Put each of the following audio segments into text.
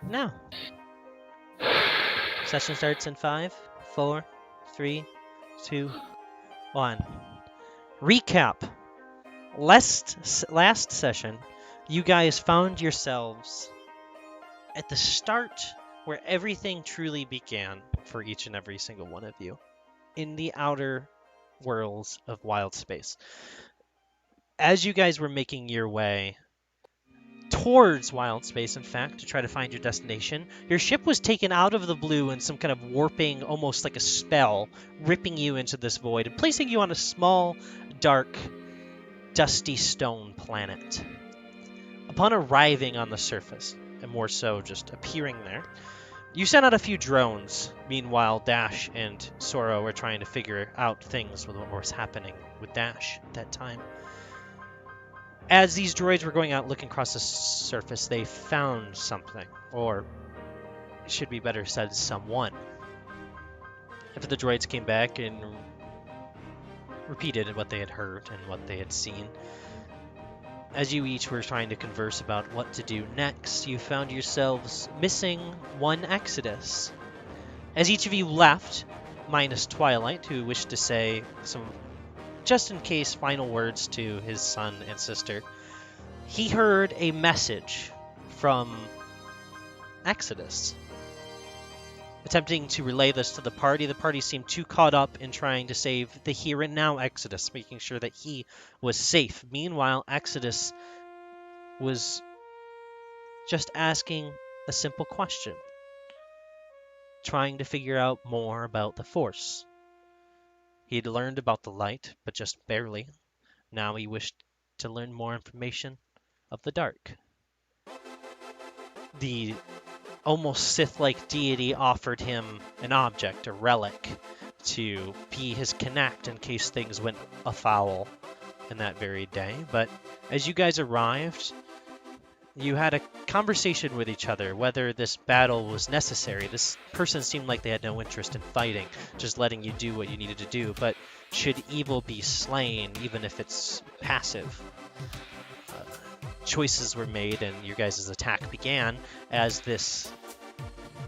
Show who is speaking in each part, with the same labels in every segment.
Speaker 1: Now, session starts in 5, 4, 3, 2, 1. Recap. Last session, you guys found yourselves at the start where everything truly began for each and every single one of you, in the outer worlds of wild space. As you guys were making your way towards wild space, in fact, to try to find your destination, your ship was taken out of the blue in some kind of warping, almost like a spell, ripping you into this void and placing you on a small, dark, dusty stone planet. Upon arriving on the surface, and more so just appearing there, you sent out a few drones. Meanwhile, Dash and Sora were trying to figure out things with what was happening with Dash at that time. As these droids were going out looking across the surface, they found something, or it should be better said, someone. After the droids came back and repeated what they had heard and what they had seen, as you each were trying to converse about what to do next, you found yourselves missing one Exodus. As each of you left, minus Twilight, who wished to say some just-in-case final words to his son and sister, he heard a message from Exodus. Attempting to relay this to the party seemed too caught up in trying to save the here and now Exodus, making sure that he was safe. Meanwhile, Exodus was just asking a simple question, trying to figure out more about the Force. He had learned about the light, but just barely. Now he wished to learn more information of the dark. The almost Sith-like deity offered him an object, a relic, to be his connect in case things went afoul in that very day. But as you guys arrived, you had a conversation with each other whether this battle was necessary. This person seemed like they had no interest in fighting, just letting you do what you needed to do. But should evil be slain, even if it's passive? Choices were made, and your guys' attack began as this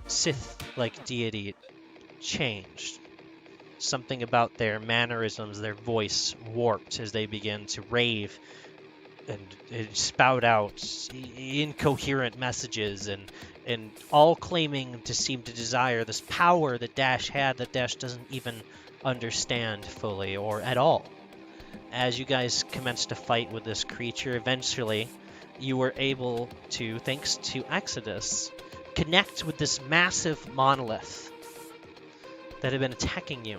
Speaker 1: Sith-like deity changed. Something about their mannerisms, their voice warped as they began to rave and spout out incoherent messages, and all claiming to seem to desire this power that Dash had that Dash doesn't even understand fully or at all. As you guys commenced to fight with this creature, eventually you were able to, thanks to Exodus, connect with this massive monolith that had been attacking you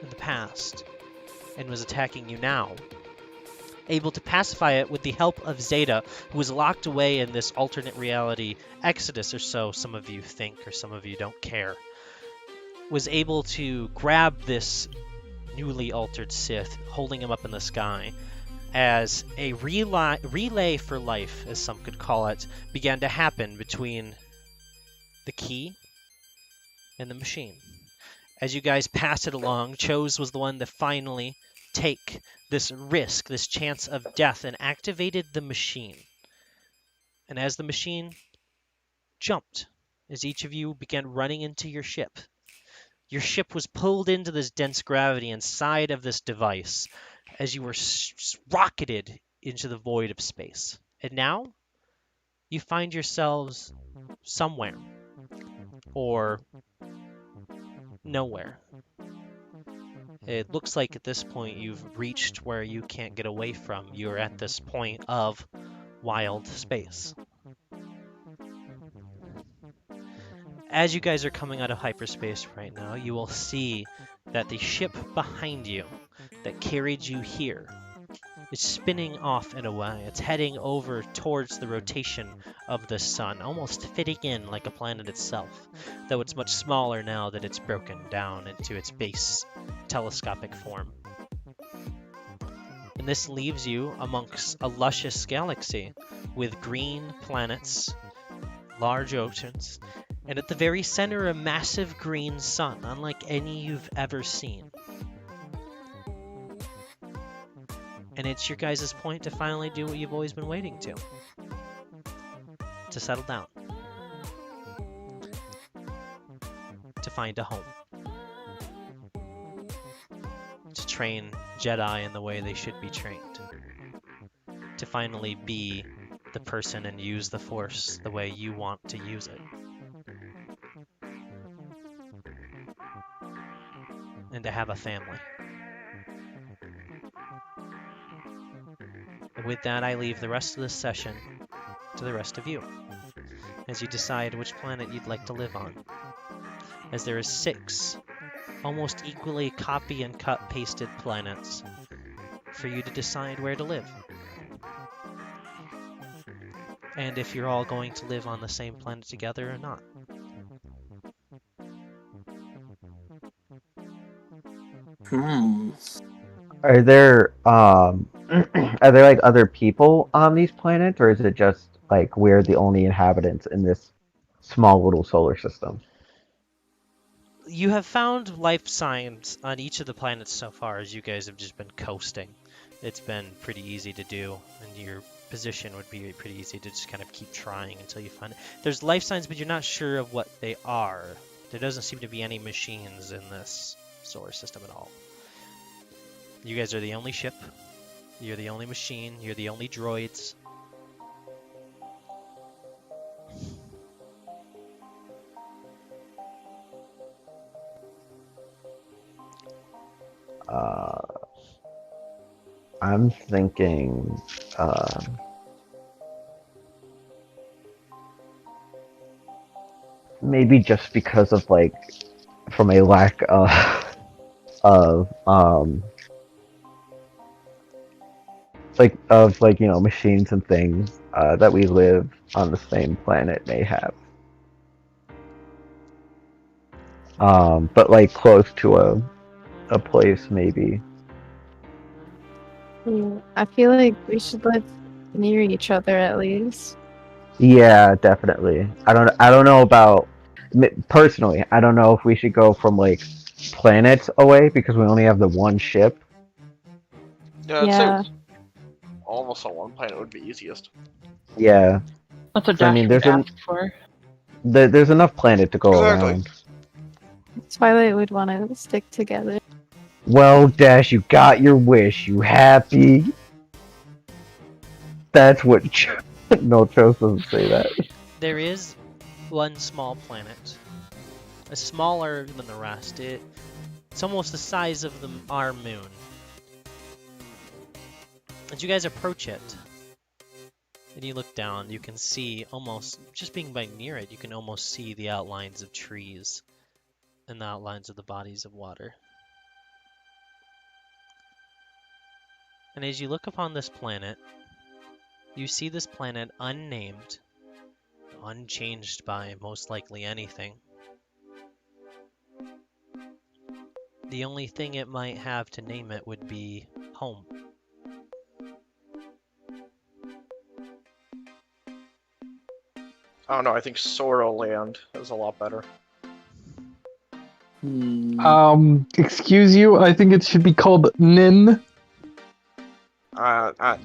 Speaker 1: in the past and was attacking you now. Able to pacify it with the help of Zeta, who was locked away in this alternate reality Exodus, or so some of you think, or some of you don't care, was able to grab this newly altered Sith, holding him up in the sky, as a relay for life, as some could call it, began to happen between the key and the machine. As you guys passed it along, Chose was the one to finally take this risk, this chance of death, and activated the machine. And as the machine jumped, as each of you began running into your ship was pulled into this dense gravity inside of this device as you were rocketed into the void of space. And now you find yourselves somewhere, or nowhere. It looks like at this point you've reached where you can't get away from. You're at this point of wild space. As you guys are coming out of hyperspace right now, you will see that the ship behind you that carried you here is spinning off in a way. It's heading over towards the rotation of the sun, almost fitting in like a planet itself, though it's much smaller now that it's broken down into its base telescopic form. And this leaves you amongst a luscious galaxy with green planets, large oceans, and at the very center a massive green sun, unlike any you've ever seen. And it's your guys' point to finally do what you've always been waiting to. to settle down, to find a home, to train Jedi in the way they should be trained, to finally be the person and use the Force the way you want to use it. And to have a family. And with that, I leave the rest of this session to the rest of you, as you decide which planet you'd like to live on. As there is 6 almost equally copy and cut pasted planets for you to decide where to live. And if you're all going to live on the same planet together or not.
Speaker 2: Are there are there like other people on these planets, or is it just like we're the only inhabitants in this small little solar system?
Speaker 1: You have found life signs on each of the planets so far, as you guys have just been coasting. It's been pretty easy to do, and your position would be pretty easy to just kind of keep trying until you find it. There's life signs, but you're not sure of what they are. There doesn't seem to be any machines in this solar system at all. You guys are the only ship. You're the only machine. You're the only droids.
Speaker 2: I'm thinking maybe just because of like from a lack of you know, machines and things that we live on the same planet may have, but like close to a place maybe.
Speaker 3: I feel like we should live near each other at least.
Speaker 2: Yeah, definitely. I don't know about personally. I don't know if we should go from like planets away because we only have the one ship.
Speaker 4: Yeah, I'd
Speaker 3: Yeah.
Speaker 4: say almost on one planet would be easiest.
Speaker 2: Yeah,
Speaker 5: That's what
Speaker 2: So, I
Speaker 5: Dash
Speaker 2: mean,
Speaker 5: would
Speaker 2: there's an-
Speaker 5: ask for.
Speaker 2: there's enough planet to go
Speaker 4: Exactly.
Speaker 2: around.
Speaker 3: Twilight would want to stick together.
Speaker 2: Well, Dash, you got your wish. You happy? That's what. No, Chose doesn't say that.
Speaker 1: There is one small planet. It's smaller than the rest. It's almost the size of our moon. As you guys approach it, and you look down, you can see almost, just being by near it, you can almost see the outlines of trees and the outlines of the bodies of water. And as you look upon this planet, you see this planet unnamed, unchanged by most likely anything. The only thing it might have to name it would be home.
Speaker 4: I don't know, I think Sorrow Land is a lot better.
Speaker 6: Excuse you, I think it should be called Nin.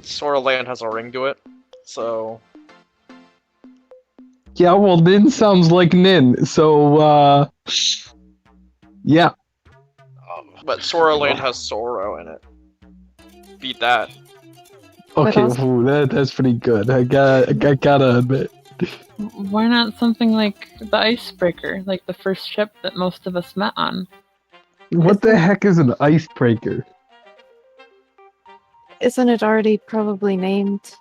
Speaker 4: Sorrow Land has a ring to it, so
Speaker 6: Yeah, well, Nin sounds like Nin, so, yeah.
Speaker 4: but Sorrow Land has sorrow in it. Beat that.
Speaker 6: Okay,
Speaker 3: also-
Speaker 6: ooh, that's pretty good. I gotta admit.
Speaker 5: Why not something like the Icebreaker, like the first ship that most of us met on?
Speaker 6: What the heck is an icebreaker?
Speaker 3: Isn't it already probably named?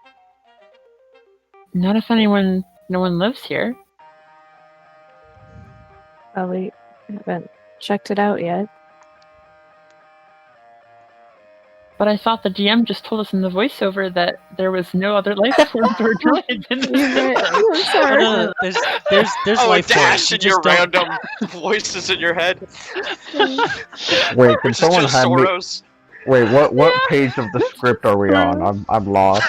Speaker 5: Not if no one lives here.
Speaker 3: Probably haven't checked it out yet.
Speaker 5: But I thought the GM just told us in the voiceover that there was no other life forms or droids in
Speaker 3: You're
Speaker 5: this.
Speaker 3: right. I'm
Speaker 1: Oh,
Speaker 3: sorry.
Speaker 1: no, there's
Speaker 4: Oh,
Speaker 1: life
Speaker 4: Dash
Speaker 1: forms.
Speaker 4: and
Speaker 1: You
Speaker 4: your
Speaker 1: just don't-
Speaker 4: random voices in your head.
Speaker 2: Wait, can
Speaker 4: Which is
Speaker 2: someone
Speaker 4: just
Speaker 2: have me?
Speaker 4: Soros.
Speaker 2: Wait, what page of the script are we on? I'm lost.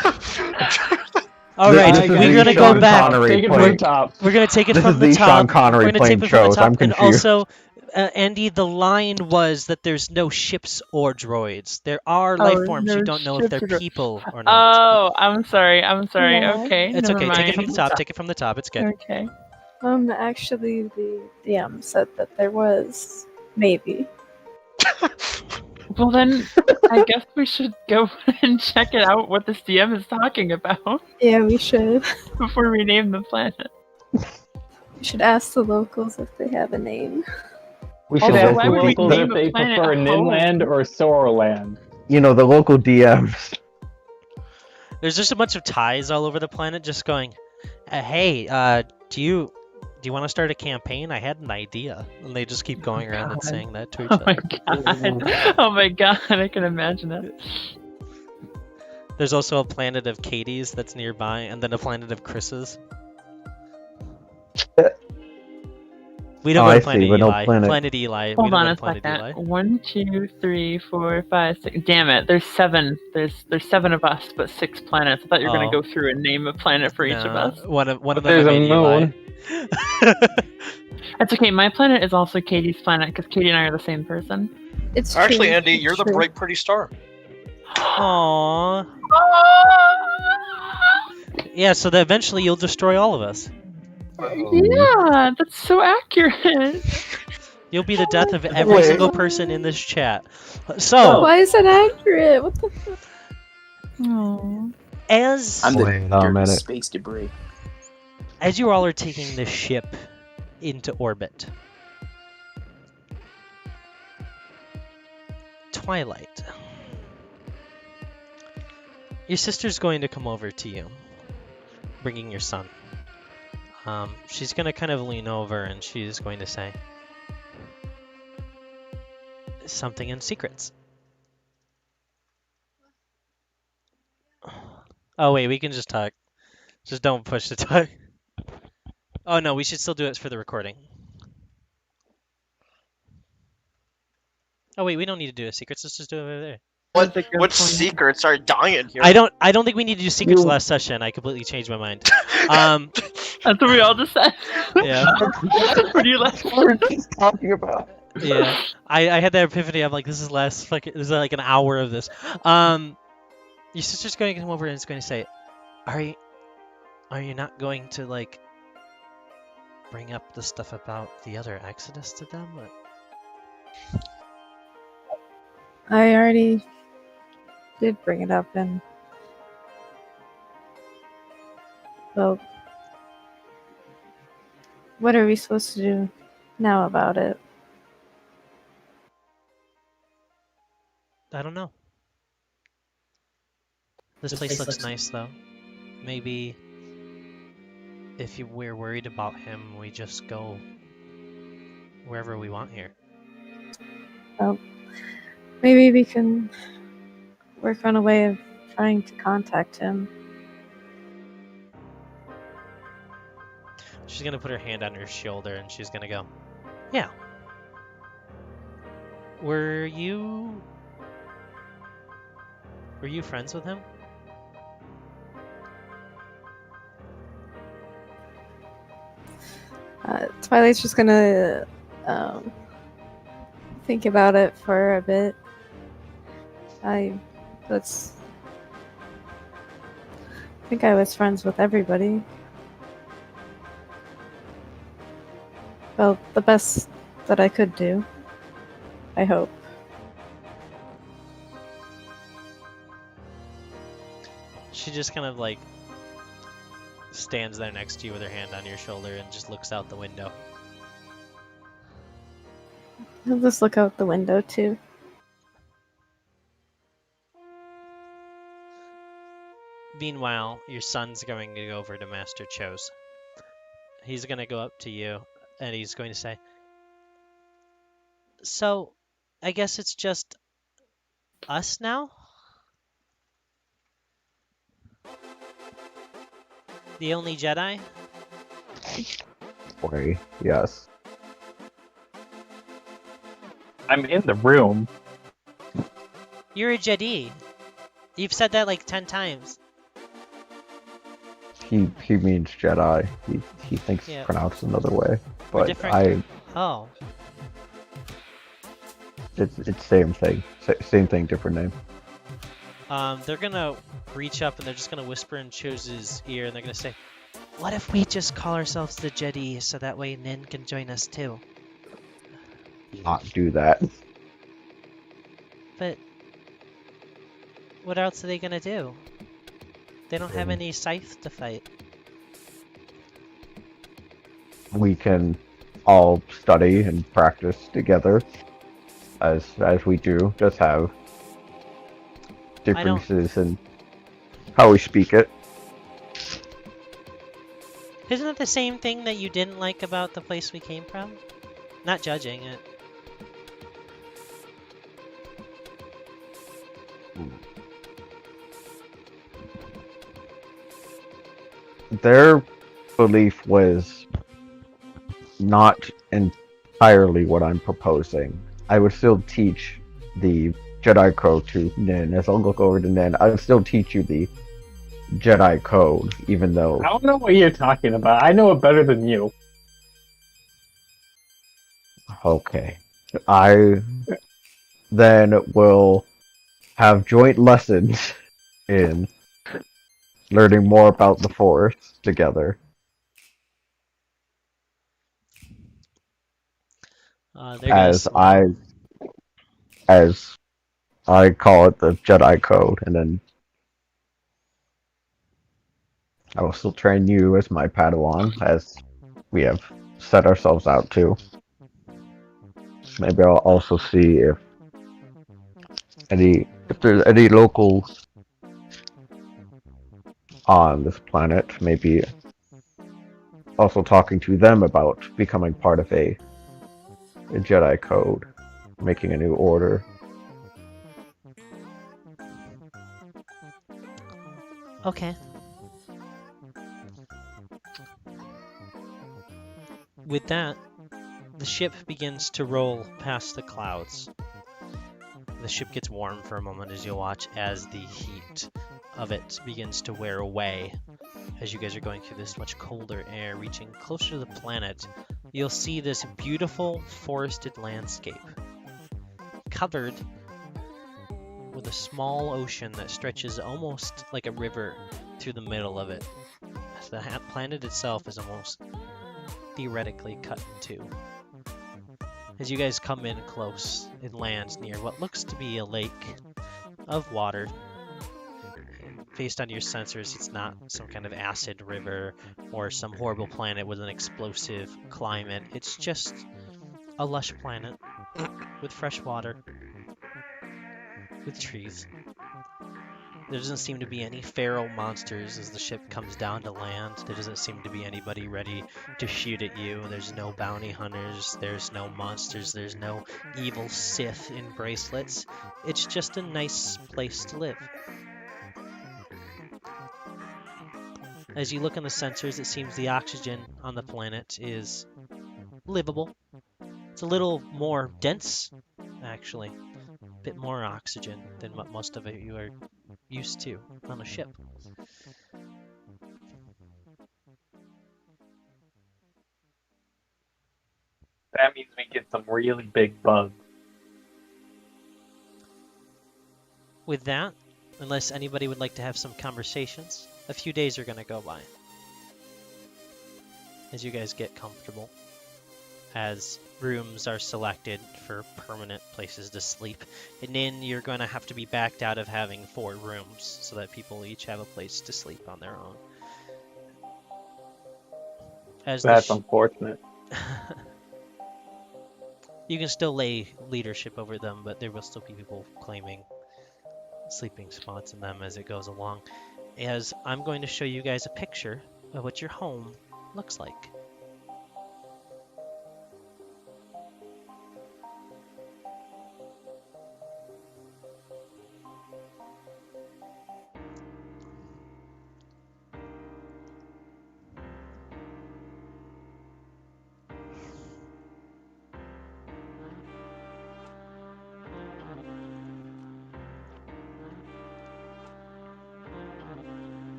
Speaker 1: All
Speaker 2: This-
Speaker 1: right,
Speaker 2: this is
Speaker 1: we're
Speaker 2: the
Speaker 1: gonna go
Speaker 2: Sean
Speaker 1: back.
Speaker 2: Connery
Speaker 6: Take it from
Speaker 2: playing-
Speaker 6: the top.
Speaker 1: We're gonna take it
Speaker 2: This
Speaker 1: from
Speaker 2: is
Speaker 1: the
Speaker 2: the
Speaker 1: top.
Speaker 2: Sean Connery
Speaker 1: We're gonna
Speaker 2: playing
Speaker 1: take it from the
Speaker 2: Chose.
Speaker 1: top,
Speaker 2: I'm
Speaker 1: and
Speaker 2: confused.
Speaker 1: also Andy, the line was that there's no ships or droids. There are
Speaker 5: Oh,
Speaker 1: life forms.
Speaker 5: no
Speaker 1: You don't know if they're
Speaker 5: ships or
Speaker 1: people or not.
Speaker 5: Oh, I'm sorry.
Speaker 3: Yeah.
Speaker 5: Okay,
Speaker 1: It's
Speaker 5: never
Speaker 1: okay. Take it from
Speaker 5: mind.
Speaker 1: the top. Take it from the top. It's good.
Speaker 5: Okay.
Speaker 3: Actually, the DM said that there was maybe.
Speaker 5: Well then, I guess we should go and check it out what this DM is talking about
Speaker 3: Yeah, we should.
Speaker 5: before we name the planet.
Speaker 3: We should ask the locals if they have a name.
Speaker 6: We should
Speaker 5: Also,
Speaker 6: ask
Speaker 5: why
Speaker 6: the
Speaker 5: would we
Speaker 6: locals
Speaker 5: name
Speaker 6: if
Speaker 5: a
Speaker 6: they
Speaker 5: planet
Speaker 6: prefer
Speaker 5: home?
Speaker 6: Ninland or Sorrowland.
Speaker 2: You know, the local DMs.
Speaker 1: There's just a bunch of ties all over the planet, just going, "Hey, do you want to start a campaign? I had an idea." And they just keep going around and
Speaker 5: God.
Speaker 1: saying that to each
Speaker 5: Oh my
Speaker 1: other.
Speaker 5: god. Oh my god, I can imagine it.
Speaker 1: There's also a planet of Katie's that's nearby, and then a planet of Chris's. We don't
Speaker 2: Oh,
Speaker 1: go
Speaker 2: I
Speaker 1: to Planet
Speaker 2: see, but no
Speaker 1: Eli.
Speaker 2: planet.
Speaker 1: Eli. We
Speaker 5: Hold
Speaker 1: don't
Speaker 5: on
Speaker 1: go
Speaker 5: a
Speaker 1: to Planet
Speaker 5: second.
Speaker 1: Eli.
Speaker 5: 1, 2, 3, 4, 5, 6. Damn it, there's 7. There's 7 of us, but 6 planets. I thought you were
Speaker 1: Oh.
Speaker 5: gonna go through and name a planet for each of
Speaker 1: No,
Speaker 5: us.
Speaker 1: one of
Speaker 6: But
Speaker 1: them I
Speaker 6: there's a
Speaker 1: made Eli.
Speaker 6: moon.
Speaker 5: That's okay, my planet is also Katie's planet, because Katie and I are the same person.
Speaker 3: It's
Speaker 4: Actually,
Speaker 3: true.
Speaker 4: Andy,
Speaker 3: It's
Speaker 4: you're the
Speaker 3: true.
Speaker 4: bright, pretty star.
Speaker 1: Aww. Yeah, so that eventually you'll destroy all of us.
Speaker 5: Yeah, that's so accurate.
Speaker 1: You'll be the death of every
Speaker 2: Wait.
Speaker 1: single person in this chat. So,
Speaker 3: Why is it accurate? What the fuck?
Speaker 5: Aww.
Speaker 1: as
Speaker 7: I'm the
Speaker 2: Wait a
Speaker 7: dirty
Speaker 2: minute.
Speaker 7: space debris.
Speaker 1: as you all are taking this ship into orbit, Twilight, your sister's going to come over to you, bringing your son. She's going to kind of lean over and she's going to say something in secrets. Oh wait, we can just talk. Just don't push the talk. Oh no, we should still do it for the recording. Oh wait, we don't need to do a secrets. Let's just do it over there.
Speaker 4: What
Speaker 5: That's a good
Speaker 4: what
Speaker 5: point.
Speaker 4: secrets are dying here?
Speaker 1: I don't think we need to do secrets
Speaker 6: You-
Speaker 1: last session. I completely changed my mind.
Speaker 5: That's what we all just said.
Speaker 1: Yeah.
Speaker 5: What do you like?
Speaker 2: We're just talking about.
Speaker 1: Yeah. I had that epiphany. I'm like, this is this is like an hour of this. Your sister's going to come over and it's going to say, Are you not going to like bring up the stuff about the other Exodus to them?
Speaker 3: I already did bring it up, and well, what are we supposed to do now about it?
Speaker 1: I don't know. This place looks nice though. Maybe if we're worried about him, we just go wherever we want here.
Speaker 3: Maybe we can work on a way of trying to contact him.
Speaker 1: She's gonna put her hand on her shoulder and she's gonna go, yeah. Were you friends with him?
Speaker 3: Twilight's just gonna think about it for a bit. I think I was friends with everybody. Well, the best that I could do. I hope.
Speaker 1: She just kind of like stands there next to you with her hand on your shoulder and just looks out the window.
Speaker 3: I'll just look out the window too.
Speaker 1: Meanwhile, your son's going to go over to Master Cho's. He's going to go up to you and he's going to say, so, I guess it's just us now? The only Jedi?
Speaker 2: Boy, yes.
Speaker 6: I'm in the room.
Speaker 1: You're a Jedi. You've said that like 10 times.
Speaker 2: He means Jedi. He thinks
Speaker 1: Yeah.
Speaker 2: it's pronounced another way.
Speaker 1: We're
Speaker 2: But
Speaker 1: different.
Speaker 2: I
Speaker 1: Oh.
Speaker 2: It's same thing. Same thing, different name.
Speaker 1: They're gonna reach up and they're just gonna whisper in Chose's ear and they're gonna say, "What if we just call ourselves the Jedi so that way Nin can join us too?"
Speaker 2: Not do that.
Speaker 1: But what else are they gonna do? They don't have any scythe to fight.
Speaker 2: We can all study and practice together, as we do. Just have differences in how we speak it.
Speaker 1: Isn't it the same thing that you didn't like about the place we came from? Not judging it.
Speaker 2: Their belief was not entirely what I'm proposing. I would still teach the Jedi Code to Nin. As I'll look over to Nin, I would still teach you the Jedi Code, even though...
Speaker 6: I don't know what you're talking about. I know it better than you.
Speaker 2: Okay. I then will have joint lessons in learning more about the Force together. As I call it the Jedi Code, and then I will still train you as my Padawan, as we have set ourselves out to. Maybe I'll also see if there's any locals on this planet, maybe also talking to them about becoming part of a Jedi Code, making a new order.
Speaker 1: Okay. With that, the ship begins to roll past the clouds. The ship gets warm for a moment as you watch as the heat of it begins to wear away. As you guys are going through this much colder air, reaching closer to the planet, you'll see this beautiful forested landscape covered with a small ocean that stretches almost like a river through the middle of it. The planet itself is almost theoretically cut in two. As you guys come in close, it lands near what looks to be a lake of water. Based on your sensors, it's not some kind of acid river or some horrible planet with an explosive climate. It's just a lush planet with fresh water, with trees. There doesn't seem to be any feral monsters as the ship comes down to land. There doesn't seem to be anybody ready to shoot at you. There's no bounty hunters. There's no monsters. There's no evil Sith in bracelets. It's just a nice place to live. As you look on the sensors, it seems the oxygen on the planet is livable. It's a little more dense, actually. A bit more oxygen than what most of you are used to on a ship.
Speaker 6: That means we get some really big bugs.
Speaker 1: With that, unless anybody would like to have some conversations, a few days are going to go by. As you guys get comfortable. As rooms are selected for permanent places to sleep. And then you're going to have to be backed out of having 4 rooms so that people each have a place to sleep on their own.
Speaker 6: That's unfortunate.
Speaker 1: You can still lay leadership over them, but there will still be people claiming sleeping spots in them as it goes along. As I'm going to show you guys a picture of what your home looks like.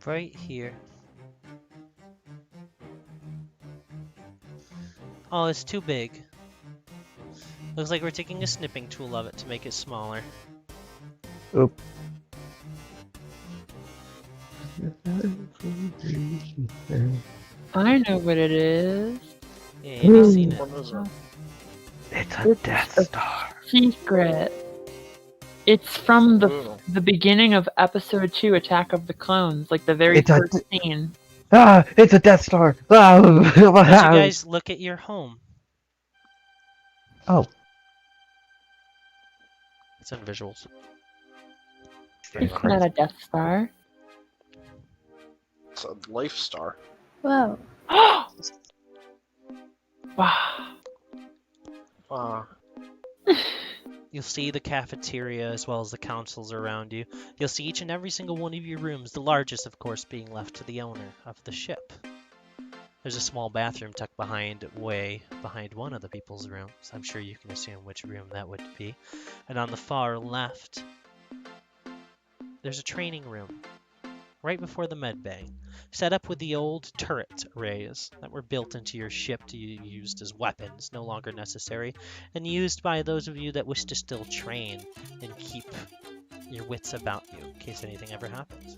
Speaker 1: Right here. Oh, it's too big. Looks like we're taking a snipping tool of it to make it smaller.
Speaker 2: Oop.
Speaker 5: I know what it is.
Speaker 1: Yeah, you've seen it.
Speaker 4: What is it?
Speaker 2: It's a Death Star.
Speaker 5: Secret. It's from
Speaker 4: Ooh.
Speaker 5: the beginning of episode 2, Attack of the Clones, like the very
Speaker 2: It's a
Speaker 5: first scene.
Speaker 2: Ah, it's a Death Star.
Speaker 1: As you guys look at your home,
Speaker 2: Oh,
Speaker 1: it's on visuals.
Speaker 5: It's not a Death Star.
Speaker 4: It's a life star.
Speaker 3: Whoa.
Speaker 5: Wow.
Speaker 1: You'll see the cafeteria as well as the consoles around you. You'll see each and every single one of your rooms, the largest, of course, being left to the owner of the ship. There's a small bathroom tucked way behind one of the people's rooms. I'm sure you can assume which room that would be. And on the far left, there's a training room right before the med bay, set up with the old turret arrays that were built into your ship to be used as weapons, no longer necessary, and used by those of you that wish to still train and keep your wits about you in case anything ever happens.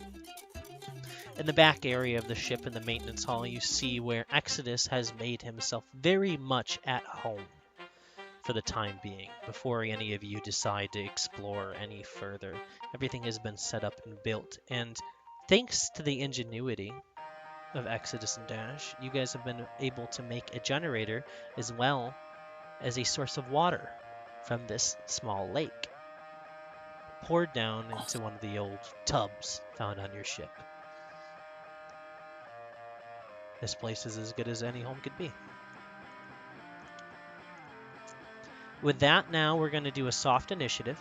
Speaker 1: In the back area of the ship in the maintenance hall, you see where Exodus has made himself very much at home for the time being, before any of you decide to explore any further. Everything has been set up and built, and thanks to the ingenuity of Exodus and Dash, you guys have been able to make a generator as well as a source of water from this small lake, poured down into one of the old tubs found on your ship. This place is as good as any home could be. With that, now we're going to do a soft initiative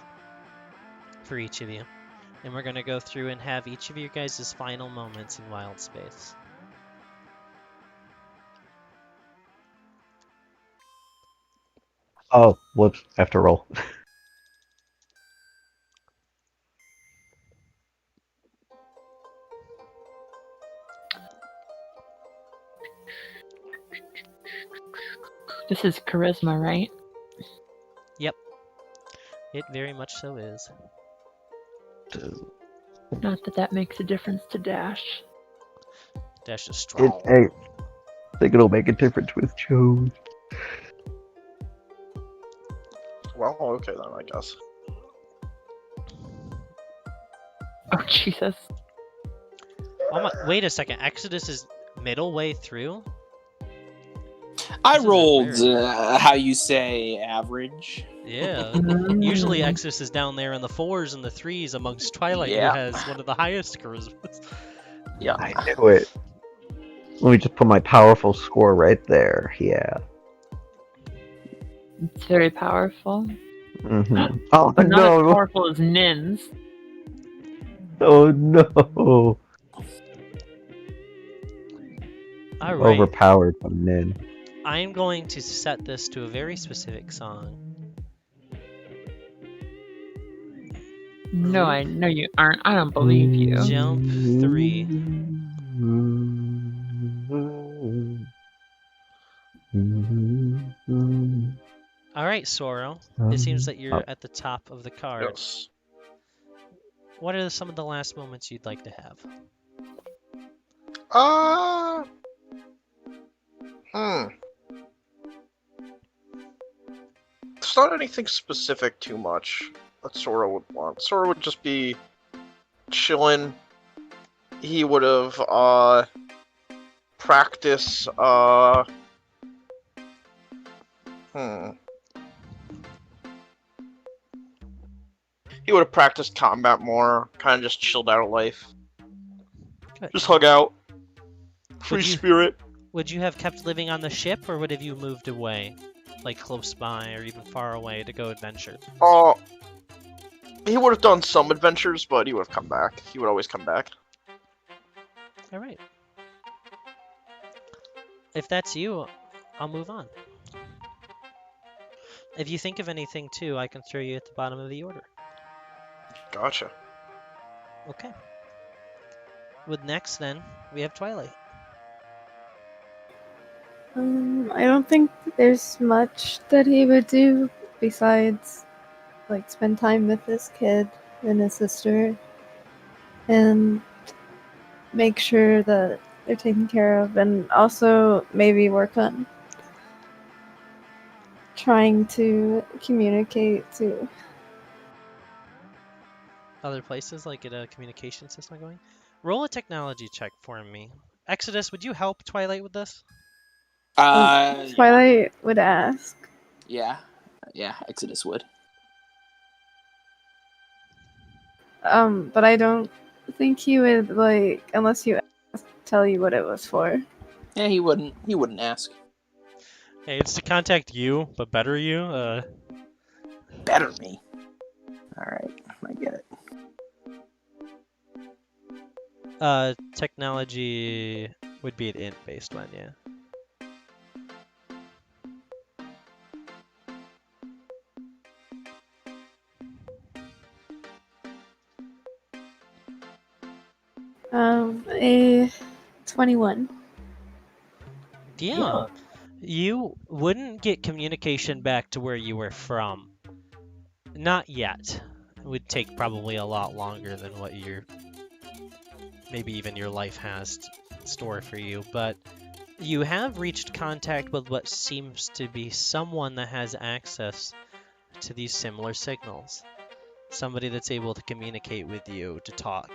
Speaker 1: for each of you. And we're going to go through and have each of your guys' final moments in Wild Space.
Speaker 2: oh, whoops! I have to roll.
Speaker 5: This is charisma, right?
Speaker 1: It very much so is.
Speaker 5: Not that that makes a difference to Dash.
Speaker 1: Dash is strong.
Speaker 2: I think it'll make a difference with Joe.
Speaker 4: Well, okay then, I guess.
Speaker 5: Oh, Jesus.
Speaker 1: Wait a second. Exodus is middle way through?
Speaker 7: I
Speaker 1: This is a
Speaker 7: rolled,
Speaker 1: very-
Speaker 7: how you say, average.
Speaker 1: Yeah. Usually Exodus is down there in the 4s and the 3s amongst Twilight,
Speaker 7: Yeah.
Speaker 1: who has one of the highest charismas.
Speaker 7: Yeah.
Speaker 2: I knew it. Let me just put my powerful score right there. Yeah.
Speaker 5: It's very powerful.
Speaker 2: Mm-hmm. Oh
Speaker 5: But not as
Speaker 2: no!
Speaker 5: powerful as Nin's.
Speaker 2: Oh no!
Speaker 1: Alright.
Speaker 2: Overpowered from Nin.
Speaker 1: I'm going to set this to a very specific song.
Speaker 5: No, I know you aren't. I don't believe you.
Speaker 1: Jump 3. Alright, Soro. It seems that you're at the top of the card.
Speaker 4: Yes.
Speaker 1: What are some of the last moments you'd like to have?
Speaker 4: It's not anything specific too much that Sora would want. Sora would just be chilling. He would have practice He would have practiced combat more, kind of just chilled out of life.
Speaker 1: Good.
Speaker 4: Just hug out. Free
Speaker 1: Would you-
Speaker 4: spirit.
Speaker 1: Would you have kept living on the ship, or would have you moved away? Like close by, or even far away to go adventure?
Speaker 4: He would have done some adventures, but he would have come back. He would always come back.
Speaker 1: Alright. If that's you, I'll move on. If you think of anything too, I can throw you at the bottom of the order.
Speaker 4: Gotcha.
Speaker 1: Okay. with next, then we have Twilight.
Speaker 3: I don't think there's much that he would do besides like spend time with his kid and his sister and make sure that they're taken care of, and also maybe work on trying to communicate to.
Speaker 1: Other places, like get a communication system going. Roll a technology check for me. Exodus, would you help Twilight with this?
Speaker 7: Yeah.
Speaker 3: Twilight would ask.
Speaker 7: Yeah. Yeah, Exodus would.
Speaker 3: But I don't think he would, like, unless you tell you what it was for.
Speaker 7: Yeah, he wouldn't. He wouldn't ask.
Speaker 1: Hey, it's to contact you, but better you.
Speaker 7: Better me. All right, I get it.
Speaker 1: Technology would be an int-based one, yeah.
Speaker 3: A 21.
Speaker 1: Yeah. You wouldn't get communication back to where you were from. Not yet. It would take probably a lot longer than what maybe even your life has in store for you, but you have reached contact with what seems to be someone that has access to these similar signals. Somebody that's able to communicate with you, to talk.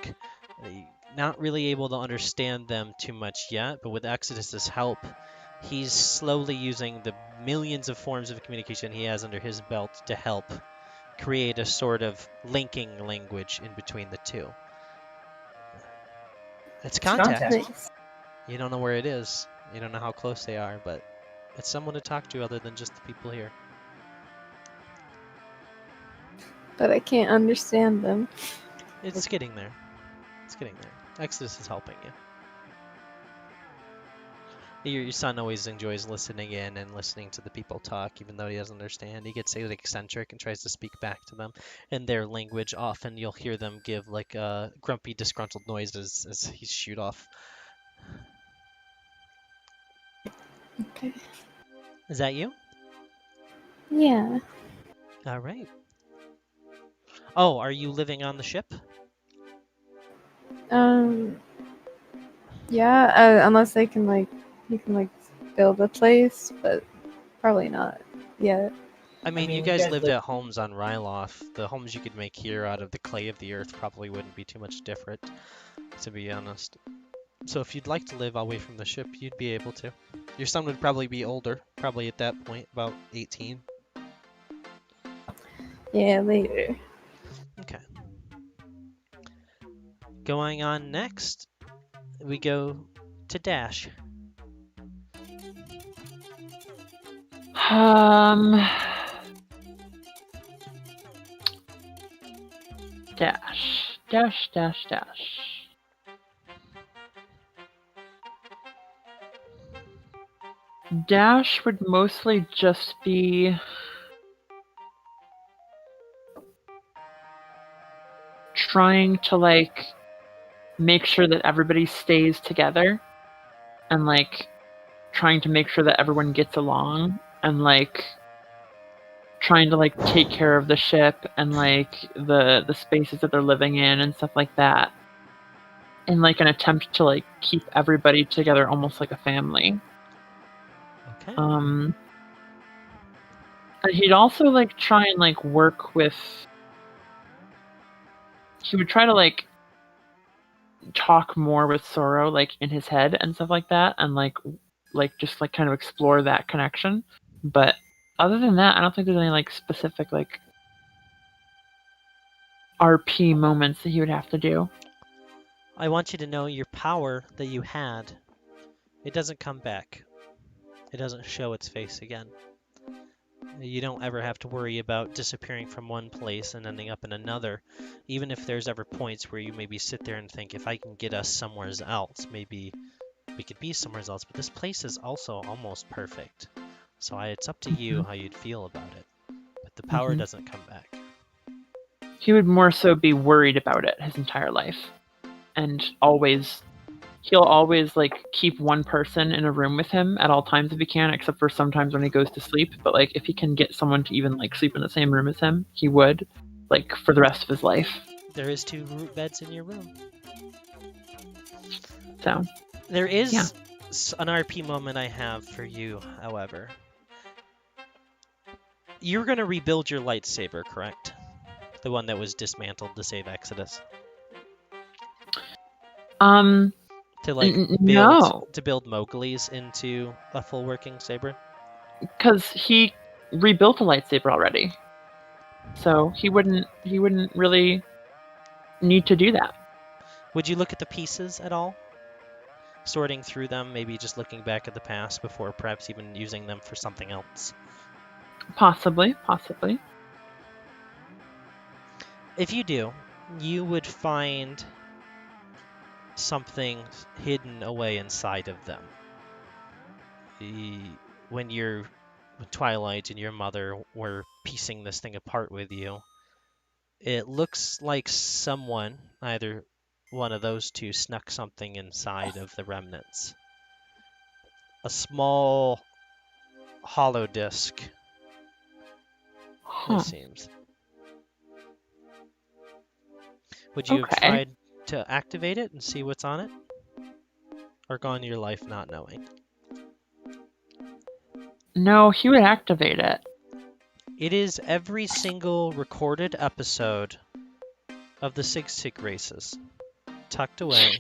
Speaker 1: Not really able to understand them too much yet, but with Exodus's help, he's slowly using the millions of forms of communication he has under his belt to help create a sort of linking language in between the two. It's contact.
Speaker 3: Nice.
Speaker 1: You don't know where it is. You don't know how close they are, but it's someone to talk to other than just the people here.
Speaker 3: But I can't understand them.
Speaker 1: It's getting there. It's getting there. Exodus is helping you. Your son always enjoys listening in and listening to the people talk, even though he doesn't understand. He gets eccentric and tries to speak back to them in their language. Often you'll hear them give like grumpy, disgruntled noises as he shoot off.
Speaker 3: Okay.
Speaker 1: Is that you?
Speaker 3: Yeah.
Speaker 1: All right. Oh, are you living on the ship?
Speaker 3: Yeah, unless you can build a place, but probably not yet.
Speaker 1: I mean, you guys lived at homes on Ryloth. The homes you could make here out of the clay of the earth probably wouldn't be too much different, to be honest. So if you'd like to live away from the ship, you'd be able to. Your son would probably be older, probably at that point, about 18.
Speaker 3: Yeah, later.
Speaker 1: Okay. Going on next, we go to Dash.
Speaker 5: Dash. Dash would mostly just be trying to like make sure that everybody stays together and like trying to make sure that everyone gets along and like trying to like take care of the ship and like the spaces that they're living in and stuff like that, in like an attempt to like keep everybody together almost like a family.
Speaker 1: Okay.
Speaker 5: And he'd also like try and like work with, he would try to like talk more with Sorrow like in his head and stuff like that, and like just like kind of explore that connection. But other than that, I don't think there's any like specific like RP moments that he would have to do.
Speaker 1: I want you to know your power that you had. It doesn't come back. It doesn't show its face again. You don't ever have to worry about disappearing from one place and ending up in another. Even if there's ever points where you maybe sit there and think, if I can get us somewhere else, maybe we could be somewhere else. But this place is also almost perfect. So it's up to you how you'd feel about it. But the power doesn't come back.
Speaker 5: He would more so be worried about it his entire life. and he'll always like keep one person in a room with him at all times if he can, except for sometimes when he goes to sleep. But like if he can get someone to even like sleep in the same room as him, he would, like, for the rest of his life.
Speaker 1: There is 2 group beds in your room.
Speaker 5: So
Speaker 1: There is
Speaker 5: Yeah.
Speaker 1: an RP moment I have for you, however. You're going to rebuild your lightsaber, correct? The one that was dismantled to save Exodus. To like
Speaker 5: no,
Speaker 1: build Mowgli's into a full working saber.
Speaker 5: because he rebuilt a lightsaber already, so he wouldn't really need to do that.
Speaker 1: Would you look at the pieces at all? Sorting through them, maybe just looking back at the past before perhaps even using them for something else.
Speaker 5: Possibly.
Speaker 1: If you do, you would find something hidden away inside of them. When Twilight and your mother were piecing this thing apart with you, it looks like someone, either one of those two, snuck something inside of the remnants. A small hollow disc,
Speaker 5: Huh.
Speaker 1: it seems. Would you have
Speaker 5: Okay.
Speaker 1: tried to activate it and see what's on it? Or gone your life not knowing?
Speaker 5: No, he would activate it.
Speaker 1: It is every single recorded episode of the Sig Sig races, tucked away,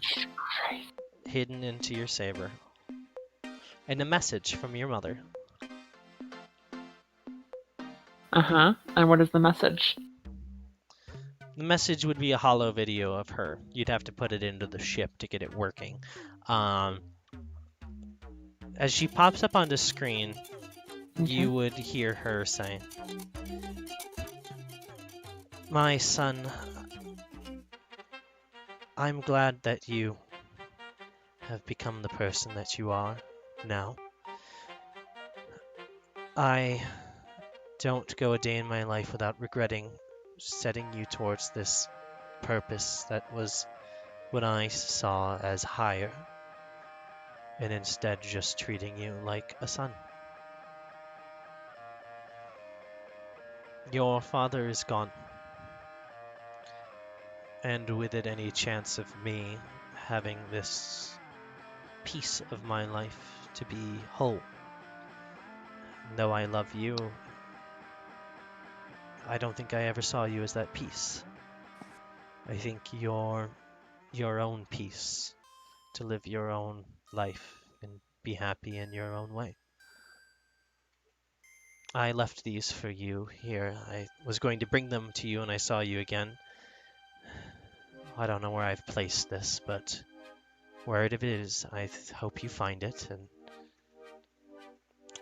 Speaker 1: hidden into your saber. And a message from your mother.
Speaker 5: And what is the message?
Speaker 1: The message would be a hollow video of her. You'd have to put it into the ship to get it working. As she pops up on the screen, you would hear her say, "My son, I'm glad that you have become the person that you are now. I don't go a day in my life without regretting setting you towards this purpose that was what I saw as higher, and instead just treating you like a son. Your father is gone, and with it any chance of me having this piece of my life to be whole. Though I love you, I don't think I ever saw you as that piece. I think you're your own piece, to live your own life and be happy in your own way. I left these for you here. I was going to bring them to you and I saw you again. I don't know where I've placed this, but where it is, I hope you find it. And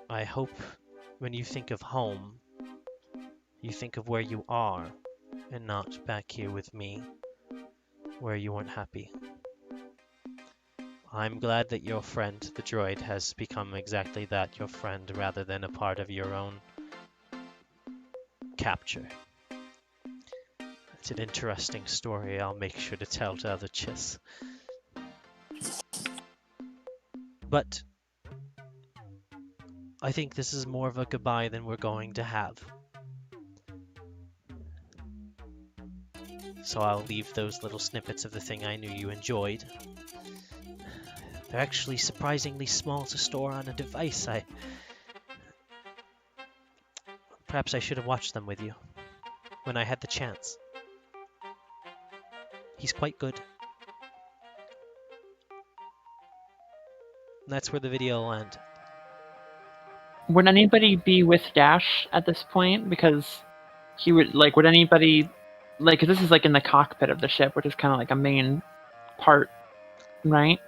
Speaker 1: I hope when you think of home, you think of where you are and not back here with me, where you weren't happy. I'm glad that your friend, the droid, has become exactly that, your friend, rather than a part of your own capture. It's an interesting story I'll make sure to tell to other Chiss. But I think this is more of a goodbye than we're going to have. So I'll leave those little snippets of the thing I knew you enjoyed. They're actually surprisingly small to store on a device. Perhaps I should have watched them with you when I had the chance. He's quite good. And that's where the video will end.
Speaker 5: Would anybody be with Dash at this point? Because he would, like, would anybody, like, 'cause this is like in the cockpit of the ship, which is kind of like a main part, right?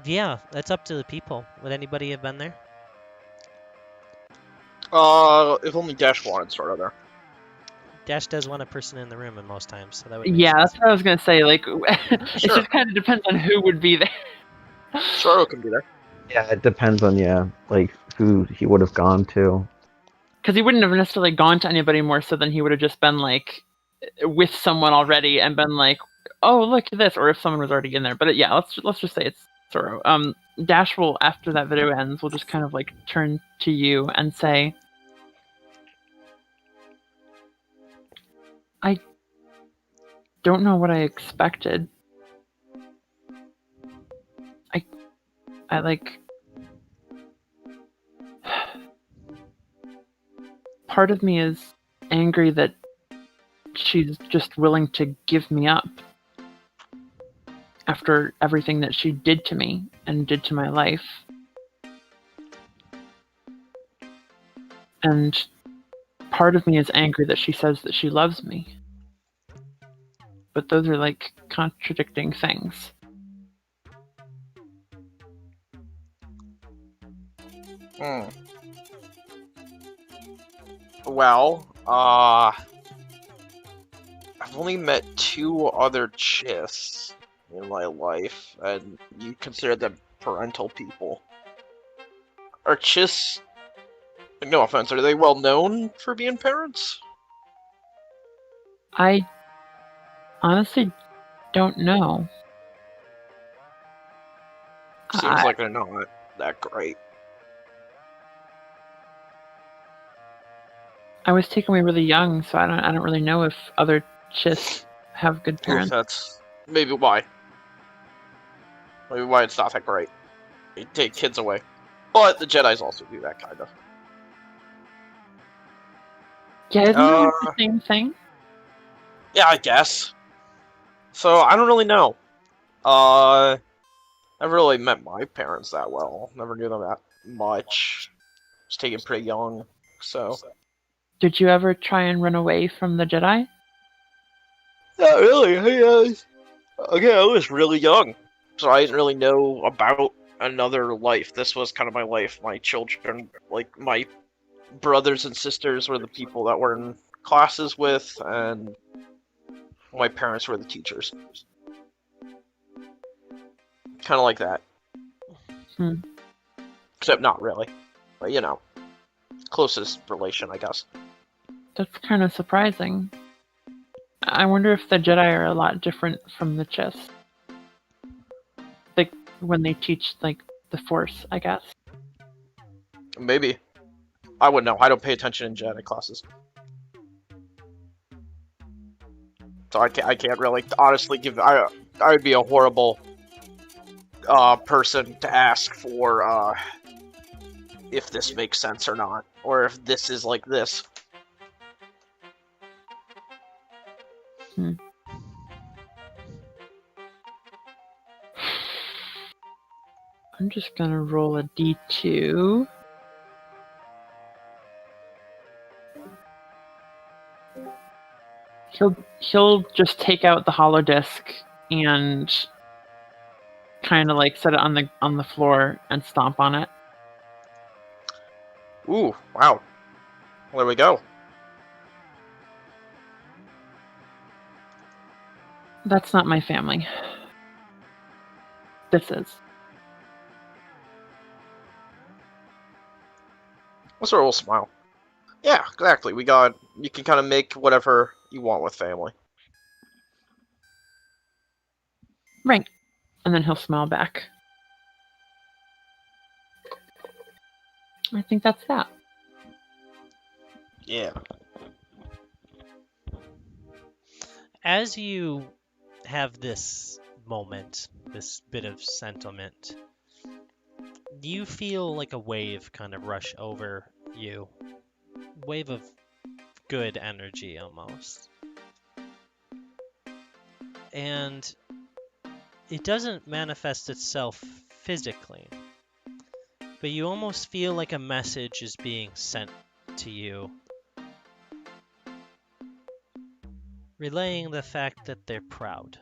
Speaker 1: Yeah, that's up to the people. Would anybody have been there?
Speaker 4: If only Dash wanted sort of there.
Speaker 1: Dash does want a person in the room in most times, so that would
Speaker 5: Yeah, that's what I was gonna say. Like, it
Speaker 4: Sure.
Speaker 5: just kind of depends on who would be there.
Speaker 4: Soro can be there.
Speaker 2: Yeah, it depends on like who he would have gone to.
Speaker 5: Because he wouldn't have necessarily gone to anybody more so than he would have just been like with someone already and been like, "Oh, look at this," or if someone was already in there. But yeah, let's just say it's Zoro. Dash will, after that video ends, will just kind of like turn to you and say, "I don't know what I expected. I like." Part of me is angry that she's just willing to give me up after everything that she did to me and did to my life. And part of me is angry that she says that she loves me. But those are like contradicting things.
Speaker 4: Well, I've only met 2 other Chiss in my life, and you consider them parental people. Are Chiss, no offense, are they well known for being parents?
Speaker 5: I honestly don't know.
Speaker 4: Seems like they're not that great.
Speaker 5: I was taken away really young, so I don't really know if other Chiss have good
Speaker 4: Oof,
Speaker 5: parents.
Speaker 4: that's maybe why. Maybe why it's not that great. They take kids away. But the Jedis also do that, kind of.
Speaker 5: Yeah, isn't that the same thing?
Speaker 4: Yeah, I guess. So, I don't really know. Never really met my parents that well. Never knew them that much. Was taken pretty young, so.
Speaker 5: Did you ever try and run away from the Jedi?
Speaker 4: Not really. Again, I was really young, so I didn't really know about another life. This was kind of my life. My children, like my brothers and sisters, were the people that were in classes with, and my parents were the teachers. Kind of like that. Except not really. But, you know, closest relation, I guess.
Speaker 5: That's kind of surprising. I wonder if the Jedi are a lot different from the Chiss. Like, when they teach, like, the Force, I guess.
Speaker 4: Maybe. I wouldn't know. I don't pay attention in Jedi classes. So I can't really honestly give. I would be a horrible person to ask for if this makes sense or not, or if this is like this.
Speaker 5: I'm just gonna roll a d2. He'll just take out the holodisc and kind of like set it on the floor and stomp on it.
Speaker 4: Ooh, wow. Well, there we go.
Speaker 5: That's not my family. This is.
Speaker 4: What's a little smile? Yeah, exactly. You can kind of make whatever you want with family.
Speaker 5: Right. And then he'll smile back. I think that's that.
Speaker 4: Yeah.
Speaker 1: As you have this moment, this bit of sentiment, you feel like a wave kind of rush over you. Wave of good energy almost. And it doesn't manifest itself physically, but you almost feel like a message is being sent to you, relaying the fact that they're proud.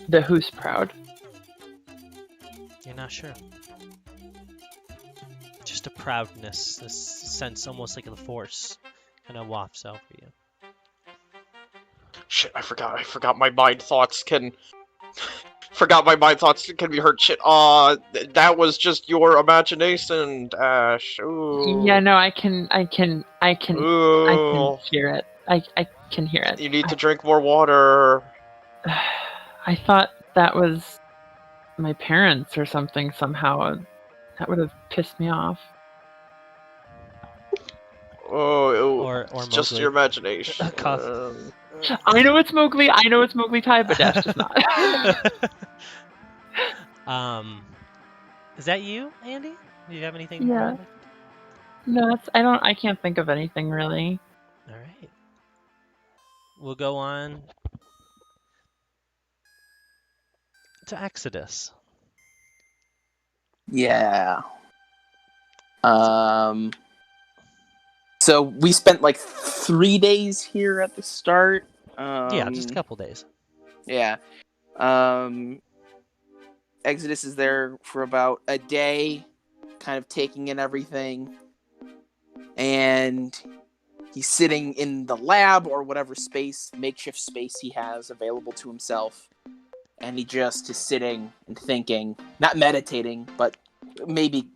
Speaker 5: The who's proud?
Speaker 1: You're not sure. Just a proudness, this sense almost like the Force kind of wafts over you.
Speaker 4: Shit, I forgot my mind thoughts can Forgot my mind thoughts can be heard. Shit. That was just your imagination, Dash. Ooh.
Speaker 5: Yeah, no, I can
Speaker 4: Ooh.
Speaker 5: hear it. I can hear it.
Speaker 4: You need to drink more water.
Speaker 5: I thought that was my parents or something somehow. That would have pissed me off.
Speaker 4: Oh,
Speaker 1: Or
Speaker 4: it's just
Speaker 1: Mowgli.
Speaker 4: your imagination.
Speaker 1: Cough.
Speaker 5: I know it's Mowgli. I know it's Mowgli type, but Dash does not.
Speaker 1: Is that you, Andy? Do you have anything?
Speaker 5: Yeah. No, I can't think of anything really.
Speaker 1: All right. We'll go on to Exodus.
Speaker 7: Yeah. So we spent like 3 days here at the start.
Speaker 1: Yeah, just a couple days.
Speaker 7: Yeah. Exodus is there for about a day, kind of taking in everything. And he's sitting in the lab or whatever makeshift space he has available to himself. And he just is sitting and thinking, not meditating, but maybe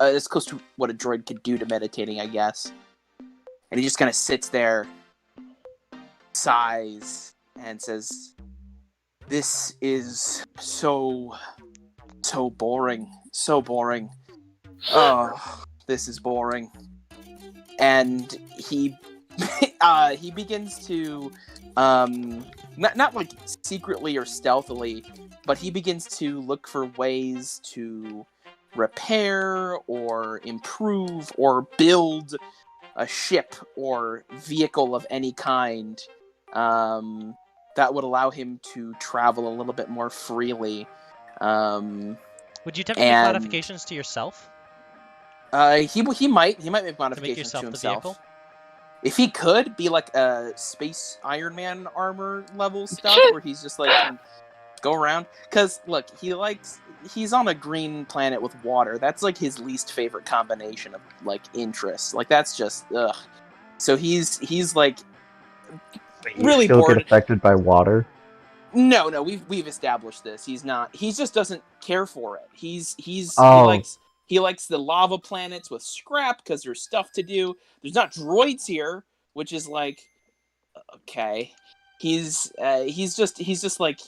Speaker 7: as close to what a droid could do to meditating, I guess. And he just kind of sits there, sighs, and says, "This is so boring. So boring. Oh, this is boring." And he he begins to not like secretly or stealthily, but he begins to look for ways to repair or improve or build a ship or vehicle of any kind that would allow him to travel a little bit more freely.
Speaker 1: Would you attempt to make modifications to yourself?
Speaker 7: He might make
Speaker 1: To make
Speaker 7: modifications
Speaker 1: yourself
Speaker 7: to
Speaker 1: the
Speaker 7: himself.
Speaker 1: vehicle?
Speaker 7: If he could be like a space Iron Man armor level stuff, where he's just like can go around. Because look, he's on a green planet with water. That's like his least favorite combination of like interests. Like that's just ugh. So he's like really
Speaker 2: still
Speaker 7: bored.
Speaker 2: get affected by water.
Speaker 7: No, we've established this. He's not. He just doesn't care for it.
Speaker 2: Oh.
Speaker 7: He likes the lava planets with scrap because there's stuff to do. There's not droids here, which is like okay. He's just like,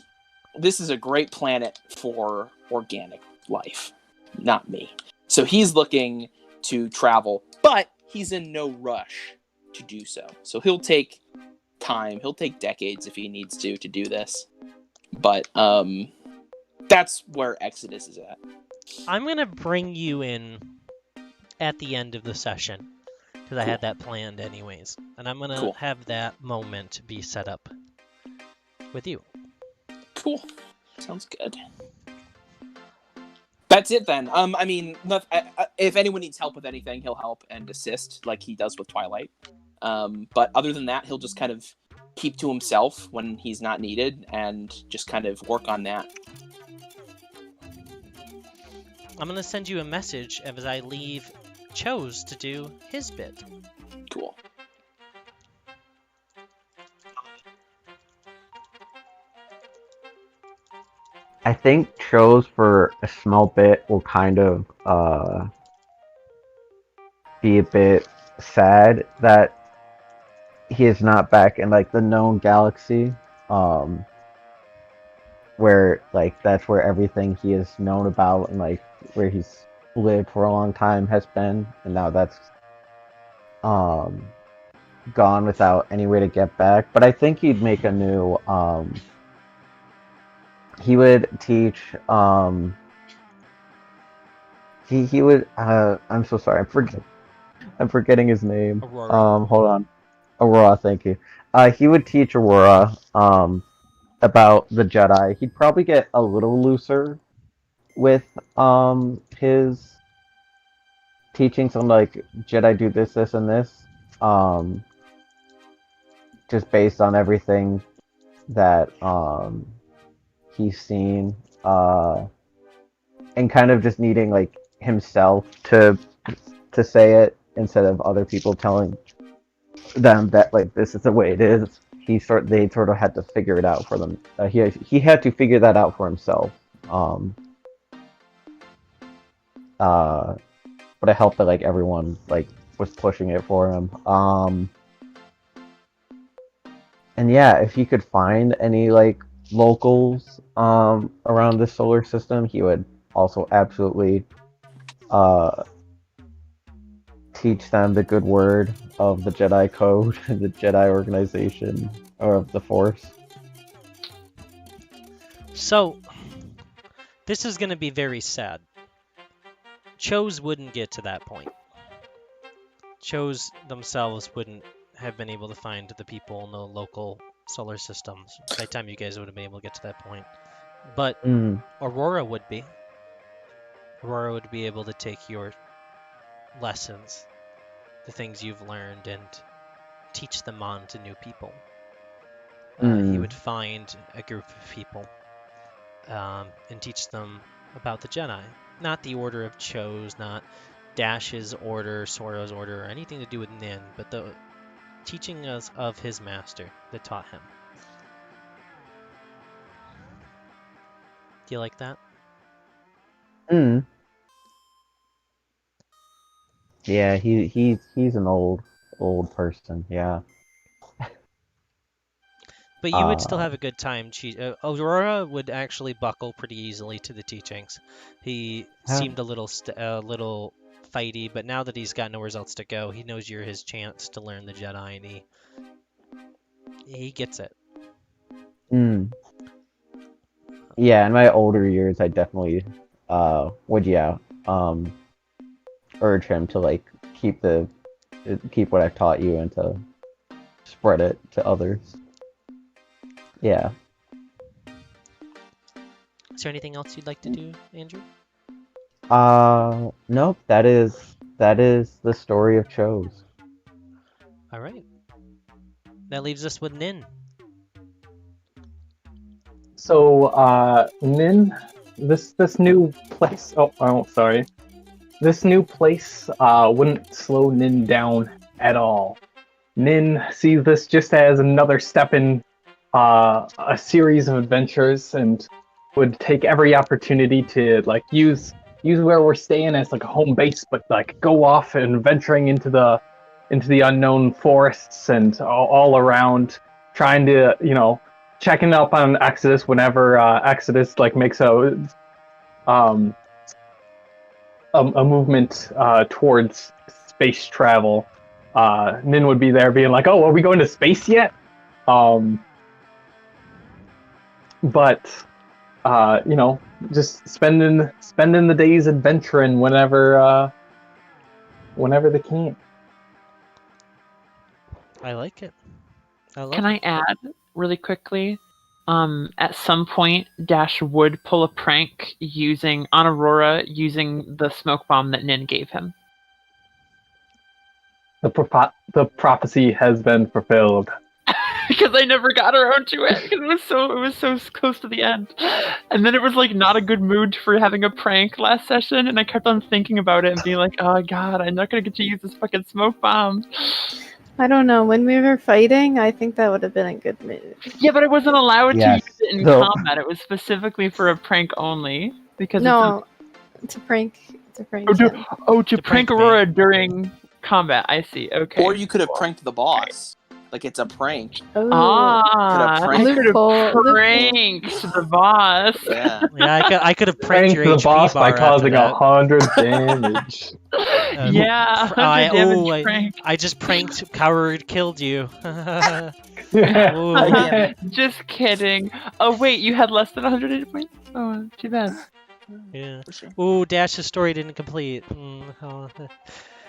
Speaker 7: this is a great planet for organic life, not me. So he's looking to travel, but he's in no rush to do so. So he'll take time. He'll take decades if he needs to do this. But that's where Exodus is at.
Speaker 1: I'm going to bring you in at the end of the session, because I had that planned anyways. And I'm going to have that moment be set up with you.
Speaker 7: Cool. Sounds good. That's it then. I mean, if anyone needs help with anything, he'll help and assist like he does with Twilight. But other than that, he'll just kind of keep to himself when he's not needed and just kind of work on that.
Speaker 1: I'm going to send you a message as I leave Chose to do his bit.
Speaker 7: Cool.
Speaker 2: I think Chose for a small bit will kind of be a bit sad that he is not back in like the known galaxy, where like that's where everything he has known about and like where he's lived for a long time has been, and now that's gone without any way to get back. But I think he'd make a new he would teach he would I'm so sorry, I'm forgetting his name.
Speaker 1: Aurora.
Speaker 2: Hold on. Aurora, thank you. He would teach Aurora about the Jedi. He'd probably get a little looser with his teachings on like Jedi do this, this, and this. Just based on everything that he's seen, and kind of just needing like himself to say it instead of other people telling them that like this is the way it is. They sort of had to figure it out for them. He had to figure that out for himself But it helped that like everyone like was pushing it for him. And yeah, if he could find any like locals around the solar system, he would also absolutely uh teach them the good word of the Jedi Code, the Jedi organization, or of the Force.
Speaker 1: So, this is going to be very sad. Chose wouldn't get to that point. Chose themselves wouldn't have been able to find the people in the local solar systems by the time you guys would have been able to get to that point. But Aurora would be. Aurora would be able to take your lessons, the things you've learned, and teach them on to new people. He would find a group of people and teach them about the Jedi. Not the Order of Chose, not Dash's order, Soro's order, or anything to do with Nin, but the teaching us of his master that taught him. Do you like that?
Speaker 2: Yeah, he's an old person. Yeah.
Speaker 1: But you would still have a good time. Aurora would actually buckle pretty easily to the teachings. He seemed a little fighty, but now that he's got nowhere else to go, he knows you're his chance to learn the Jedi, and he gets it.
Speaker 2: Yeah, in my older years, I definitely would urge him to like keep what I've taught you and to spread it to others. Yeah.
Speaker 1: Is there anything else you'd like to do, Andrew?
Speaker 2: Nope. That is the story of Chose.
Speaker 1: All right. That leaves us with Nin.
Speaker 6: So, Nin, this new place. Oh, sorry. This new place wouldn't slow Nin down at all. Nin sees this just as another step in a series of adventures, and would take every opportunity to like use where we're staying as like a home base, but like go off and venturing into the unknown forests and all around, trying to checking up on Exodus whenever Exodus like makes a movement towards space travel. Nin would be there being like, "Oh, are we going to space yet?" But just spending the days adventuring whenever they can.
Speaker 1: I like it.
Speaker 5: Can I add really quickly? At some point, Dash would pull a prank on Aurora using the smoke bomb that Nin gave him.
Speaker 6: The prophecy has been fulfilled.
Speaker 5: Because I never got around to it because it was so close to the end, and then it was like not a good mood for having a prank last session, and I kept on thinking about it and being like, oh god, I'm not gonna get to use this fucking smoke bomb.
Speaker 3: I don't know. When we were fighting, I think that would have been a good move.
Speaker 5: Yeah, but I wasn't allowed to use it in combat. It was specifically for a prank only because
Speaker 3: to prank.
Speaker 5: To prank Aurora during combat. I see. Okay.
Speaker 7: Or you could have pranked the boss. Like it's a prank.
Speaker 5: I could have pranked the boss.
Speaker 7: Yeah,
Speaker 1: I could have pranked your
Speaker 6: the
Speaker 1: HP
Speaker 6: boss
Speaker 1: bar
Speaker 6: by causing
Speaker 1: after
Speaker 6: 100 damage.
Speaker 1: I just pranked Coward killed you.
Speaker 5: Just kidding. Oh wait, you had less than 100 hit points? Oh, too bad.
Speaker 1: Yeah. Ooh, Dash's story didn't complete.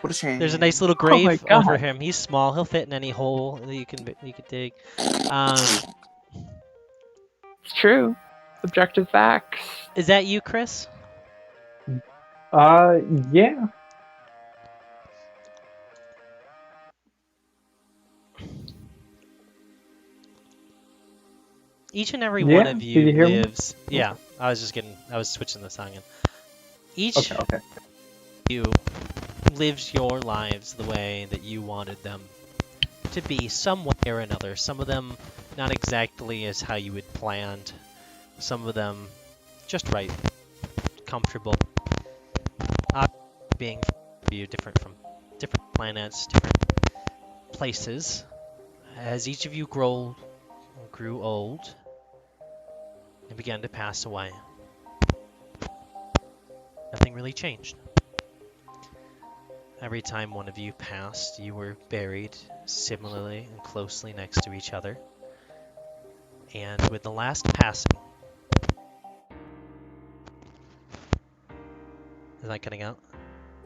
Speaker 7: What a shame.
Speaker 1: There's a nice little grave over him. He's small. He'll fit in any hole that you can dig.
Speaker 5: It's true. Objective facts.
Speaker 1: Is that you, Chris?
Speaker 6: Yeah.
Speaker 1: Each and every one of you
Speaker 6: Did you hear
Speaker 1: lives. Me? Yeah, I was switching the song in. Each of you lives your lives the way that you wanted them to be, some way or another. Some of them not exactly as how you had planned. Some of them just right, comfortable. Being for you different from different planets, different places. As each of you grew old and began to pass away, nothing really changed. Every time one of you passed, you were buried similarly and closely next to each other. And with the last passing... Is that cutting out?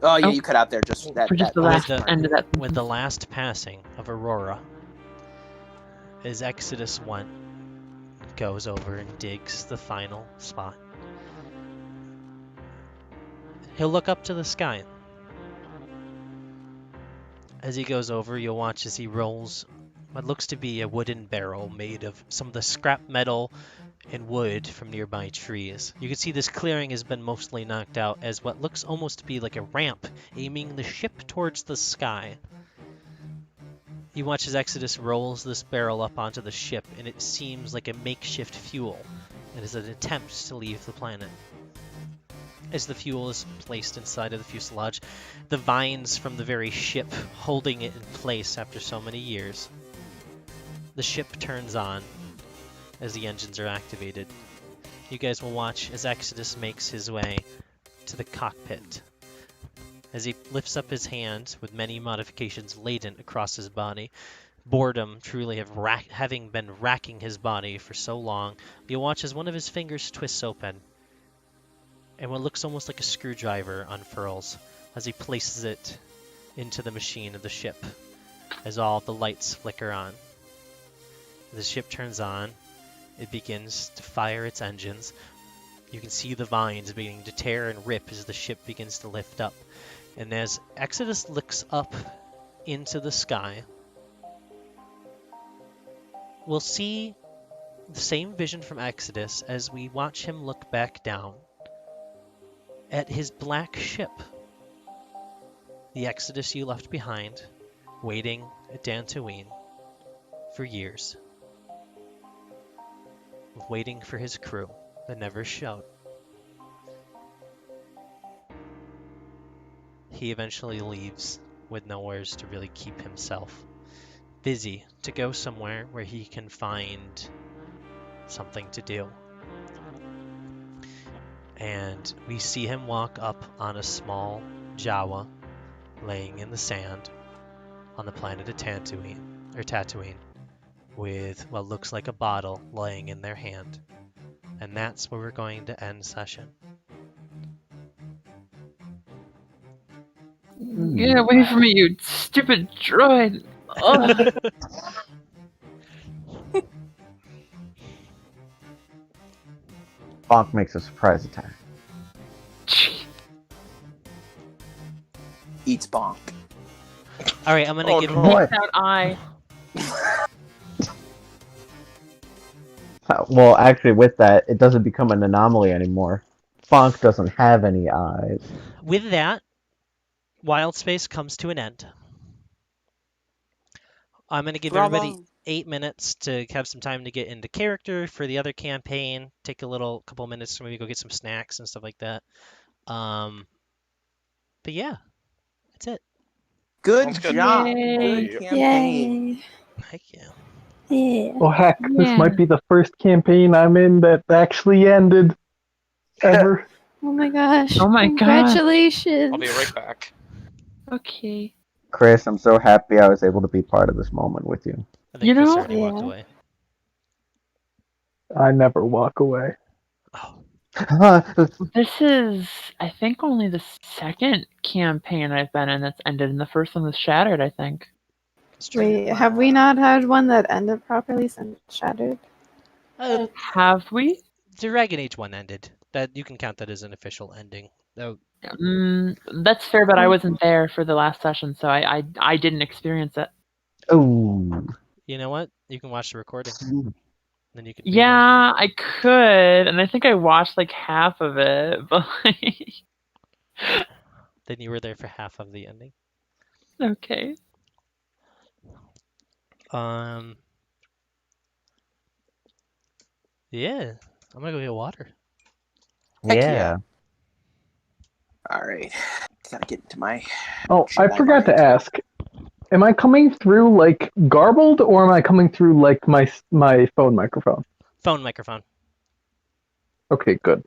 Speaker 7: Oh yeah,
Speaker 5: Oh.
Speaker 7: you cut out there just that.
Speaker 5: For just the
Speaker 7: that
Speaker 5: last
Speaker 7: part.
Speaker 5: end of that
Speaker 1: With the
Speaker 5: sentence.
Speaker 1: last passing of Aurora, as Exodus 1 goes over and digs the final spot, he'll look up to the sky. As he goes over, you'll watch as he rolls what looks to be a wooden barrel made of some of the scrap metal and wood from nearby trees. You can see this clearing has been mostly knocked out as what looks almost to be like a ramp aiming the ship towards the sky. You watch as Exodus rolls this barrel up onto the ship, and it seems like a makeshift fuel. It is an attempt to leave the planet. As the fuel is placed inside of the fuselage, the vines from the very ship holding it in place after so many years, the ship turns on as the engines are activated. You guys will watch as Exodus makes his way to the cockpit. As he lifts up his hand with many modifications latent across his body, boredom truly having been racking his body for so long, you'll watch as one of his fingers twists open, and what looks almost like a screwdriver unfurls as he places it into the machine of the ship, as all the lights flicker on. The ship turns on, it begins to fire its engines. You can see the vines beginning to tear and rip as the ship begins to lift up. And as Exodus looks up into the sky, we'll see the same vision from Exodus as we watch him look back down at his black ship. The Exodus you left behind, waiting at Dantooine for years, waiting for his crew that never showed. He eventually leaves with nowheres to really keep himself busy, to go somewhere where he can find something to do. And we see him walk up on a small Jawa laying in the sand on the planet of Tatooine, with what looks like a bottle laying in their hand. And that's where we're going to end session.
Speaker 5: Get away from me, you stupid droid! Ugh.
Speaker 2: Bonk makes a surprise attack.
Speaker 7: Eats bonk.
Speaker 1: All right, I'm gonna
Speaker 4: Oh,
Speaker 1: give
Speaker 4: no.
Speaker 2: What?
Speaker 5: Out eye.
Speaker 2: Well, actually, with that, it doesn't become an anomaly anymore. Bonk doesn't have any eyes.
Speaker 1: With that, Wild Space comes to an end. I'm going to give everybody
Speaker 7: Bravo.
Speaker 1: 8 minutes to have some time to get into character for the other campaign. Take a couple minutes to maybe go get some snacks and stuff like that. But yeah, that's it.
Speaker 7: Good
Speaker 4: Sounds good.
Speaker 7: job.
Speaker 5: Yay.
Speaker 7: Good campaign.
Speaker 3: Yay.
Speaker 1: Heck yeah.
Speaker 3: Yeah.
Speaker 6: Oh heck, this
Speaker 5: Yeah.
Speaker 6: might be the first campaign I'm in that actually ended ever.
Speaker 3: Oh my gosh.
Speaker 5: Oh my god.
Speaker 3: Congratulations.
Speaker 4: I'll be right back.
Speaker 5: Okay.
Speaker 2: Chris, I'm so happy I was able to be part of this moment with you.
Speaker 1: I think
Speaker 5: You
Speaker 1: Chris
Speaker 5: know-
Speaker 1: already walked
Speaker 3: Yeah.
Speaker 1: away.
Speaker 6: I never walk away.
Speaker 1: Oh,
Speaker 5: This is, I think, only the second campaign I've been in that's ended, and the first one was Shattered, I think.
Speaker 1: it's true.
Speaker 3: Wait, have we not had one that ended properly since Shattered?
Speaker 5: Have we?
Speaker 1: Dragon Age 1 ended. That you can count that as an official ending. Though
Speaker 5: That's fair, but I wasn't there for the last session, so I didn't experience it.
Speaker 2: oh.
Speaker 1: you know what? You can watch the recording. Then you can be
Speaker 5: Yeah, I could, and I think I watched like half of it, but like,
Speaker 1: then you were there for half of the ending.
Speaker 5: okay.
Speaker 1: Yeah, I'm gonna go get water.
Speaker 7: Heck
Speaker 2: Yeah.
Speaker 7: yeah. All right, gotta get into my.
Speaker 6: Oh, I
Speaker 7: Jedi
Speaker 6: forgot to
Speaker 7: mind.
Speaker 6: ask. Am I coming through like garbled, or am I coming through like my phone microphone?
Speaker 1: Phone microphone.
Speaker 6: Okay, good.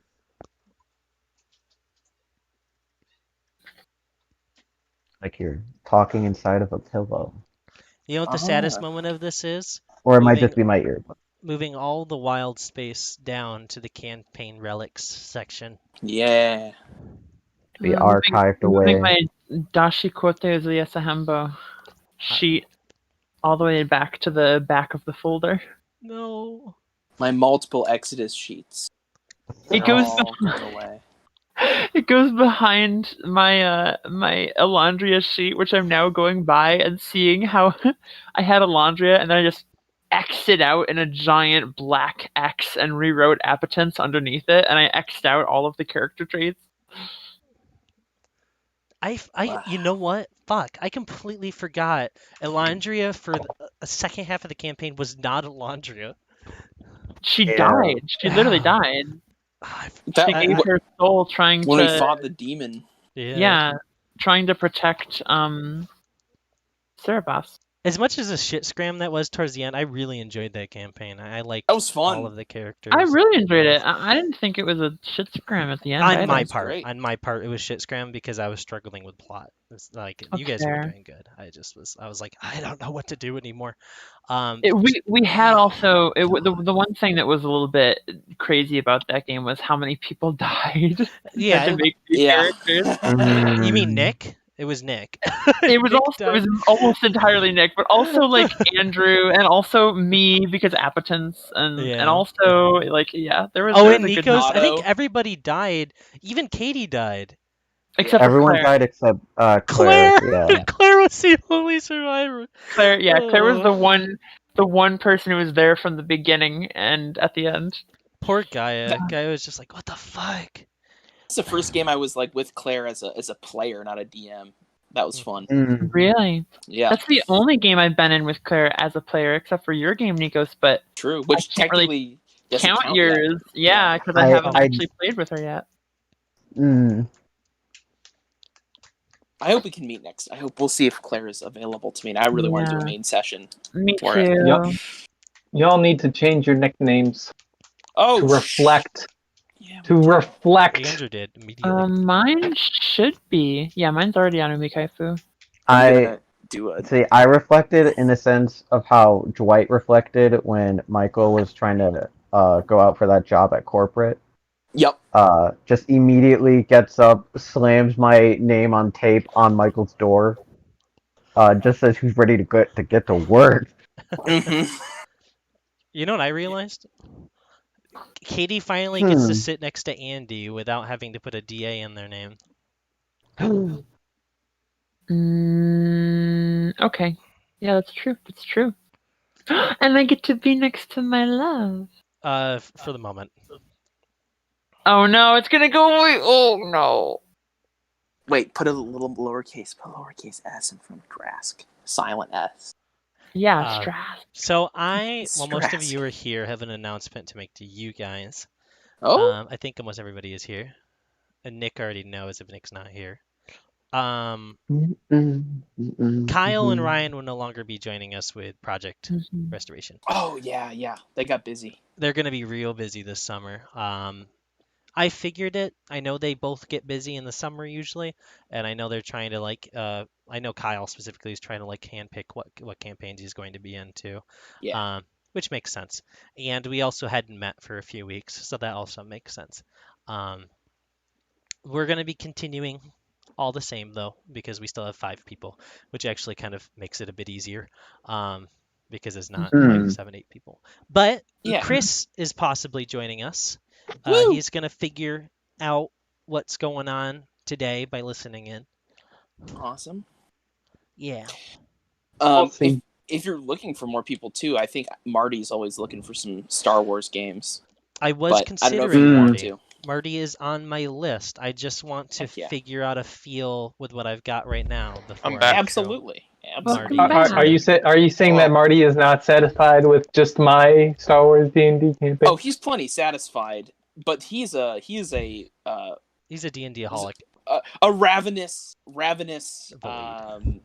Speaker 2: Like you're talking inside of a pillow.
Speaker 1: You know what the saddest moment of this is?
Speaker 2: Or it might
Speaker 1: Moving
Speaker 2: just be my ear.
Speaker 1: moving all the wild space down to the campaign relics section.
Speaker 7: Yeah.
Speaker 2: To be
Speaker 5: Moving-
Speaker 2: archived
Speaker 5: Moving
Speaker 2: away.
Speaker 5: my Dashikote Uzuyasahambo sheet all the way back to the back of the folder.
Speaker 1: No.
Speaker 7: My multiple Exodus sheets.
Speaker 5: It
Speaker 7: They're
Speaker 5: goes
Speaker 7: all going away.
Speaker 5: It goes behind my my Elandria sheet, which I'm now going by and seeing how I had Elandria and then I just X'd it out in a giant black X and rewrote Appetence underneath it, and I X'd out all of the character traits.
Speaker 1: You know what? Fuck, I completely forgot. Elandria for a second half of the campaign was not Elandria.
Speaker 5: She
Speaker 2: Yeah.
Speaker 5: died. She literally died.
Speaker 7: That
Speaker 5: She gave her soul trying
Speaker 7: when we
Speaker 5: to
Speaker 7: fought the demon.
Speaker 5: yeah, trying to protect Cerebos.
Speaker 1: As much as a shit scram that was towards the end, I really enjoyed that campaign. I liked
Speaker 7: That was fun.
Speaker 1: all of the characters.
Speaker 5: I really enjoyed it. I didn't think it was a shit scram at the end.
Speaker 1: On
Speaker 5: either.
Speaker 1: my
Speaker 7: That's
Speaker 1: part,
Speaker 7: great.
Speaker 1: it was shit scram because I was struggling with plot. It's like you
Speaker 5: That's
Speaker 1: guys were
Speaker 5: fair.
Speaker 1: doing good. I was like, I don't know what to do anymore.
Speaker 5: We had also the one thing that was a little bit crazy about that game was how many people died.
Speaker 1: Yeah,
Speaker 5: Had to make these
Speaker 7: Yeah.
Speaker 5: characters.
Speaker 1: You mean Nick? It was Nick.
Speaker 5: It was
Speaker 1: Nick
Speaker 5: also it
Speaker 1: died.
Speaker 5: was almost entirely Nick, but also like Andrew and also me because Appetence and
Speaker 1: Yeah.
Speaker 5: also like there was
Speaker 1: Oh,
Speaker 5: there
Speaker 1: and
Speaker 5: was a good
Speaker 1: Nico's. I think
Speaker 7: Otto.
Speaker 1: everybody died. Even Katie died.
Speaker 5: except for
Speaker 2: Everyone
Speaker 5: Claire.
Speaker 2: died except Claire.
Speaker 1: Claire.
Speaker 2: Yeah.
Speaker 1: Claire was the only survivor.
Speaker 5: Claire was
Speaker 1: Oh.
Speaker 5: the one person who was there from the beginning and at the end.
Speaker 1: Poor Gaia. Gaia was just like, what the fuck?
Speaker 7: It's the first game I was like with Claire as a player, not a DM. That was fun.
Speaker 2: Mm.
Speaker 5: Really?
Speaker 7: Yeah,
Speaker 5: That's the only game I've been in with Claire as a player, except for your game, Nikos, but
Speaker 7: true. Which
Speaker 5: can't really
Speaker 7: technically doesn't
Speaker 5: count
Speaker 7: count yet.
Speaker 5: yours. Yeah, because I
Speaker 2: I-
Speaker 5: haven't
Speaker 2: I-
Speaker 5: actually played with her yet.
Speaker 2: Mm.
Speaker 7: I hope we can meet next. I hope we'll see if Claire is available to me. And I really want to do a
Speaker 5: Yeah.
Speaker 7: main session.
Speaker 5: Me
Speaker 7: For it.
Speaker 5: too.
Speaker 6: Yep. Y'all need to change your nicknames
Speaker 7: Oh,
Speaker 6: to reflect
Speaker 7: Yeah.
Speaker 1: Andrew did immediately.
Speaker 5: Mine should be. Yeah, mine's already on Umikaifu.
Speaker 7: I'm
Speaker 2: I
Speaker 7: gonna do a.
Speaker 2: see. I reflected in the sense of how Dwight reflected when Michael was trying to go out for that job at corporate.
Speaker 7: Yep.
Speaker 2: Just immediately gets up, slams my name on tape on Michael's door. Just says he's ready to get to work.
Speaker 7: Mhm.
Speaker 1: You know what I realized? Katie finally gets to
Speaker 2: Hmm.
Speaker 1: sit next to Andy without having to put a DA in their name.
Speaker 5: Okay. Yeah, that's true. That's true. And I get to be next to my love.
Speaker 1: For the moment.
Speaker 5: Oh no, it's gonna go away. Oh no.
Speaker 7: Wait, put a little lowercase s in front of Drask. Silent S.
Speaker 5: Yeah,
Speaker 1: Uh,
Speaker 5: Strath.
Speaker 1: So most of
Speaker 7: Stress.
Speaker 1: you are here, have an announcement to make to you guys.
Speaker 7: Oh,
Speaker 1: I think almost everybody is here. And Nick already knows if Nick's not here. Kyle and Ryan will no longer be joining us with Project Restoration.
Speaker 7: oh yeah. They got busy.
Speaker 1: They're going to be real busy this summer. I figured it. I know they both get busy in the summer usually, and I know they're trying to I know Kyle specifically is trying to handpick what campaigns he's going to be into.
Speaker 7: Yeah.
Speaker 1: Which makes sense. And we also hadn't met for a few weeks, so that also makes sense. We're going to be continuing all the same though, because we still have 5 people, which actually kind of makes it a bit easier. Because it's not
Speaker 2: Hmm.
Speaker 1: 5, 7, 8 people. But
Speaker 7: Yeah.
Speaker 1: Chris is possibly joining us.
Speaker 7: Woo!
Speaker 1: He's going to figure out what's going on today by listening in.
Speaker 7: Awesome.
Speaker 1: Yeah.
Speaker 7: If you're looking for more people too, I think Marty's always looking for some Star Wars games.
Speaker 1: I was
Speaker 7: But I don't know if
Speaker 1: considering
Speaker 7: you want
Speaker 1: Marty.
Speaker 7: to.
Speaker 1: Marty is on my list. I just want to
Speaker 7: Heck yeah.
Speaker 1: figure out a feel with what I've got right now.
Speaker 4: I'm
Speaker 1: I
Speaker 4: back.
Speaker 1: show
Speaker 7: Absolutely.
Speaker 1: Marty.
Speaker 5: Welcome back.
Speaker 6: Are you saying that Marty is not satisfied with just my Star Wars D&D campaign?
Speaker 7: Oh, he's plenty satisfied, but he's a
Speaker 1: He's a D&D-aholic.
Speaker 7: a ravenous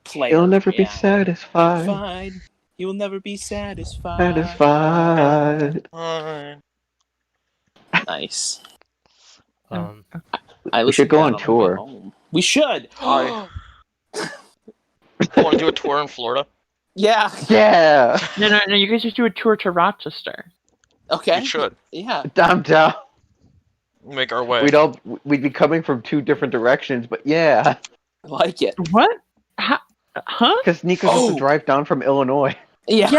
Speaker 7: player.
Speaker 2: He'll never be
Speaker 7: yeah.
Speaker 2: satisfied.
Speaker 7: He will never be satisfied.
Speaker 2: Satisfied.
Speaker 7: Nice.
Speaker 1: Um,
Speaker 7: I
Speaker 2: We should
Speaker 7: listened
Speaker 2: go
Speaker 7: to
Speaker 2: on
Speaker 7: that the way
Speaker 2: tour.
Speaker 7: home. We should.
Speaker 4: I want to do a tour in Florida.
Speaker 7: Yeah.
Speaker 2: Yeah.
Speaker 5: No. You guys just do a tour to Rochester.
Speaker 7: Okay.
Speaker 4: We should
Speaker 7: Yeah.
Speaker 2: I'm down.
Speaker 4: make our way.
Speaker 2: We'd be coming from two different directions, but yeah.
Speaker 7: I like it.
Speaker 5: What? Huh?
Speaker 2: Because Nico has to drive down from Illinois.
Speaker 7: Yeah.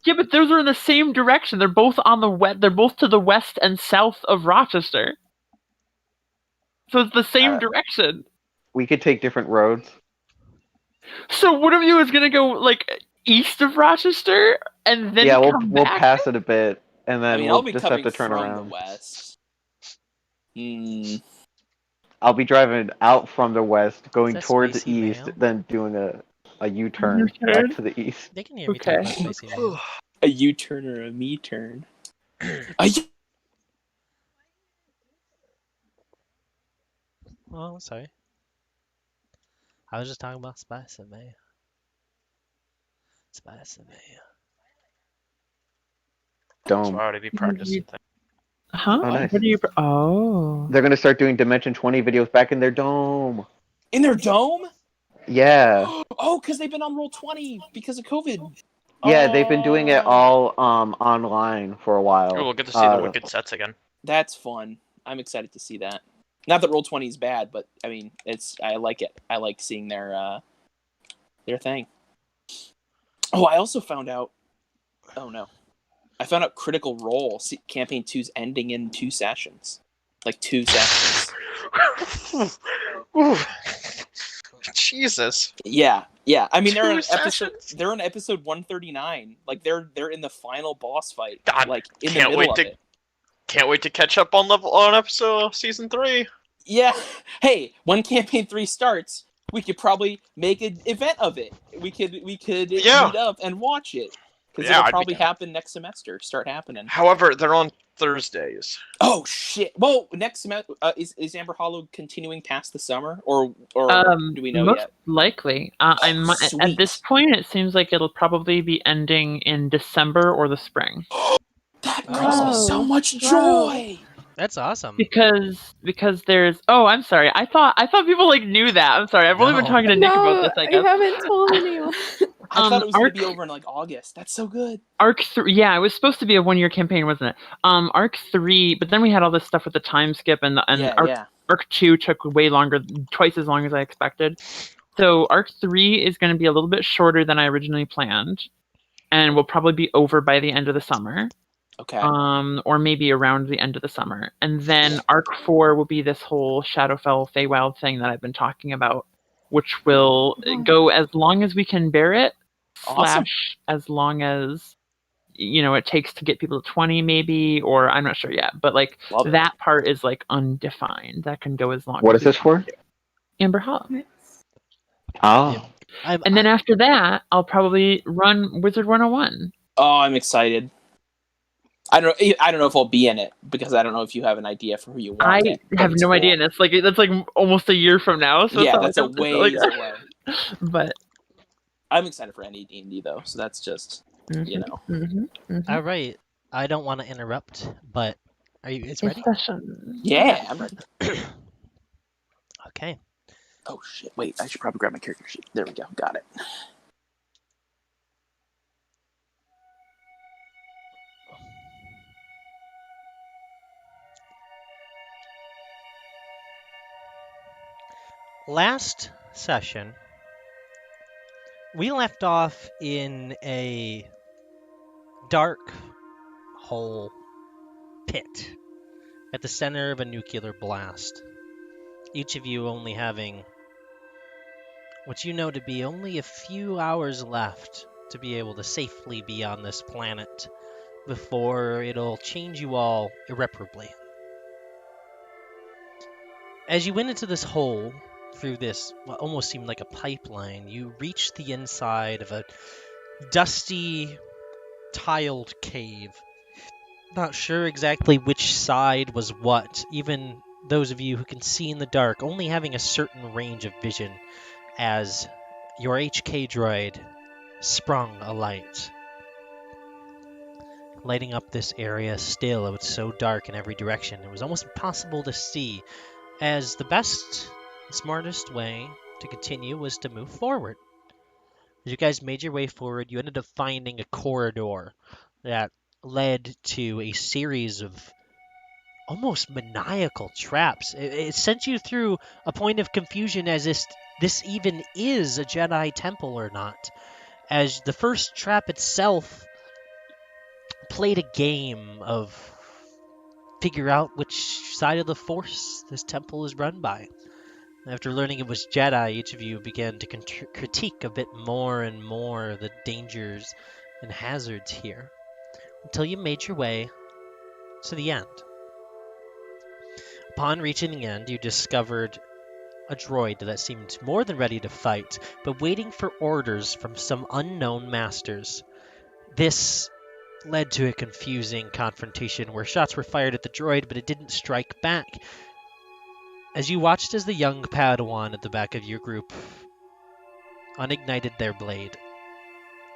Speaker 5: Yeah, but those are in the same direction. They're both on the west. They're both to the west and south of Rochester. So it's the same direction.
Speaker 2: We could take different roads.
Speaker 5: So one of you is gonna go like east of Rochester and then
Speaker 2: we'll
Speaker 5: back?
Speaker 2: pass it a bit, and then
Speaker 7: I mean,
Speaker 2: we'll
Speaker 7: I'll be
Speaker 2: just have
Speaker 7: coming
Speaker 2: to turn
Speaker 7: from
Speaker 2: around.
Speaker 7: the west.
Speaker 2: I'll be driving out from the west, going
Speaker 1: Is that
Speaker 2: towards the
Speaker 1: spicy
Speaker 2: east,
Speaker 1: mayo?
Speaker 2: then doing a U-turn
Speaker 5: U-turn?
Speaker 2: back to the east.
Speaker 1: they can hear me
Speaker 5: Okay.
Speaker 1: talking about spicy mayo.
Speaker 7: A U-turn or a me-turn.
Speaker 1: Oh, sorry. I was just talking about spicy mayo. Spicy mayo.
Speaker 4: So
Speaker 2: Dome.
Speaker 4: I ought to be practicing things.
Speaker 5: Huh?
Speaker 2: Oh, nice.
Speaker 5: What do you? Oh.
Speaker 2: They're gonna start doing Dimension 20 videos back in their dome.
Speaker 7: In their dome?
Speaker 2: Yeah.
Speaker 7: Oh, because they've been on Roll20 because of COVID.
Speaker 2: Yeah, they've been doing it all online for a while.
Speaker 4: Ooh, we'll get to see the wicked sets again.
Speaker 7: That's fun. I'm excited to see that. Not that Roll20 is bad, but I mean, I like it. I like seeing their thing. Oh, I also found out. Oh no, I found out Critical Role Campaign 2's ending in 2 sessions, like 2 sessions.
Speaker 4: Ooh. Jesus.
Speaker 7: Yeah. I mean, they're
Speaker 4: 2
Speaker 7: on episode.
Speaker 4: sessions?
Speaker 7: They're on episode 139. Like they're in the final boss fight.
Speaker 4: God,
Speaker 7: like in the
Speaker 4: can't
Speaker 7: middle
Speaker 4: wait
Speaker 7: of
Speaker 4: to-
Speaker 7: it.
Speaker 4: Can't wait to catch up on episode of season 3.
Speaker 7: Yeah. Hey, when campaign 3 starts, we could probably make an event of it. We could meet up and watch it because
Speaker 4: Yeah,
Speaker 7: it'll
Speaker 4: I'd be
Speaker 7: probably
Speaker 4: down.
Speaker 7: happen next semester. Start happening.
Speaker 4: However, they're on Thursdays.
Speaker 7: Oh shit! Well, next semester is Amber Hollow continuing past the summer, or do we know
Speaker 5: most
Speaker 7: yet?
Speaker 5: likely. At
Speaker 7: sweet.
Speaker 5: this point, it seems like it'll probably be ending in December or the spring.
Speaker 7: That brings me so
Speaker 3: Wow.
Speaker 7: much
Speaker 3: Wow.
Speaker 7: joy.
Speaker 1: That's awesome.
Speaker 5: Because there's I'm sorry. I thought people like knew that. I'm sorry. I've only been
Speaker 1: No.
Speaker 5: talking to Nick about
Speaker 3: No,
Speaker 5: this. I
Speaker 3: I
Speaker 5: guess
Speaker 3: haven't told anyone.
Speaker 7: I thought it was going
Speaker 5: Arc-
Speaker 7: to be over in like August. That's so good.
Speaker 5: Arc 3. Yeah, it was supposed to be a 1-year campaign, wasn't it? Arc 3. But then we had all this stuff with the time skip and Arc 2 took way longer, twice as long as I expected. So Arc 3 is going to be a little bit shorter than I originally planned, and will probably be over by the end of the summer.
Speaker 7: Okay.
Speaker 5: Or maybe around the end of the summer. And then Arc 4 will be this whole Shadowfell Feywild thing that I've been talking about, which will go as long as we can bear it,
Speaker 7: Awesome.
Speaker 5: / as long as it takes to get people to 20 maybe, or I'm not sure yet. But like
Speaker 7: Love it.
Speaker 5: that part is like undefined. That can go as long
Speaker 2: What
Speaker 5: as
Speaker 2: is this for?
Speaker 5: Amber Hollow.
Speaker 2: Oh.
Speaker 5: And then after that, I'll probably run Wizard 101.
Speaker 7: Oh, I'm excited. I don't know if I'll be in it because I don't know if you have an idea for who you want.
Speaker 5: I have no idea, and that's like almost a year from now. So
Speaker 7: yeah,
Speaker 5: it's
Speaker 7: that's a
Speaker 5: not
Speaker 7: ways
Speaker 5: like-
Speaker 7: away.
Speaker 5: But
Speaker 7: I'm excited for any D&D though, so that's just
Speaker 1: All right. I don't want to interrupt, but are you guys ready?
Speaker 7: Yeah, I'm ready.
Speaker 1: Okay.
Speaker 7: Oh shit! Wait, I should probably grab my character sheet. There we go. Got it.
Speaker 1: Last session, we left off in a dark hole pit at the center of a nuclear blast. Each of you only having what you know to be only a few hours left to be able to safely be on this planet before it'll change you all irreparably. As you went into this hole, through this, what almost seemed like a pipeline, you reached the inside of a dusty, tiled cave. Not sure exactly which side was what, even those of you who can see in the dark only having a certain range of vision as your HK droid sprung a light, lighting up this area still. It was so dark in every direction, it was almost impossible to see, as the best, smartest way to continue was to move forward. As you guys made your way forward, you ended up finding a corridor that led to a series of almost maniacal traps. It sent you through a point of confusion as if this even is a Jedi temple or not, as the first trap itself played a game of figure out which side of the Force this temple is run by. After learning it was Jedi, each of you began to critique a bit more and more the dangers and hazards here, until you made your way to the end. Upon reaching the end, you discovered a droid that seemed more than ready to fight, but waiting for orders from some unknown masters. This led to a confusing confrontation where shots were fired at the droid, but it didn't strike back. As you watched as the young Padawan at the back of your group unignited their blade.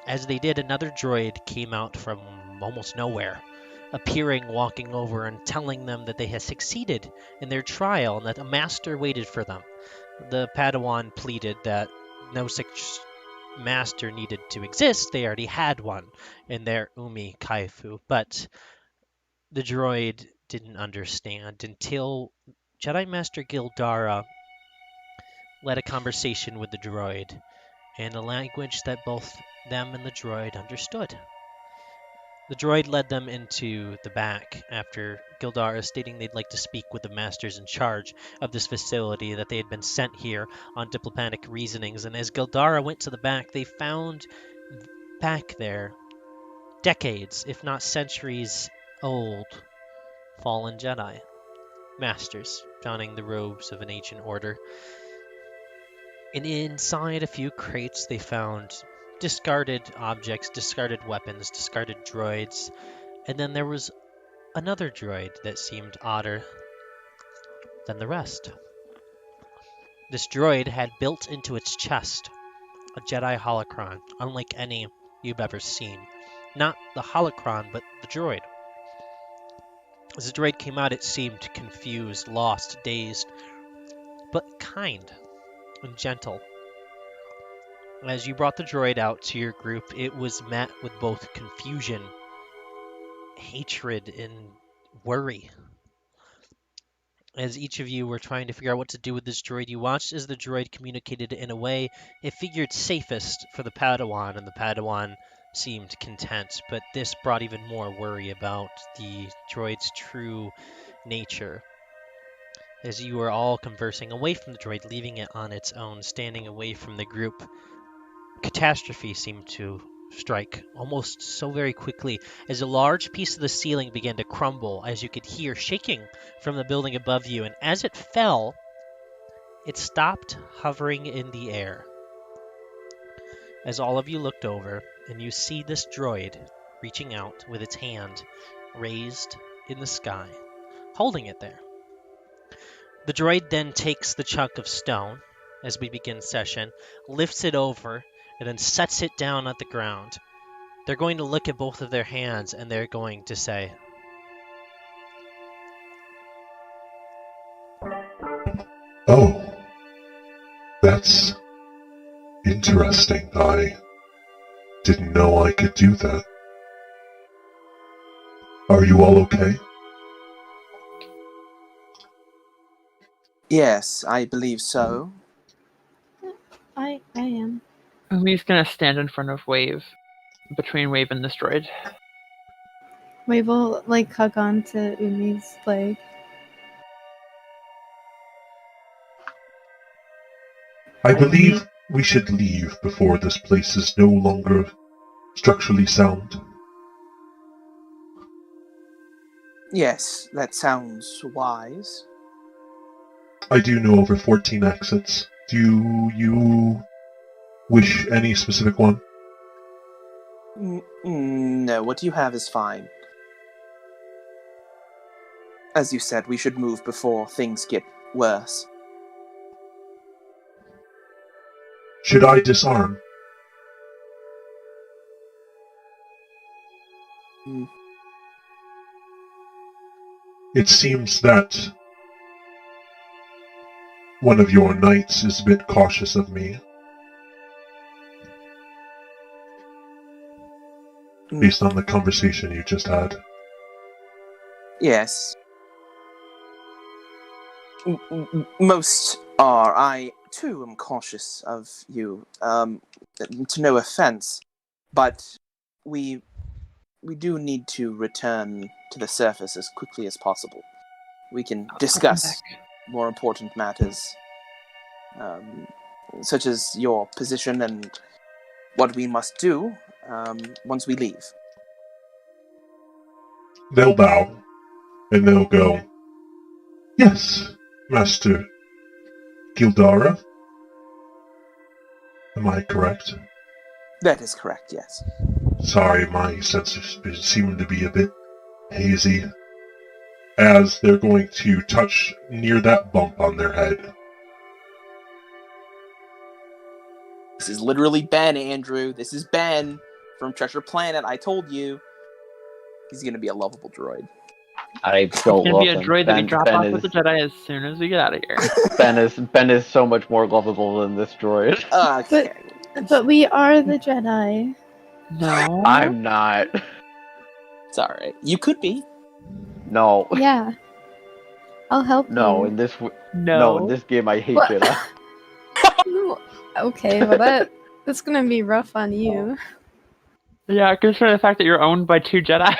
Speaker 1: As they did, another droid came out from almost nowhere, appearing, walking over, and telling them that they had succeeded in their trial and that a master waited for them. The Padawan pleaded that no such master needed to exist, they already had one in their Umi Kaifu, but the droid didn't understand until Jedi Master Gildara led a conversation with the droid in a language that both them and the droid understood. The droid led them into the back after Gildara stating they'd like to speak with the masters in charge of this facility, that they had been sent here on diplomatic reasonings. And as Gildara went to the back, they found back there decades, if not centuries old, fallen Jedi masters donning the robes of an ancient order. And inside a few crates, they found discarded objects, discarded weapons, discarded droids, and then there was another droid that seemed odder than the rest. This droid had built into its chest a Jedi holocron, unlike any you've ever seen. Not the holocron, but the droid. As the droid came out, it seemed confused, lost, dazed, but kind and gentle. As you brought the droid out to your group, it was met with both confusion, hatred, and worry. As each of you were trying to figure out what to do with this droid, you watched as the droid communicated in a way it figured safest for the Padawan, and the Padawan seemed content, but this brought even more worry about the droid's true nature. As you were all conversing away from the droid, leaving it on its own, standing away from the group, catastrophe seemed to strike almost so very quickly as a large piece of the ceiling began to crumble, as you could hear shaking from the building above you, and as it fell, it stopped hovering in the air. As all of you looked over, and you see this droid reaching out with its hand raised in the sky, holding it there. The droid then takes the chunk of stone, as we begin session, lifts it over, and then sets it down at the ground. They're going to look at both of their hands, and they're going to say,
Speaker 8: "Oh, that's interesting. I didn't know I could do that. Are you all okay?"
Speaker 7: Yes, I believe so.
Speaker 3: I am.
Speaker 5: Umi's gonna stand in front of Wave, between Wave and this droid.
Speaker 3: We will like hug on to Umi's leg.
Speaker 8: I believe we should leave before this place is no longer structurally sound.
Speaker 7: Yes, that sounds wise.
Speaker 8: I do know over 14 exits. Do you wish any specific one?
Speaker 7: No, what you have is fine. as you said, we should move before things get worse.
Speaker 8: Should I disarm?
Speaker 7: Hmm.
Speaker 8: It seems that one of your knights is a bit cautious of me, based on the conversation you just had.
Speaker 7: Yes. Most are. I, too, am cautious of you, to no offense. But we do need to return to the surface as quickly as possible. We can discuss more important matters, such as your position and what we must do once we leave.
Speaker 8: They'll bow, and they'll go, "Yes, Master Gildara? Am I correct?"
Speaker 7: That is correct, yes.
Speaker 8: Sorry, my senses seem to be a bit hazy. As they're going to touch near that bump on their head.
Speaker 7: This is literally Ben, Andrew. This is Ben from Treasure Planet. I told you. He's gonna be a lovable droid.
Speaker 2: I
Speaker 5: It's
Speaker 2: don't
Speaker 5: gonna
Speaker 2: love
Speaker 5: be a
Speaker 2: him.
Speaker 5: droid that we drop off
Speaker 2: is,
Speaker 5: with the Jedi as soon as we get out of here.
Speaker 2: Ben is so much more lovable than this droid.
Speaker 7: Okay.
Speaker 3: But we are the Jedi.
Speaker 5: No.
Speaker 2: I'm not.
Speaker 7: It's alright. You could be.
Speaker 2: No.
Speaker 3: Yeah. I'll help
Speaker 2: No,
Speaker 3: you.
Speaker 2: in this
Speaker 5: No.
Speaker 2: in this game I hate
Speaker 3: What?
Speaker 2: Jedi.
Speaker 3: Okay, well that's gonna be rough on you.
Speaker 5: Yeah, consider the fact that you're owned by 2 Jedi.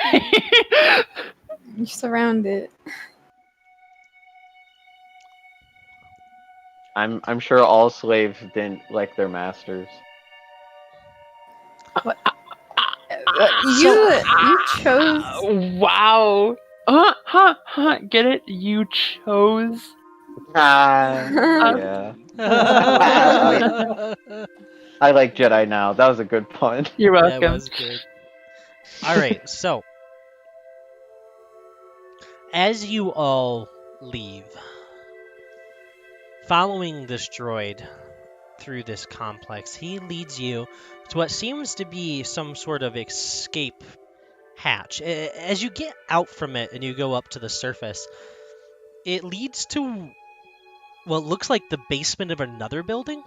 Speaker 3: You're surrounded.
Speaker 2: I'm sure all slaves didn't like their masters.
Speaker 3: You chose.
Speaker 5: Wow. Get it? You chose.
Speaker 2: Yeah. I like Jedi now. That was a good pun.
Speaker 5: You're
Speaker 1: That
Speaker 5: welcome.
Speaker 1: was good. All right, so as you all leave, following this droid through this complex, he leads you to what seems to be some sort of escape hatch. As you get out from it and you go up to the surface, it leads to what looks like the basement of another building.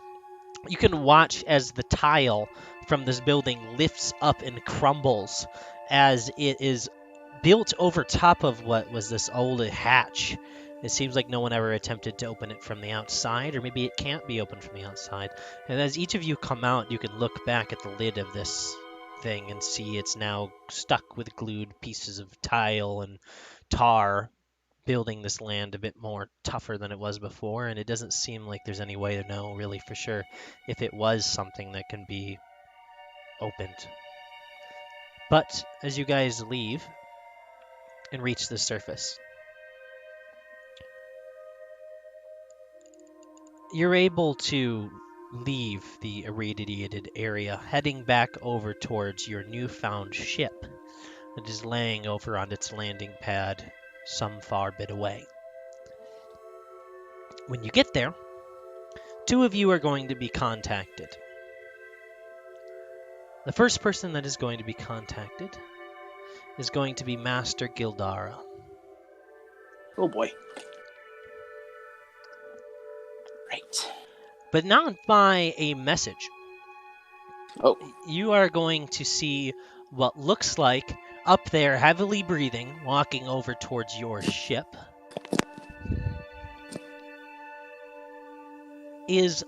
Speaker 1: You can watch as the tile from this building lifts up and crumbles as it is built over top of what was this old hatch. It seems like no one ever attempted to open it from the outside, or maybe it can't be opened from the outside. And as each of you come out, you can look back at the lid of this thing and see it's now stuck with glued pieces of tile and tar, building this land a bit more tougher than it was before, and it doesn't seem like there's any way to know really for sure if it was something that can be opened. But as you guys leave and reach the surface, you're able to leave the irradiated area, heading back over towards your newfound ship that is laying over on its landing pad some far bit away. When you get there, 2 of you are going to be contacted. The first person that is going to be contacted is going to be Master Gildara.
Speaker 7: Oh boy. Right.
Speaker 1: But not by a message.
Speaker 7: Oh.
Speaker 1: You are going to see what looks like, up there, heavily breathing, walking over towards your ship, is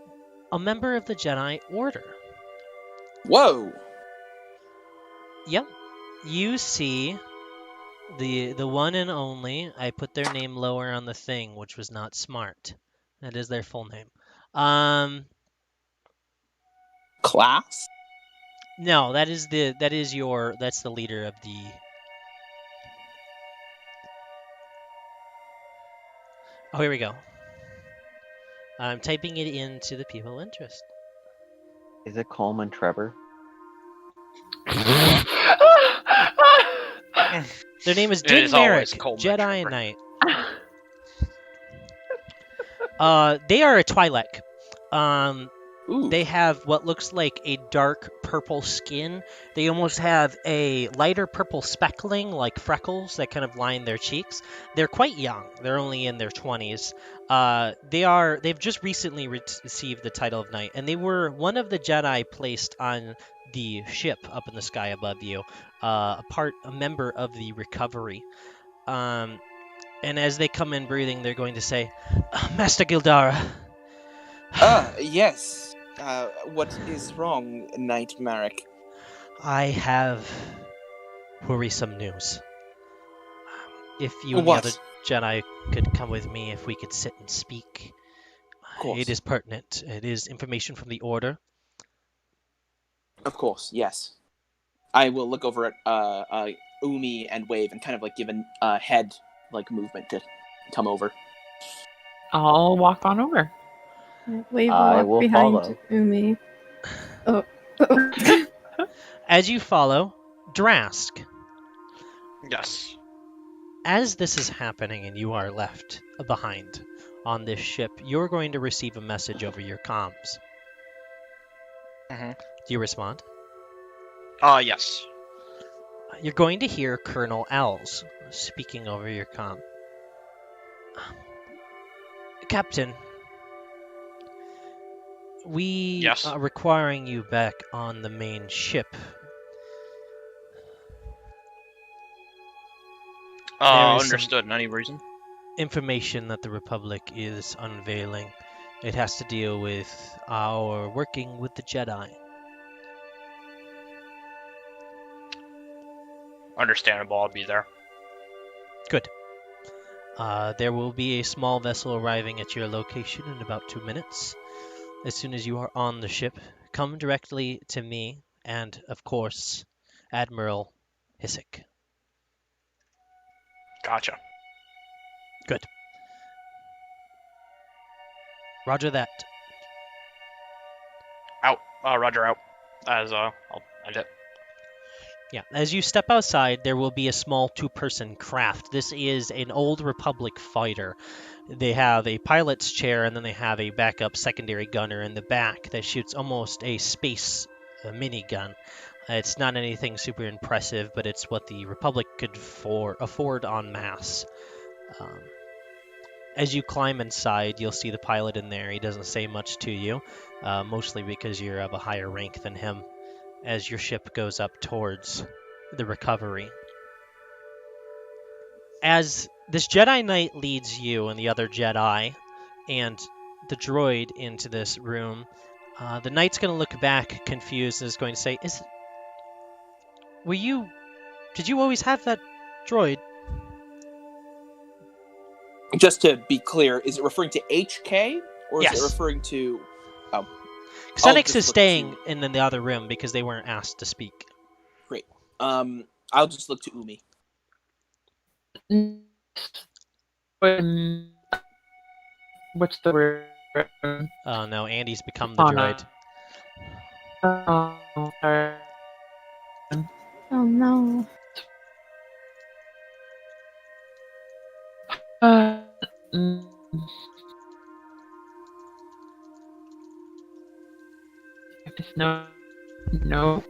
Speaker 1: a member of the Jedi Order.
Speaker 7: Whoa.
Speaker 1: Yep. You see the one and only, I put their name lower on the thing, which was not smart. That is their full name.
Speaker 7: Class?
Speaker 1: No, that's the leader of the... Oh, here we go. I'm typing it into the people of interest.
Speaker 2: Is it Coleman Trevor?
Speaker 1: Their name is
Speaker 4: It
Speaker 1: Din
Speaker 4: is
Speaker 1: Merrick,
Speaker 4: always Coleman
Speaker 1: Jedi
Speaker 4: Trevor.
Speaker 1: Knight. They are a Twi'lek.
Speaker 7: Ooh.
Speaker 1: They have what looks like a dark purple skin. They almost have a lighter purple speckling, like freckles, that kind of line their cheeks. They're quite young. They're only in their 20s. They've just recently received the title of knight, and they were one of the Jedi placed on the ship up in the sky above you, a member of the Recovery. And as they come in breathing, they're going to say, Master Gildara.
Speaker 7: Yes. What is wrong, Knight Marek?
Speaker 1: I have worrisome news. If you and the
Speaker 7: What?
Speaker 1: other Jedi could come with me, if we could sit and speak.
Speaker 7: Of course.
Speaker 1: It is pertinent. It is information from the Order.
Speaker 7: Of course, yes. I will look over at Umi and wave and kind of like give a head like movement to come over.
Speaker 5: I'll walk on over.
Speaker 3: Wave
Speaker 2: I
Speaker 3: walk
Speaker 2: will
Speaker 3: behind
Speaker 2: follow.
Speaker 3: Umi. Oh.
Speaker 1: As you follow, Drask.
Speaker 4: Yes.
Speaker 1: As this is happening and you are left behind on this ship, you're going to receive a message over your comms.
Speaker 4: Mhm.
Speaker 1: Do you respond?
Speaker 4: Yes.
Speaker 1: You're going to hear Colonel Els speaking over your comm. Captain, we
Speaker 4: Yes.
Speaker 1: are requiring you back on the main ship. There is some
Speaker 4: Understood. Any reason?
Speaker 1: information that the Republic is unveiling. It has to deal with our working with the Jedi.
Speaker 4: Understandable. I'll be there.
Speaker 1: Good. There will be a small vessel arriving at your location in about 2 minutes. As soon as you are on the ship, come directly to me and, of course, Admiral Hissick.
Speaker 4: Gotcha.
Speaker 1: Good. Roger that.
Speaker 4: Out. Roger. Out. I'll end it.
Speaker 1: Yeah, as you step outside, there will be a small two-person craft. This is an old Republic fighter. They have a pilot's chair, and then they have a backup secondary gunner in the back that shoots almost a space minigun. It's not anything super impressive, but it's what the Republic could afford en masse. As you climb inside, you'll see the pilot in there. He doesn't say much to you, mostly because you're of a higher rank than him. As your ship goes up towards the Recovery. As this Jedi Knight leads you and the other Jedi and the droid into this room, the Knight's going to look back confused and is going to say, did you always have that droid?
Speaker 7: Just to be clear, is it referring to HK or is
Speaker 1: Yes.
Speaker 7: it referring to? Oh,
Speaker 1: Xenix
Speaker 7: just
Speaker 1: is
Speaker 7: look
Speaker 1: staying
Speaker 7: to-
Speaker 1: in the other room because they weren't asked to speak.
Speaker 7: Great. I'll just look to Umi.
Speaker 5: What's the word?
Speaker 1: Oh no, Andy's become the
Speaker 5: Oh, no.
Speaker 1: droid.
Speaker 5: Oh, sorry.
Speaker 3: Oh no.
Speaker 5: Mm. No.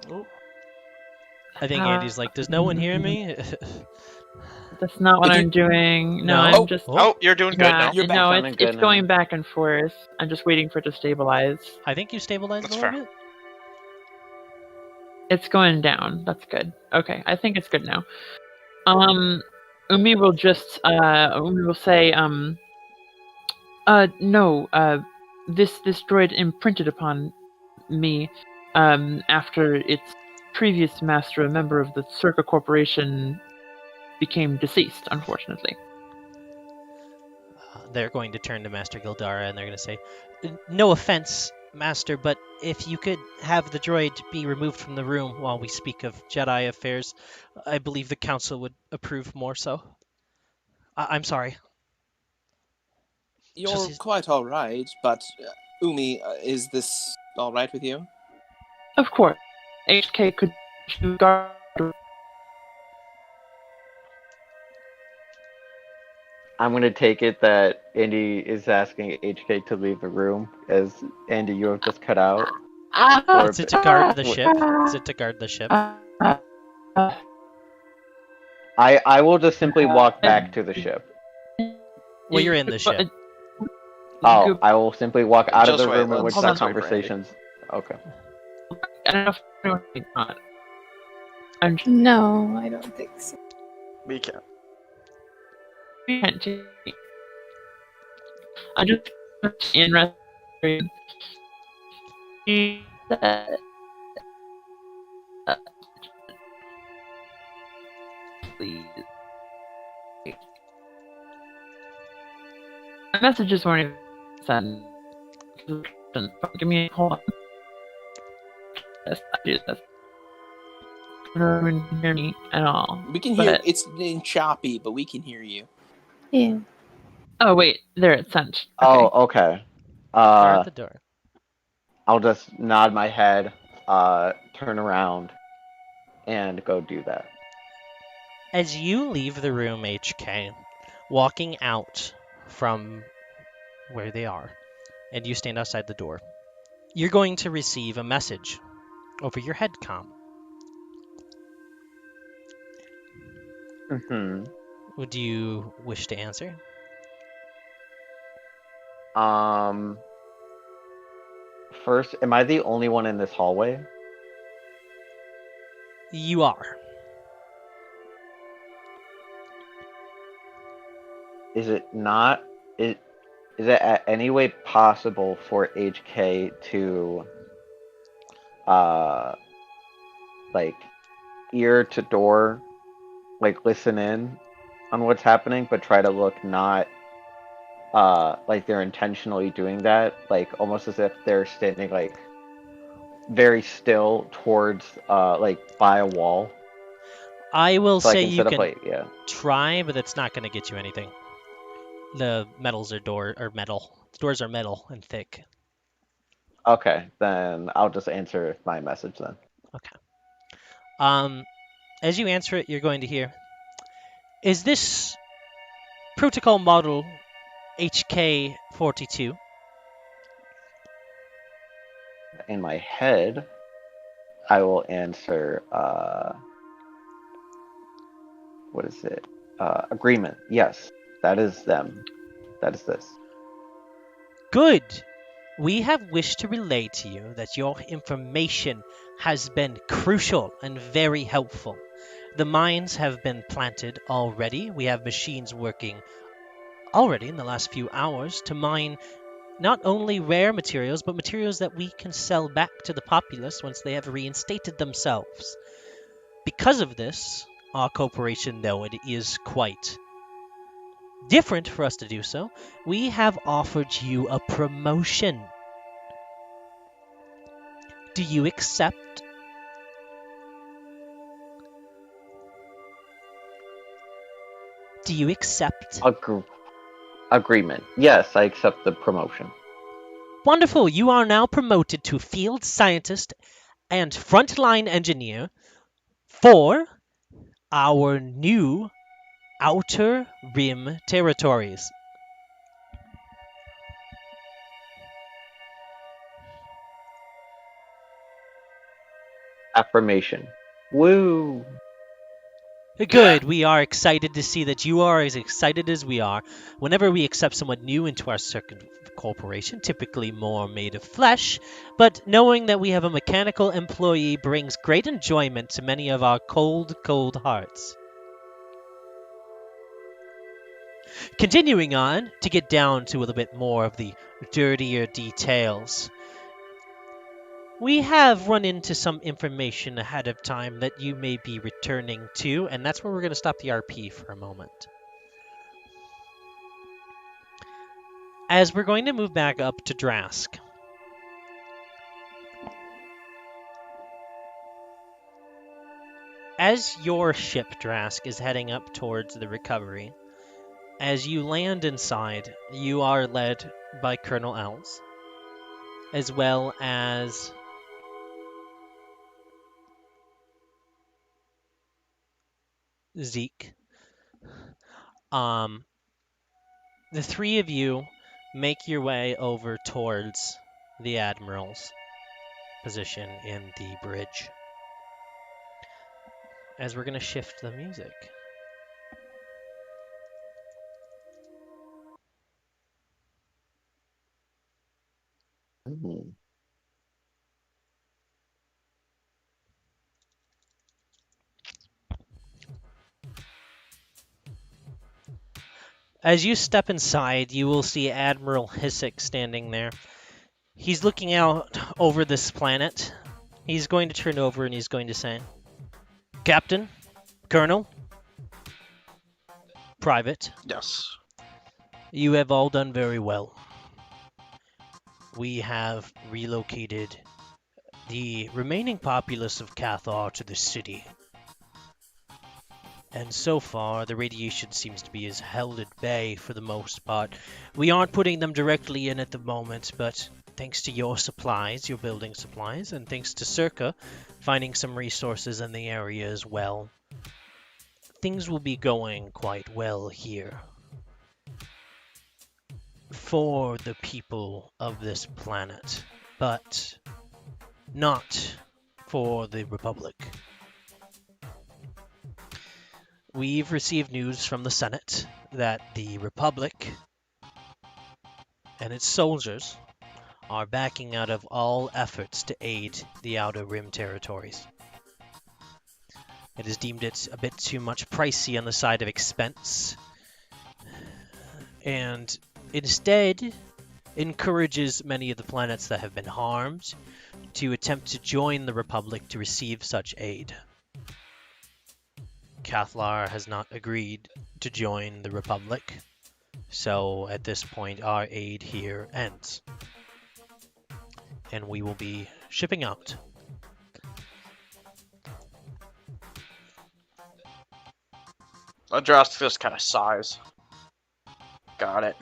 Speaker 5: No.
Speaker 1: I think Andy's like, does no one hear me?
Speaker 5: That's not what
Speaker 7: Did you-
Speaker 5: I'm doing. No,
Speaker 1: No?
Speaker 5: I'm just.
Speaker 4: Oh, you're doing good
Speaker 5: Yeah,
Speaker 4: now.
Speaker 7: You're back.
Speaker 5: no,
Speaker 6: Sounding
Speaker 5: it's
Speaker 6: good
Speaker 5: going
Speaker 6: now.
Speaker 5: back and forth. I'm just waiting for it to stabilize.
Speaker 1: I think you stabilized
Speaker 4: That's
Speaker 1: a little
Speaker 4: fair.
Speaker 1: bit.
Speaker 5: It's going down. That's good. Okay, I think it's good now. Umi will just Umi will say no, this droid imprinted upon me after its previous master, a member of the Circa Corporation, became deceased, unfortunately.
Speaker 1: They're going to turn to Master Gildara and they're going to say, no offense, Master, but if you could have the droid be removed from the room while we speak of Jedi affairs, I believe the Council would approve more so. I'm sorry.
Speaker 7: You're
Speaker 1: Just-
Speaker 7: quite all right, but Umi, is this all right with you?
Speaker 5: Of course, HK could you guard.
Speaker 2: I'm gonna take it that Andy is asking HK to leave the room, as Andy, you have just cut out. Or
Speaker 1: Is it to guard the
Speaker 2: what-
Speaker 1: ship? Is it to guard the ship?
Speaker 2: I will just simply walk back to the ship.
Speaker 1: Well, you're in the ship.
Speaker 2: Oh, I will simply walk out of
Speaker 4: Just
Speaker 2: the
Speaker 4: wait,
Speaker 2: room in which
Speaker 4: let's
Speaker 2: that
Speaker 4: wait for Andy.
Speaker 2: conversation's. Okay.
Speaker 5: I don't know if anyone not. I'm just
Speaker 3: No, I don't think so.
Speaker 4: We can't.
Speaker 5: can't take. I'm just interested. Please. My messages weren't even sent. Give me hold on. Yes, I do this. No one can hear me at all.
Speaker 7: We can hear.
Speaker 5: But-
Speaker 7: It's in choppy, but we can hear you.
Speaker 3: Yeah.
Speaker 5: Oh wait, there it's sent. Okay.
Speaker 2: Oh, okay.
Speaker 1: They're at the door.
Speaker 2: I'll just nod my head, turn around, and go do that.
Speaker 1: As you leave the room, HK, walking out from where they are, and you stand outside the door, you're going to receive a message over your headcom.
Speaker 2: Mm-hmm.
Speaker 1: Would you wish to answer?
Speaker 2: First, am I the only one in this hallway?
Speaker 1: You are.
Speaker 2: Is it not? Is it at any way possible for HK to, like, ear to door, like, listen in on what's happening, but try to look not, like they're intentionally doing that, like, almost as if they're standing, like, very still towards, like, by a wall?
Speaker 1: I will
Speaker 2: So, like,
Speaker 1: say you
Speaker 2: instead of,
Speaker 1: can
Speaker 2: like, yeah.
Speaker 1: try, but it's not going to get you anything. The metal. The doors are metal and thick.
Speaker 2: Okay, then I'll just answer my message then.
Speaker 1: As you answer it, you're going to hear, is this protocol model HK42?
Speaker 2: In my head, I will answer, what is it? Agreement. Yes, that is them. That is this.
Speaker 1: Good. We have wished to relay to you that your information has been crucial and very helpful. The mines have been planted already. We have machines working already in the last few hours to mine not only rare materials, but materials that we can sell back to the populace once they have reinstated themselves. Because of this, our corporation, though it is quite different for us to do so, we have offered you a promotion. Do you accept? Do you accept?
Speaker 2: Agreement. Yes, I accept the promotion.
Speaker 1: Wonderful. You are now promoted to field scientist and frontline engineer for our new Outer Rim territories.
Speaker 2: Affirmation. Woo!
Speaker 1: Good. We are excited to see that you are as excited as we are. Whenever we accept someone new into our second corporation, typically more made of flesh, but knowing that we have a mechanical employee brings great enjoyment to many of our cold, cold hearts. Continuing on to get down to a little bit more of the dirtier details. We have run into some information ahead of time that you may be returning to, and that's where we're going to stop the RP for a moment. As we're going to move back up to Drask. As your ship, Drask, is heading up towards the recovery, as you land inside, you are led by Colonel Els, as well as Zeke, The three of you make your way over towards the Admiral's position in the bridge. As we're going to shift the music. As you step inside, you will see Admiral Hissick standing there. He's looking out over this planet. He's going to turn over and he's going to say, Captain, Colonel, Private,
Speaker 4: Yes.
Speaker 1: you have all done very well. We have relocated the remaining populace of Cathar to the city. And so far, the radiation seems to be held at bay for the most part. We aren't putting them directly in at the moment, but thanks to your supplies, your building supplies, and thanks to Circa finding some resources in the area as well, things will be going quite well here. For the people of this planet, but not for the Republic. We've received news from the Senate that the Republic and its soldiers are backing out of all efforts to aid the Outer Rim territories. It has deemed it a bit too much pricey on the side of expense, and instead encourages many of the planets that have been harmed to attempt to join the Republic to receive such aid. Cathlar has not agreed to join the Republic, so at this point our aid here ends. And we will be shipping out.
Speaker 4: Adjust this kind of size. Got it.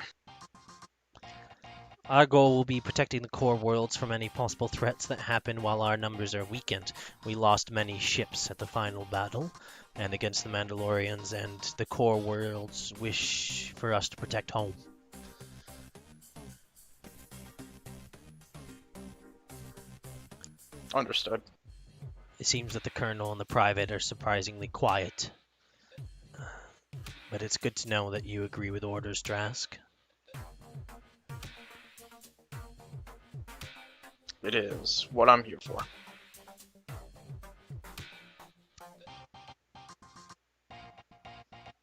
Speaker 1: Our goal will be protecting the core worlds from any possible threats that happen while our numbers are weakened. We lost many ships at the final battle, and against the Mandalorians, and the core worlds wish for us to protect home.
Speaker 4: Understood.
Speaker 1: It seems that the Colonel and the Private are surprisingly quiet. But it's good to know that you agree with orders, Drask.
Speaker 4: It is what I'm here for.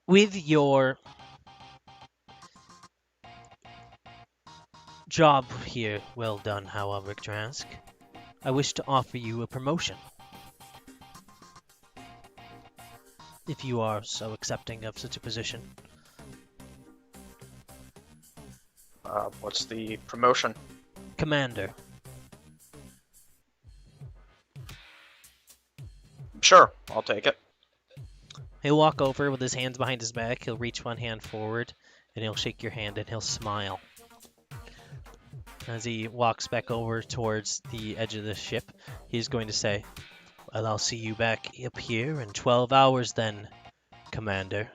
Speaker 1: With your job here well done, however, Drask, I wish to offer you a promotion. If you are so accepting of such a position.
Speaker 4: What's the promotion?
Speaker 1: Commander.
Speaker 4: Sure, I'll take it.
Speaker 1: He'll walk over with his hands behind his back, he'll reach one hand forward, and he'll shake your hand and he'll smile. As he walks back over towards the edge of the ship, he's going to say, well, I'll see you back up here in 12 hours then, Commander.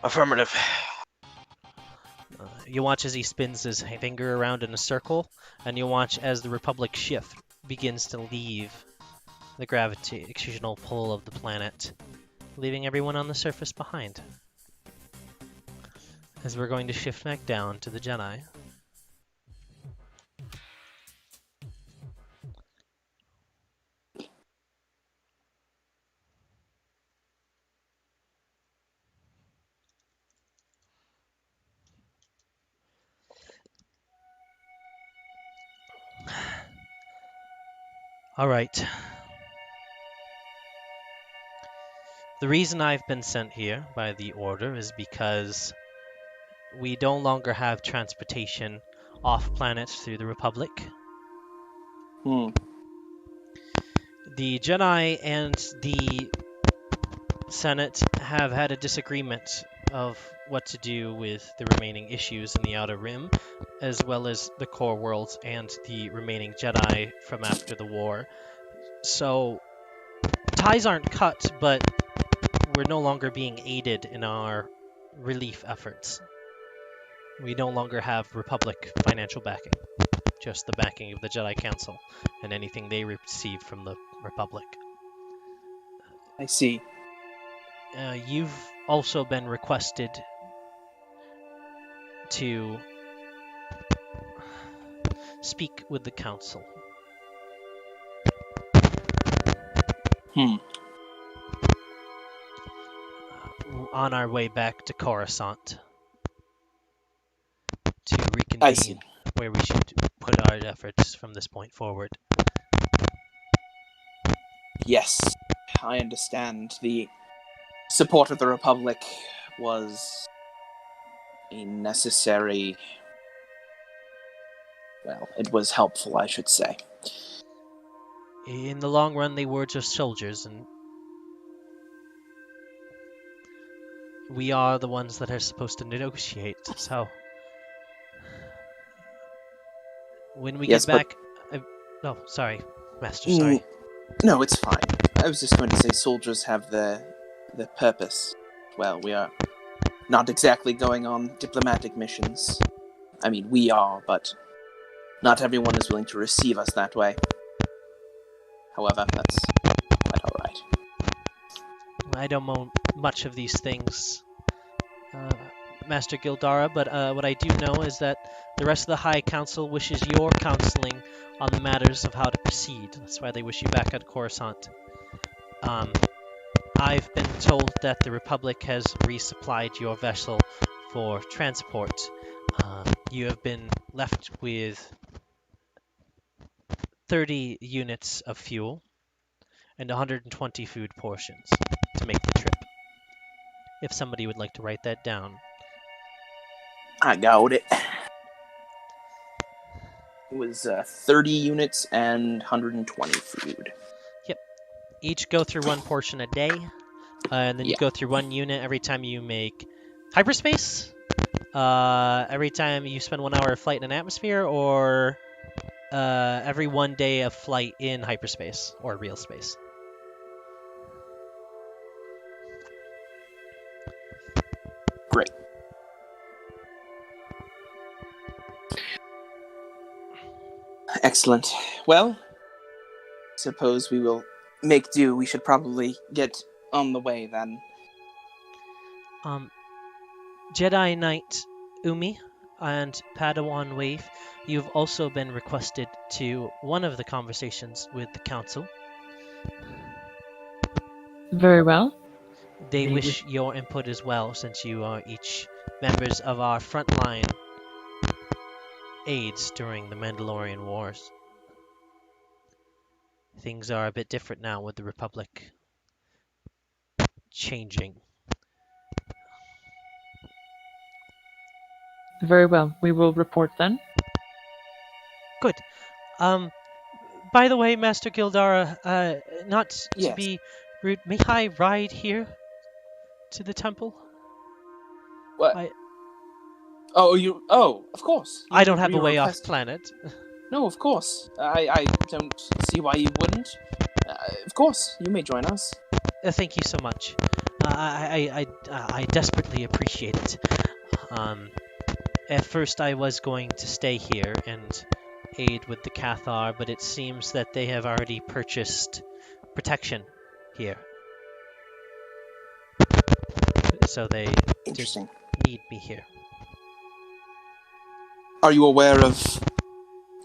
Speaker 4: Affirmative.
Speaker 1: You watch as he spins his finger around in a circle, and you watch as the Republic shift begins to leave the gravitational pull of the planet, leaving everyone on the surface behind. As we're going to shift back down to the Jedi. All right. The reason I've been sent here by the Order is because we no longer have transportation off planet through the Republic. The Jedi and the Senate have had a disagreement of what to do with the remaining issues in the Outer Rim, as well as the core worlds and the remaining Jedi from after the war. So, ties aren't cut, but we're no longer being aided in our relief efforts. We no longer have Republic financial backing, just the backing of the Jedi Council and anything they receive from the Republic.
Speaker 7: I see.
Speaker 1: You've also been requested to speak with the Council. On our way back to Coruscant to
Speaker 7: I see.
Speaker 1: reconvene where we should put our efforts from this point forward.
Speaker 7: Yes, I understand. The support of the Republic was a necessary... Well, it was helpful, I should say.
Speaker 1: In the long run, they were just soldiers, and we are the ones that are supposed to negotiate, so... When we
Speaker 7: Yes,
Speaker 1: get back... Oh, sorry, Master, sorry.
Speaker 7: No, it's fine. I was just going to say soldiers have their purpose. Well, we are not exactly going on diplomatic missions. I mean, we are, but not everyone is willing to receive us that way. However, that's quite alright.
Speaker 1: I don't know much of these things, Master Gildara, but what I do know is that the rest of the High Council wishes your counseling on the matters of how to proceed. That's why they wish you back at Coruscant. I've been told that the Republic has resupplied your vessel for transport. You have been left with 30 units of fuel and 120 food portions to make the trip. If somebody would like to write that down.
Speaker 7: I got it. It was 30 units and 120 food.
Speaker 1: Each go through one portion a day, and then you go through one unit every time you make hyperspace, every time you spend 1 hour of flight in an atmosphere, or every 1 day of flight in hyperspace or real space.
Speaker 7: Great. Excellent. Well, suppose we will make do. We should probably get on the way then.
Speaker 1: Jedi Knight Umi and Padawan Wave, you've also been requested to one of the conversations with the Council.
Speaker 5: Very well.
Speaker 1: They wish your input as well, since you are each members of our frontline aides during the Mandalorian Wars. Things are a bit different now with the Republic changing.
Speaker 5: Very well. We will report then.
Speaker 1: Good. By the way, Master Gildara, not to
Speaker 7: Yes.
Speaker 1: be rude, may I ride here to the temple?
Speaker 7: What? Oh, of course.
Speaker 1: I don't have a
Speaker 7: You
Speaker 1: way off
Speaker 7: request-
Speaker 1: planet.
Speaker 7: No, of course. I don't see why you wouldn't. Of course, you may join us.
Speaker 1: Thank you so much. I desperately appreciate it. At first I was going to stay here and aid with the Cathar, but it seems that they have already purchased protection here. So they
Speaker 7: Interesting.
Speaker 1: need me here.
Speaker 7: Are you aware of...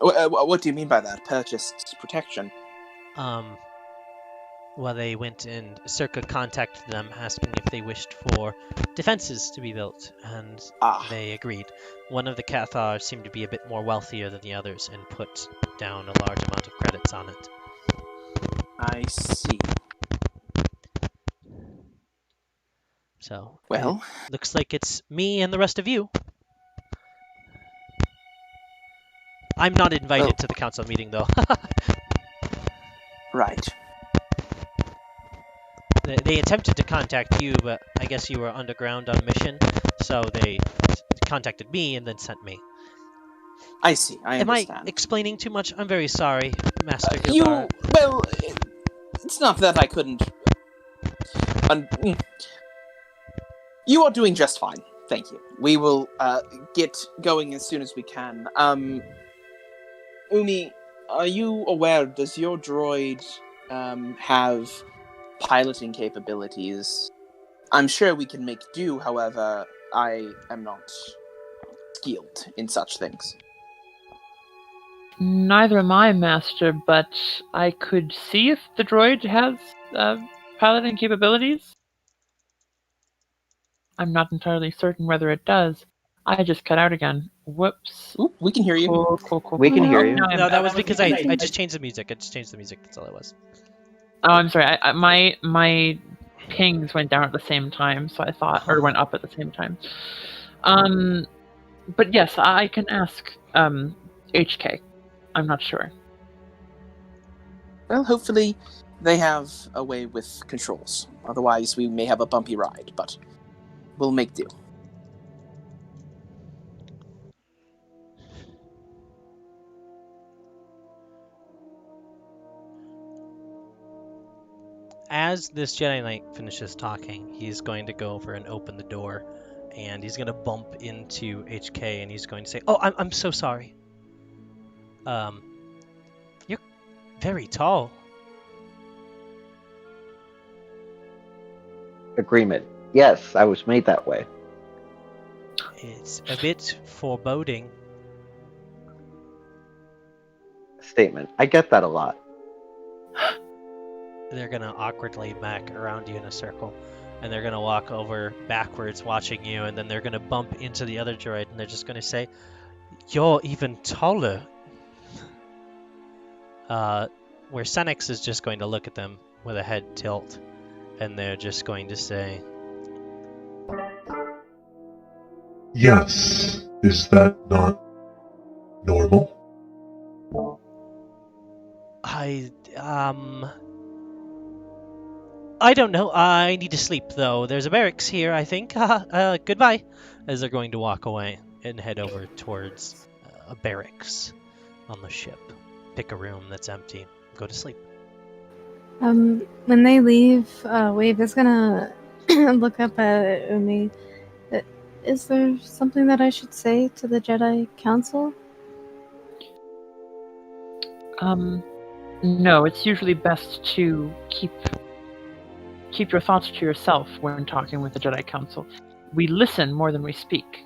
Speaker 7: What do you mean by that? Purchased protection?
Speaker 1: Well, they went and Circa contacted them asking if they wished for defenses to be built, and they agreed. One of the Cathar seemed to be a bit more wealthier than the others and put down a large amount of credits on it.
Speaker 7: I see.
Speaker 1: So,
Speaker 7: Well...
Speaker 1: looks like it's me and the rest of you. I'm not invited to the council meeting, though.
Speaker 7: Right.
Speaker 1: They attempted to contact you, but I guess you were underground on mission, so they contacted me and then sent me.
Speaker 7: I see, I understand.
Speaker 1: Am I explaining too much? I'm very sorry, Master Gildar.
Speaker 7: Well, it's not that I couldn't... You are doing just fine. Thank you. We will get going as soon as we can. Umi, are you aware, does your droid have piloting capabilities? I'm sure we can make do, however, I am not skilled in such things.
Speaker 5: Neither am I, Master, but I could see if the droid has piloting capabilities. I'm not entirely certain whether it does. I just cut out again. Whoops.
Speaker 7: Ooh, we can hear you.
Speaker 5: Cool.
Speaker 2: We can hear you.
Speaker 5: Now
Speaker 1: No,
Speaker 5: I'm
Speaker 1: that
Speaker 5: back.
Speaker 1: was because I just changed the music. I just changed the music. That's all it was.
Speaker 5: Oh, I'm sorry. My pings went down at the same time, so I thought, or went up at the same time. But yes, I can ask HK. I'm not sure.
Speaker 7: Well, hopefully they have a way with controls. Otherwise, we may have a bumpy ride, but we'll make do.
Speaker 1: As this Jedi Knight finishes talking, he's going to go over and open the door, and he's going to bump into HK, and he's going to say, "Oh, I'm so sorry. You're very tall."
Speaker 2: Agreement. Yes, I was made that way.
Speaker 1: It's a bit foreboding.
Speaker 2: Statement. I get that a lot.
Speaker 1: They're going to awkwardly back around you in a circle, and they're going to walk over backwards watching you, and then they're going to bump into the other droid, and they're just going to say, "You're even taller." Where Senex is just going to look at them with a head tilt, and they're just going to say,
Speaker 8: Yes. Is that not normal?
Speaker 1: I don't know. I need to sleep, though. There's a barracks here, I think. Goodbye. As they're going to walk away and head over towards a barracks on the ship. Pick a room that's empty. Go to sleep.
Speaker 3: When they leave, Wave is gonna look up at Umi. Is there something that I should say to the Jedi Council?
Speaker 5: No, it's usually best to keep your thoughts to yourself when talking with the Jedi Council. We listen more than we speak.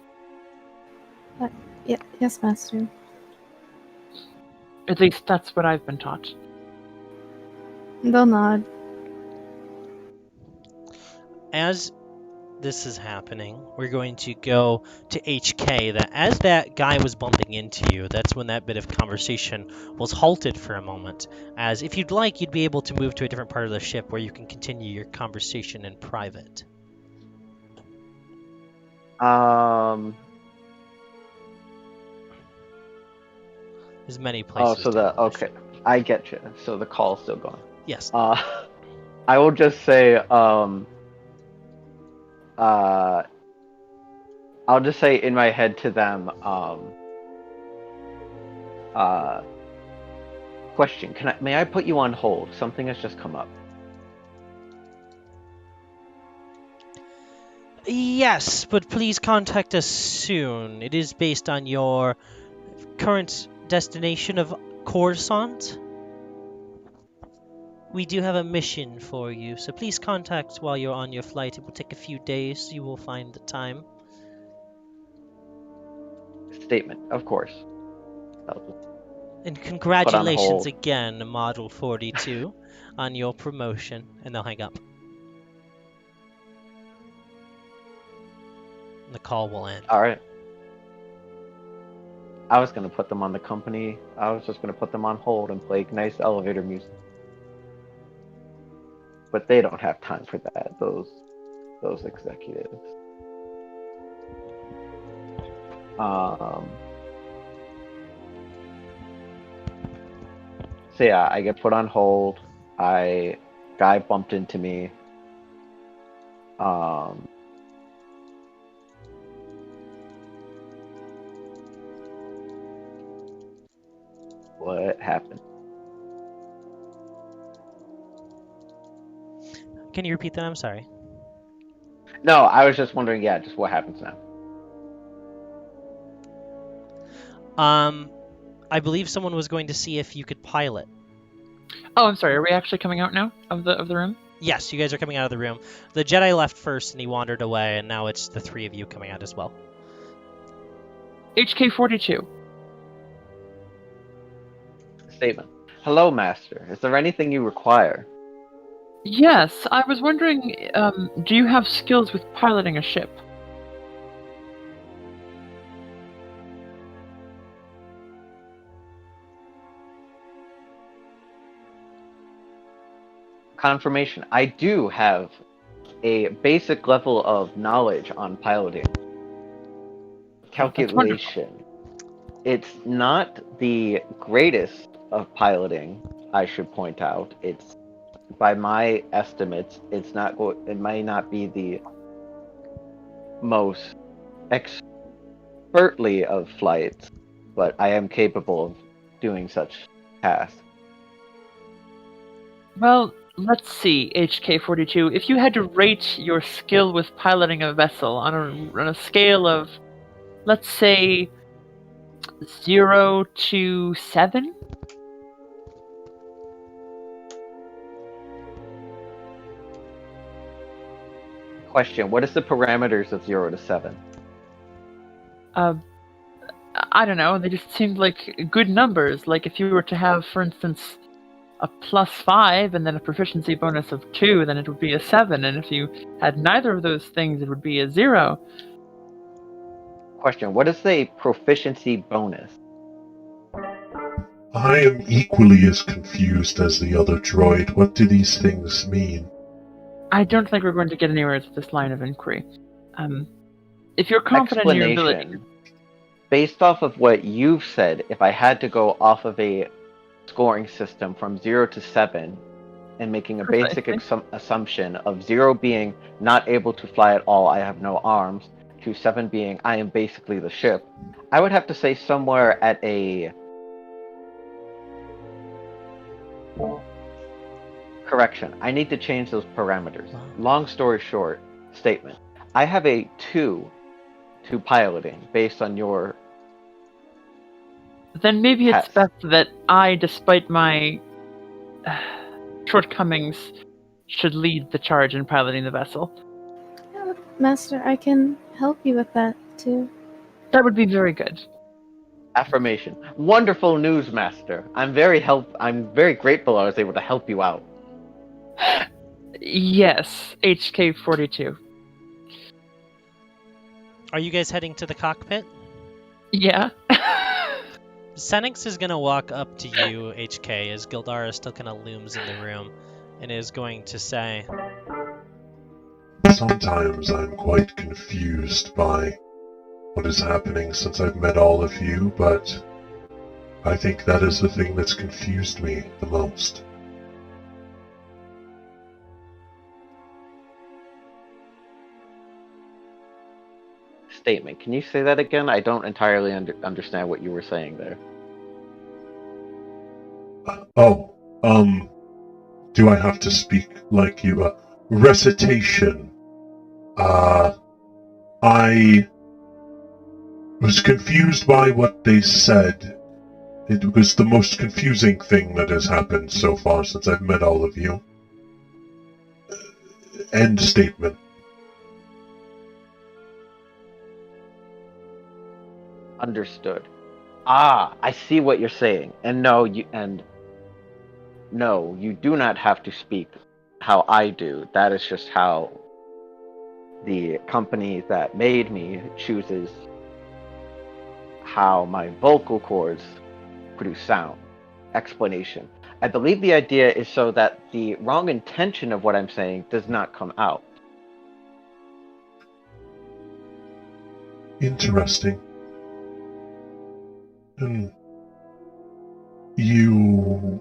Speaker 3: Yes, Master.
Speaker 5: At least that's what I've been taught.
Speaker 3: They'll nod.
Speaker 1: As this is happening, we're going to go to HK. That as that guy was bumping into you, that's when that bit of conversation was halted for a moment. As if you'd like, you'd be able to move to a different part of the ship where you can continue your conversation in private. There's many places.
Speaker 2: Oh, so okay, I get you. So the call's still going.
Speaker 1: Yes.
Speaker 2: I will just say, I'll just say in my head to them, question, may I put you on hold? Something has just come up.
Speaker 1: Yes, but please contact us soon. It is based on your current destination of Coruscant. We do have a mission for you, so please contact while you're on your flight. It will take a few days. You will find the time.
Speaker 2: Statement, of course.
Speaker 1: And congratulations again, Model 42, on your promotion. And they'll hang up. The call will end.
Speaker 2: All right. I was gonna put them on the company. I was just gonna put them on hold and play nice elevator music. But they don't have time for that. Those executives. So yeah, I get put on hold. Guy bumped into me. What happened?
Speaker 1: Can you repeat that? I'm sorry.
Speaker 2: No, I was just wondering, yeah, just what happens now.
Speaker 1: I believe someone was going to see if you could pilot.
Speaker 5: Oh, I'm sorry. Are we actually coming out now of the room?
Speaker 1: Yes, you guys are coming out of the room. The Jedi left first and he wandered away, and now it's the three of you coming out as well.
Speaker 5: HK-42.
Speaker 2: Statement. Hello, Master. Is there anything you require?
Speaker 5: Yes, I was wondering, do you have skills with piloting a ship?
Speaker 2: Confirmation. I do have a basic level of knowledge on piloting. Calculation. It's not the greatest of piloting, I should point out. It's, by my estimates, it's not it might not be the most expertly of flights, but I am capable of doing such tasks.
Speaker 5: Well, let's see, HK-42. If you had to rate your skill with piloting a vessel on a scale of, let's say, 0 to 7?
Speaker 2: Question, what is the parameters of 0 to 7?
Speaker 5: I don't know, they just seemed like good numbers. Like if you were to have, for instance, a +5 and then a proficiency bonus of 2, then it would be a 7, and if you had neither of those things, it would be a 0.
Speaker 2: Question, what is a proficiency bonus?
Speaker 8: I am equally as confused as the other droid. What do these things mean?
Speaker 5: I don't think we're going to get anywhere with this line of inquiry. If you're confident in your ability...
Speaker 2: Based off of what you've said, if I had to go off of a scoring system from 0 to 7, and making a basic assumption of 0 being not able to fly at all, I have no arms, to 7 being I am basically the ship, I would have to say somewhere at a... Correction, I need to change those parameters. Long story short, statement. I have a 2 to piloting based on your...
Speaker 5: Then maybe it's best that I, despite my shortcomings, should lead the charge in piloting the vessel.
Speaker 3: Yeah, Master, I can help you with that, too.
Speaker 5: That would be very good.
Speaker 2: Affirmation. Wonderful news, Master. I'm very grateful I was able to help you out.
Speaker 5: Yes, HK-42.
Speaker 1: Are you guys heading to the cockpit?
Speaker 5: Yeah.
Speaker 1: Senix is going to walk up to you, HK, as Gildara still kind of looms in the room, and is going to say...
Speaker 8: Sometimes I'm quite confused by what is happening since I've met all of you, but I think that is the thing that's confused me the most.
Speaker 2: Statement. Can you say that again? I don't entirely understand what you were saying there.
Speaker 8: Do I have to speak like you? Recitation. I was confused by what they said. It was the most confusing thing that has happened so far since I've met all of you. End statement.
Speaker 2: Understood. Ah, I see what you're saying. And no, you do not have to speak how I do. That is just how the company that made me chooses how my vocal cords produce sound. Explanation. I believe the idea is so that the wrong intention of what I'm saying does not come out.
Speaker 8: Interesting. You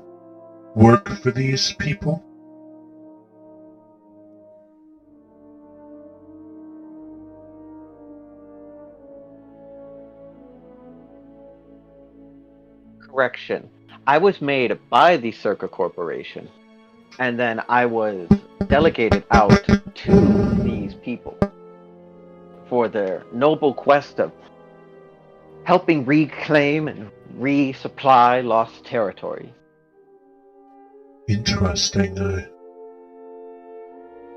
Speaker 8: work for these people?
Speaker 2: Correction. I was made by the Circa Corporation, and then I was delegated out to these people for their noble quest of helping reclaim and resupply lost territory.
Speaker 8: Interesting.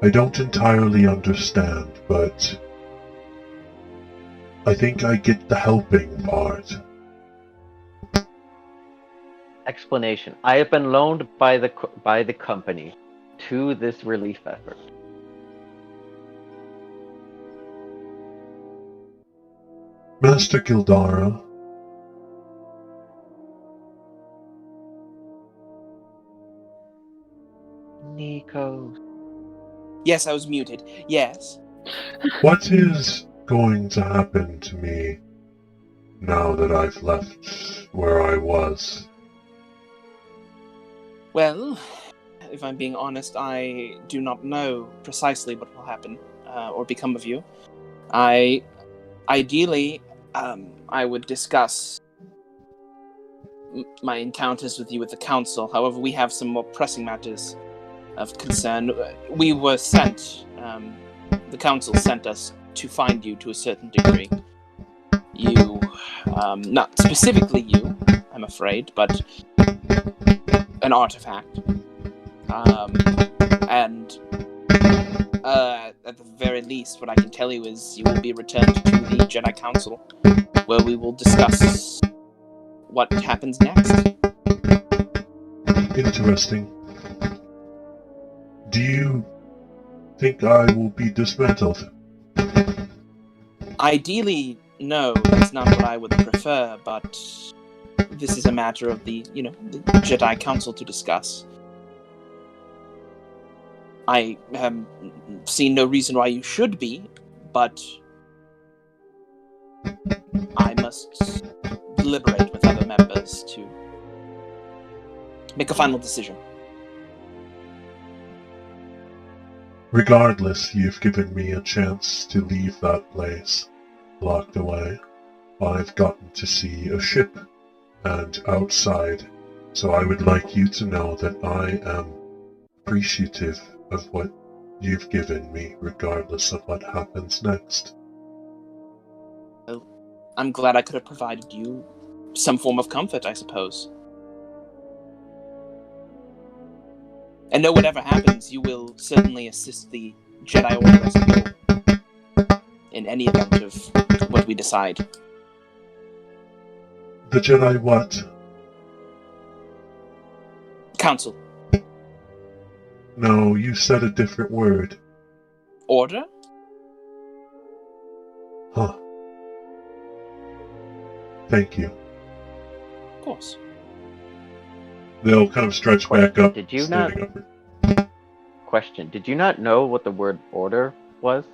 Speaker 8: I don't entirely understand, but I think I get the helping part.
Speaker 2: Explanation. I have been loaned by the company to this relief effort.
Speaker 8: Master Gildara,
Speaker 2: Nico.
Speaker 7: Yes, I was muted. Yes.
Speaker 8: what is going to happen to me now that I've left where I was?
Speaker 7: Well, if I'm being honest, I do not know precisely what will happen or become of you. Ideally, I would discuss my encounters with you with the council. However, we have some more pressing matters of concern. We were sent, the council sent us to find you to a certain degree. You, not specifically you, I'm afraid, but an artifact. And at the very least, what I can tell you is you will be returned to the Jedi Council, where we will discuss what happens next.
Speaker 8: Interesting. Do you think I will be dismantled?
Speaker 7: Ideally, no, that's not what I would prefer, but this is a matter of the Jedi Council to discuss. I have seen no reason why you should be, but I must deliberate with other members to make a final decision.
Speaker 8: Regardless, you've given me a chance to leave that place, locked away. I've gotten to see a ship and outside, so I would like you to know that I am appreciative of what you've given me, regardless of what happens next.
Speaker 7: Well, I'm glad I could have provided you some form of comfort, I suppose. And know whatever happens, you will certainly assist the Jedi Order as a whole in any event of what we decide.
Speaker 8: The Jedi what?
Speaker 7: Council.
Speaker 8: No, you said a different word.
Speaker 7: Order?
Speaker 8: Huh. Thank you.
Speaker 7: Of course.
Speaker 8: They'll kind of stretch back up.
Speaker 2: Did you not?
Speaker 8: standing up.
Speaker 2: Question. Did you not know what the word order was?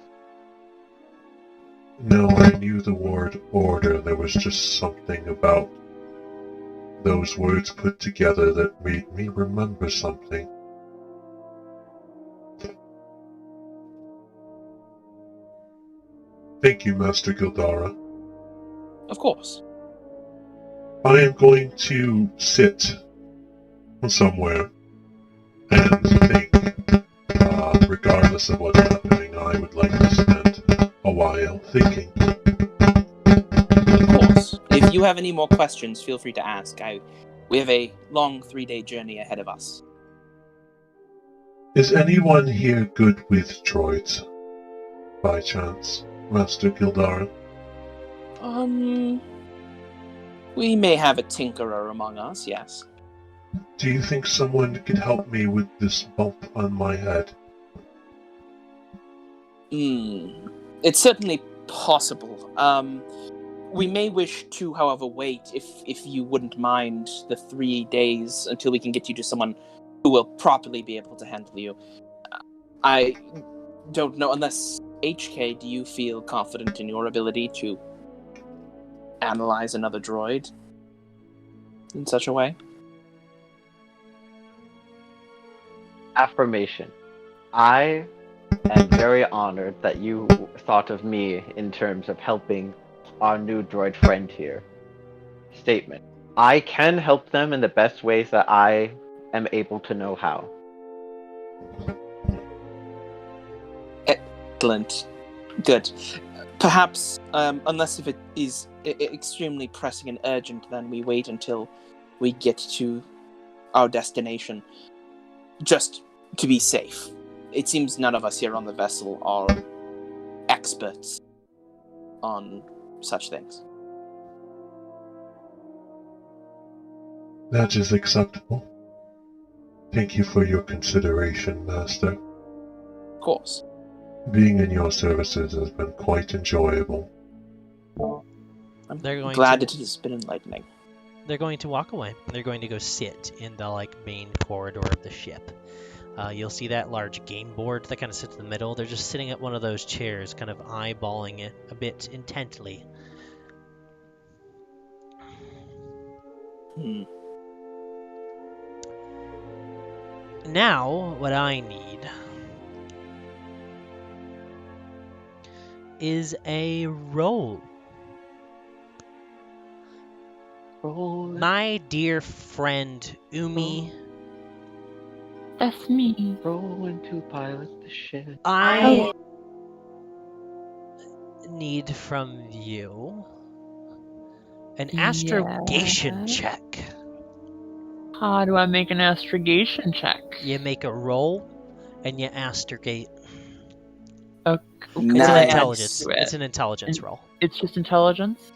Speaker 8: No, I knew the word order. There was just something about those words put together that made me remember something. Thank you, Master Gildara.
Speaker 7: Of course.
Speaker 8: I am going to sit somewhere and think. Regardless of what's happening, I would like to spend a while thinking.
Speaker 7: Of course. If you have any more questions, feel free to ask. We have a long 3-day journey ahead of us.
Speaker 8: Is anyone here good with droids, by chance, Master Gildara?
Speaker 7: We may have a tinkerer among us, yes.
Speaker 8: Do you think someone could help me with this bump on my head?
Speaker 7: It's certainly possible. We may wish to, however, wait, if you wouldn't mind, the 3 days until we can get you to someone who will properly be able to handle you. I don't know, unless HK, do you feel confident in your ability to analyze another droid in such a way?
Speaker 2: Affirmation. I am very honored that you thought of me in terms of helping our new droid friend here. Statement. I can help them in the best ways that I am able to know how.
Speaker 7: Excellent. Good. Perhaps, unless if it is extremely pressing and urgent, then we wait until we get to our destination, just to be safe. It seems none of us here on the vessel are experts on such things.
Speaker 8: That is acceptable. Thank you for your consideration, Master.
Speaker 7: Of course.
Speaker 8: Being in your services has been quite enjoyable.
Speaker 7: I'm
Speaker 1: They're going
Speaker 7: glad
Speaker 1: to-
Speaker 7: it has been enlightening.
Speaker 1: They're going to walk away. They're going to go sit in the main corridor of the ship. You'll see that large game board that kind of sits in the middle. They're just sitting at one of those chairs, kind of eyeballing it a bit intently. Now, what I need is a roll.
Speaker 5: Roll.
Speaker 1: My dear friend Umi,
Speaker 5: That's me.
Speaker 2: Rolling to pilot the ship.
Speaker 1: I need from you an astrogation check.
Speaker 5: How do I make an astrogation check?
Speaker 1: You make a roll and you astrogate.
Speaker 5: Okay.
Speaker 1: It's
Speaker 7: Nice.
Speaker 1: an intelligence.
Speaker 5: Do it.
Speaker 1: It's an intelligence roll.
Speaker 5: It's just intelligence?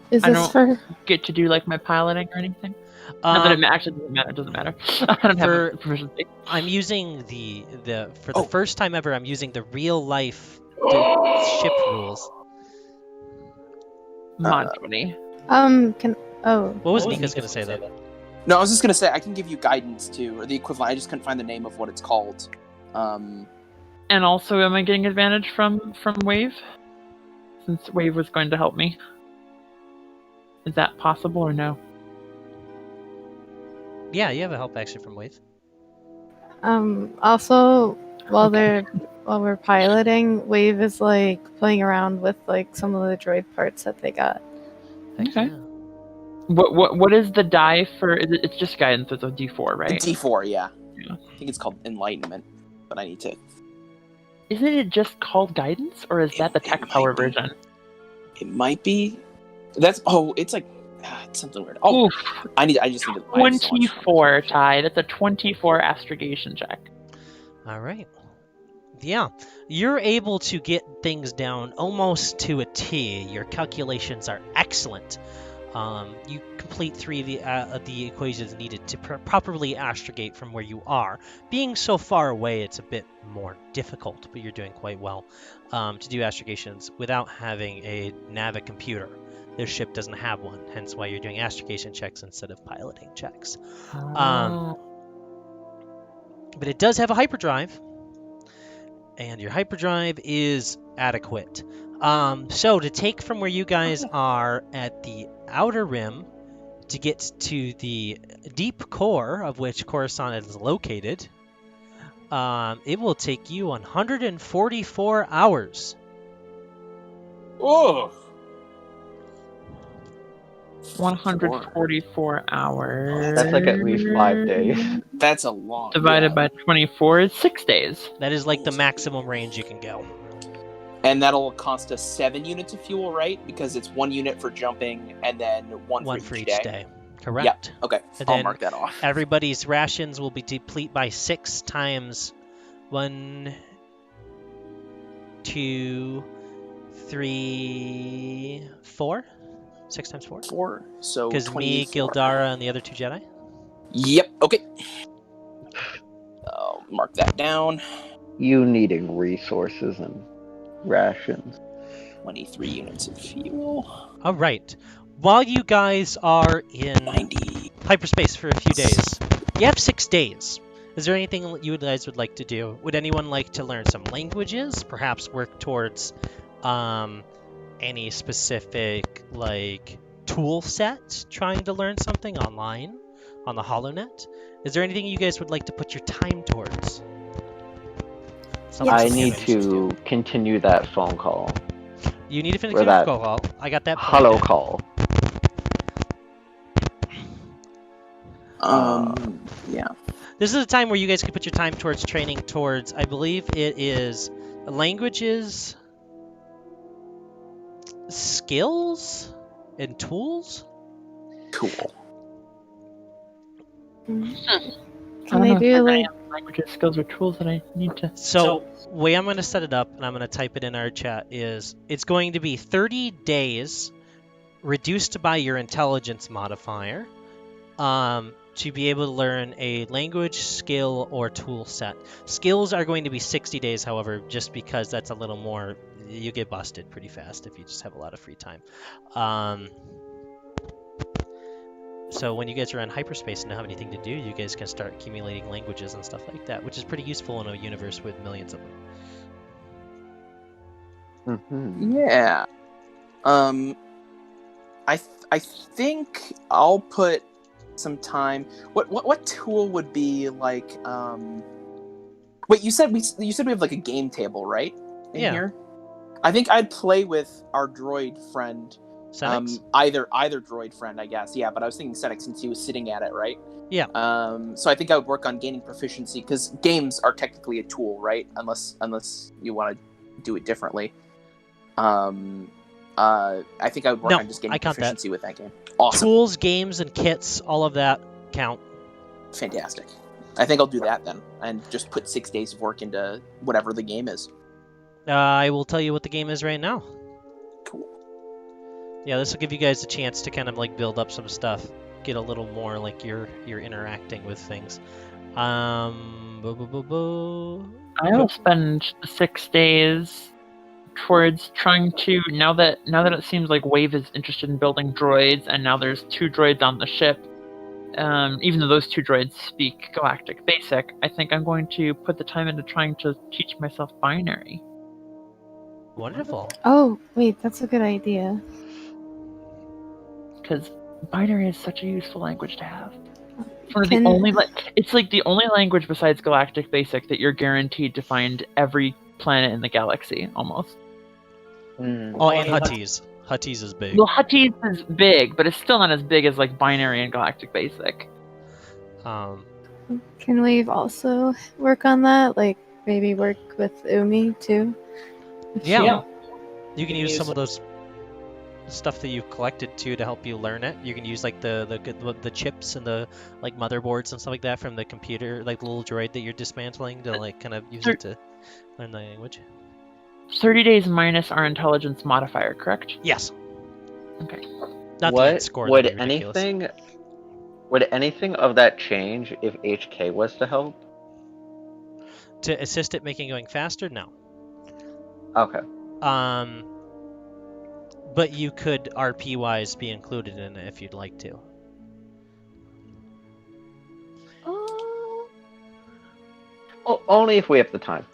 Speaker 3: Is
Speaker 5: I
Speaker 3: this
Speaker 5: don't-
Speaker 3: for?
Speaker 5: Get to do my piloting or anything? Not that it actually doesn't matter. It doesn't matter. I don't have
Speaker 1: For-
Speaker 5: a proficiency.
Speaker 1: I'm using for the
Speaker 7: Oh.
Speaker 1: first time ever. I'm using the real life ship rules.
Speaker 5: Mod 20.
Speaker 3: Can
Speaker 1: What was Mika's gonna say though?
Speaker 7: No, I was just gonna say I can give you guidance too, or the equivalent. I just couldn't find the name of what it's called.
Speaker 5: And also, am I getting advantage from Wave? Since Wave was going to help me. Is that possible or no?
Speaker 1: Yeah, you have a help action from Wave.
Speaker 3: Also, while
Speaker 5: Okay.
Speaker 3: we're piloting, Wave is playing around with some of the droid parts that they got.
Speaker 5: Okay.
Speaker 1: Yeah.
Speaker 5: What is the die for? It's just guidance. It's a D4, right?
Speaker 7: D4, yeah.
Speaker 5: Yeah.
Speaker 7: I think it's called Enlightenment, but I need to.
Speaker 5: Isn't it just called guidance, or is that the
Speaker 7: It
Speaker 5: tech
Speaker 7: might
Speaker 5: power
Speaker 7: be.
Speaker 5: version?
Speaker 7: It might be. It's it's something weird. Oh,
Speaker 5: Oof,
Speaker 7: I just need to. I have so much-
Speaker 5: 24, Ty. That's a 24 astrogation check.
Speaker 1: All right. Yeah, you're able to get things down almost to a T. Your calculations are excellent. You complete 3 of the equations needed to properly astrogate from where you are. Being so far away, it's a bit more difficult, but you're doing quite well to do astrogations without having a Navic computer. This ship doesn't have one, hence why you're doing astrogation checks instead of piloting checks. But it does have a hyperdrive, and your hyperdrive is adequate. So to take from where you guys are at the outer rim to get to the deep core of which Coruscant is located, it will take you 144 hours.
Speaker 7: Oh,
Speaker 5: 144 hours.
Speaker 2: That's at least 5 days.
Speaker 7: that's a long.
Speaker 5: Divided by 24 is 6 days.
Speaker 1: That is the maximum range you can go.
Speaker 7: And that'll cost us 7 units of fuel, right? Because it's 1 unit for jumping, and then one
Speaker 1: for each day. Correct.
Speaker 7: Yep. Okay,
Speaker 1: And
Speaker 7: I'll
Speaker 1: then
Speaker 7: mark that off.
Speaker 1: Everybody's rations will be deplete by 6 times 1, 2, 3, 4. 6 times 4.
Speaker 7: 4. So
Speaker 1: Because me,
Speaker 7: 24.
Speaker 1: Gildara, and the other 2 Jedi.
Speaker 7: Yep. Okay. I'll mark that down.
Speaker 2: You needing resources and rations.
Speaker 7: 23 units of fuel.
Speaker 1: All right. While you guys are in
Speaker 7: 90.
Speaker 1: hyperspace for a few days, you have 6 days. Is there anything you guys would like to do? Would anyone like to learn some languages? Perhaps work towards any specific tool set? Trying to learn something online on the HoloNet? Is there anything you guys would like to put your time towards? Something
Speaker 2: I
Speaker 1: you
Speaker 2: need
Speaker 1: guys
Speaker 2: to continue that phone call.
Speaker 1: You need to finish
Speaker 2: or
Speaker 1: your
Speaker 2: that
Speaker 1: call. I got that.
Speaker 2: Hello
Speaker 1: planned.
Speaker 2: call.
Speaker 7: Yeah.
Speaker 1: This is a time where you guys can put your time towards training towards, I believe it is Languages, skills, and tools.
Speaker 7: Cool.
Speaker 3: Mm.
Speaker 5: I
Speaker 3: Can
Speaker 5: don't
Speaker 3: they
Speaker 5: know if
Speaker 3: do
Speaker 5: there's any
Speaker 3: like
Speaker 5: other languages, skills, or tools that I need to.
Speaker 1: So, way I'm going to set it up, and I'm going to type it in our chat, is it's going to be 30 days reduced by your intelligence modifier to be able to learn a language, skill, or tool set. Skills are going to be 60 days, however, just because that's a little more. You get busted pretty fast if you just have a lot of free time. So when you guys are in hyperspace and don't have anything to do, you guys can start accumulating languages and stuff like that, which is pretty useful in a universe with millions of them.
Speaker 2: Mm-hmm.
Speaker 7: Yeah. I think I'll put some time. What tool would be like? Wait, you said we have like a game table, right? In
Speaker 1: Yeah.
Speaker 7: here. I think I'd play with our droid friend.
Speaker 1: Senex?
Speaker 7: Either droid friend, I guess. Yeah, but I was thinking Senex since he was sitting at it, right?
Speaker 1: Yeah.
Speaker 7: So I think I would work on gaining proficiency because games are technically a tool, right? Unless you want to do it differently. I think I would work
Speaker 1: No,
Speaker 7: on just
Speaker 1: I
Speaker 7: gaining
Speaker 1: count that.
Speaker 7: proficiency with that game. Awesome.
Speaker 1: Tools, games, and kits, all of that count.
Speaker 7: Fantastic. I think I'll do that then, and just put 6 days of work into whatever the game is.
Speaker 1: I will tell you what the game is right now.
Speaker 7: Cool.
Speaker 1: Yeah, this will give you guys a chance to kind of like build up some stuff, get a little more like you're interacting with things.
Speaker 5: I will spend 6 days towards trying to now that it seems like Wave is interested in building droids, and now there's 2 droids on the ship. Even though those 2 droids speak Galactic Basic, I think I'm going to put the time into trying to teach myself binary.
Speaker 1: Wonderful.
Speaker 3: Oh, wait, that's a good idea.
Speaker 5: Because binary is such a useful language to have. It's one of
Speaker 3: Can-
Speaker 5: the only it's like the only language besides Galactic Basic that you're guaranteed to find every planet in the galaxy, almost.
Speaker 1: Oh, and Huttese. Huttese is big.
Speaker 5: Well, Huttese is big, but it's still not as big as like binary and Galactic Basic.
Speaker 3: Can we also work on that? Like maybe work with Umi too?
Speaker 1: Yeah. You can use some of those stuff that you've collected too to help you learn it. You can use like the chips and the like motherboards and stuff like that from the computer, like the little droid that you're dismantling to like kind of use it to learn the language.
Speaker 5: 30 days minus our intelligence modifier, correct?
Speaker 1: Yes.
Speaker 5: Okay.
Speaker 1: Not the
Speaker 2: What
Speaker 1: end score.
Speaker 2: would
Speaker 1: That'd be ridiculous.
Speaker 2: anything of that change if HK was to help?
Speaker 1: To assist it making going faster? No.
Speaker 2: Okay.
Speaker 1: But you could RP wise be included in it if you'd like to.
Speaker 2: Only if we have the time.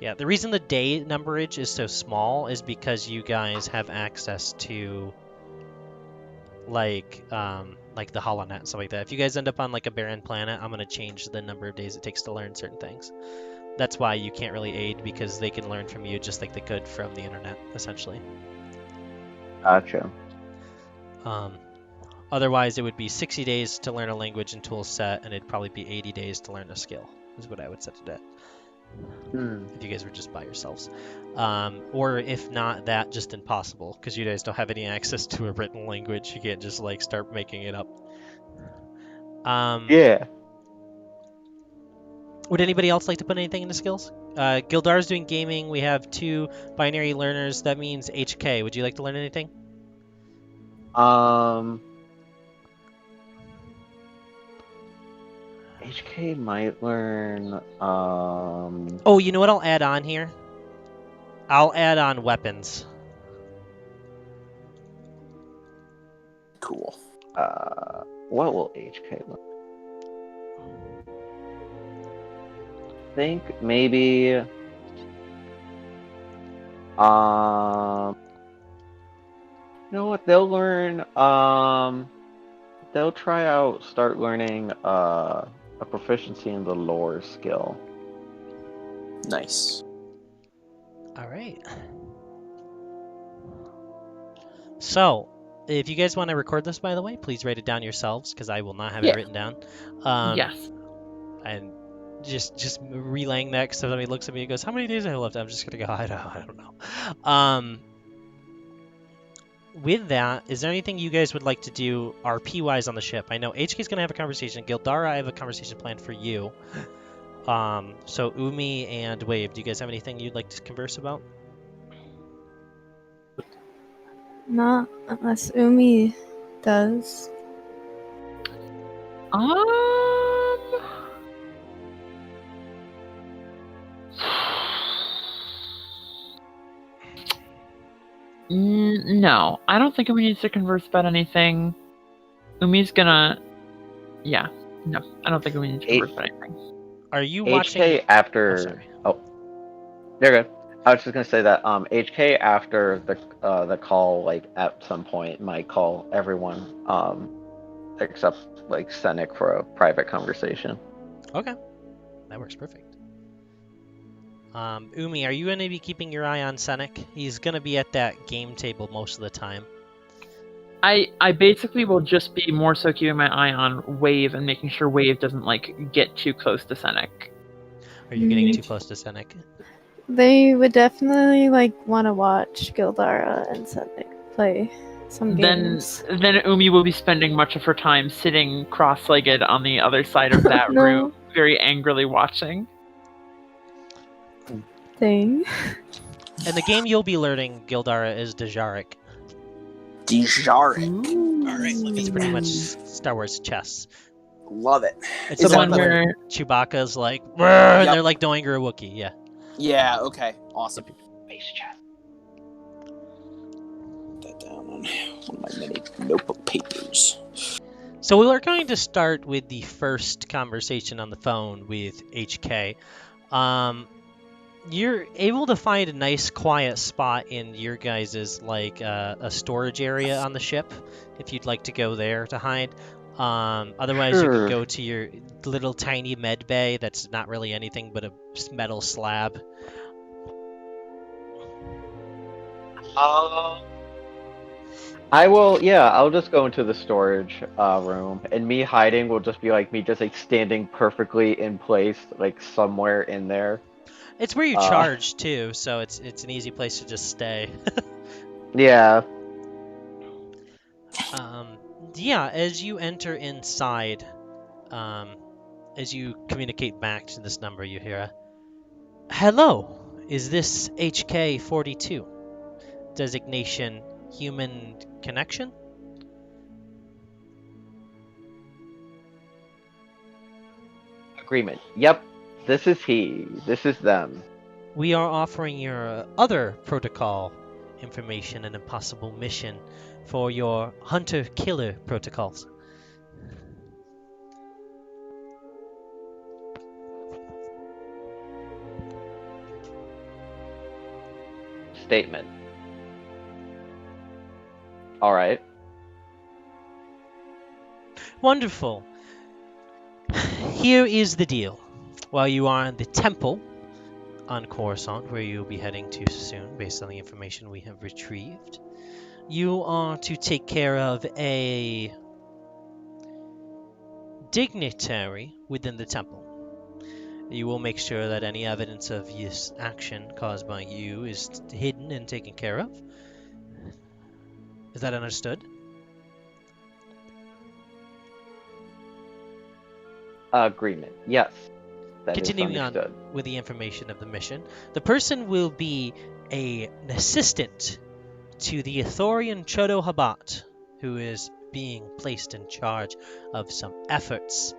Speaker 1: Yeah, the reason the day numberage is so small is because you guys have access to like the HoloNet and stuff like that. If you guys end up on like a barren planet, I'm gonna change the number of days it takes to learn certain things. That's why you can't really aid, because they can learn from you just like they could from the internet, essentially.
Speaker 2: Gotcha.
Speaker 1: Otherwise, it would be 60 days to learn a language and tool set, and it'd probably be 80 days to learn a skill, is what I would set it at. If you guys were just by yourselves. Or if not that, just impossible, because you guys don't have any access to a written language. You can't just like start making it up.
Speaker 2: Yeah.
Speaker 1: Would anybody else like to put anything into skills? Gildar's doing gaming. We have 2 binary learners. That means HK. Would you like to learn anything?
Speaker 2: HK might learn.
Speaker 1: Oh, you know what I'll add on here? I'll add on weapons.
Speaker 7: Cool.
Speaker 2: What will HK learn? I think maybe. You know what? They'll learn. They'll start learning a proficiency in the lore skill.
Speaker 7: Nice.
Speaker 1: All right. So, if you guys want to record this, by the way, please write it down yourselves, because I will not have it written down.
Speaker 5: Yes.
Speaker 1: And just relaying that because somebody looks at me and goes, "How many days I have left?" I'm just gonna go, I don't know. With that, is there anything you guys would like to do RP-wise on the ship? I know HK's gonna have a conversation. Gildara, I have a conversation planned for you. So Umi and Wave, do you guys have anything you'd like to converse about?
Speaker 3: Not unless Umi does.
Speaker 5: No, I don't think Umi needs to converse about anything. Umi's gonna. Yeah, no, I don't think Umi needs to converse about anything.
Speaker 1: Are you
Speaker 2: HK
Speaker 1: watching?
Speaker 2: after.
Speaker 1: sorry.
Speaker 2: You're good. I was just gonna say that HK after the call, like at some point, might call everyone except like Senek for a private conversation.
Speaker 1: Okay, that works perfect. Umi, are you going to be keeping your eye on Senek? He's going to be at that game table most of the time.
Speaker 5: I basically will just be more so keeping my eye on Wave and making sure Wave doesn't like get too close to Senek.
Speaker 1: Are you getting too close to Senek?
Speaker 3: They would definitely want to watch Gildara and Senek play some games.
Speaker 5: Then Umi will be spending much of her time sitting cross-legged on the other side of that
Speaker 3: No.
Speaker 5: room, very angrily watching.
Speaker 3: Thing.
Speaker 1: And the game you'll be learning, Gildara, is Dejarik.
Speaker 7: Dejarik.
Speaker 3: Alright,
Speaker 1: It's pretty much Star Wars chess.
Speaker 7: Love it.
Speaker 1: It's
Speaker 5: The
Speaker 1: the
Speaker 5: one
Speaker 1: one where
Speaker 5: where
Speaker 1: Chewbacca's like, "Brr," and
Speaker 7: Yep.
Speaker 1: they're like doing a Wookiee, yeah.
Speaker 7: Yeah, okay. Awesome.
Speaker 2: Base chat.
Speaker 7: Put that down on one of my many notebook papers.
Speaker 1: So we are going to start with the first conversation on the phone with HK. You're able to find a nice quiet spot in your guys' a storage area on the ship if you'd like to go there to hide. Otherwise you can
Speaker 2: Sure.
Speaker 1: go to your little tiny med bay that's not really anything but a metal slab.
Speaker 2: I will. Yeah, I'll just go into the storage room, and me hiding will just be like me just like standing perfectly in place, like somewhere in there.
Speaker 1: It's where you charge too, so it's an easy place to just stay.
Speaker 2: Yeah.
Speaker 1: Yeah, as you enter inside, as you communicate back to this number, you hear "Hello, is this HK-42? Designation Human Connection?"
Speaker 2: Agreement. Yep. This is he. This is them.
Speaker 1: We are offering your other protocol information and a possible mission for your hunter-killer protocols.
Speaker 2: Statement. All right.
Speaker 1: Wonderful. Here is the deal. While you are in the temple on Coruscant, where you'll be heading to soon, based on the information we have retrieved, you are to take care of a dignitary within the temple. You will make sure that any evidence of this action caused by you is hidden and taken care of. Is that understood?
Speaker 2: Agreement. Yes. That is
Speaker 1: Continuing on
Speaker 2: understood.
Speaker 1: with the information of the mission, the person will be an assistant to the Ithorian Chodo Habat, who is being placed in charge of some efforts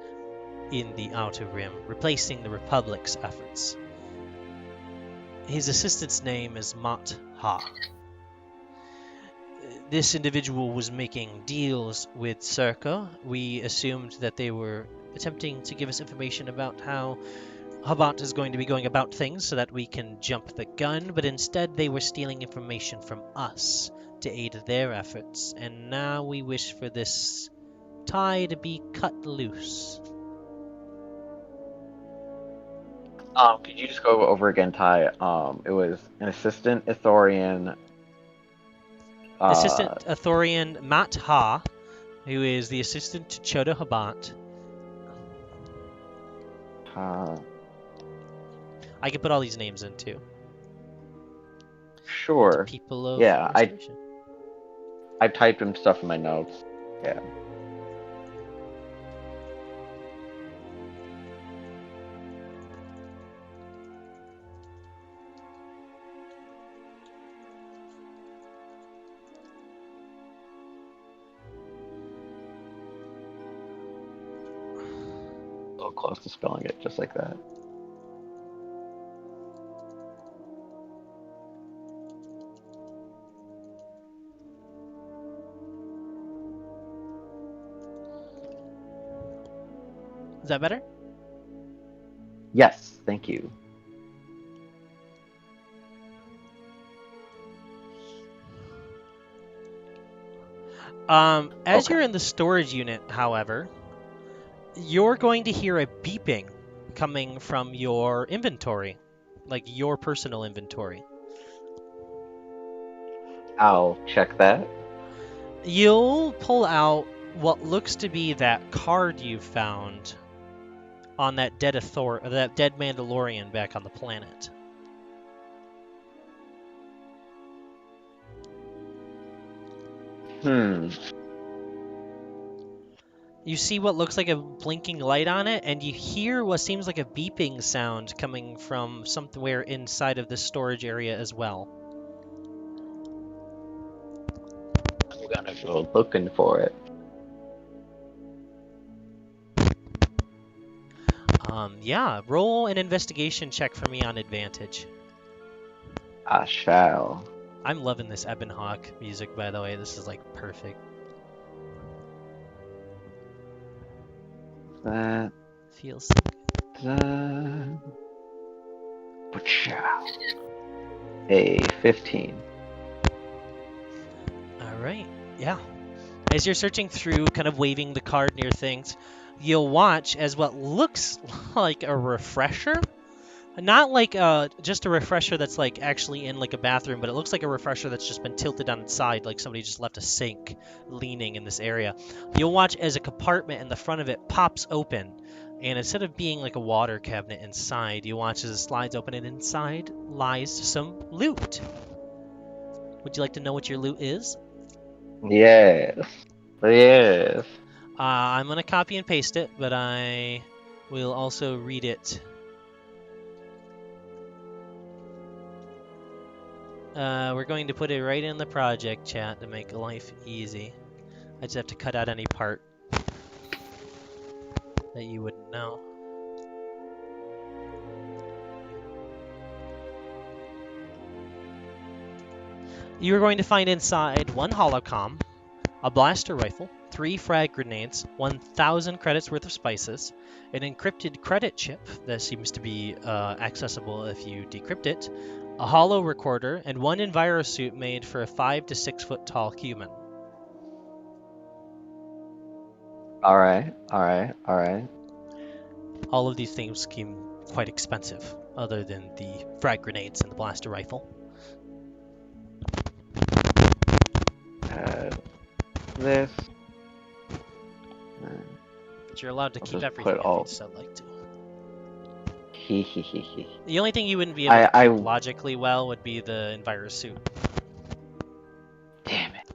Speaker 1: in the Outer Rim, replacing the Republic's efforts. His assistant's name is Mat Ha. This individual was making deals with Circa. We assumed that they were attempting to give us information about how Habat is going to be going about things so that we can jump the gun, but instead they were stealing information from us to aid their efforts, and now we wish for this tie to be cut loose.
Speaker 2: Could you just go over again, Ty? It was an assistant Ithorian.
Speaker 1: Assistant Ithorian Mat Ha, who is the assistant to Chodo Habat. I can put all these names in too.
Speaker 2: Sure.
Speaker 1: People of
Speaker 2: Yeah,
Speaker 1: Restoration.
Speaker 2: I typed in stuff in my notes. Yeah. So close to spelling it just like that.
Speaker 1: Is that better?
Speaker 2: Yes, thank you.
Speaker 1: As
Speaker 2: Okay.
Speaker 1: you're in the storage unit, however, you're going to hear a beeping coming from your inventory, like your personal inventory.
Speaker 2: I'll check that.
Speaker 1: You'll pull out what looks to be that card you found on that dead Mandalorian back on the planet. You see what looks like a blinking light on it, and you hear what seems like a beeping sound coming from somewhere inside of the storage area as well.
Speaker 2: I'm gonna go looking for it.
Speaker 1: Yeah, roll an investigation check for me on advantage.
Speaker 2: I shall.
Speaker 1: I'm loving this Ebon Hawk music, by the way. This is like perfect.
Speaker 2: That.
Speaker 1: Feels
Speaker 2: That. A 15.
Speaker 1: all right. Yeah. As you're searching through, kind of waving the card near things, you'll watch as what looks like a refresher. Not like just a refresher that's like actually in like a bathroom, but it looks like a refresher that's just been tilted on its side, like somebody just left a sink leaning in this area. You'll watch as a compartment in the front of it pops open, and instead of being like a water cabinet inside, you watch as it slides open, and inside lies some loot. Would you like to know what your loot is?
Speaker 2: Yes. Yes.
Speaker 1: I'm gonna copy and paste it, but I will also read it. We're going to put it right in the project chat to make life easy. I just have to cut out any part that you wouldn't know. You're going to find inside one holocom, a blaster rifle, 3 frag grenades, 1,000 credits worth of spices, an encrypted credit chip that seems to be accessible if you decrypt it, a holo recorder, and 1 envirosuit made for a 5 to 6 foot tall human.
Speaker 2: Alright.
Speaker 1: All of these things seem quite expensive, other than the frag grenades and the blaster rifle.
Speaker 2: This.
Speaker 1: But you're allowed to
Speaker 2: I'll
Speaker 1: keep
Speaker 2: just
Speaker 1: everything
Speaker 2: put
Speaker 1: if
Speaker 2: all-
Speaker 1: you'd so like to.
Speaker 2: He.
Speaker 1: The only thing you wouldn't be able to
Speaker 2: I-
Speaker 1: keep logically well would be the envirosuit.
Speaker 2: Damn it.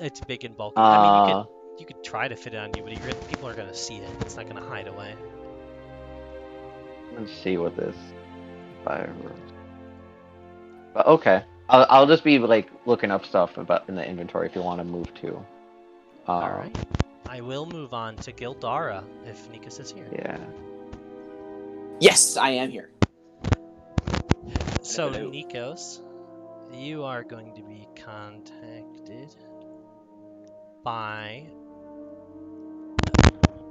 Speaker 1: It's big and bulky. I mean, you could try to fit it on you, but people are gonna see it. It's not gonna hide away.
Speaker 2: Let's see what this fire. But okay, I'll just be like looking up stuff about in the inventory if you want to move to.
Speaker 1: All right. I will move on to Gildara if Nikas is here.
Speaker 2: Yeah.
Speaker 7: Yes, I am here.
Speaker 1: So
Speaker 7: Hello.
Speaker 1: Nikos, you are going to be contacted by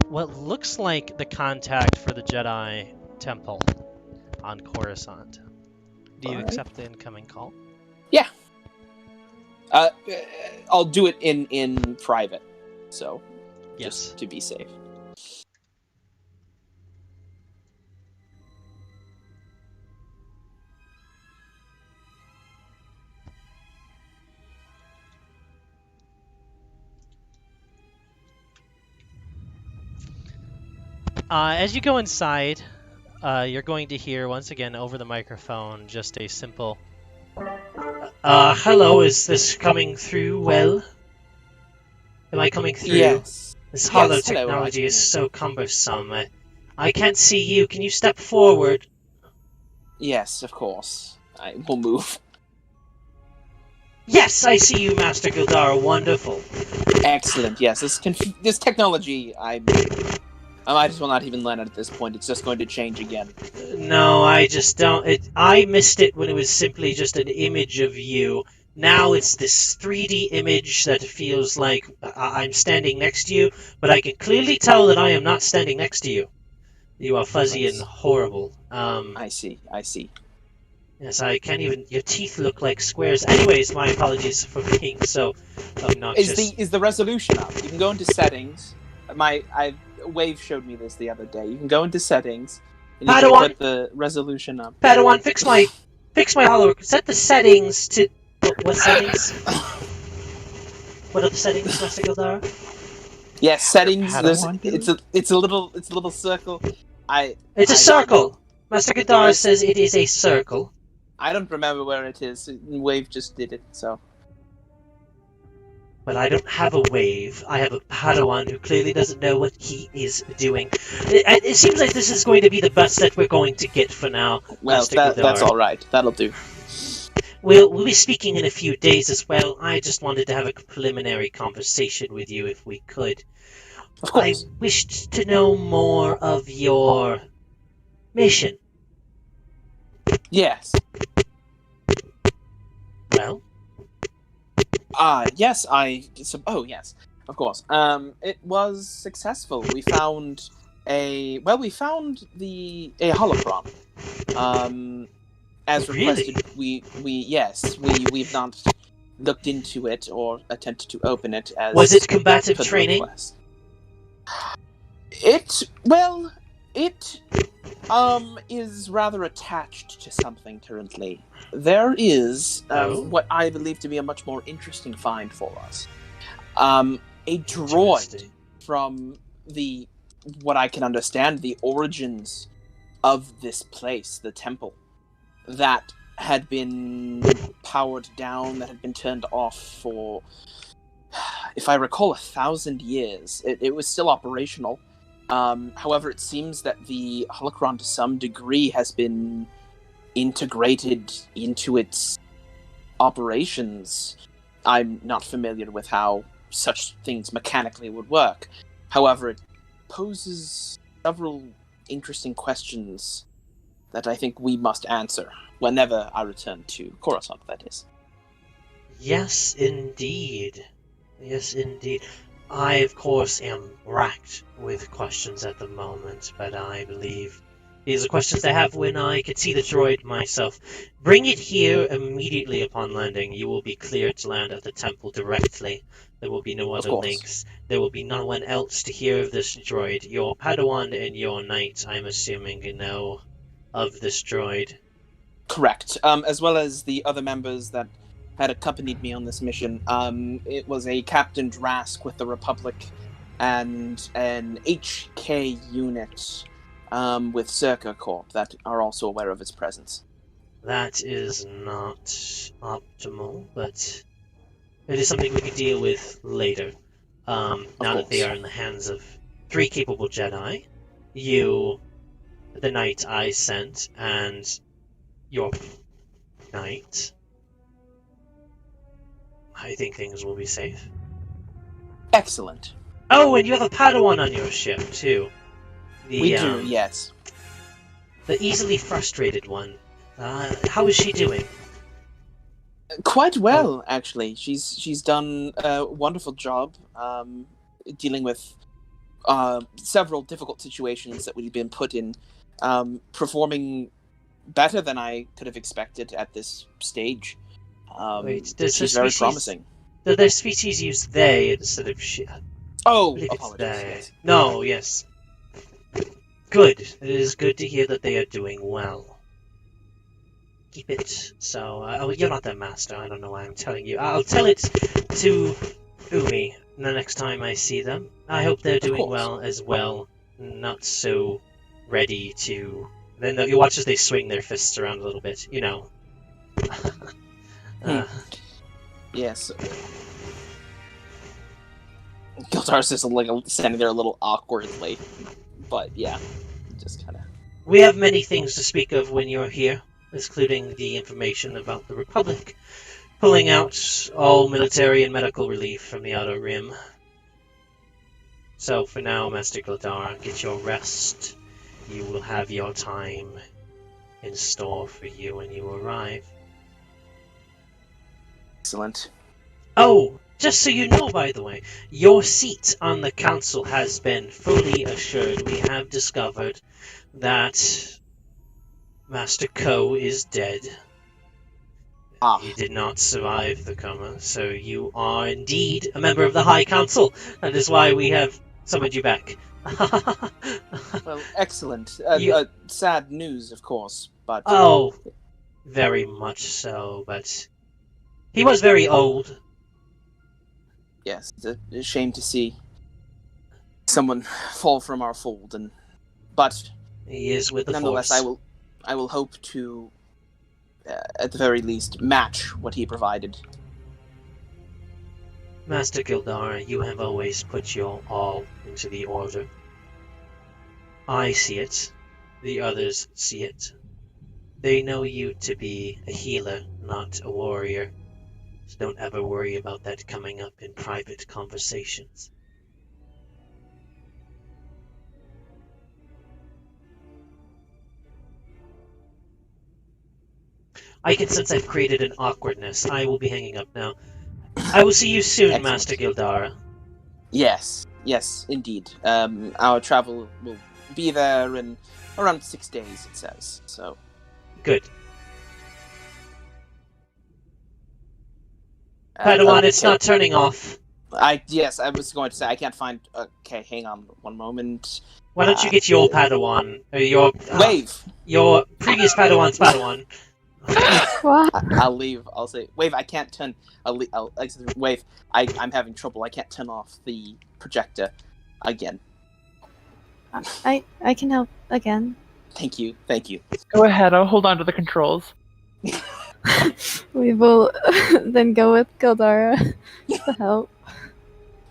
Speaker 1: what looks like the contact for the Jedi Temple on Coruscant. Do you
Speaker 7: Alright.
Speaker 1: accept the incoming call?
Speaker 7: Yeah. I'll do it in private, so
Speaker 1: Yes.
Speaker 7: just to be safe.
Speaker 1: As you go inside, you're going to hear once again over the microphone just a simple, hello, is this coming through well? Am I coming through?
Speaker 7: Yes.
Speaker 1: This
Speaker 7: Yes,
Speaker 1: hollow
Speaker 7: hello,
Speaker 1: technology
Speaker 7: I
Speaker 1: is
Speaker 7: can
Speaker 1: so cumbersome. I can't see you. Can you step forward?
Speaker 7: Yes, of course. I will move.
Speaker 1: Yes, I see you, Master Gildar. Wonderful.
Speaker 7: Excellent. Yes, this technology, I might as well not even learn it at this point. It's just going to change again.
Speaker 1: No, I just don't. I missed it when it was simply just an image of you. Now it's this 3D image that feels like I'm standing next to you, but I can clearly tell that I am not standing next to you. You are fuzzy and horrible.
Speaker 7: I see.
Speaker 1: Yes, I can't even. Your teeth look like squares. Anyways, my apologies for being so obnoxious.
Speaker 7: Is the resolution up? You can go into settings. Wave showed me this the other day. You can go into settings and you can put the resolution up.
Speaker 1: Padawan, fix my hollow. Set the settings to what settings? What are the settings, Master Gildar?
Speaker 7: Yes, settings.
Speaker 2: Padawan
Speaker 7: It's a little circle.
Speaker 1: It's a circle. Master Gildar says it is a circle.
Speaker 7: I don't remember where it is. Wave just did it, so.
Speaker 1: But I don't have a wave. I have a Padawan who clearly doesn't know what he is doing. It seems like this is going to be the best that we're going to get for now.
Speaker 7: Well, that's all right. That'll do.
Speaker 1: We'll be speaking in a few days as well. I just wanted to have a preliminary conversation with you if we could.
Speaker 7: Of course.
Speaker 1: I wished to know more of your mission.
Speaker 7: Yes.
Speaker 1: Well?
Speaker 7: Yes, yes, of course. It was successful. We found a holocron. As requested,
Speaker 1: Really?
Speaker 7: we've not looked into it or attempted to open it as.
Speaker 1: Was it combative
Speaker 7: per the
Speaker 1: training?
Speaker 7: request. It is rather attached to something currently. There is what I believe to be a much more interesting find for us. A droid from what I can understand, the origins of this place, the temple, that had been powered down, that had been turned off for, if I recall, 1,000 years. It was still operational. However, it seems that the holocron to some degree has been integrated into its operations. I'm not familiar with how such things mechanically would work. However, it poses several interesting questions that I think we must answer whenever I return to Coruscant, that is.
Speaker 1: Yes, indeed. Yes, indeed. I, of course, am racked with questions at the moment, but I believe these are questions I have when I could see the droid myself. Bring it here immediately upon landing. You will be cleared to land at the temple directly. There will be no other links. There will be no one else to hear of this droid. Your Padawan and your knight, I'm assuming, know of this droid.
Speaker 7: Correct. As well as the other members that had accompanied me on this mission. It was a Captain Drask with the Republic and an HK unit with Circa Corp that are also aware of its presence.
Speaker 1: That is not optimal, but it is something we can deal with later. Now that they are in the hands of 3 capable Jedi, you, the knight I sent, and your knight, I think things will be safe.
Speaker 7: Excellent.
Speaker 1: Oh, and you have a Padawan on your ship, too.
Speaker 7: We do, yes.
Speaker 1: The easily frustrated one. How is she doing?
Speaker 7: Quite well, actually. She's done a wonderful job dealing with several difficult situations that we've been put in, performing better than I could have expected at this stage. She's very promising.
Speaker 1: Does their species use they instead of she?
Speaker 7: Oh, apologies. Yes.
Speaker 1: No, yes. Good. It is good to hear that they are doing well. Keep it so. You're not their master. I don't know why I'm telling you. I'll tell it to Umi the next time I see them. I hope they're doing well as well. Not so ready to Then you watch as they swing their fists around a little bit. You know.
Speaker 7: Yes. Gildar's just like standing there a little awkwardly, but yeah, just kind of.
Speaker 1: We have many things to speak of when you're here, including the information about the Republic, pulling out all military and medical relief from the Outer Rim. So for now, Master Gildar, get your rest. You will have your time in store for you when you arrive.
Speaker 7: Excellent.
Speaker 1: Oh, just so you know, by the way, your seat on the council has been fully assured. We have discovered that Master Ko is dead. He did not survive the coma, so you are indeed a member of the High Council. That is why we have summoned you back.
Speaker 7: Well, excellent. Sad news, of course, but...
Speaker 1: Oh, very much so, but he was very old.
Speaker 7: Yes, it's a shame to see someone fall from our fold, but
Speaker 1: he is with the
Speaker 7: nonetheless,
Speaker 1: Force.
Speaker 7: I will hope to, at the very least, match what he provided.
Speaker 1: Master Gildar, you have always put your all into the Order. I see it. The others see it. They know you to be a healer, not a warrior. So don't ever worry about that coming up in private conversations. I can sense I've created an awkwardness. I will be hanging up now. I will see you soon,
Speaker 7: Excellent.
Speaker 1: Master Gildara.
Speaker 7: Yes, indeed. Our travel will be there in around 6 days, it says, so...
Speaker 1: Good. Padawan, it's not turning off.
Speaker 7: Yes, I was going to say, I can't find... Okay, hang on one moment.
Speaker 1: Why don't you get your Padawan? Or your...
Speaker 7: Wave!
Speaker 1: Your previous Padawan's Padawan.
Speaker 3: What?
Speaker 7: I'll leave. I'll say, Wave, I can't turn... Wave, I'm having trouble. I can't turn off the projector again.
Speaker 3: I can help again.
Speaker 7: Thank you.
Speaker 5: Go ahead, I'll hold on to the controls.
Speaker 3: We will then go with Gildara to help.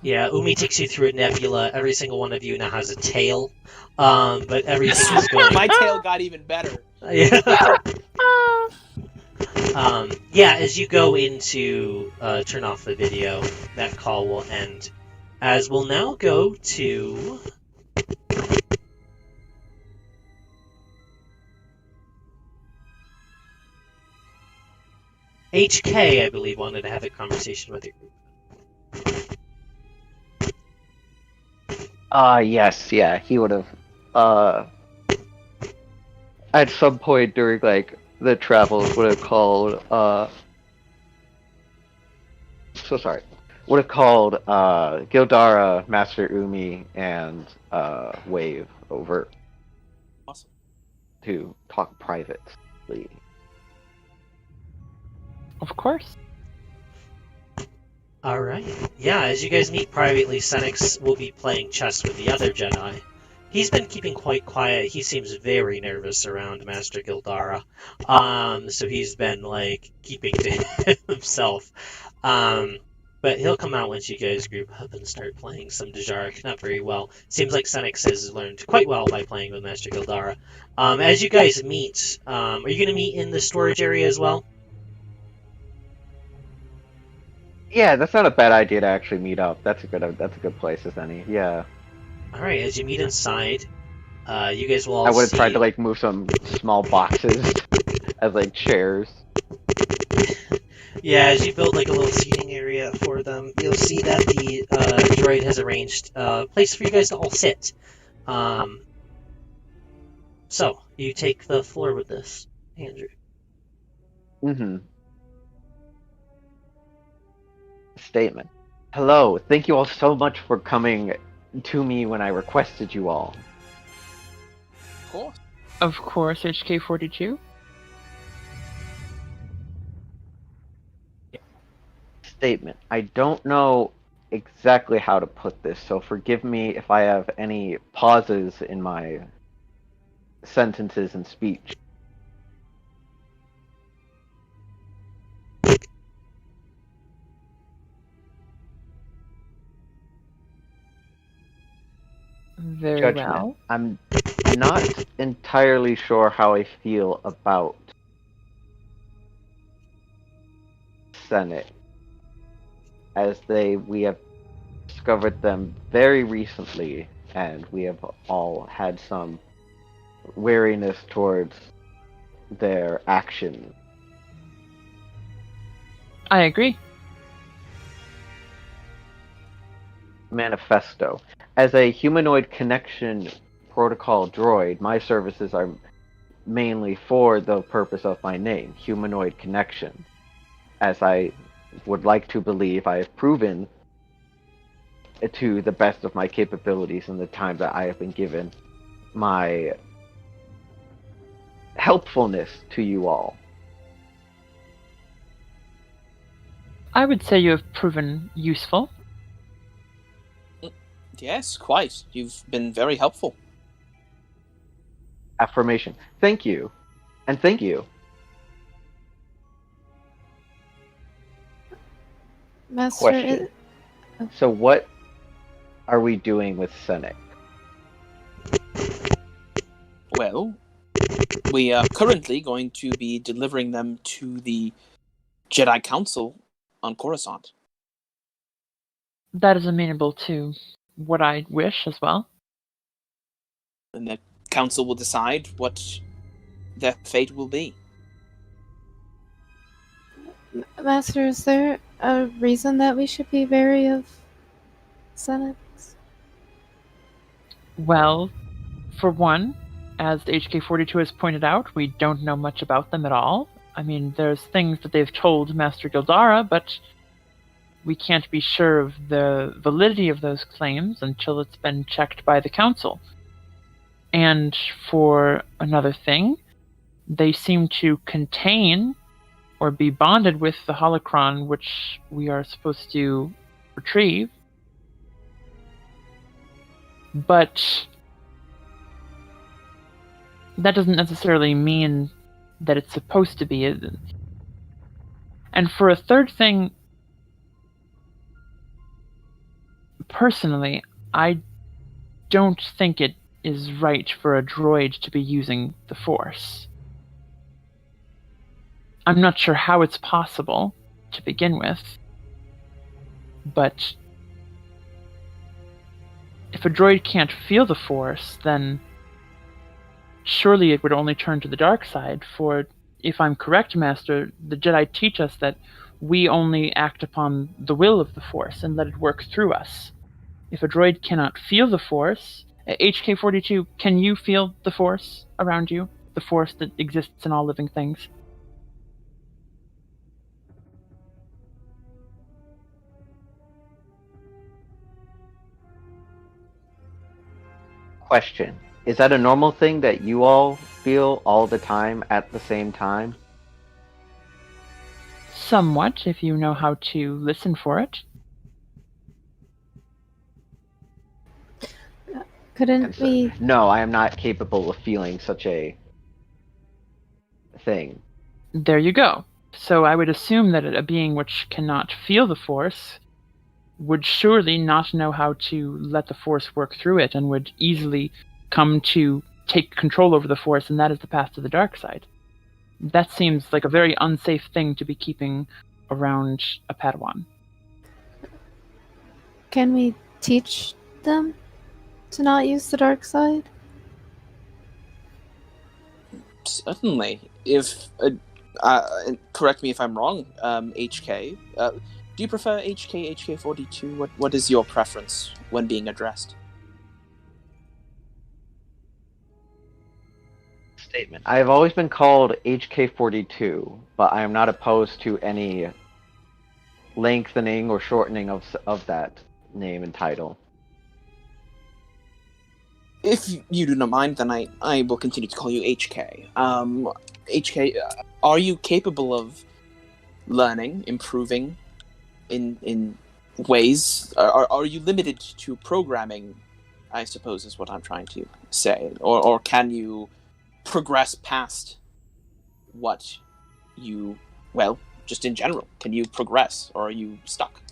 Speaker 1: Yeah, Umi takes you through a nebula. Every single one of you now has a tail. But everything is going...
Speaker 7: My tail got even better.
Speaker 1: Yeah. Yeah, as you go into turn off the video, that call will end. As we'll now go to... HK, I believe, wanted to have a conversation with your group.
Speaker 2: Yes, yeah, he would have, at some point during, like, the travels would have called, Gildara, Master Umi, and, Wave over.
Speaker 7: Awesome.
Speaker 2: To talk privately.
Speaker 5: Of course.
Speaker 1: Alright. Yeah, as you guys meet privately, Senix will be playing chess with the other Jedi. He's been keeping quite quiet. He seems very nervous around Master Gildara. So he's been, like, keeping to himself. But he'll come out once you guys group up and start playing some Dejarik. Not very well. Seems like Senix has learned quite well by playing with Master Gildara. As you guys meet, are you going to meet in the storage area as well?
Speaker 2: Yeah, that's not a bad idea to actually meet up. That's a good place as any. Yeah.
Speaker 1: Alright, as you meet inside, you guys will all
Speaker 2: I would have
Speaker 1: see...
Speaker 2: tried to, like, move some small boxes as, like, chairs.
Speaker 1: Yeah, as you build, like, a little seating area for them, you'll see that the droid has arranged a place for you guys to all sit. So, you take the floor with this, Andrew.
Speaker 2: Mm-hmm. Statement. Hello, thank you all so much for coming to me when I requested you all.
Speaker 7: Of course.
Speaker 5: Of course, HK42.
Speaker 2: Statement. I don't know exactly how to put this, so forgive me if I have any pauses in my sentences and speech.
Speaker 5: Very
Speaker 2: Judgment.
Speaker 5: well.
Speaker 2: I'm not entirely sure how I feel about Senate, as we have discovered them very recently, and we have all had some wariness towards their actions.
Speaker 5: I agree.
Speaker 2: Manifesto. As a humanoid connection protocol droid, my services are mainly for the purpose of my name, humanoid connection. As I would like to believe I have proven to the best of my capabilities in the time that I have been given my helpfulness to you all.
Speaker 5: I would say you have proven useful.
Speaker 7: Yes, quite. You've been very helpful.
Speaker 2: Affirmation. Thank you. And thank you.
Speaker 3: Master,
Speaker 2: Question. So what are we doing with Senec?
Speaker 7: Well, we are currently going to be delivering them to the Jedi Council on Coruscant.
Speaker 5: That is amenable to what I wish as well.
Speaker 7: And the Council will decide what their fate will be.
Speaker 3: Master, is there a reason that we should be wary of Senex?
Speaker 5: Well, for one, as the HK-42 has pointed out, we don't know much about them at all. I mean, there's things that they've told Master Gildara, but we can't be sure of the validity of those claims until it's been checked by the Council. And for another thing, they seem to contain or be bonded with the holocron which we are supposed to retrieve. But that doesn't necessarily mean that it's supposed to be. And for a third thing, personally, I don't think it is right for a droid to be using the Force. I'm not sure how it's possible to begin with, but if a droid can't feel the Force, then surely it would only turn to the dark side, for if I'm correct, Master, the Jedi teach us that we only act upon the will of the Force and let it work through us. If a droid cannot feel the Force, HK-42, can you feel the Force around you? The Force that exists in all living things?
Speaker 2: Question. Is that a normal thing that you all feel all the time at the same time?
Speaker 5: Somewhat, if you know how to listen for it.
Speaker 3: Couldn't we?
Speaker 2: No, I am not capable of feeling such a thing.
Speaker 5: There you go. So I would assume that a being which cannot feel the Force would surely not know how to let the Force work through it and would easily come to take control over the Force, and that is the path to the dark side. That seems like a very unsafe thing to be keeping around a Padawan.
Speaker 3: Can we teach them to not use the dark side?
Speaker 7: Certainly. If correct me if I'm wrong, HK. Do you prefer HK, HK-42? What is your preference when being addressed?
Speaker 2: Statement. I have always been called HK-42, but I am not opposed to any lengthening or shortening of that name and title.
Speaker 7: If you do not mind, then I will continue to call you HK. HK, are you capable of learning, improving in ways? Are you limited to programming, I suppose is what I'm trying to say? Or can you progress past what you, well, just in general? Can you progress, or are you stuck?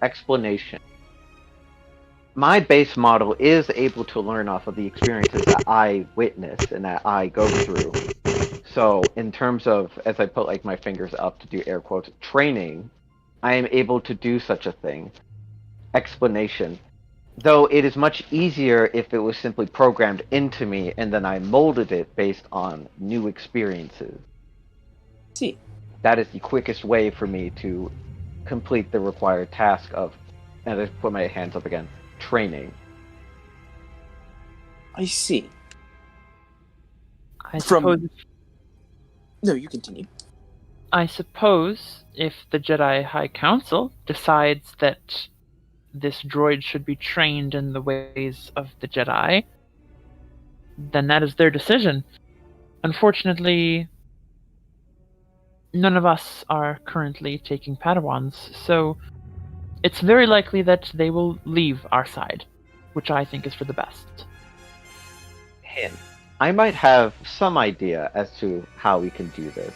Speaker 2: Explanation. My base model is able to learn off of the experiences that I witness and that I go through. So, in terms of, as I put like my fingers up to do air quotes, training, I am able to do such a thing. Explanation. Though it is much easier if it was simply programmed into me and then I molded it based on new experiences.
Speaker 7: See,
Speaker 2: That is the quickest way for me to complete the required task of, and I put my hands up again, training.
Speaker 7: I see.
Speaker 5: I
Speaker 7: From-
Speaker 5: suppose.
Speaker 7: No, you continue.
Speaker 5: I suppose if the Jedi High Council decides that this droid should be trained in the ways of the Jedi, then that is their decision. Unfortunately, none of us are currently taking Padawans, so it's very likely that they will leave our side, which I think is for the best.
Speaker 2: Hint. I might have some idea as to how we can do this.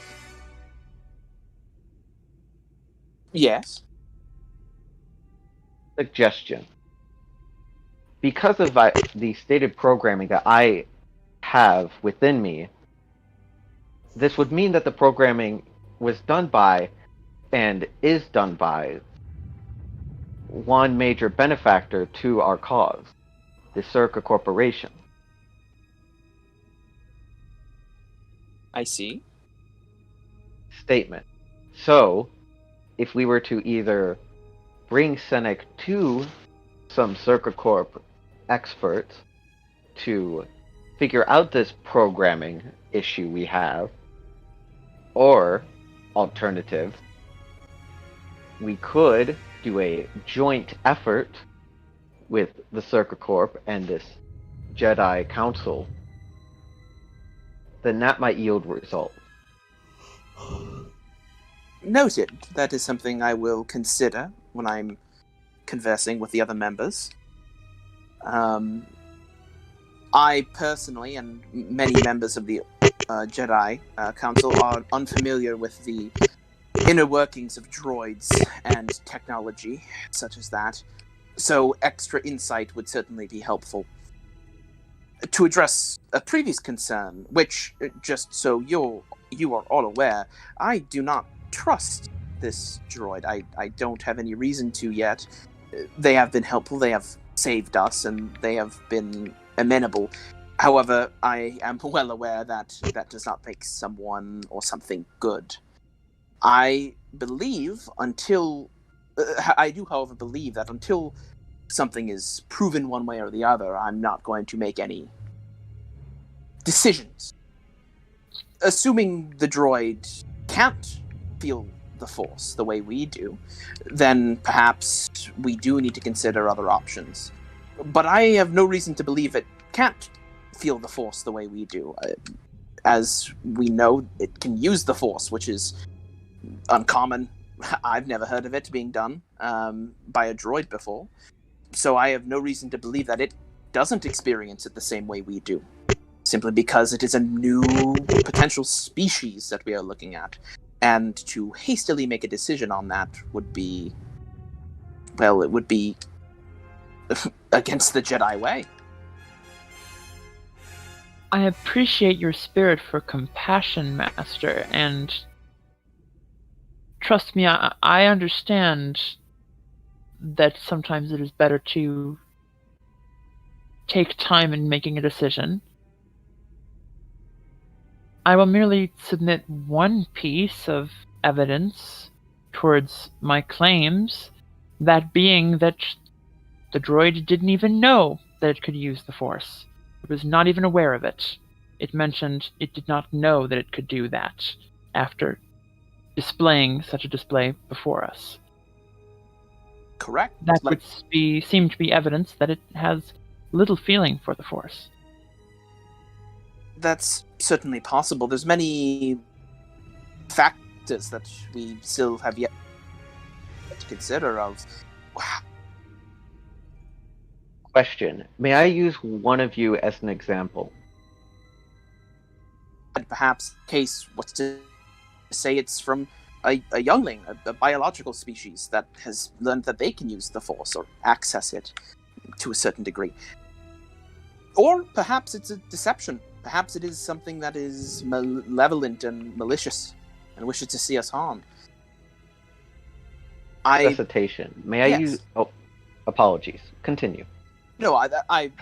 Speaker 7: Yes.
Speaker 2: Suggestion. Because of the stated programming that I have within me, this would mean that the programming was done by and is done by one major benefactor to our cause, the Circa Corporation.
Speaker 7: I see.
Speaker 2: Statement. So, if we were to either bring Senec to some Circa Corp experts to figure out this programming issue we have, or alternative, we could do a joint effort with the Circa Corp and this Jedi Council, then that might yield results.
Speaker 7: Noted. That is something I will consider when I'm conversing with the other members. I personally, and many members of the Jedi Council, are unfamiliar with the inner workings of droids and technology, such as that. So extra insight would certainly be helpful. To address a previous concern, which, just so you are all aware, I do not trust this droid. I don't have any reason to yet. They have been helpful, they have saved us, and they have been amenable. However, I am well aware that that does not make someone or something good. I believe I do, however, believe that until something is proven one way or the other, I'm not going to make any decisions. Assuming the droid can't feel the Force the way we do, then perhaps we do need to consider other options. But I have no reason to believe it can't feel the Force the way we do. As we know, it can use the Force, which is uncommon. I've never heard of it being done by a droid before. So I have no reason to believe that it doesn't experience it the same way we do. Simply because it is a new potential species that we are looking at. And to hastily make a decision on that would be... well, it would be against the Jedi way.
Speaker 5: I appreciate your spirit for compassion, Master, and trust me, I understand that sometimes it is better to take time in making a decision. I will merely submit one piece of evidence towards my claims, that being that the droid didn't even know that it could use the Force. It was not even aware of it. It mentioned it did not know that it could do that after displaying such a display before us.
Speaker 7: Correct.
Speaker 5: That would seem to be evidence that it has little feeling for the Force.
Speaker 7: That's certainly possible. There's many factors that we still have yet to consider of
Speaker 2: Question. May I use one of you as an example?
Speaker 7: And perhaps, case, what's to say it's from a youngling, a biological species that has learned that they can use the Force or access it to a certain degree. Or perhaps it's a deception. Perhaps it is something that is malevolent and malicious and wishes to see us harmed.
Speaker 2: Recitation. May I
Speaker 7: Yes.
Speaker 2: use... Oh, apologies. Continue.
Speaker 7: No, I'm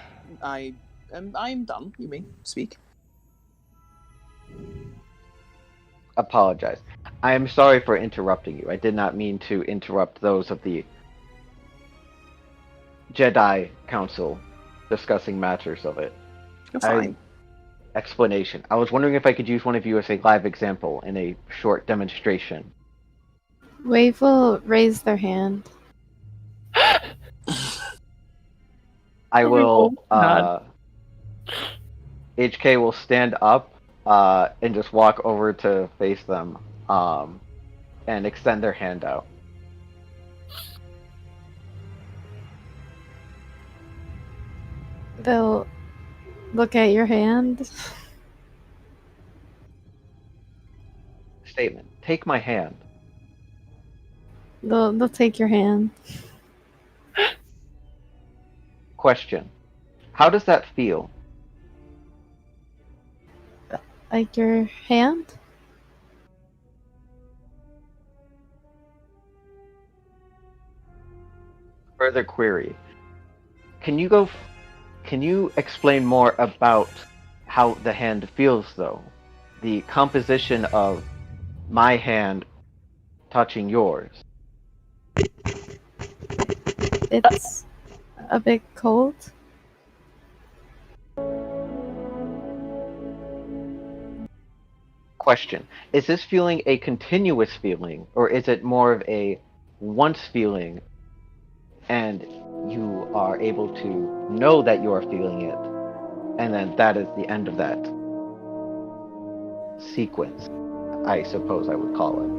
Speaker 7: done. You may speak.
Speaker 2: Apologize. I am sorry for interrupting you. I did not mean to interrupt those of the Jedi Council discussing matters of it.
Speaker 7: You're fine.
Speaker 2: Explanation. I was wondering if I could use one of you as a live example in a short demonstration.
Speaker 3: Wave will raise their hand.
Speaker 2: I will,
Speaker 5: God.
Speaker 2: HK will stand up, and just walk over to face them, and extend their hand out.
Speaker 3: They'll look at your hand.
Speaker 2: Statement. Take my hand.
Speaker 3: They'll take your hand.
Speaker 2: Question. How does that feel?
Speaker 3: Like your hand?
Speaker 2: Further query. Can you explain more about how the hand feels, though? The composition of my hand touching yours.
Speaker 3: It's a bit cold.
Speaker 2: Question. Is this feeling a continuous feeling, or is it more of a once feeling, and you are able to know that you are feeling it, and then that is the end of that sequence, I suppose I would call it.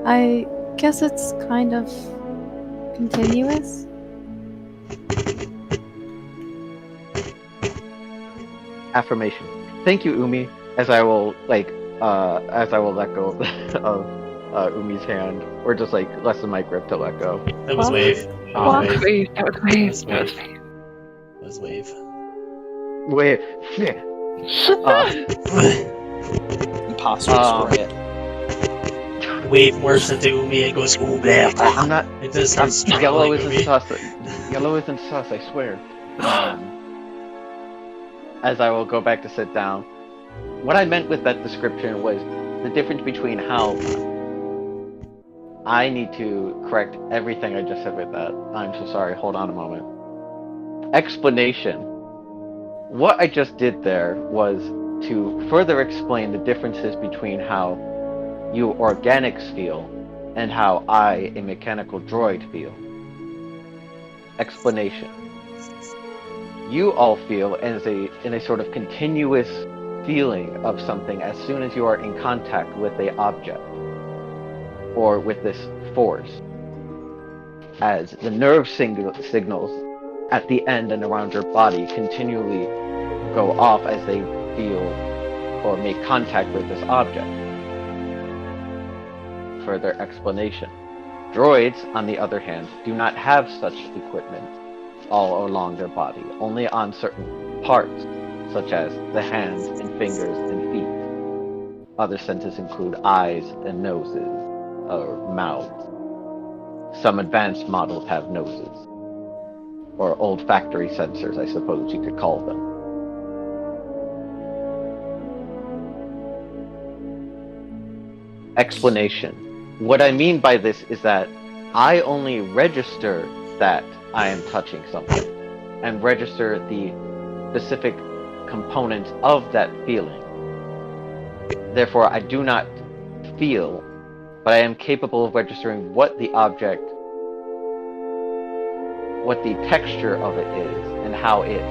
Speaker 3: I guess it's kind of continuous.
Speaker 2: Affirmation. Thank you, Umi. As I will let go of Umi's hand, or just like lessen my grip to let go.
Speaker 1: That was
Speaker 3: Walk.
Speaker 1: Wave. That was
Speaker 3: Walk.
Speaker 1: Wave.
Speaker 5: Wait, that was me.
Speaker 1: That was
Speaker 5: That was
Speaker 1: Wave.
Speaker 5: me.
Speaker 1: That was Wave.
Speaker 2: Wait.
Speaker 7: Imposter spread.
Speaker 1: Wave morphs into Umi and goes, ooh, blah, blah.
Speaker 2: I'm not.
Speaker 1: It just starts
Speaker 2: Yellow
Speaker 1: strangling
Speaker 2: isn't
Speaker 1: Umi.
Speaker 2: sus. Yellow isn't sus. I swear. As I will go back to sit down. What I meant with that description was the difference between how I need to correct everything I just said with that. I'm so sorry. Hold on a moment. Explanation. What I just did there was to further explain the differences between how you organics feel and how I, a mechanical droid, feel. Explanation. You all feel in a sort of continuous feeling of something as soon as you are in contact with a object or with this force, as the nerve signals at the end and around your body continually go off as they feel or make contact with this object. Further explanation. Droids, on the other hand, do not have such equipment all along their body, only on certain parts, such as the hands and fingers and feet. Other senses include eyes and noses, or mouths. Some advanced models have noses, or olfactory sensors, I suppose you could call them. Explanation. What I mean by this is that I only register that I am touching something, and register the specific components of that feeling. Therefore, I do not feel, but I am capable of registering what the object, what the texture of it is, and how it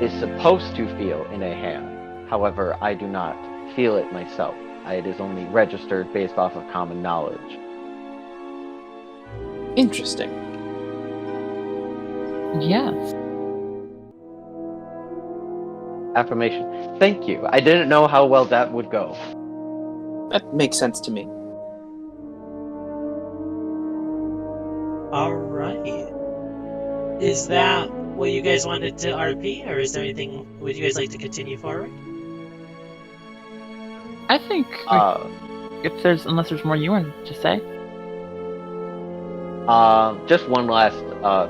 Speaker 2: is supposed to feel in a hand. However, I do not feel it myself. It is only registered based off of common knowledge.
Speaker 7: Interesting.
Speaker 5: Yes.
Speaker 2: Affirmation. Thank you. I didn't know how well that would go.
Speaker 7: That makes sense to me.
Speaker 1: All right. Is that what you guys wanted to RP, or is there anything? Would you guys like to continue forward?
Speaker 5: I think unless there's more you want to say.
Speaker 2: Just one last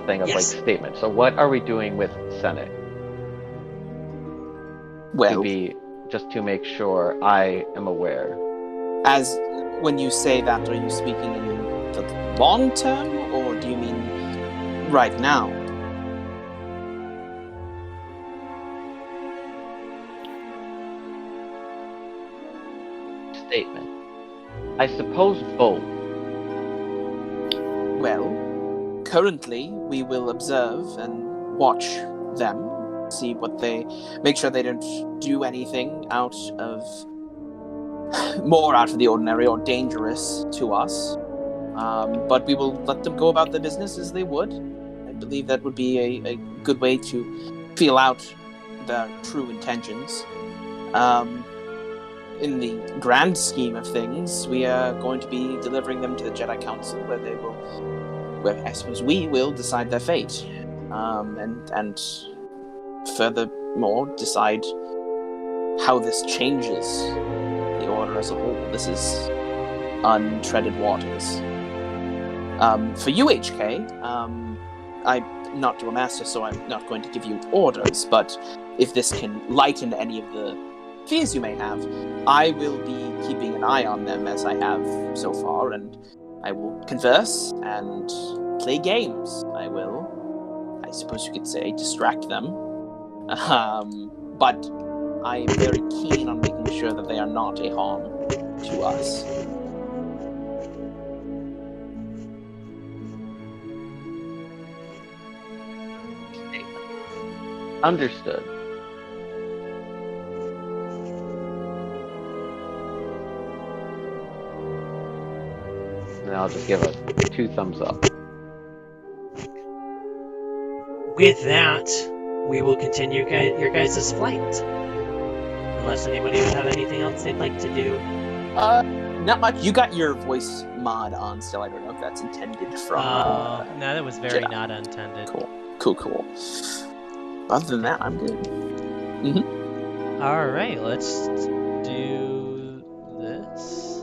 Speaker 2: thing of
Speaker 1: Yes.
Speaker 2: statement. So what are we doing with Senate?
Speaker 7: Well,
Speaker 2: Just to make sure I am aware.
Speaker 7: as when you say that, are you speaking in the long term, or do you mean right now?
Speaker 2: Statement. I suppose both.
Speaker 7: Well, currently we will observe and watch them, make sure they don't do anything out of the ordinary or dangerous to us. But we will let them go about their business as they would. I believe that would be a good way to feel out their true intentions. In the grand scheme of things, we are going to be delivering them to the Jedi Council, where I suppose we will decide their fate, and furthermore decide how this changes the Order as a whole. This is untreaded waters. For you, HK, I'm not your master, so I'm not going to give you orders, but if this can lighten any of the fears you may have, I will be keeping an eye on them as I have so far, and I will converse and play games. I suppose you could say, distract them. But I am very keen on making sure that they are not a harm to us.
Speaker 2: Understood. And I'll just give a 2 thumbs up.
Speaker 1: With that, we will continue your guys' flight. Unless anybody would have anything else they'd like to do.
Speaker 7: Not much. You got your voice mod on still. I don't know if that's intended from.
Speaker 1: No, that was very
Speaker 7: Jedi.
Speaker 1: not intended.
Speaker 7: Cool. Other than that, I'm good.
Speaker 1: All right, let's do this.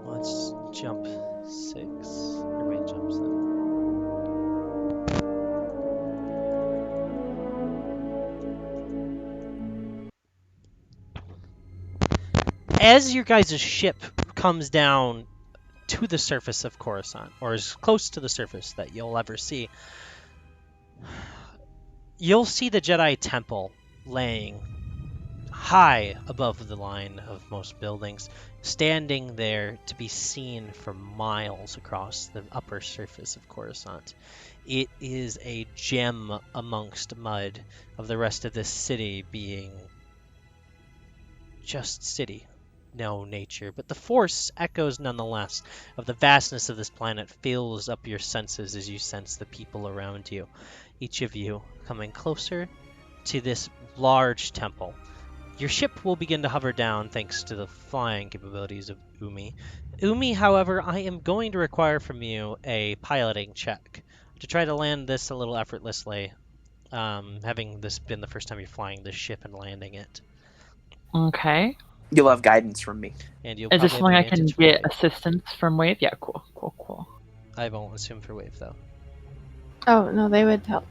Speaker 1: Let's jump 6. Everybody jumps them. As your guys' ship comes down to the surface of Coruscant, or as close to the surface that you'll ever see, you'll see the Jedi Temple laying high above the line of most buildings, standing there to be seen for miles across the upper surface of Coruscant. It is a gem amongst mud of the rest of this city being just city. No nature, but the force echoes nonetheless of the vastness of this planet, fills up your senses as you sense the people around you. Each of you coming closer to this large temple. Your ship will begin to hover down thanks to the flying capabilities of Umi. Umi, however, I am going to require from you a piloting check to try to land this a little effortlessly, having this been the first time you're flying this ship and landing it.
Speaker 5: Okay.
Speaker 7: You'll have guidance from me.
Speaker 1: And you'll
Speaker 5: Is this
Speaker 1: probably
Speaker 5: something I
Speaker 1: have
Speaker 5: can
Speaker 1: advantage for
Speaker 5: get
Speaker 1: Wave.
Speaker 5: assistance from Wave? Yeah, cool.
Speaker 1: I won't assume for Wave, though.
Speaker 3: Oh, no, they would help.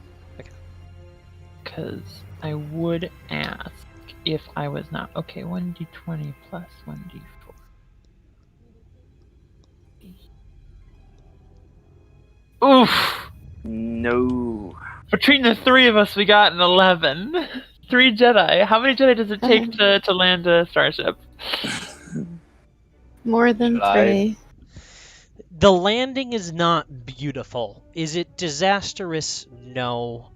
Speaker 5: Because I would ask if I was not. Okay, 1d20 plus 1d4. Oof!
Speaker 7: No.
Speaker 5: Between the 3 of us, we got an 11. 3 Jedi. How many Jedi does it take to land a starship?
Speaker 3: More than
Speaker 2: Should I-
Speaker 3: 3.
Speaker 1: The landing is not beautiful. Is it disastrous? No.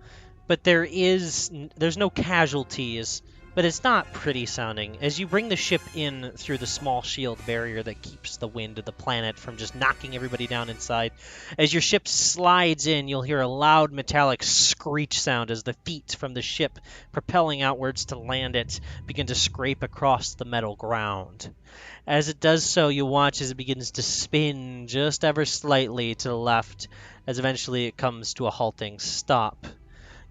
Speaker 1: But there's no casualties. but it's not pretty sounding. As you bring the ship in through the small shield barrier that keeps the wind of the planet from just knocking everybody down inside, as your ship slides in, you'll hear a loud metallic screech sound as the feet from the ship propelling outwards to land it begin to scrape across the metal ground. As it does so, you watch as it begins to spin just ever slightly to the left, as eventually it comes to a halting stop.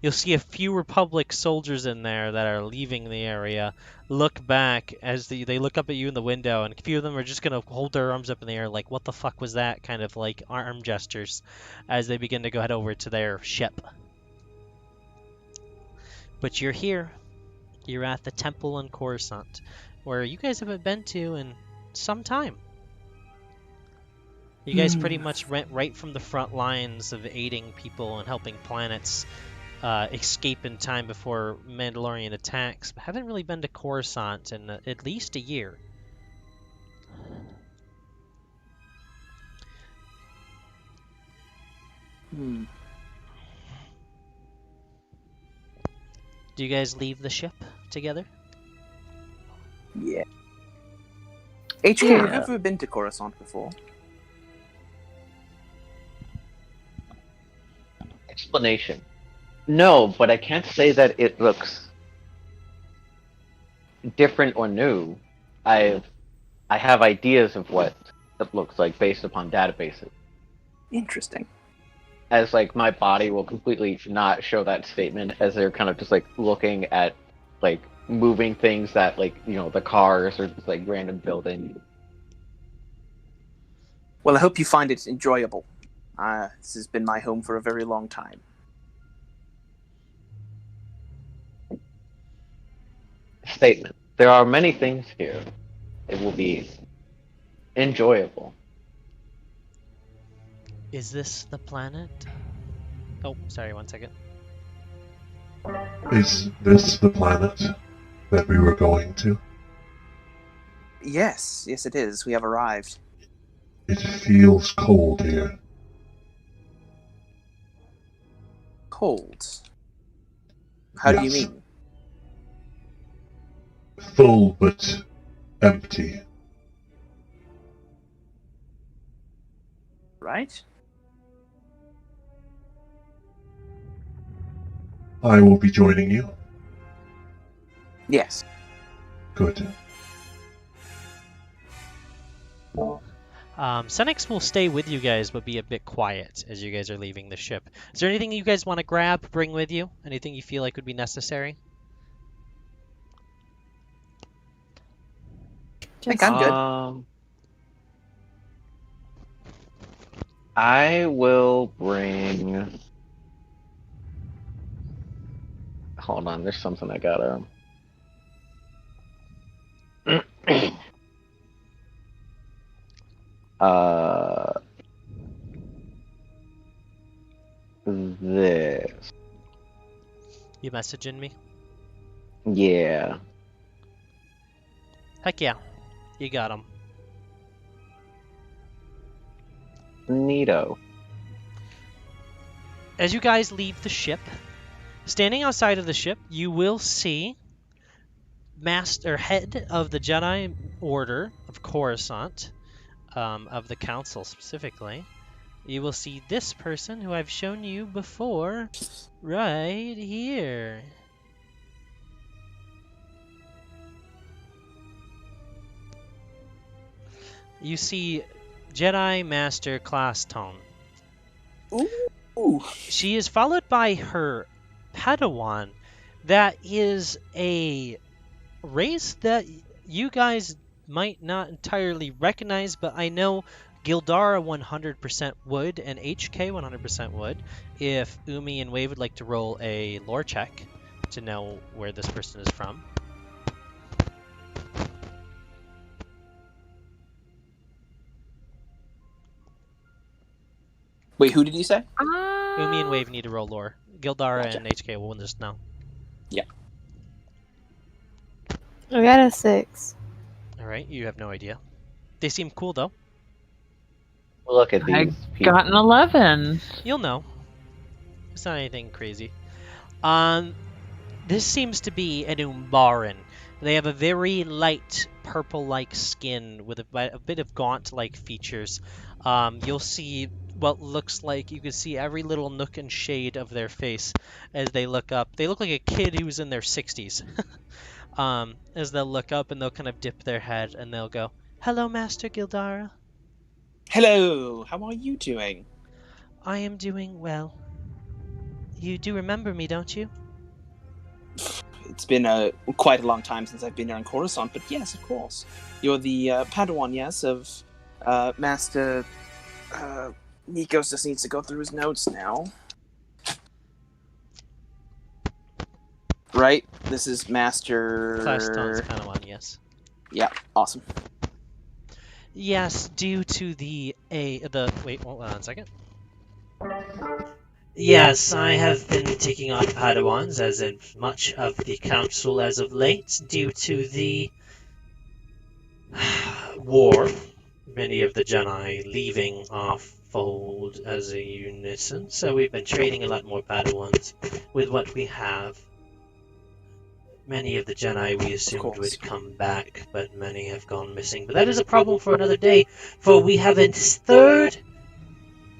Speaker 1: You'll see a few Republic soldiers in there that are leaving the area look back as they look up at you in the window, and a few of them are just going to hold their arms up in the air like, what the fuck was that? Kind of like arm gestures as they begin to go head over to their ship. But you're here. You're at the temple in Coruscant, where you guys haven't been to in some time. You guys pretty much went right from the front lines of aiding people and helping planets escape in time before Mandalorian attacks, but haven't really been to Coruscant in at least a year.
Speaker 7: Hmm.
Speaker 1: Do you guys leave the ship together?
Speaker 7: Yeah. HK, have you ever been to Coruscant before?
Speaker 2: Explanation. No, but I can't say that it looks different or new. I have ideas of what it looks like based upon databases.
Speaker 7: Interesting.
Speaker 2: As like my body will completely not show that statement, as they're kind of just like looking at like moving things that like, you know, the cars or just like random buildings.
Speaker 7: Well, I hope you find it enjoyable. This has been my home for a very long time.
Speaker 2: Statement. There are many things here. It will be enjoyable.
Speaker 1: Is this the planet? Oh, sorry, 1 second.
Speaker 8: Is this the planet that we were going to?
Speaker 7: Yes, it is. We have arrived.
Speaker 8: It feels cold here.
Speaker 7: Cold. How do you
Speaker 8: Yes.
Speaker 7: mean?
Speaker 8: Full but empty.
Speaker 7: Right?
Speaker 8: I will be joining you.
Speaker 7: Yes.
Speaker 8: Good.
Speaker 1: Senex will stay with you guys, but be a bit quiet as you guys are leaving the ship. Is there anything you guys want to grab, bring with you? Anything you feel like would be necessary?
Speaker 7: I think I'm good.
Speaker 2: I will bring. Hold on, there's something I gotta. This.
Speaker 1: You messaging me?
Speaker 2: Yeah.
Speaker 1: Heck yeah. You got him.
Speaker 2: Neato.
Speaker 1: As you guys leave the ship, standing outside of the ship, you will see head of the Jedi Order of Coruscant, of the Council specifically. You will see this person who I've shown you before, right here. You see Jedi Master Class Tone.
Speaker 7: Ooh.
Speaker 1: She is followed by her Padawan. That is a race that you guys might not entirely recognize, but I know Gildara 100% would, and HK 100% would. If Umi and Wave would like to roll a lore check to know where this person is from.
Speaker 7: Wait, who did you say?
Speaker 1: Umi and Wave need to roll lore. Gildara
Speaker 7: Gotcha.
Speaker 1: and HK will just know.
Speaker 3: I got a 6.
Speaker 1: Alright, you have no idea. They seem cool though.
Speaker 2: Look at
Speaker 5: I
Speaker 2: these people.
Speaker 5: got an 11.
Speaker 1: You'll know. It's not anything crazy. This seems to be an Umbaran. They have a very light purple-like skin with a bit of gaunt-like features. You'll see what looks like you can see every little nook and shade of their face as they look up. They look like a kid who's in their 60s. As they'll look up and they'll kind of dip their head and they'll go, "Hello, Master Gildara.
Speaker 7: Hello, how are you doing?
Speaker 1: I am doing well. You do remember me, don't you?"
Speaker 7: It's been quite a long time since I've been here in Coruscant, but yes, of course. You're the Padawan, yes, of Master... Nikos just needs to go through his notes now. Right? This is Master...
Speaker 1: Claston's Padawan, yes.
Speaker 7: Yeah, awesome.
Speaker 1: Yes, due to wait, hold on a second. Yes, I have been taking on Padawans, as in much of the council as of late, due to the war. Many of the Jedi leaving our fold as a unison, so we've been training a lot more Padawans with what we have. Many of the Jedi we assumed would come back, but many have gone missing. But that is a problem for another day, for we have a third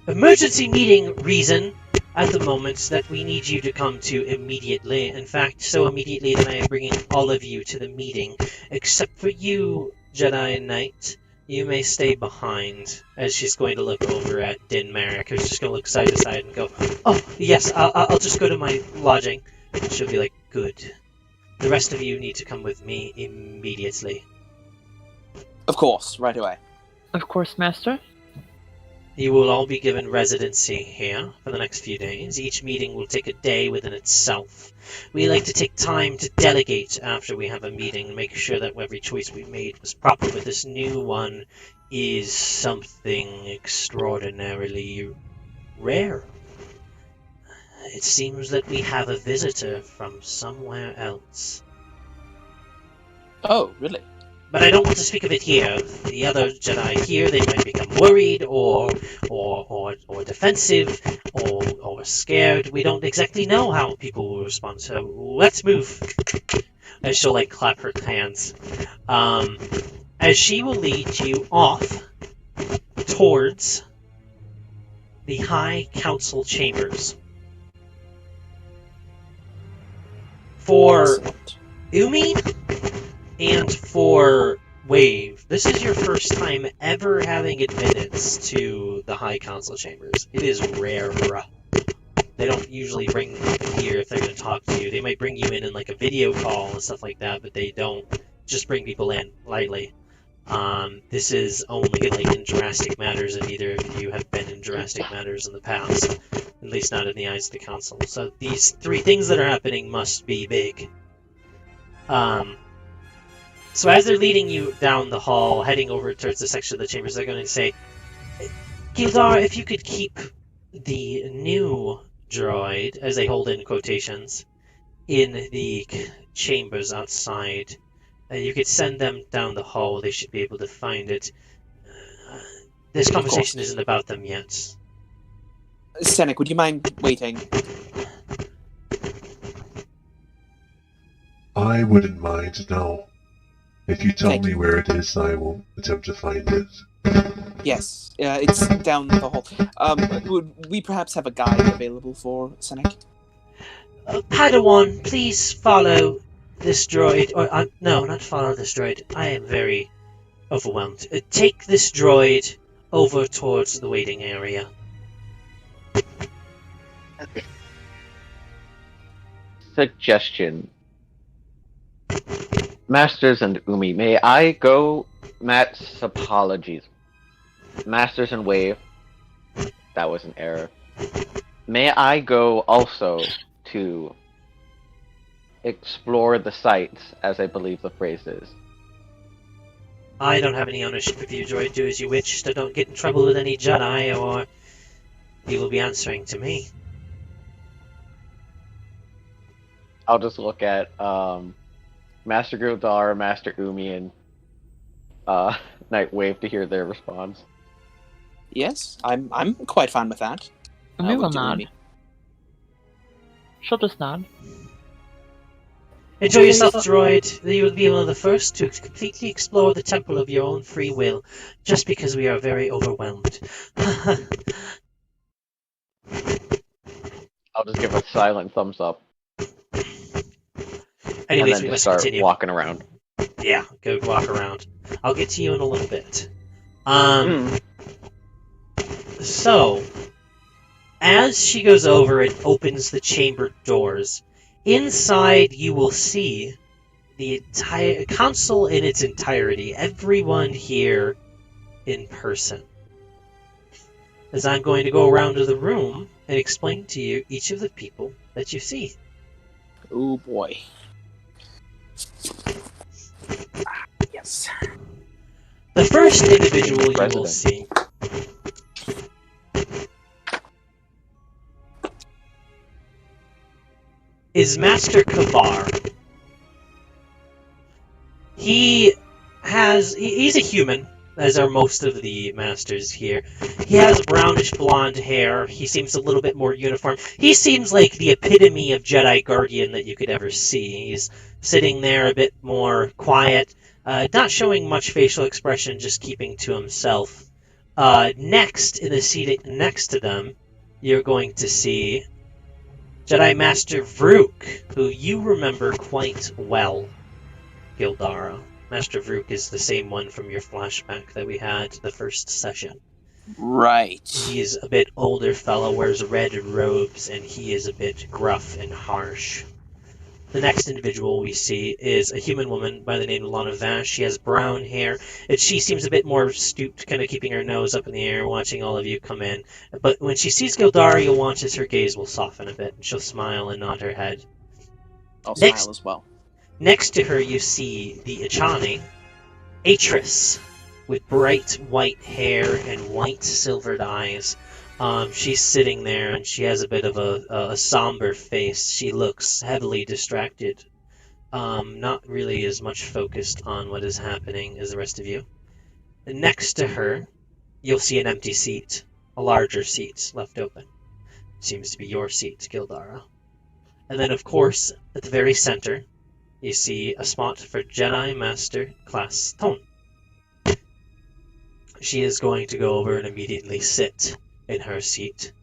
Speaker 1: emergency meeting reason at the moment that we need you to come to immediately. In fact, so immediately that I am bringing all of you to the meeting, except for you, Jedi Knight. You may stay behind, as she's going to look over at Din Merrick, who's just going to look side to side and go, "Oh, yes, I'll just go to my lodging." And she'll be like, "Good. The rest of you need to come with me immediately."
Speaker 7: Of course, right away.
Speaker 5: Of course, Master.
Speaker 1: You will all be given residency here for the next few days. Each meeting will take a day within itself. We like to take time to delegate after we have a meeting and make sure that every choice we made was proper, but this new one is something extraordinarily rare. It seems that we have a visitor from somewhere else.
Speaker 7: Oh, really?
Speaker 1: But I don't want to speak of it here. The other Jedi here, they might become worried or defensive or scared. We don't exactly know how people will respond. So let's move. As she'll clap her hands, as she will lead you off towards the High Council chambers. For
Speaker 7: Excellent.
Speaker 1: Umi and for Wave, this is your first time ever having admittance to the High Council chambers. It is rare. They don't usually bring people here if they're going to talk to you. They might bring you in a video call and stuff like that, but they don't just bring people in lightly. This is only in Jurassic Matters, and neither of you have been in Jurassic Matters in the past, at least not in the eyes of the Council. So these three things that are happening must be big. So as they're leading you down the hall, heading over towards the section of the chambers, they're going to say, "Gildar, if you could keep the new droid," as they hold in quotations, "in the chambers outside. You could send them down the hall. They should be able to find it. This conversation isn't about them yet."
Speaker 7: Senek, would you mind waiting?
Speaker 8: I wouldn't mind, no. If you tell
Speaker 7: Thank
Speaker 8: me
Speaker 7: you.
Speaker 8: where it is, I will attempt to find it.
Speaker 7: Yes, it's down the hall. Would we perhaps have a guide available for Senek?
Speaker 1: Padawan, please follow this droid. Or no, not follow this droid. I am very overwhelmed. Take this droid over towards the waiting area.
Speaker 2: Suggestion. Masters and Umi, may I go? Matt's apologies. Masters and Wave. That was an error. May I go also to explore the sites, as I believe the phrase is?
Speaker 1: I don't have any ownership of you, droid. Do as you wish. So don't get in trouble with any Jedi, or you will be answering to me.
Speaker 2: I'll just look at Master Gildar, Master Umi, and Night Wave to hear their response.
Speaker 7: Yes, I'm quite fine with that.
Speaker 5: Umi will
Speaker 7: Look to
Speaker 5: nod.
Speaker 7: Umi.
Speaker 5: She'll just nod.
Speaker 1: Enjoy yourself, droid. You will be one of the first to completely explore the temple of your own free will, just because we are very overwhelmed.
Speaker 2: I'll just give a silent thumbs up and
Speaker 1: Anyways,
Speaker 2: then
Speaker 1: we
Speaker 2: just
Speaker 1: must
Speaker 2: start
Speaker 1: continue.
Speaker 2: walking around.
Speaker 1: Yeah, go walk around. I'll get to you in a little bit. So, as she goes over and opens the chamber doors, inside you will see the entire council in its entirety, everyone here in person. As I'm going to go around to the room and explain to you each of the people that you see.
Speaker 7: Oh boy. Yes.
Speaker 1: The first individual you will
Speaker 2: President.
Speaker 1: see is Master Kavar. He's a human, as are most of the masters here. He has brownish blonde hair. He seems a little bit more uniform. He seems like the epitome of Jedi Guardian that you could ever see. He's sitting there a bit more quiet, not showing much facial expression, just keeping to himself. Next, in the seat next to them, you're going to see Jedi Master Vrook, who you remember quite well, Gildara. Master Vrook is the same one from your flashback that we had the first session.
Speaker 7: Right.
Speaker 1: He is a bit older fellow, wears red robes, and he is a bit gruff and harsh. The next individual we see is a human woman by the name of Lana Vash. She has brown hair, and she seems a bit more stooped, kind of keeping her nose up in the air, watching all of you come in. But when she sees Gildara, you'll watch as her gaze will soften a bit, and she'll smile and nod her head.
Speaker 7: I'll
Speaker 1: Next-
Speaker 7: smile as well.
Speaker 1: Next to her, you see the Ichani, Atris, with bright white hair and white silvered eyes. She's sitting there and she has a bit of a somber face. She looks heavily distracted, not really as much focused on what is happening as the rest of you. And next to her, you'll see an empty seat, a larger seat left open. Seems to be your seat, Gildara. And then, of course, at the very center, you see a spot for Jedi Master Class Tone. She is going to go over and immediately sit in her seat.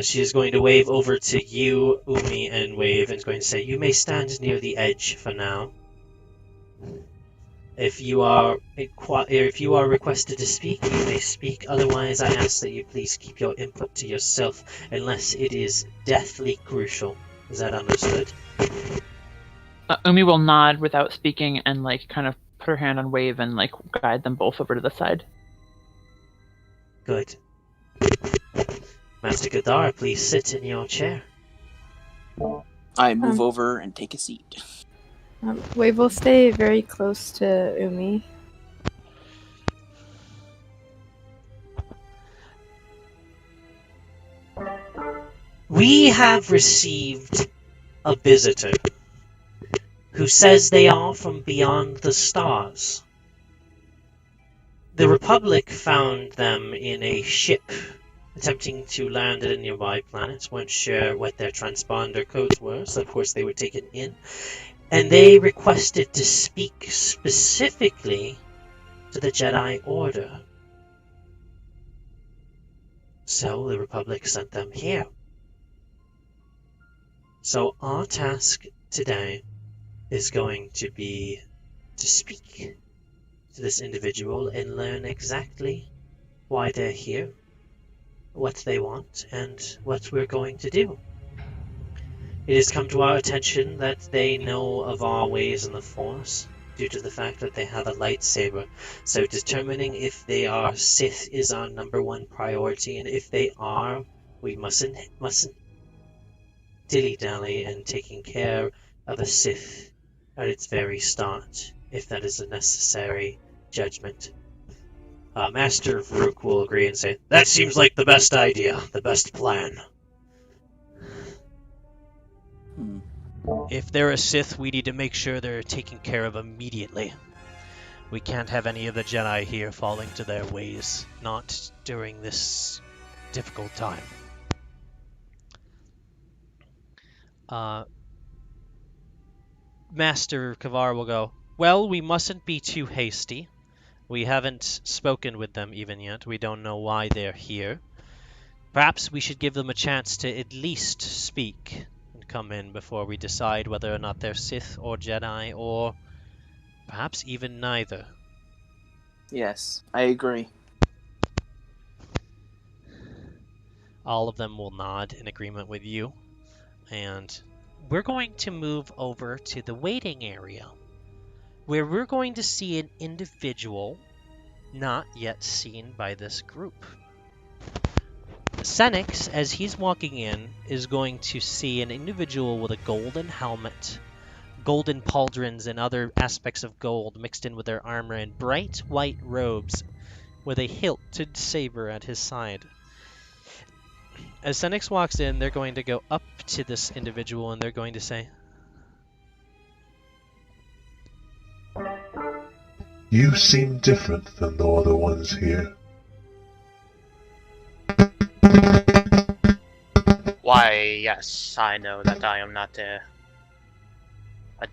Speaker 1: She is going to wave over to you, Umi, and wave, and is going to say, "You may stand near the edge for now. If you are requested to speak, you may speak. Otherwise, I ask that you please keep your input to yourself, unless it is deathly crucial. Is that understood?"
Speaker 5: Umi will nod without speaking and like kind of put her hand on Wave and like guide them both over to the side.
Speaker 1: Good. Master Gadara, please sit in your chair.
Speaker 7: I move over and take a seat.
Speaker 3: Wave will stay very close to Umi.
Speaker 1: We have received a visitor who says they are from beyond the stars. The Republic found them in a ship attempting to land at a nearby planet. Weren't sure what their transponder codes were, so of course they were taken in. And they requested to speak specifically to the Jedi Order. So the Republic sent them here. So our task today is going to be to speak to this individual and learn exactly why they're here, what they want, and what we're going to do. It has come to our attention that they know of our ways in the Force, due to the fact that they have a lightsaber. So determining if they are Sith is our #1 priority, and if they are, we mustn't dilly-dally in taking care of a Sith at its very start, if that is a necessary judgment. Master Vrook will agree and say, "That seems like the best idea, the best plan."
Speaker 9: If they're a Sith, we need to make sure they're taken care of immediately. We can't have any of the Jedi here falling to their ways, not during this difficult time.
Speaker 1: Master Kavar will go, well, we mustn't be too hasty. We haven't spoken with them even yet. We don't know why they're here. Perhaps we should give them a chance to at least speak and come in before we decide whether or not they're Sith or Jedi, or perhaps even neither.
Speaker 7: Yes, I agree.
Speaker 1: All of them will nod in agreement with you, and we're going to move over to the waiting area, where we're going to see an individual not yet seen by this group. Senix, as he's walking in, is going to see an individual with a golden helmet, golden pauldrons and other aspects of gold mixed in with their armor, and bright white robes with a hilted saber at his side. As Senix walks in, they're going to go up to this individual and they're going to say,
Speaker 8: You seem different than the other ones here.
Speaker 10: Why, yes, I know that I am not a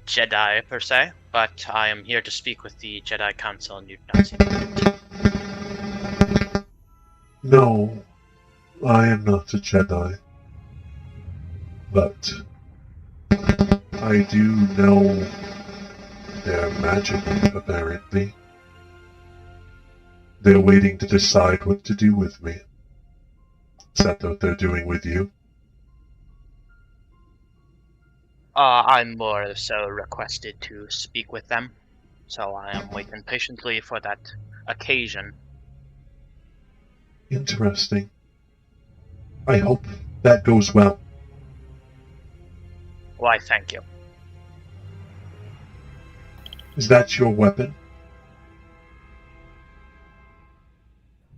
Speaker 10: Jedi per se, but I am here to speak with the Jedi Council, and you've not seen it.
Speaker 8: No, I am not a Jedi. But I do know their magic, apparently. They're waiting to decide what to do with me. Is that what they're doing with you?
Speaker 10: I'm more so requested to speak with them, so I am waiting patiently for that occasion.
Speaker 8: Interesting. I hope that goes well.
Speaker 10: Why, thank you.
Speaker 8: Is that your weapon?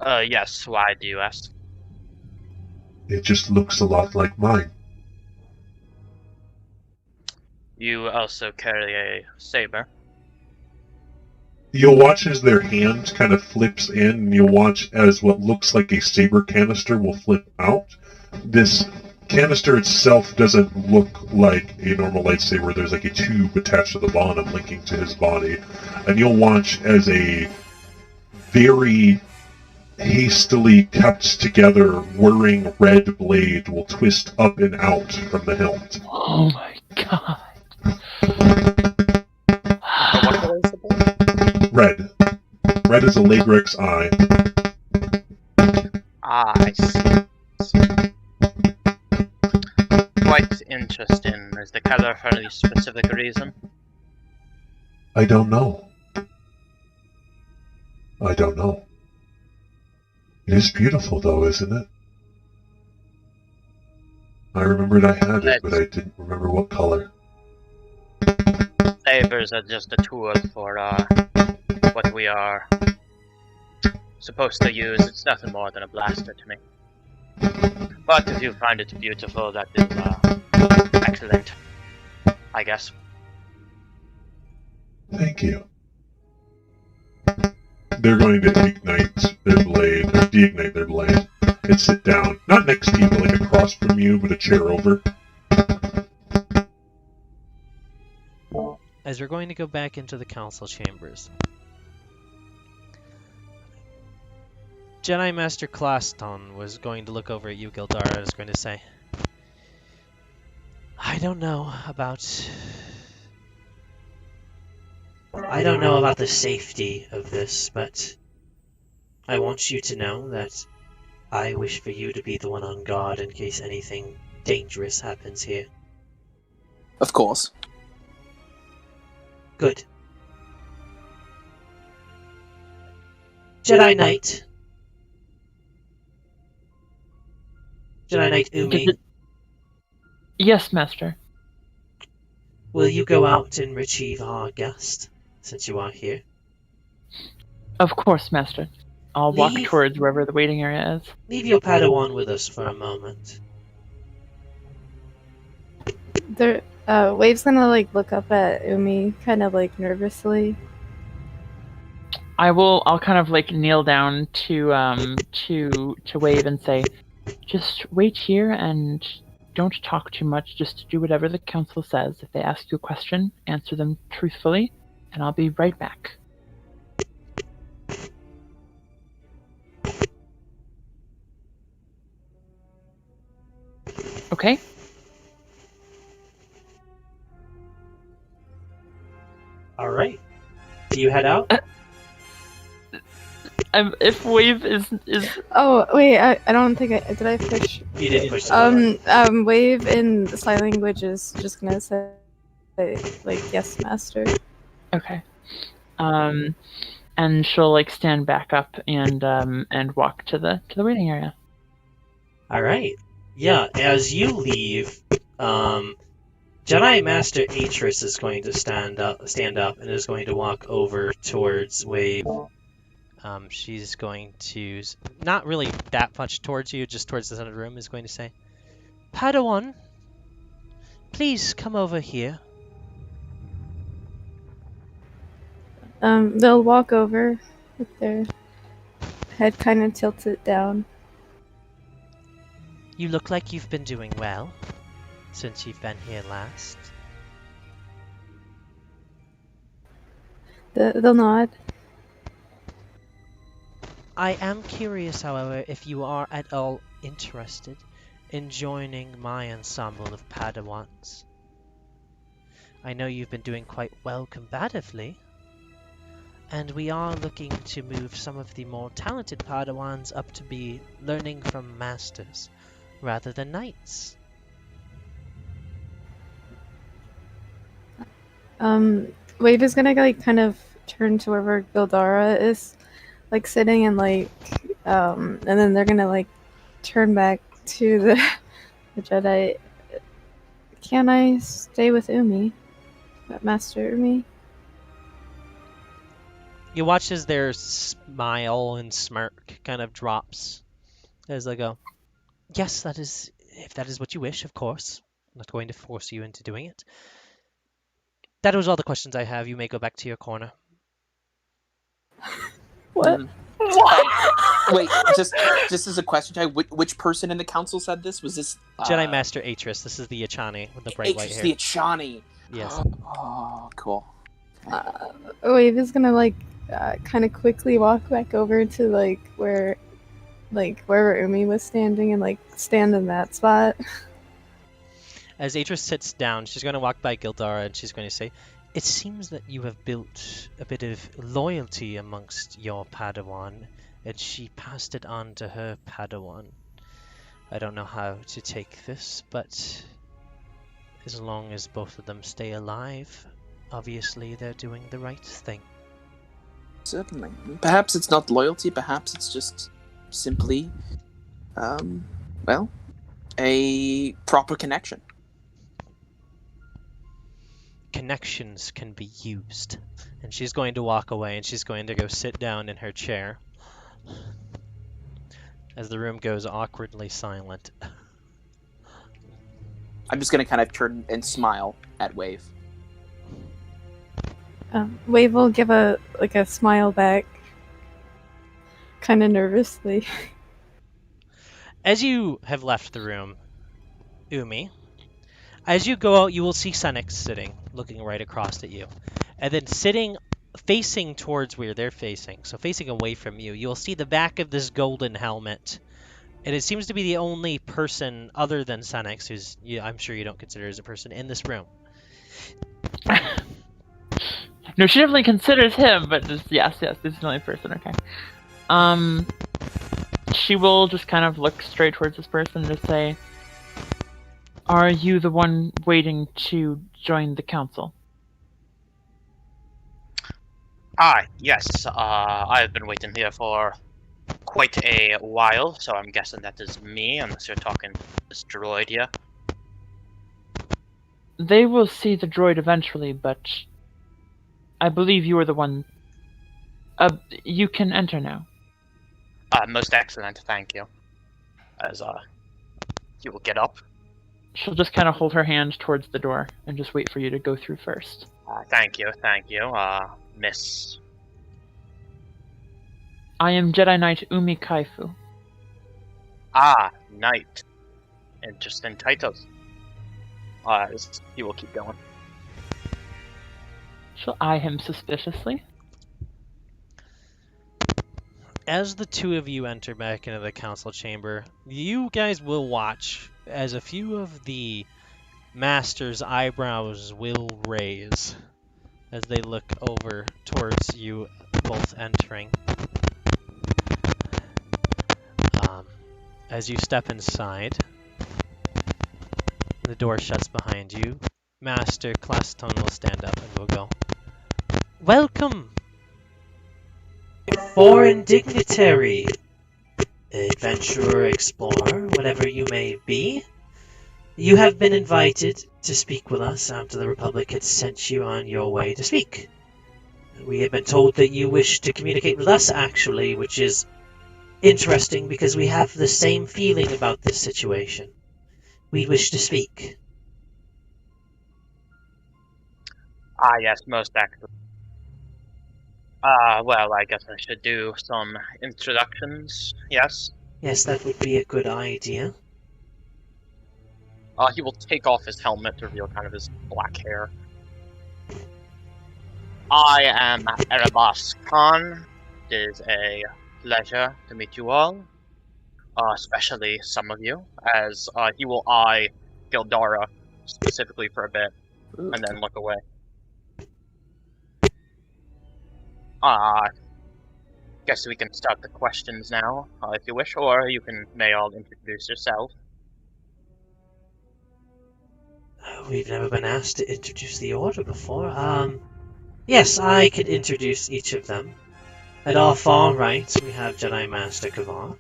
Speaker 10: Yes, why do you ask?
Speaker 8: It just looks a lot like mine.
Speaker 10: You also carry a saber.
Speaker 8: You'll watch as their hand kind of flips in, and you'll watch as what looks like a saber canister will flip out. This canister itself doesn't look like a normal lightsaber. There's like a tube attached to the bottom linking to his body. And you'll watch as a very hastily kept together whirring red blade will twist up and out from the hilt.
Speaker 5: Oh my god.
Speaker 10: What color is the blade?
Speaker 8: Red. Red is a Lagrix eye.
Speaker 10: Ah, I see. Quite interesting. Is the color for any specific reason?
Speaker 8: I don't know. I don't know. It is beautiful, though, isn't it? I remembered I had it, but I didn't remember what color.
Speaker 10: Sabers are just a tool for what we are supposed to use. It's nothing more than a blaster to me. But if you find it beautiful, that is excellent, I guess.
Speaker 8: Thank you. They're going to ignite their blade, or deignite their blade, and sit down. Not next to you, but like across from you, but a chair over.
Speaker 1: as we're going to go back into the council chambers, Jedi Master Claston was going to look over at you, Gildar, and was going to say, I don't know about the safety of this, but I want you to know that I wish for you to be the one on guard in case anything dangerous happens here.
Speaker 7: Of course.
Speaker 1: Good. Jedi Knight. Jedi Knight Umi,
Speaker 5: Yes, Master.
Speaker 1: will you go out and retrieve our guest, since you are here?
Speaker 5: Of course, Master. I'll walk
Speaker 1: Leave-
Speaker 5: towards wherever the waiting area is.
Speaker 1: Leave your Padawan with us for a moment.
Speaker 3: Wave's gonna look up at Umi, kind of nervously.
Speaker 5: I'll kind of kneel down to wave and say, just wait here and don't talk too much, just do whatever the council says. If they ask you a question, answer them truthfully, and I'll be right back. Okay?
Speaker 1: All right. Do you head out?
Speaker 5: If Wave is
Speaker 3: Oh wait, I don't think did I push.
Speaker 1: You did push the button.
Speaker 3: Wave in sign language is just gonna say like yes, master.
Speaker 5: okay, and she'll like stand back up and walk to the waiting area.
Speaker 1: All right. Yeah. As you leave, Jedi Master Atris is going to stand up, and is going to walk over towards Wave. She's going to, not really that much towards you, just towards the center of the room, is going to say, Padawan, please come over here.
Speaker 3: They'll walk over with their head kind of tilted down.
Speaker 1: You look like you've been doing well since you've been here last.
Speaker 3: They'll nod.
Speaker 1: I am curious, however, if you are at all interested in joining my ensemble of Padawans. I know you've been doing quite well combatively, and we are looking to move some of the more talented Padawans up to be learning from masters rather than knights.
Speaker 3: Wave is gonna like kind of turn to wherever Gildara is, like sitting and like, and then they're gonna like turn back to the Jedi. Can I stay with Umi, Master Umi?
Speaker 1: You watch as their smile and smirk kind of drops as they go, yes, that is, if that is what you wish, of course. I'm not going to force you into doing it. That was all the questions I have. You may go back to your corner.
Speaker 3: What?
Speaker 7: Wait, just as a question, which person in the council said this? Was this
Speaker 1: Jedi Master Atris. This is the Achani with the bright white
Speaker 7: Atris
Speaker 1: hair.
Speaker 7: the Achani?
Speaker 1: Yes.
Speaker 7: Oh, cool.
Speaker 3: Wave is gonna like kind of quickly walk back over to like wherever Umi was standing and like stand in that spot.
Speaker 1: As Atris sits down, she's going to walk by Gildara and she's going to say, it seems that you have built a bit of loyalty amongst your Padawan, and she passed it on to her Padawan. I don't know how to take this, but as long as both of them stay alive, obviously they're doing the right thing.
Speaker 7: Certainly. Perhaps it's not loyalty, perhaps it's just simply, well, a proper connection.
Speaker 1: Connections can be used. And she's going to walk away and she's going to go sit down in her chair as the room goes awkwardly silent.
Speaker 7: I'm just gonna kind of turn and smile at Wave.
Speaker 3: Wave will give a smile back, kind of nervously.
Speaker 1: As you have left the room, Umi, as you go out, you will see Senix sitting, looking right across at you. And then sitting, facing towards where they're facing, so facing away from you, you will see the back of this golden helmet. And it seems to be the only person other than Senix, who's I'm sure you don't consider as a person, in this room.
Speaker 5: No, she definitely considers him, but just yes, this is the only person. Okay. She will just kind of look straight towards this person and just say, are you the one waiting to join the council?
Speaker 10: Yes. I've been waiting here for quite a while, so I'm guessing that is me, unless you're talking this droid here.
Speaker 5: They will see the droid eventually, but I believe you are the one. You can enter now.
Speaker 10: Most excellent, thank you. As, you will get up.
Speaker 5: She'll just kind of hold her hand towards the door and just wait for you to go through first.
Speaker 10: Thank you. Miss.
Speaker 5: I am Jedi Knight Umi Kaifu.
Speaker 10: Knight. interesting titles. He will keep going.
Speaker 5: She'll eye him suspiciously.
Speaker 1: As the two of you enter back into the council chamber, you guys will watch as a few of the master's eyebrows will raise as they look over towards you both entering. As you step inside, the door shuts behind you. Master Claston will stand up and will go, "Welcome, foreign dignitary, adventurer, explorer, whatever you may be. You have been invited to speak with us after the Republic had sent you on your way to speak. We have been told that you wish to communicate with us, actually, which is interesting because we have the same feeling about this situation. We wish to speak."
Speaker 10: Ah, yes, most active. Well, I guess I should do some introductions, yes?
Speaker 1: Yes, that would be a good idea.
Speaker 10: He will take off his helmet to reveal kind of his black hair. I am Erebos Khan. It is a pleasure to meet you all. Especially some of you, as he will eye Gildara specifically for a bit, and then look away. Guess we can start the questions now, if you wish, or you may all introduce yourself.
Speaker 1: We've never been asked to introduce the Order before. Yes, I could introduce each of them. At our far right, we have Jedi Master Kavar.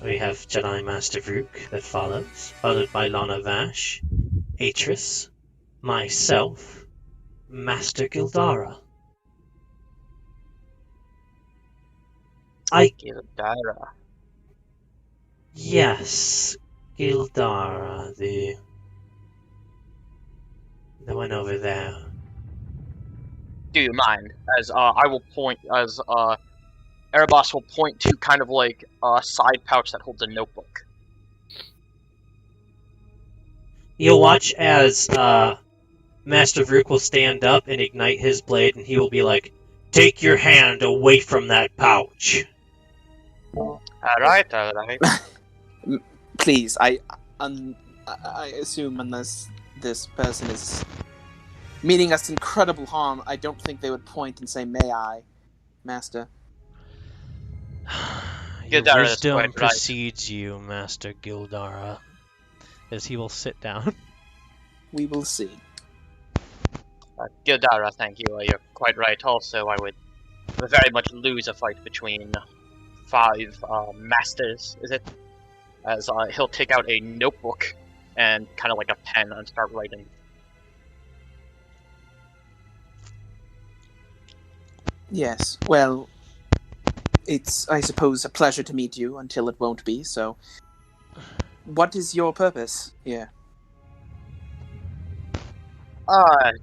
Speaker 1: We have Jedi Master Vrook that follows, followed by Lana Vash, Atris, myself, Master Gildara.
Speaker 10: Gildara.
Speaker 1: Yes, Gildara, the one over there.
Speaker 10: Do you mind? As I will point, as Erebos will point to kind of like a side pouch that holds a notebook.
Speaker 1: You'll watch as Master Vrook will stand up and ignite his blade, and he will be like, "Take your hand away from that pouch."
Speaker 10: Alright.
Speaker 7: Please, I assume unless this person is meaning us incredible harm, I don't think they would point and say, "May I, Master?"
Speaker 1: Your
Speaker 10: Gildara is
Speaker 1: wisdom
Speaker 10: quite right.
Speaker 1: precedes you, Master Gildara, as he will sit down.
Speaker 7: We will see.
Speaker 10: Gildara, thank you. You're quite right. Also, I would very much lose a fight between 5 masters, is it? As he'll take out a notebook and kind of like a pen and start writing.
Speaker 7: Yes, well, it's, I suppose, a pleasure to meet you until it won't be, so... What is your purpose here?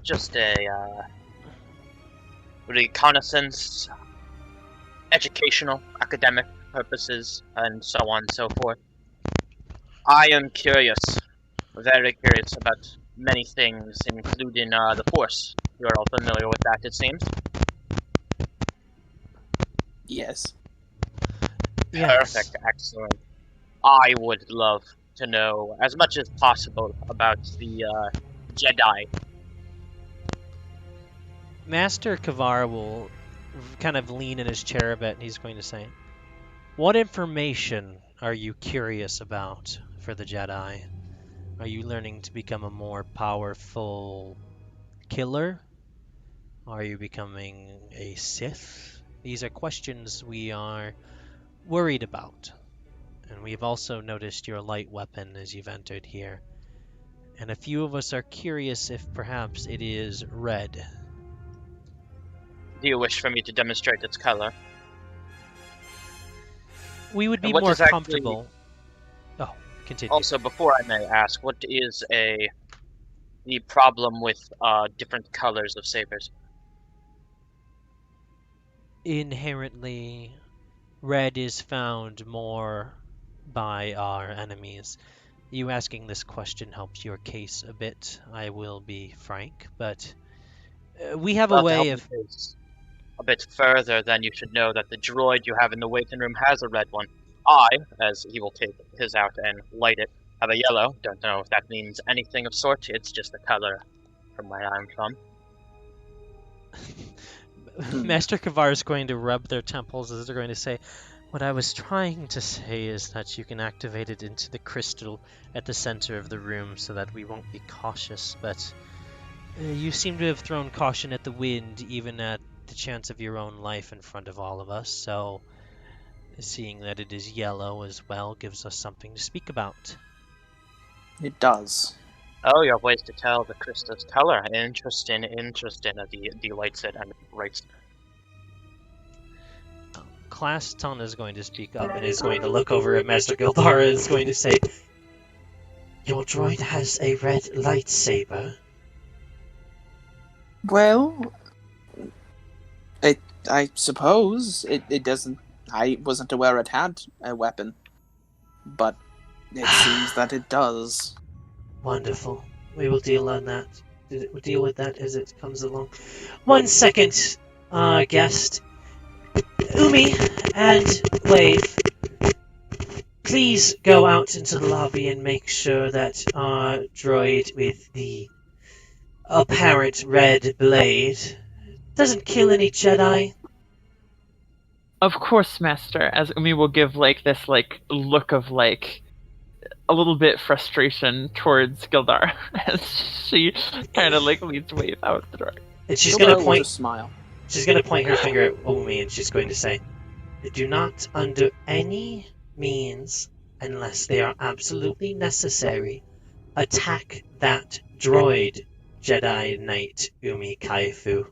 Speaker 10: Just a, reconnaissance, educational, academic purposes, and so on and so forth. I am curious, very curious about many things, including, the Force. You are all familiar with that, it seems.
Speaker 7: Yes.
Speaker 1: Yes.
Speaker 10: Perfect, excellent. I would love to know as much as possible about the, Jedi.
Speaker 1: Master Kavar will kind of lean in his chair a bit, and he's going to say, "What information are you curious about for the Jedi? Are you learning to become a more powerful killer? Are you becoming a Sith? These are questions we are worried about. And we've also noticed your light weapon as you've entered here. And a few of us are curious if perhaps it is red."
Speaker 10: Do you wish for me to demonstrate its color?
Speaker 1: We would be
Speaker 10: And what
Speaker 1: more
Speaker 10: does actually-
Speaker 1: comfortable. Oh, continue.
Speaker 10: Also, before I may ask, what is the problem with different colors of sabers?
Speaker 1: Inherently, red is found more by our enemies.
Speaker 9: You asking this question helps your case a bit, I will be frank, but we have a
Speaker 10: Well, to
Speaker 9: way
Speaker 10: help
Speaker 9: of...
Speaker 10: the case a bit further, then you should know that the droid you have in the waiting room has a red one. I, as he will take his out and light it, have a yellow. Don't know if that means anything of sort. It's just the color from where I'm from.
Speaker 9: Master Kavar is going to rub their temples as they're going to say, what I was trying to say is that you can activate it into the crystal at the center of the room so that we won't be cautious, but you seem to have thrown caution at the wind even at the chance of your own life in front of all of us, so seeing that it is yellow as well gives us something to speak about.
Speaker 7: It does.
Speaker 10: Oh, you have ways to tell the crystal's color. Interesting, interesting. He lights it and writes.
Speaker 9: Class Ton is going to speak up and is going to look over at Master Gildara and is going to say, your droid has a red lightsaber.
Speaker 7: Well, I suppose it doesn't. I wasn't aware it had a weapon, but it seems that it does.
Speaker 9: Wonderful. We will deal on that. We'll deal with that as it comes along. 1 second, guest. Umi and Wave, please go out into the lobby and make sure that our droid with the apparent red blade doesn't kill any Jedi.
Speaker 5: Of course, Master. As Umi will give this look of a little bit frustration towards Gildar as she kind of leads Wave out the door.
Speaker 9: And she's
Speaker 7: Gildara
Speaker 9: gonna
Speaker 7: will
Speaker 9: point.
Speaker 7: just smile.
Speaker 9: She's gonna point her finger at Umi, and she's going to say, "Do not, under any means, unless they are absolutely necessary, attack that droid, Jedi Knight Umi Kaifu."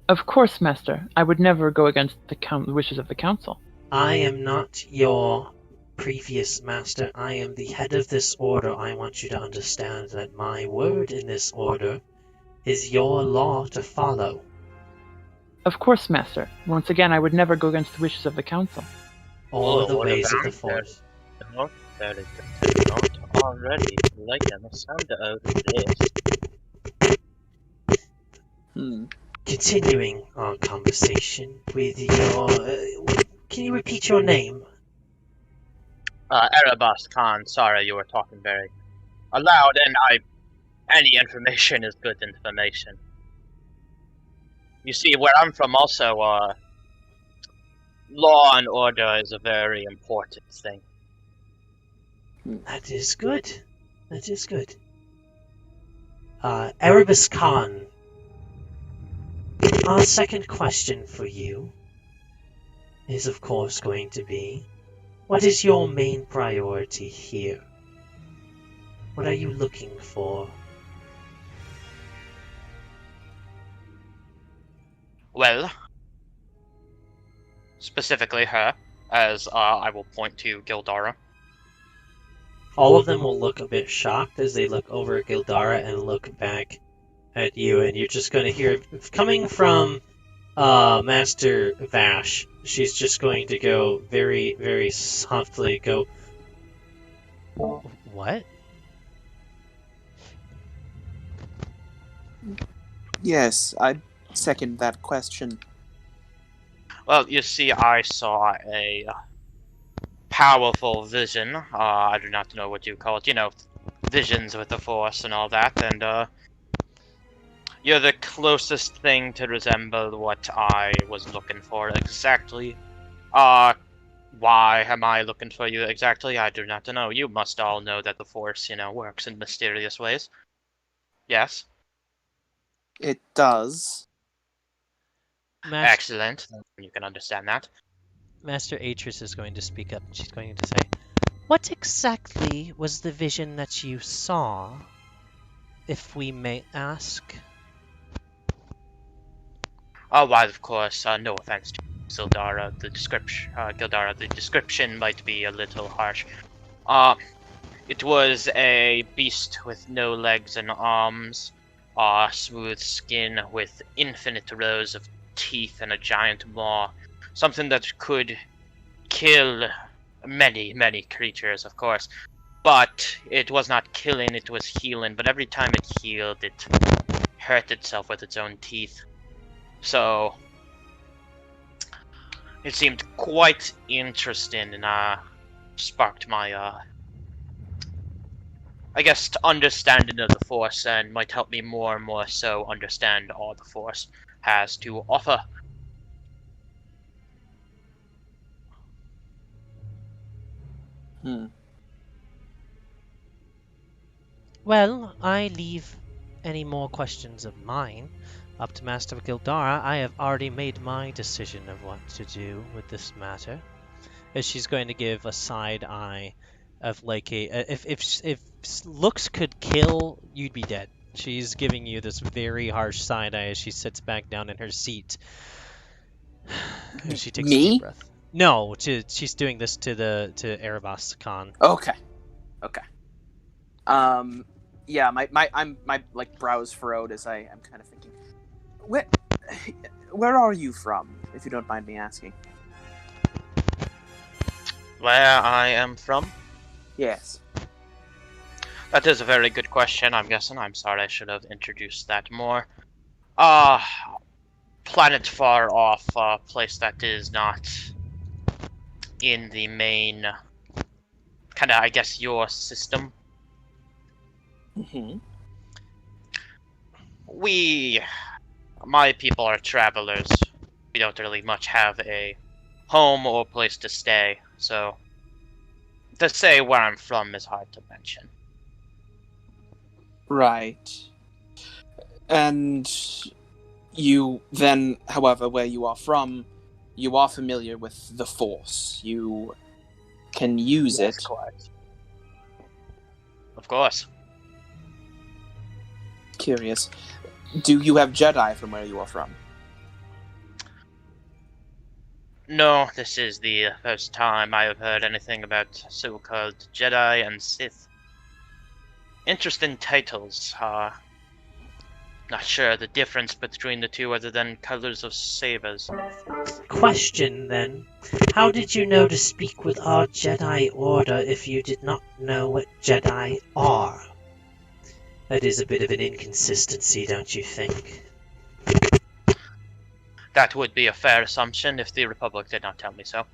Speaker 5: Of course, Master. I would never go against the wishes of the Council.
Speaker 9: I am not your previous master. I am the head of this order. I want you to understand that my word in this order is your law to follow.
Speaker 5: Of course, Master. Once again, I would never go against the wishes of the Council.
Speaker 9: All of the
Speaker 10: What
Speaker 9: ways of the
Speaker 10: about
Speaker 9: Force.
Speaker 10: Not that it does not already like the sound of this.
Speaker 9: Continuing our conversation with your... can you repeat your name?
Speaker 10: Erebus Khan, sorry you were talking very aloud, and any information is good information. You see, where I'm from also, law and order is a very important thing.
Speaker 9: That is good. That is good. Erebus Khan, our second question for you is of course going to be, what is your main priority here? What are you looking for?
Speaker 10: Well, specifically her, as I will point to Gildara.
Speaker 9: All of them will look a bit shocked as they look over at Gildara and look back at you, and you're just going to hear, coming from Master Vash, she's just going to go very, very softly, go, what?
Speaker 7: Yes, I second that question.
Speaker 10: Well, you see, I saw a powerful vision. I do not know what you call it. You know, visions with the Force and all that, and you're the closest thing to resemble what I was looking for exactly. Why am I looking for you exactly? I do not know. You must all know that the Force, works in mysterious ways. Yes?
Speaker 7: It does.
Speaker 10: Excellent. You can understand that.
Speaker 9: Master Atris is going to speak up, and she's going to say, what exactly was the vision that you saw, if we may ask?
Speaker 10: Oh, why, of course, no offense to Gildara, the description might be a little harsh. It was a beast with no legs and arms, smooth skin with infinite rows of teeth and a giant maw. Something that could kill many, many creatures, of course. But it was not killing, it was healing. But every time it healed, it hurt itself with its own teeth. So it seemed quite interesting and sparked my, I guess, understanding of the Force, and might help me more and more so understand all the Force has to offer.
Speaker 1: Well, I leave any more questions of mine up to Master Gildara. I have already made my decision of what to do with this matter. As she's going to give a side eye of like if looks could kill, you'd be dead. She's giving you this very harsh side eye as she sits back down in her seat. And she takes a
Speaker 7: Me?
Speaker 1: deep breath. No, she's doing this to Erebos Khan.
Speaker 7: Okay. Yeah, my like brows furrowed as I'm kind of thinking, where are you from, if you don't mind me asking?
Speaker 10: Where I am from?
Speaker 7: Yes.
Speaker 10: That is a very good question, I'm guessing. I'm sorry, I should have introduced that more. Planet far off, place that is not in the main, kinda, I guess, your system.
Speaker 7: Mm-hmm.
Speaker 10: My people are travelers. We don't really much have a home or place to stay, so to say where I'm from is hard to mention.
Speaker 7: Right. And you then, however, where you are from, you are familiar with the Force. You can use it.
Speaker 10: Quite. Of course.
Speaker 7: Curious. Do you have Jedi from where you are from?
Speaker 10: No, this is the first time I have heard anything about so-called Jedi and Sith. Interesting titles. Not sure the difference between the two other than colors of sabers.
Speaker 1: Question then. How did you know to speak with our Jedi Order if you did not know what Jedi are? That is a bit of an inconsistency, don't you think?
Speaker 10: That would be a fair assumption if the Republic did not tell me so.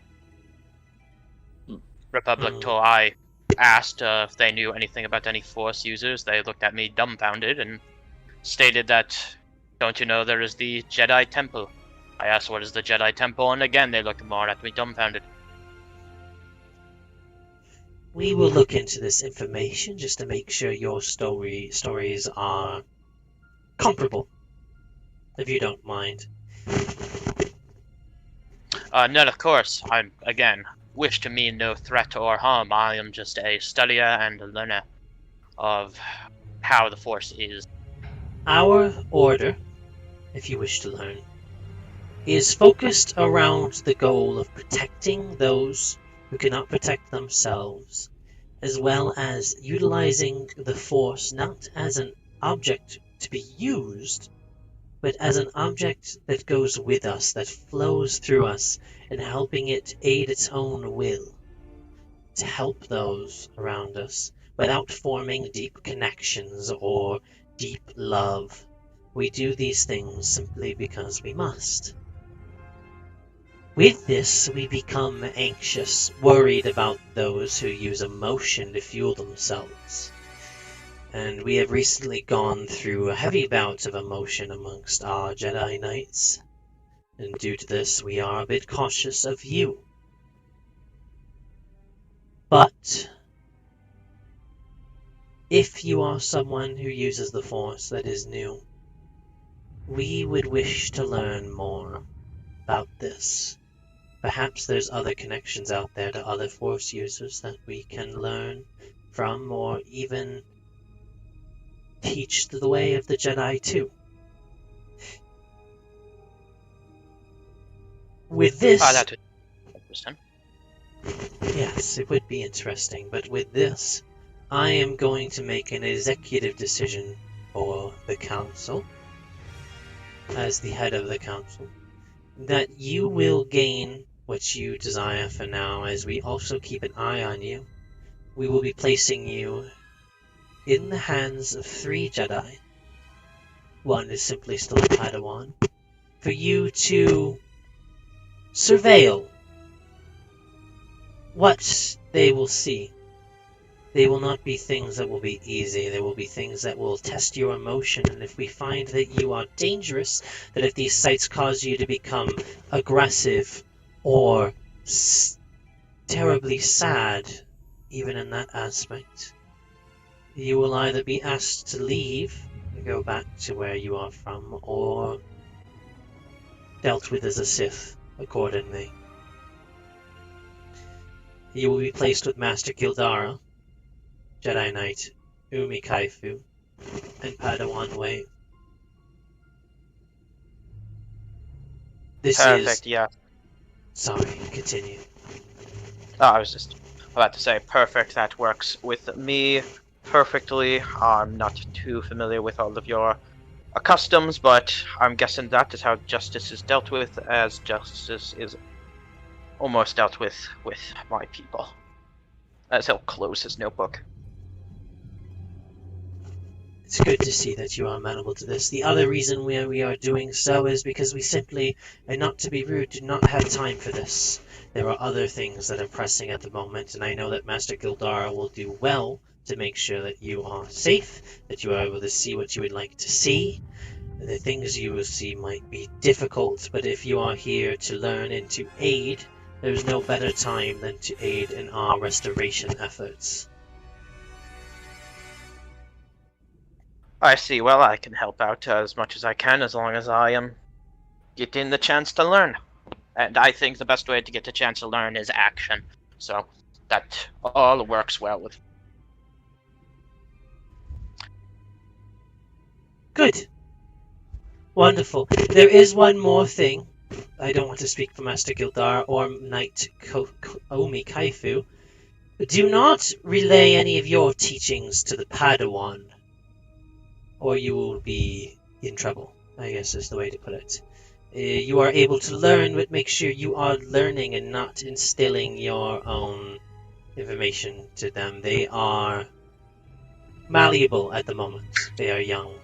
Speaker 10: Republic told I asked if they knew anything about any Force users. They looked at me dumbfounded and stated that, don't you know there is the Jedi Temple? I asked what is the Jedi Temple, and again they looked more at me dumbfounded.
Speaker 1: We will look into this information just to make sure your stories are comparable, if you don't mind.
Speaker 10: No, of course. I'm, again, wish to mean no threat or harm. I am just a studier and a learner of how the Force is.
Speaker 1: Our order, if you wish to learn, is focused around the goal of protecting those who cannot protect themselves, as well as utilizing the Force not as an object to be used, but as an object that goes with us, that flows through us, and helping it aid its own will, to help those around us without forming deep connections or deep love. We do these things simply because we must. With this, we become anxious, worried about those who use emotion to fuel themselves. And we have recently gone through a heavy bout of emotion amongst our Jedi Knights. And due to this, we are a bit cautious of you. But if you are someone who uses the Force that is new, we would wish to learn more about this. Perhaps there's other connections out there to other Force users that we can learn from, or even teach the way of the Jedi too. With this...
Speaker 10: that would be interesting.
Speaker 1: Yes, it would be interesting, but with this, I am going to make an executive decision for the Council, as the head of the Council, that you will gain what you desire for now, as we also keep an eye on you. we will be placing you in the hands of 3 Jedi. One is simply still a Padawan. For you to surveil what they will see. They will not be things that will be easy. They will be things that will test your emotion. And if we find that you are dangerous, that if these sights cause you to become aggressive or terribly sad, even in that aspect, you will either be asked to leave and go back to where you are from, or dealt with as a Sith accordingly. You will be placed with Master Gildara, Jedi Knight Umi Kaifu, and Padawan Wei. This
Speaker 10: Perfect,
Speaker 1: is...
Speaker 10: yeah.
Speaker 1: Sorry, continue.
Speaker 10: Oh, I was just about to say, perfect, that works with me perfectly. I'm not too familiar with all of your customs, but I'm guessing that is how justice is dealt with, as justice is almost dealt with my people. As he'll close his notebook.
Speaker 1: It's good to see that you are amenable to this. The other reason we are doing so is because we simply, and not to be rude, do not have time for this. There are other things that are pressing at the moment, and I know that Master Gildara will do well to make sure that you are safe, that you are able to see what you would like to see. The things you will see might be difficult, but if you are here to learn and to aid, there's no better time than to aid in our restoration efforts.
Speaker 10: I see. Well, I can help out as much as I can, as long as I am getting the chance to learn. And I think the best way to get the chance to learn is action. So that all works well with.
Speaker 1: Good. Wonderful. There is one more thing. I don't want to speak for Master Gildar or Knight Omi Kaifu. Do not relay any of your teachings to the Padawan, or you will be in trouble, I guess is the way to put it. You are able to learn, but make sure you are learning and not instilling your own information to them. They are malleable at the moment. They are young.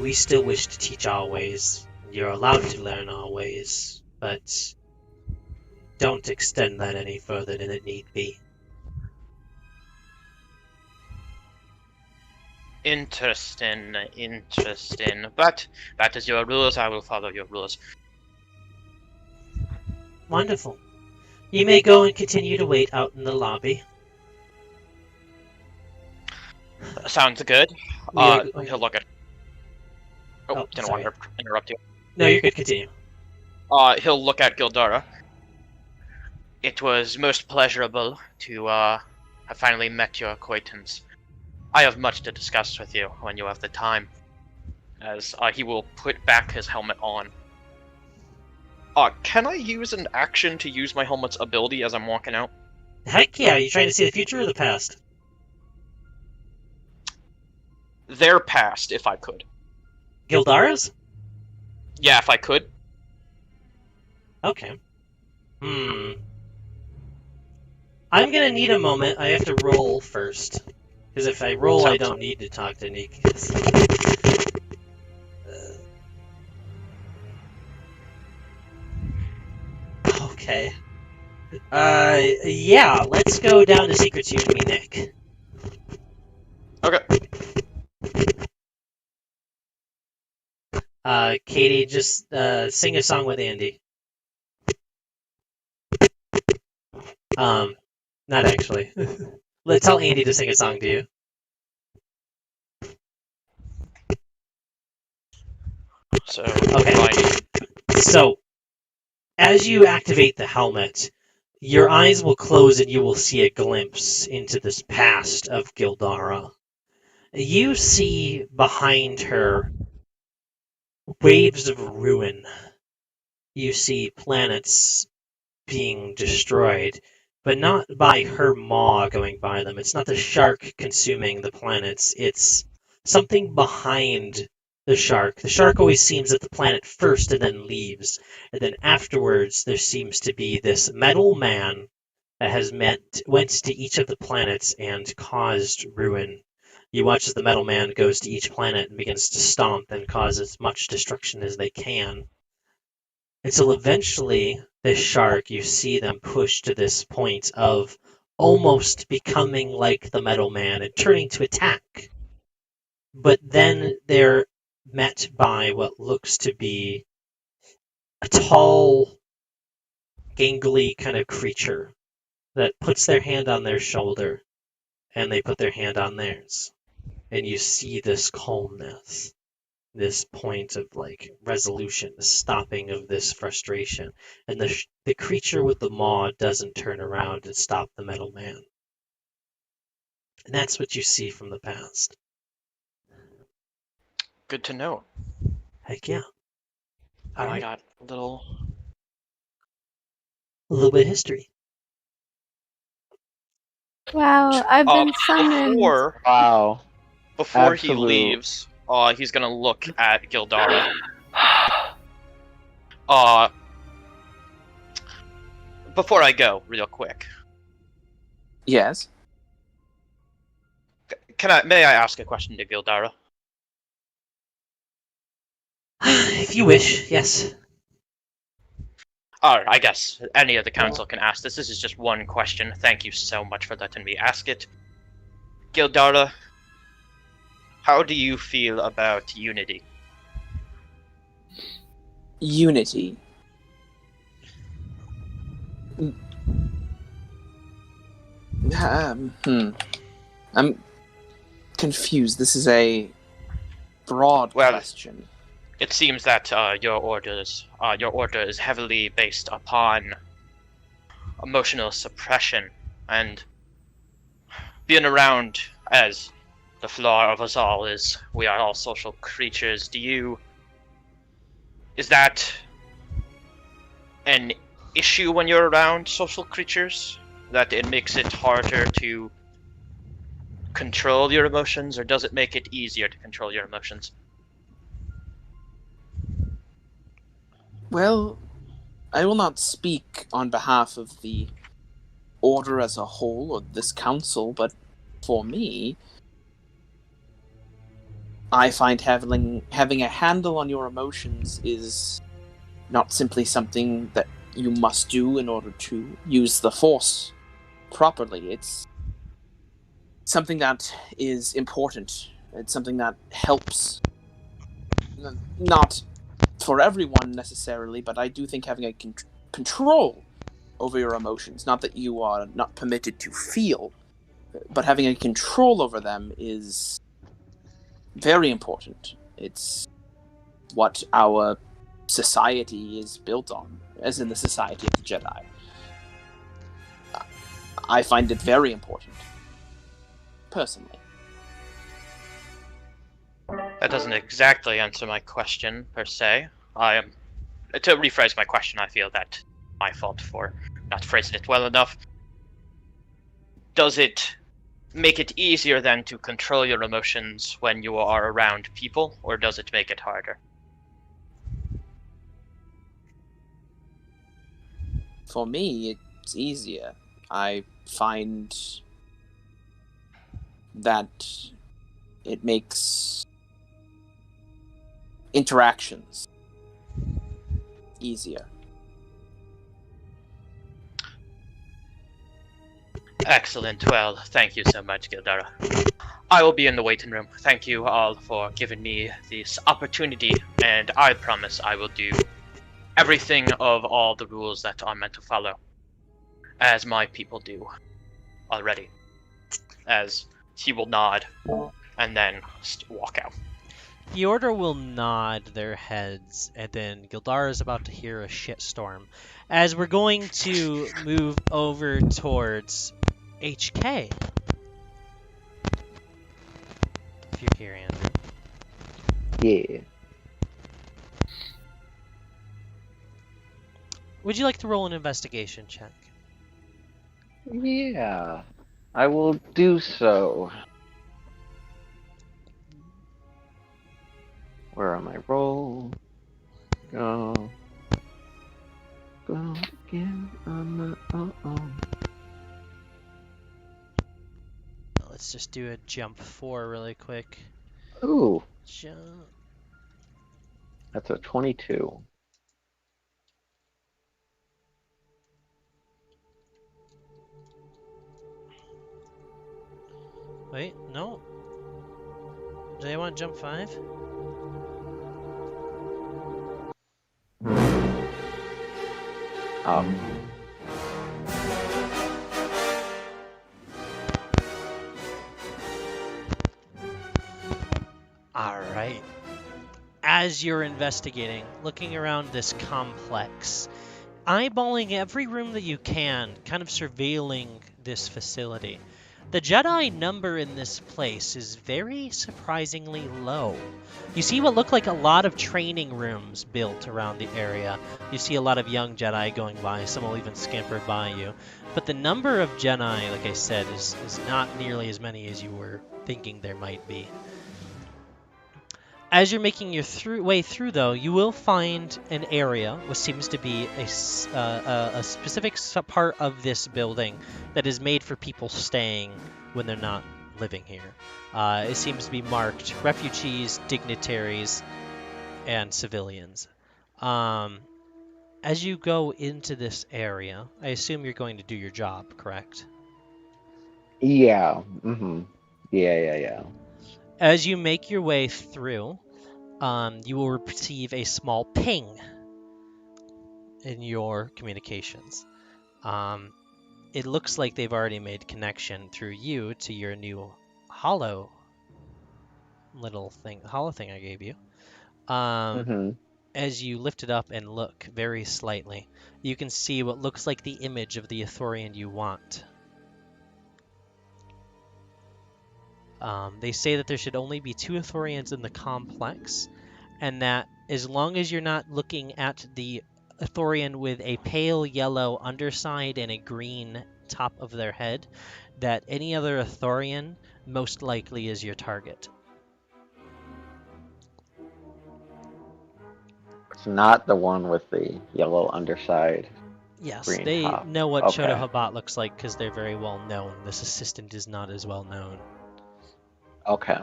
Speaker 1: We still wish to teach our ways. You're allowed to learn our ways, but don't extend that any further than it need be.
Speaker 10: Interesting. But that is your rules. I will follow your rules.
Speaker 1: Wonderful. You may go and continue to wait out in the lobby.
Speaker 10: Sounds good. He'll look at. Oh, didn't
Speaker 1: sorry.
Speaker 10: want to interrupt you.
Speaker 1: No, you're good. Continue.
Speaker 10: He'll look at Gildara. It was most pleasurable to have finally met your acquaintance. I have much to discuss with you when you have the time. As he will put back his helmet on. Can I use an action to use my helmet's ability as I'm walking out?
Speaker 1: Heck yeah, are you trying to see the future or the past?
Speaker 10: Their past, if I could.
Speaker 1: Gildara's?
Speaker 10: Yeah, if I could.
Speaker 1: Okay. I'm gonna need a moment. I have to roll first. Because if I roll, I don't need to talk to Nick. Okay. Yeah, let's go down to Secrets You and me, Nick.
Speaker 10: Okay.
Speaker 1: Katie, just sing a song with Andy. Not actually. Let's tell Andy to sing a song to you.
Speaker 10: So,
Speaker 1: Okay. So, as you activate the helmet, your eyes will close and you will see a glimpse into this past of Gildara. You see behind her waves of ruin. You see planets being destroyed, but not by her maw going by them. It's not the shark consuming the planets. It's something behind the shark. The shark always seems at the planet first and then leaves. And then afterwards, there seems to be this metal man that has went to each of the planets and caused ruin. You watch as the Metal Man goes to each planet and begins to stomp and cause as much destruction as they can. Until eventually, this shark, you see them push to this point of almost becoming like the Metal Man and turning to attack. But then they're met by what looks to be a tall, gangly kind of creature that puts their hand on their shoulder, and they put their hand on theirs. And you see this calmness, this point of like resolution, the stopping of this frustration. And the creature with the maw doesn't turn around and stop the Metal Man. And that's what you see from the past.
Speaker 4: Good to know.
Speaker 1: Heck yeah. All
Speaker 4: I
Speaker 1: right.
Speaker 4: got a little.
Speaker 1: A little bit of history.
Speaker 3: Wow, I've been summoned.
Speaker 2: Wow.
Speaker 4: Before he
Speaker 2: Absolute.
Speaker 4: leaves, he's gonna look at Gildara. Uh, before I go, real quick,
Speaker 7: Yes.
Speaker 4: may I ask a question to Gildara?
Speaker 1: If you wish, yes.
Speaker 4: I guess any of the council can ask this. This is just one question. Thank you so much for letting me ask it. Gildara, how do you feel about unity?
Speaker 7: Unity. I'm confused. This is a broad question.
Speaker 4: It seems that your order is heavily based upon emotional suppression, and being around, as the flaw of us all is, we are all social creatures. Is that an issue when you're around social creatures? That it makes it harder to control your emotions, or does it make it easier to control your emotions?
Speaker 7: Well, I will not speak on behalf of the Order as a whole or this council, but for me, I find having a handle on your emotions is not simply something that you must do in order to use the Force properly. It's something that is important. It's something that helps. Not for everyone necessarily, but I do think having a control over your emotions, not that you are not permitted to feel, but having a control over them is very important. It's what our society is built on, as in the society of the Jedi. I find it very important, personally.
Speaker 4: That doesn't exactly answer my question, per se. To rephrase my question, I feel that my fault for not phrasing it well enough. Does it make it easier then to control your emotions when you are around people, or does it make it harder?
Speaker 7: For me, it's easier. I find that it makes interactions easier.
Speaker 4: Excellent. Well, thank you so much, Gildara. I will be in the waiting room. Thank you all for giving me this opportunity, and I promise I will do everything of all the rules that are meant to follow, as my people do already. As he will nod, and then walk out.
Speaker 1: The Order will nod their heads, and then Gildara is about to hear a shitstorm. As we're going to move over towards HK. If you're here, Andrew.
Speaker 2: Yeah.
Speaker 1: Would you like to roll an investigation check?
Speaker 2: Yeah. I will do so. Where are my roll? Go. Go again on the
Speaker 1: let's just do a jump 4 really quick.
Speaker 2: Ooh,
Speaker 1: Jump.
Speaker 2: that's a 22.
Speaker 1: Wait, no. Do they want jump 5?
Speaker 2: Um,
Speaker 1: Alright. As you're investigating, looking around this complex, eyeballing every room that you can, kind of surveilling this facility, the Jedi number in this place is very surprisingly low. You see what look like a lot of training rooms built around the area. You see a lot of young Jedi going by, some will even scamper by you. But the number of Jedi, like I said, is not nearly as many as you were thinking there might be. As you're making your way through, though, you will find an area, which seems to be a specific part of this building that is made for people staying when they're not living here. It seems to be marked refugees, dignitaries, and civilians. As you go into this area, I assume you're going to do your job, correct?
Speaker 2: yeah. Yeah.
Speaker 1: As you make your way through, you will receive a small ping in your communications. It looks like they've already made connection through you to your new hollow thing I gave you. As you lift it up and look very slightly, you can see what looks like the image of the Ithorian you want. They say that there should only be 2 Ithorians in the complex, and that as long as you're not looking at the Ithorian with a pale yellow underside and a green top of their head, that any other Ithorian most likely is your target.
Speaker 2: It's not the one with the yellow underside.
Speaker 1: Yes,
Speaker 2: Green
Speaker 1: they
Speaker 2: top.
Speaker 1: know what
Speaker 2: Okay.
Speaker 1: Choda Habat looks like because they're very well known. This assistant is not as well known.
Speaker 2: Okay.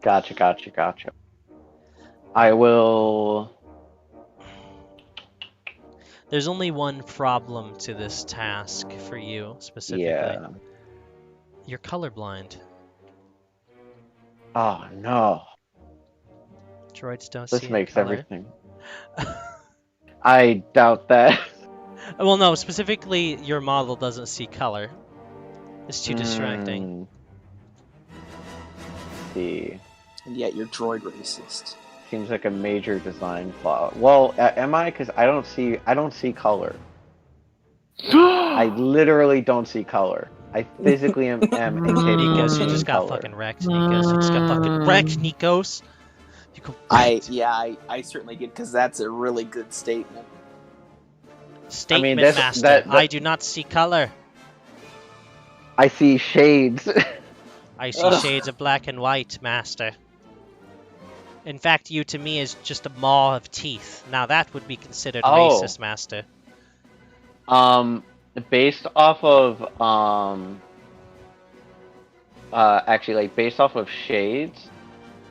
Speaker 2: Gotcha. I will.
Speaker 1: There's only one problem to this task for you specifically.
Speaker 2: Yeah.
Speaker 1: You're colorblind.
Speaker 2: Oh no.
Speaker 1: Droids don't
Speaker 2: This
Speaker 1: see
Speaker 2: makes
Speaker 1: in color.
Speaker 2: everything. I doubt that.
Speaker 1: Well, no, specifically your model doesn't see color. It's too distracting.
Speaker 2: See.
Speaker 7: And yet you're droid racist.
Speaker 2: Seems like a major design flaw. Well, am I? Because I don't see color. I literally don't see color. I physically am incapable
Speaker 1: Nikos,
Speaker 2: of
Speaker 1: you
Speaker 2: seeing
Speaker 1: just got
Speaker 2: color.
Speaker 1: fucking wrecked, Nikos. You just got fucking wrecked, Nikos. You go
Speaker 7: I certainly get, because that's a really good statement.
Speaker 1: Statement,
Speaker 2: that's-
Speaker 1: master.
Speaker 2: that-
Speaker 1: I do not see color.
Speaker 2: I see shades.
Speaker 1: I see shades of black and white, master. In fact, you to me is just a maw of teeth. Now that would be considered racist, master.
Speaker 2: Based off of actually, like, based off of shades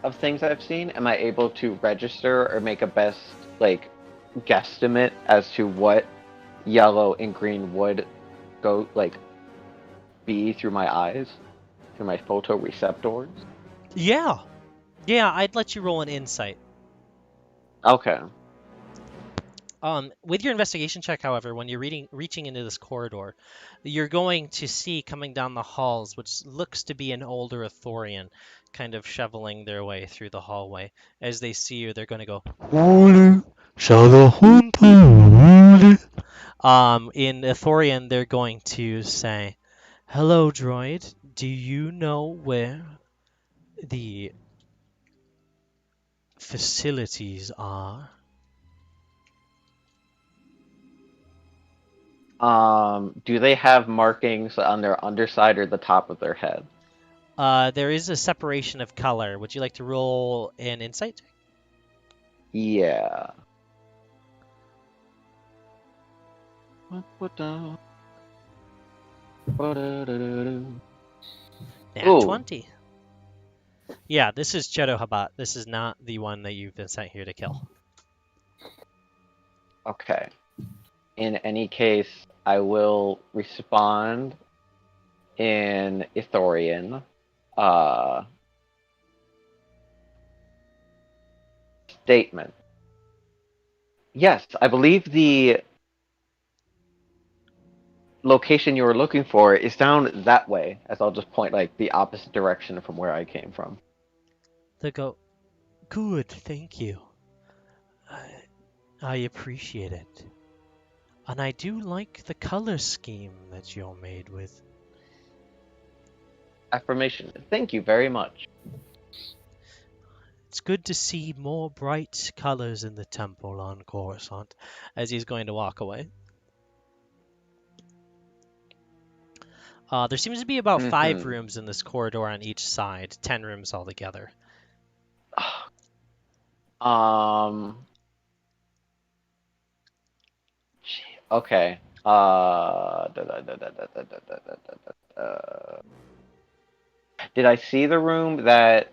Speaker 2: of things I've seen, am I able to register or make a best, like, guesstimate as to what yellow and green would go, like, be through my eyes, through my photoreceptors?
Speaker 1: Yeah, I'd let you roll an insight.
Speaker 2: Okay.
Speaker 1: With your investigation check, however, when you're reaching into this corridor, you're going to see coming down the halls, which looks to be an older Ithorian, kind of shoveling their way through the hallway. As they see you, they're going to go, in Ithorian, they're going to say, "Hello, droid. Do you know where the facilities are?"
Speaker 2: Do they have markings on their underside or the top of their head?
Speaker 1: There is a separation of color. Would you like to roll an insight?
Speaker 2: Yeah.
Speaker 1: Nat
Speaker 2: Ooh.
Speaker 1: 20. Yeah, this is Cheto Habat. This is not the one that you've been sent here to kill.
Speaker 2: Okay. In any case, I will respond in Ithorian. Statement. Yes, I believe the location you were looking for is down that way, as I'll just point like the opposite direction from where I came from.
Speaker 1: They go, good, thank you. I appreciate it. And I do like the color scheme that you're made with.
Speaker 2: Affirmation. Thank you very much.
Speaker 1: It's good to see more bright colors in the temple on Coruscant, as he's going to walk away. There seems to be about 5 rooms in this corridor on each side, 10 rooms altogether.
Speaker 2: Okay. Did I see the room that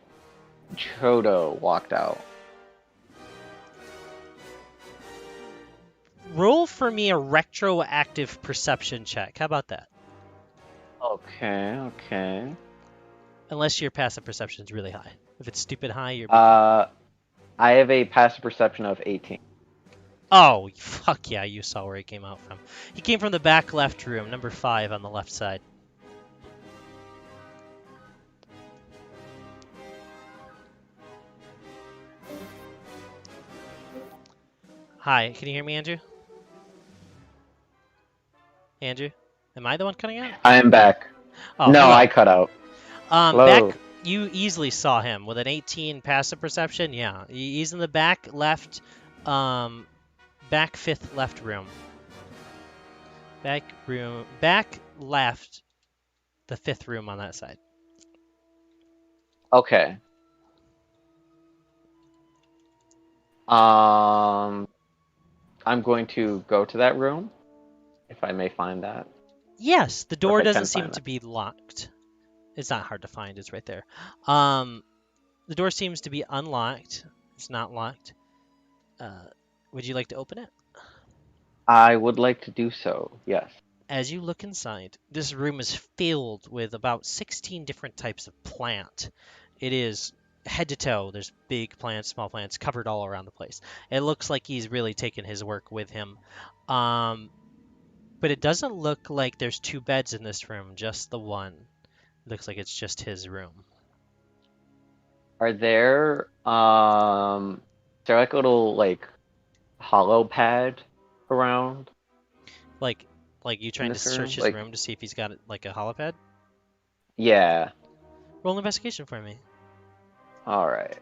Speaker 2: Chodo walked out?
Speaker 1: Roll for me a retroactive perception check. How about that?
Speaker 2: Okay.
Speaker 1: Unless your passive perception is really high. If it's stupid high, you're...
Speaker 2: I have a passive perception of 18.
Speaker 1: Oh, fuck yeah, you saw where he came out from. He came from the back left room, number 5 on the left side. Hi, can you hear me, Andrew? Andrew? Am I the one cutting out?
Speaker 2: I am back.
Speaker 1: Oh,
Speaker 2: no,
Speaker 1: hello.
Speaker 2: I cut out. Hello.
Speaker 1: Back, you easily saw him with an 18 passive perception. Yeah, he's in the back left, back 5th left room. Back left, the 5th room on that side.
Speaker 2: Okay. I'm going to go to that room, if I may find that.
Speaker 1: Yes, the door
Speaker 2: If I
Speaker 1: doesn't
Speaker 2: can
Speaker 1: seem
Speaker 2: find
Speaker 1: to
Speaker 2: that.
Speaker 1: be locked. It's not hard to find. It's right there. The door seems to be unlocked. It's not locked. Would you like to open it?
Speaker 2: I would like to do so, yes.
Speaker 1: As you look inside, this room is filled with about 16 different types of plant. It is head to toe. There's big plants, small plants, covered all around the place. It looks like he's really taken his work with him. But it doesn't look like there's 2 beds in this room, just the one. It looks like it's just his room.
Speaker 2: Are there, is there like a little, like, hollow pad around?
Speaker 1: Like you trying to
Speaker 2: this room?
Speaker 1: search his
Speaker 2: Like-
Speaker 1: room to see if he's got like a holopad?
Speaker 2: Yeah.
Speaker 1: Roll an investigation for me.
Speaker 2: Alright.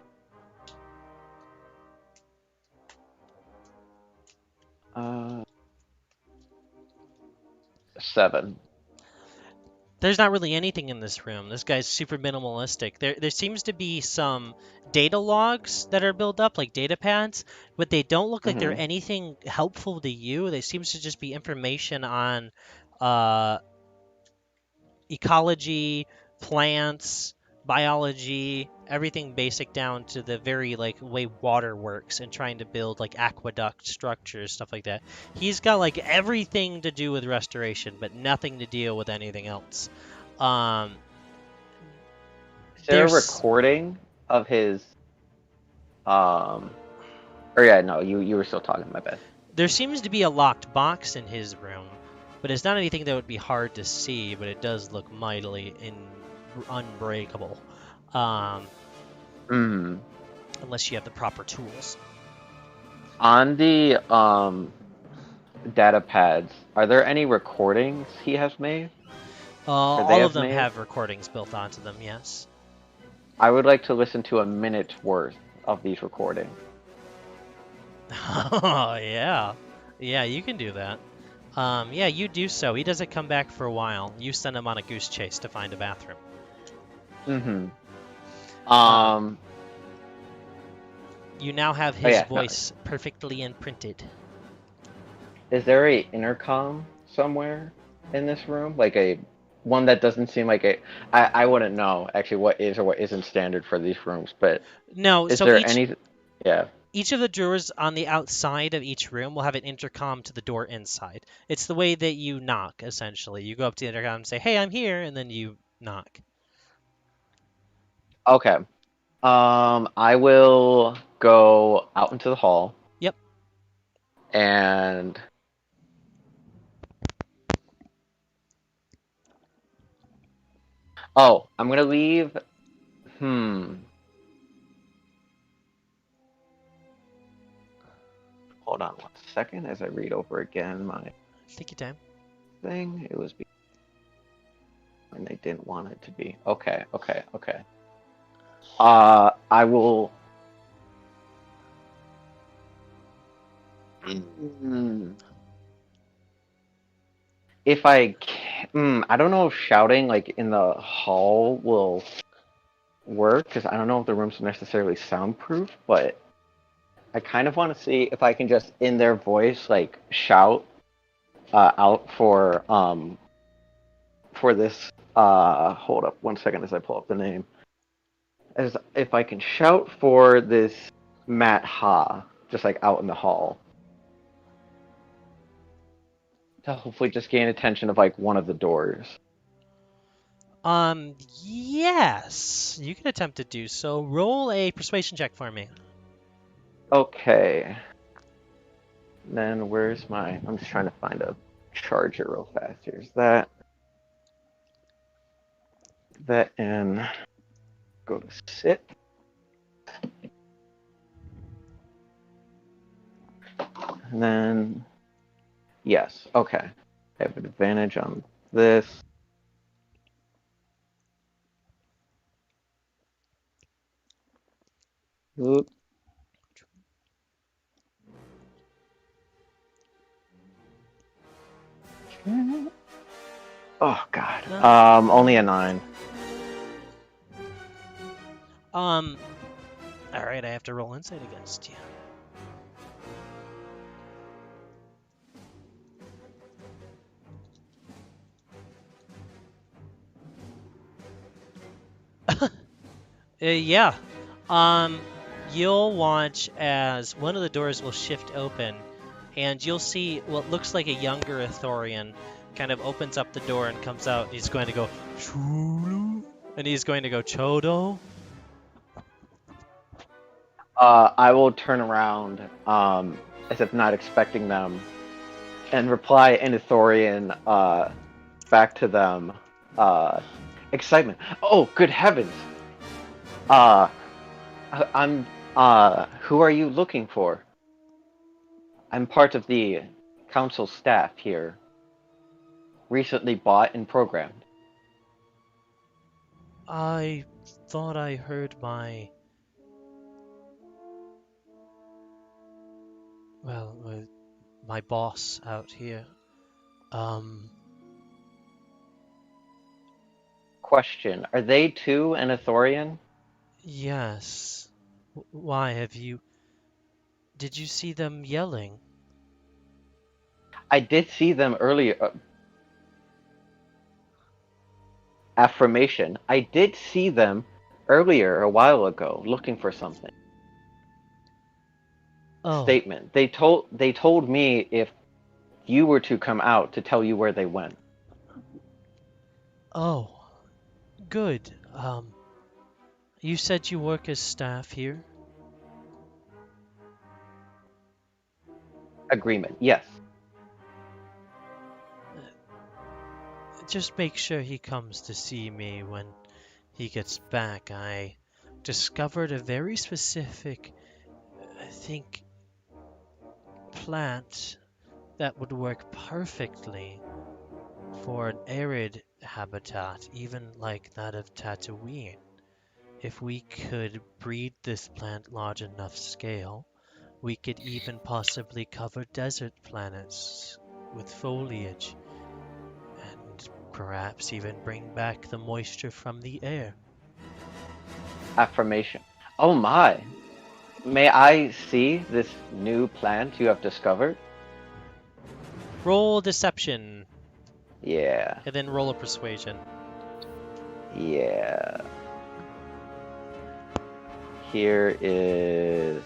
Speaker 2: Uh, 7.
Speaker 1: There's not really anything in this room. This guy's super minimalistic. There seems to be some data logs that are built up, like data pads, but they don't look like they're anything helpful to you. They seem to just be information on ecology, plants, biology, everything basic down to the very like way water works and trying to build like aqueduct structures, stuff like that. He's got like everything to do with restoration, but nothing to deal with anything else.
Speaker 2: Is there a
Speaker 1: there's-
Speaker 2: recording of his, or yeah, no, you were still talking, my bad.
Speaker 1: There seems to be a locked box in his room, but it's not anything that would be hard to see, but it does look mightily unbreakable. Unless you have the proper tools.
Speaker 2: On the data pads, are there any recordings he has made?
Speaker 1: All
Speaker 2: they
Speaker 1: of them
Speaker 2: made?
Speaker 1: have recordings built onto them, yes.
Speaker 2: I would like to listen to a minute worth of these recordings.
Speaker 1: Oh, yeah. Yeah, you can do that. Yeah, you do so. He doesn't come back for a while. You send him on a goose chase to find a bathroom. You now have his voice perfectly imprinted.
Speaker 2: Is there a intercom somewhere in this room? Like a one that doesn't seem like it. I wouldn't know actually what is or what isn't standard for these rooms, but
Speaker 1: No,
Speaker 2: is
Speaker 1: so
Speaker 2: there any? Yeah.
Speaker 1: each of the doors on the outside of each room will have an intercom to the door inside. It's the way that you knock, essentially. You go up to the intercom and say, "Hey, I'm here," and then you knock.
Speaker 2: Okay. I will go out into the hall.
Speaker 1: Yep.
Speaker 2: And I'm gonna leave. Hold on 1 second as I read over again my
Speaker 1: Take your time.
Speaker 2: thing. It was when they didn't want it to be. Okay. I will. If I I don't know if shouting like in the hall will work because I don't know if the rooms are necessarily soundproof, but I kind of want to see if I can just in their voice like shout out for this hold up 1 second as I pull up the name. As if I can shout for this Matt Ha just like out in the hall. To hopefully just gain attention of like one of the doors.
Speaker 1: Yes, you can attempt to do so. Roll a persuasion check for me.
Speaker 2: Okay. Then where's my? I'm just trying to find a charger real fast. Here's that. That and go to sit. And then yes, okay. I have an advantage on this. Oop. Oh God. Only a 9.
Speaker 1: All right, I have to roll insight against you. Yeah. You'll watch as one of the doors will shift open, and you'll see what looks like a younger Ithorian kind of opens up the door and comes out. He's going to go Chulu, and he's going to go Chodo.
Speaker 2: I will turn around as if not expecting them and reply in Ithorian back to them. Excitement. Oh, good heavens. I'm who are you looking for? I'm part of the council staff here. Recently bought and programmed.
Speaker 1: I thought I heard my boss out here.
Speaker 2: Question: are they too an Ithorian?
Speaker 1: Yes. Why have you? Did you see them yelling?
Speaker 2: I did see them earlier. Affirmation. I did see them earlier a while ago looking for something.
Speaker 1: Oh.
Speaker 2: Statement. They told me if you were to come out to tell you where they went.
Speaker 1: Oh. Good. You said you work as staff here?
Speaker 2: Agreement. Yes.
Speaker 1: Just make sure he comes to see me when he gets back. I discovered a very specific, I think, plant that would work perfectly for an arid habitat, even like that of Tatooine. If we could breed this plant large enough scale, we could even possibly cover desert planets with foliage, and perhaps even bring back the moisture from the air.
Speaker 2: Affirmation. Oh my. May I see this new plant you have discovered?
Speaker 1: Roll deception.
Speaker 2: Yeah.
Speaker 1: And then roll a persuasion.
Speaker 2: Yeah. Here is.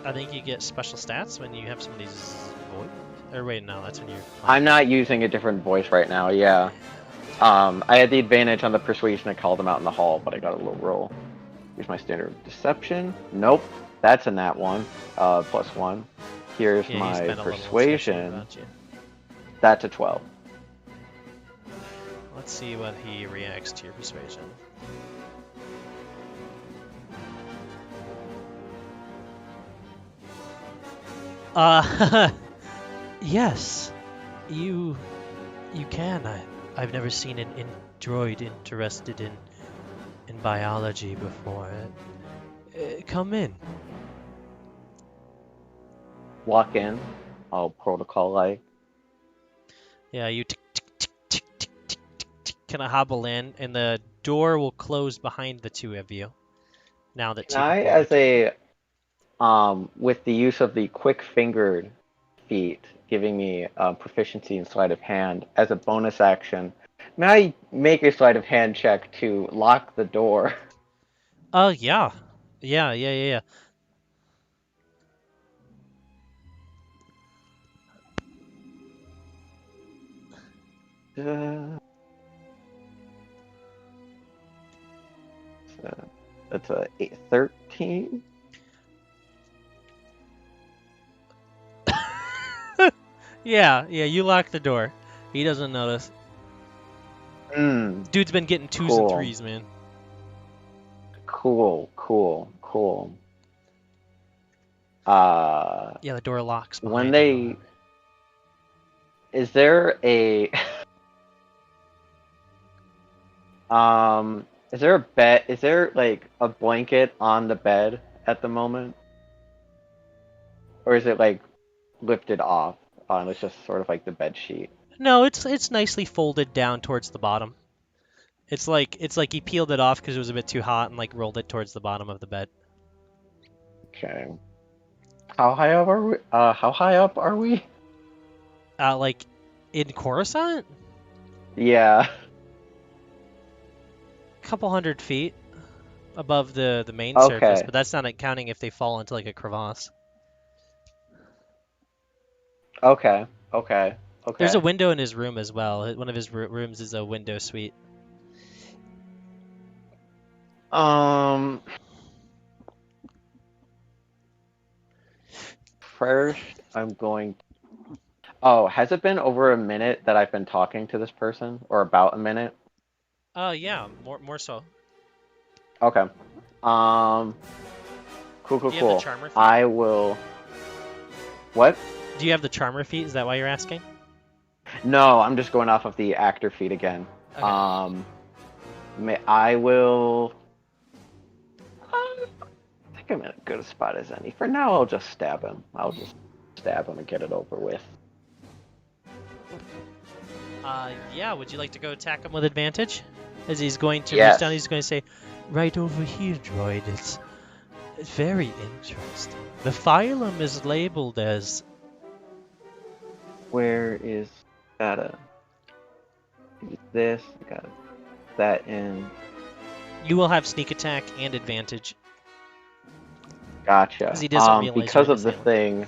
Speaker 1: I think you get special stats when you have somebody's voice. Or wait, no, that's when you're.
Speaker 2: I'm not using a different voice right now. Yeah. I had the advantage on the persuasion to call them out in the hall, but I got a low roll. Here's my standard deception. Nope, that's a nat one. +1. Here's
Speaker 1: Yeah, you
Speaker 2: my
Speaker 1: spent a level
Speaker 2: persuasion.
Speaker 1: about you.
Speaker 2: That's a 12.
Speaker 1: Let's see what he reacts to your persuasion. Yes, you can. I've never seen an droid interested in biology before. Come in.
Speaker 2: Walk in, all protocol-like.
Speaker 1: Yeah, you kind of hobble in, and the door will close behind the two of you. Now that two
Speaker 2: Can I,
Speaker 1: people
Speaker 2: as a, with the use of the quick-fingered feat, giving me proficiency in sleight of hand, as a bonus action, may I make a sleight of hand check to lock the door?
Speaker 1: Oh yeah, yeah.
Speaker 2: That's a 13.
Speaker 1: Yeah, you lock the door. He doesn't notice. Dude's been getting 2s
Speaker 2: Cool.
Speaker 1: and 3s, man.
Speaker 2: Cool.
Speaker 1: Yeah, the door locks behind
Speaker 2: When
Speaker 1: him.
Speaker 2: they, is there a, is there a bed? Is there like a blanket on the bed at the moment, or is it like lifted off? It's just sort of like the bed sheet.
Speaker 1: No, it's nicely folded down towards the bottom. It's like he peeled it off because it was a bit too hot and like rolled it towards the bottom of the bed.
Speaker 2: Okay. How high up are we? How high up are we?
Speaker 1: Like in Coruscant,
Speaker 2: Yeah.
Speaker 1: a couple 100 feet above the main
Speaker 2: Okay.
Speaker 1: surface, but that's not counting if they fall into like a crevasse.
Speaker 2: Okay.
Speaker 1: There's a window in his room as well. One of his rooms is a window suite.
Speaker 2: First, I'm going. Oh, has it been over a minute that I've been talking to this person, or about a minute?
Speaker 1: Yeah, more so.
Speaker 2: Okay. Cool.
Speaker 1: Do you have the charmer feat?
Speaker 2: I will. What?
Speaker 1: Do you have the charmer feat? Is that why you're asking?
Speaker 2: No, I'm just going off of the actor feed again.
Speaker 1: Okay.
Speaker 2: I will. I think I'm in a good spot as any. For now, I'll just stab him. I'll just stab him and get it over with.
Speaker 1: Yeah. Would you like to go attack him with advantage? As he's going to
Speaker 2: Yes.
Speaker 1: reach down, he's going to say, "Right over here, droid. It's very interesting. The phylum is labeled as."
Speaker 2: Where is that? This. Got that in.
Speaker 1: You will have sneak attack and advantage.
Speaker 2: Gotcha.
Speaker 1: 'Cause he doesn't realize
Speaker 2: because
Speaker 1: you're
Speaker 2: of the
Speaker 1: assailant.
Speaker 2: thing,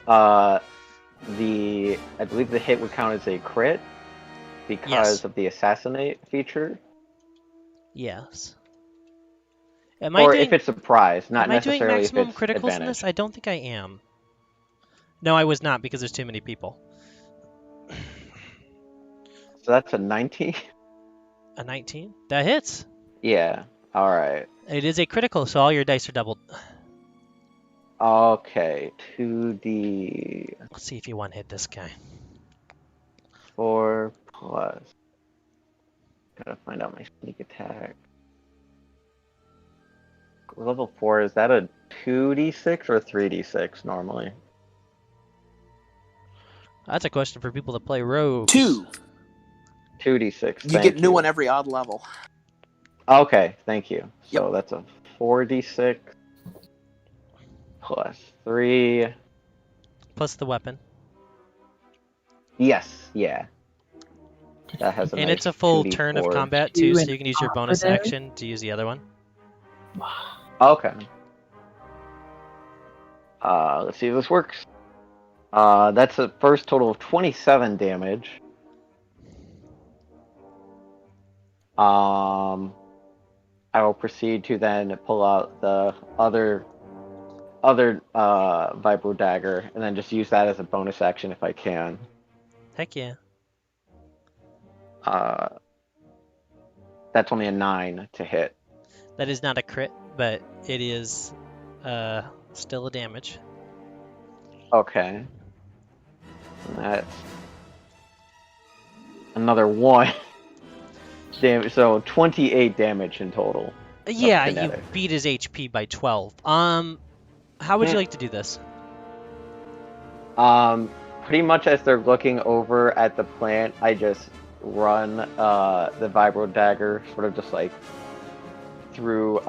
Speaker 2: I believe the hit would count as a crit because
Speaker 1: Yes.
Speaker 2: of the assassinate feature,
Speaker 1: Yes. Am I
Speaker 2: or
Speaker 1: doing,
Speaker 2: if it's surprise, not
Speaker 1: am I doing
Speaker 2: necessarily if
Speaker 1: maximum
Speaker 2: it's
Speaker 1: criticals
Speaker 2: advantage.
Speaker 1: in this? I don't think I am. No, I was not because there's too many people.
Speaker 2: So that's a 19.
Speaker 1: A 19? That hits.
Speaker 2: Yeah. All right.
Speaker 1: It is a critical, so all your dice are doubled.
Speaker 2: Okay. 2d4
Speaker 1: Let's see if you one hit this guy.
Speaker 2: plus. Gotta find out my sneak attack. Level 4, is that a 2d6 or 3d6 normally?
Speaker 1: That's a question for people that play rogues.
Speaker 7: 2.
Speaker 2: 2d6.
Speaker 7: You
Speaker 2: thank
Speaker 7: get new one every odd level.
Speaker 2: Okay, thank you. So
Speaker 7: Yep.
Speaker 2: that's a 4d6 plus 3.
Speaker 1: Plus the weapon.
Speaker 2: Yes, yeah. That has a
Speaker 1: And
Speaker 2: nice
Speaker 1: it's a full
Speaker 2: 2d4.
Speaker 1: turn of combat too, so you can use your bonus action to use the other one.
Speaker 2: Okay. Let's see if this works. That's a first total of 27 damage. I will proceed to then pull out the other vibro dagger and then just use that as a bonus action if I can.
Speaker 1: Heck yeah.
Speaker 2: That's only a 9 to hit.
Speaker 1: That is not a crit, but it is still a damage.
Speaker 2: Okay. And that's another 1. Damage, so 28 damage in total.
Speaker 1: Yeah, you
Speaker 2: kinetic.
Speaker 1: beat his HP by 12. How would you like to do this?
Speaker 2: Pretty much as they're looking over at the plant, I just run the vibro dagger sort of just like through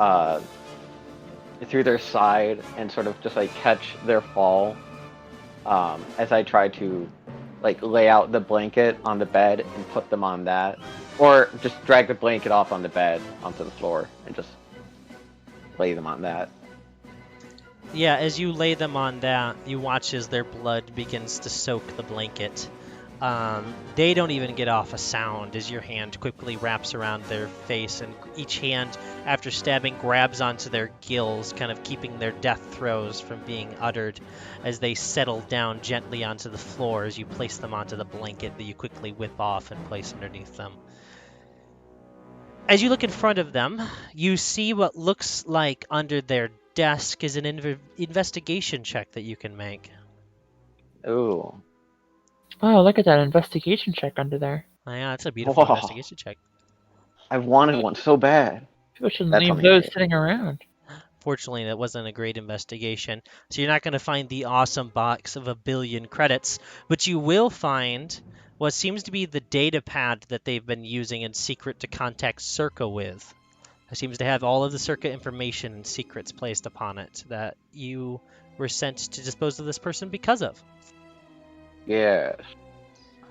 Speaker 2: their side and sort of just like catch their fall as I try to like lay out the blanket on the bed and put them on that, or just drag the blanket off on the bed onto the floor and just lay them on that.
Speaker 1: Yeah, as you lay them on that, you watch as their blood begins to soak the blanket. They don't even get off a sound as your hand quickly wraps around their face, and each hand, after stabbing, grabs onto their gills, kind of keeping their death throes from being uttered as they settle down gently onto the floor as you place them onto the blanket that you quickly whip off and place underneath them. As you look in front of them, you see what looks like under their desk is an investigation check that you can make.
Speaker 2: Ooh.
Speaker 5: Oh, look at that investigation check under there.
Speaker 1: Oh, yeah, it's a beautiful
Speaker 2: Whoa.
Speaker 1: investigation check.
Speaker 2: I've wanted one so bad.
Speaker 5: People shouldn't
Speaker 2: That's
Speaker 5: leave
Speaker 2: only
Speaker 5: those
Speaker 2: eight.
Speaker 5: sitting around.
Speaker 1: Fortunately, that wasn't a great investigation, so you're not going to find the awesome box of 1 billion credits, but you will find what seems to be the data pad that they've been using in secret to contact Circa with. It seems to have all of the Circa information and secrets placed upon it that you were sent to dispose of this person because of.
Speaker 2: Yes.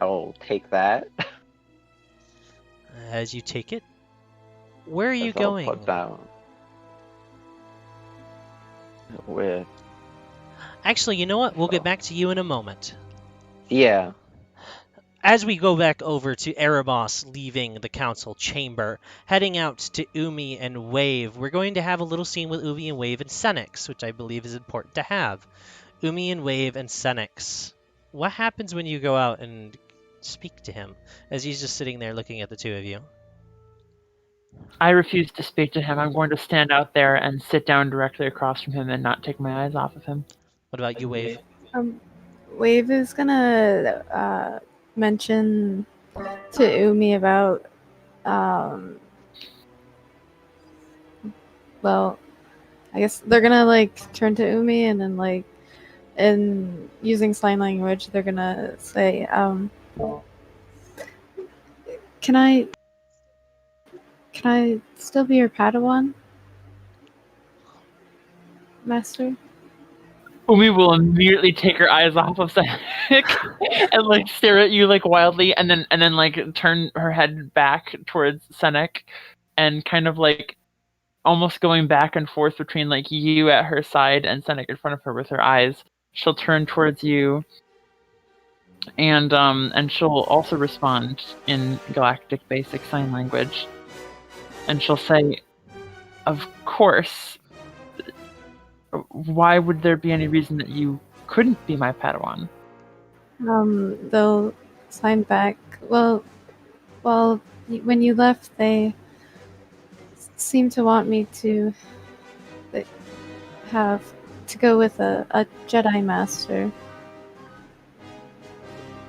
Speaker 2: I'll take that.
Speaker 1: As you take it, where are you
Speaker 2: As I'll
Speaker 1: going?
Speaker 2: put down with.
Speaker 1: Actually, you know what? We'll get back to you in a moment.
Speaker 2: Yeah.
Speaker 1: As we go back over to Erebos leaving the council chamber, heading out to Umi and Wave, we're going to have a little scene with Umi and Wave and Senix, which I believe is important to have. Umi and Wave and Senix. What happens when you go out and speak to him, as he's just sitting there looking at the two of you?
Speaker 5: I refuse to speak to him. I'm going to stand out there and sit down directly across from him and not take my eyes off of him.
Speaker 1: What about you, Wave?
Speaker 3: Wave is gonna mention to Umi about well, I guess they're gonna like turn to Umi and then like in using sign language they're gonna say can I still be your Padawan, Master?
Speaker 5: Umi will immediately take her eyes off of Senek and like stare at you like wildly, and then like turn her head back towards Senek, and kind of like almost going back and forth between like you at her side and Senek in front of her with her eyes. She'll turn towards you, and she'll also respond in Galactic Basic Sign Language, and she'll say, "Of course. Why would there be any reason that you couldn't be my Padawan?"
Speaker 3: They'll sign back. Well, when you left, they seemed to want me to have to go with a Jedi Master,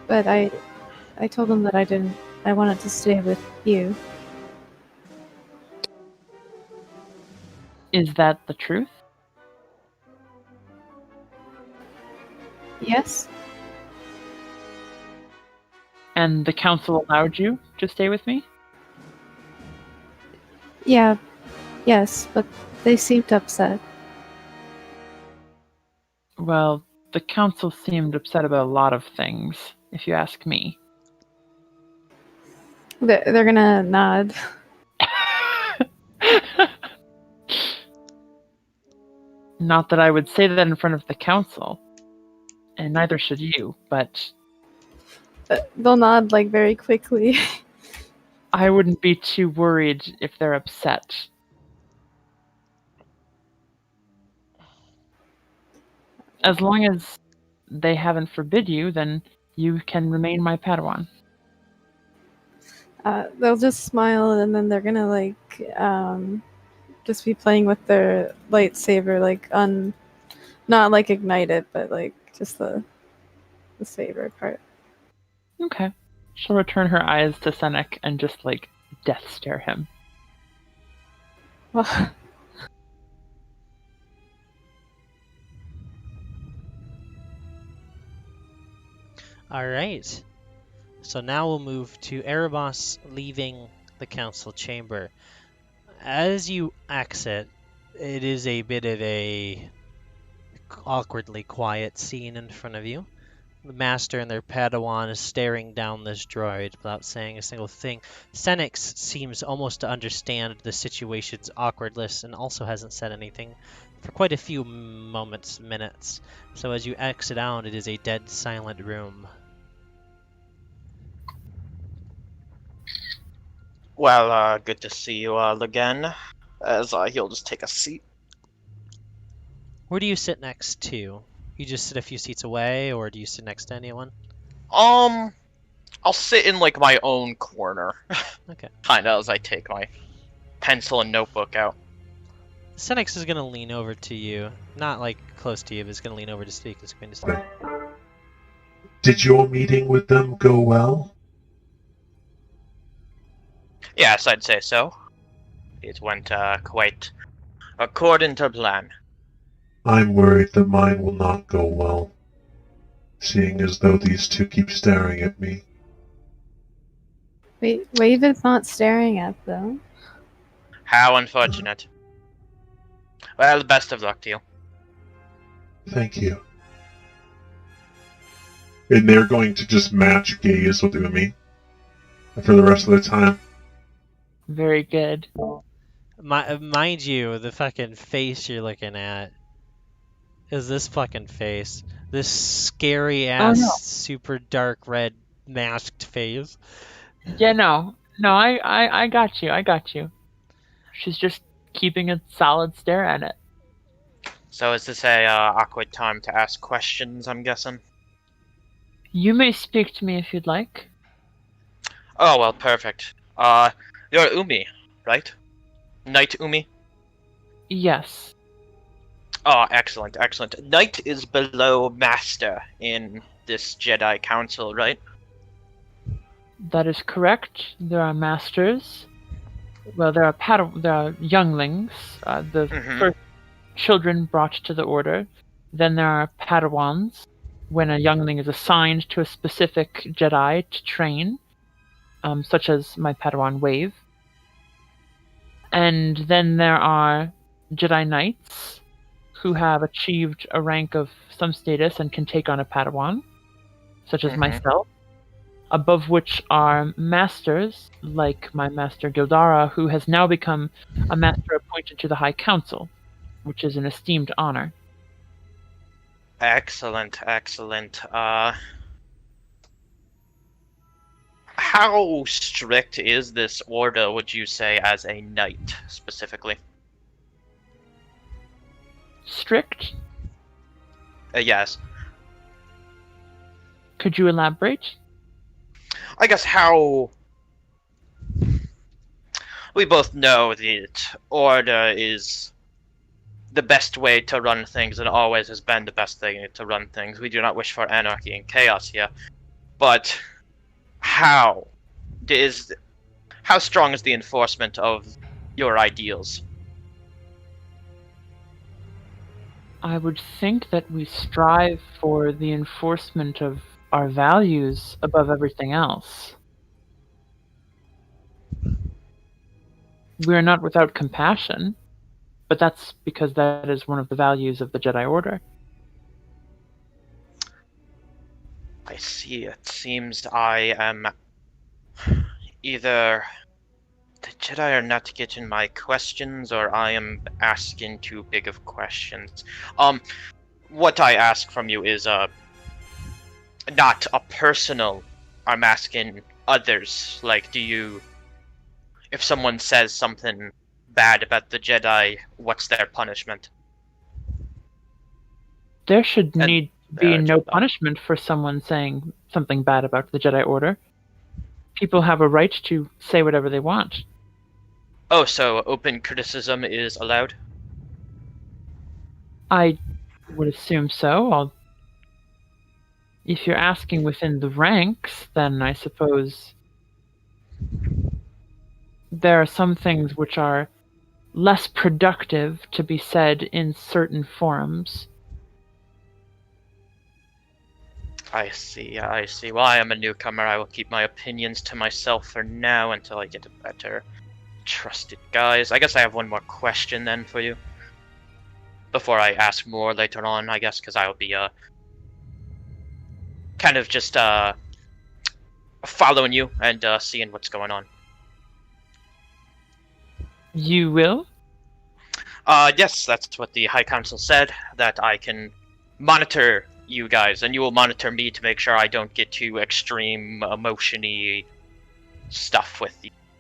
Speaker 3: but I told them that I didn't. I wanted to stay with you.
Speaker 5: Is that the truth?
Speaker 3: Yes.
Speaker 5: And the council allowed you to stay with me?
Speaker 3: Yeah. Yes, but they seemed upset.
Speaker 5: Well, the council seemed upset about a lot of things, if you ask me.
Speaker 3: They're gonna nod.
Speaker 5: Not that I would say that in front of the council, and neither should you, but
Speaker 3: They'll nod like very quickly.
Speaker 5: I wouldn't be too worried if they're upset. As long as they haven't forbid you, then you can remain my Padawan.
Speaker 3: They'll just smile and then they're gonna like just be playing with their lightsaber, like not like ignite it, but like just the saber part.
Speaker 5: Okay. She'll return her eyes to Senek and just like death stare him.
Speaker 3: Well,
Speaker 1: All right. So now we'll move to Erebos leaving the council chamber. As you exit, it is a bit of a awkwardly quiet scene in front of you. The master and their Padawan is staring down this droid without saying a single thing. Senix seems almost to understand the situation's awkwardness and also hasn't said anything for quite a few minutes. So as you exit out, it is a dead silent room.
Speaker 4: Well, good to see you all again. As he'll just take a seat.
Speaker 1: Where do you sit next to? You just sit a few seats away, or do you sit next to anyone?
Speaker 4: I'll sit in like my own corner.
Speaker 1: Okay.
Speaker 4: Kinda as I take my pencil and notebook out.
Speaker 1: Senix is gonna lean over to you, not like close to you, but is gonna lean over to speak. Is going to say,
Speaker 8: Did your meeting with them go well?
Speaker 10: Yes, I'd say so. It went quite according to plan.
Speaker 8: I'm worried that mine will not go well, seeing as though these two keep staring at me.
Speaker 3: wait, Wave is not staring at them.
Speaker 10: How unfortunate. Well, best of luck to you.
Speaker 8: Thank you. And they're going to just match gaze with Umi for the rest of the time.
Speaker 5: Very good.
Speaker 1: Mind you, the fucking face you're looking at is this fucking face. This scary ass,
Speaker 5: no.
Speaker 1: super dark red masked face.
Speaker 5: Yeah, no, I got you. She's just keeping a solid stare at it.
Speaker 10: So is this a awkward time to ask questions, I'm guessing?
Speaker 5: You may speak to me if you'd like.
Speaker 10: Oh, well, perfect. You're Umi, right? Knight Umi?
Speaker 5: Yes.
Speaker 10: Oh, excellent, excellent. Knight is below Master in this Jedi Council, right?
Speaker 5: That is correct. There are masters. Well, there are younglings. The first children brought to the order. Then there are Padawans, when a youngling is assigned to a specific Jedi to train, such as my Padawan Wave. And then there are Jedi Knights, who have achieved a rank of some status and can take on a Padawan, such as myself. Above which are masters, like my master Gildara, who has now become a master appointed to the High Council, which is an esteemed honor.
Speaker 10: Excellent, excellent. How strict is this order, would you say, as a knight, specifically?
Speaker 5: Strict?
Speaker 10: Yes.
Speaker 5: Could you elaborate?
Speaker 10: I guess how... We both know that order is the best way to run things and always has been the best thing to run things. We do not wish for anarchy and chaos here. But how strong is the enforcement of your ideals?
Speaker 5: I would think that we strive for the enforcement of our values above everything else. We are not without compassion, but that's because that is one of the values of the Jedi Order.
Speaker 10: I see. It seems I am either the Jedi are not getting my questions, or I am asking too big of questions. What I ask from you is not a personal. I'm asking others. Like, if someone says something bad about the Jedi, what's their punishment?
Speaker 5: There should
Speaker 10: And
Speaker 5: need be
Speaker 10: there,
Speaker 5: no
Speaker 10: Jedi.
Speaker 5: punishment for someone saying something bad about the Jedi Order. People have a right to say whatever they want.
Speaker 10: Oh, so open criticism is allowed?
Speaker 5: I would assume so. If you're asking within the ranks, then I suppose there are some things which are less productive to be said in certain forums.
Speaker 10: I see, I see. Well, I am a newcomer. I will keep my opinions to myself for now until I get a better trusted guys. I guess I have one more question then for you. Before I ask more later on, I guess, because I'll be, kind of just, following you and, seeing what's going on.
Speaker 5: You will?
Speaker 10: Yes, that's what the High Council said, that I can monitor you guys, and you will monitor me to make sure I don't get too extreme, emotion-y stuff with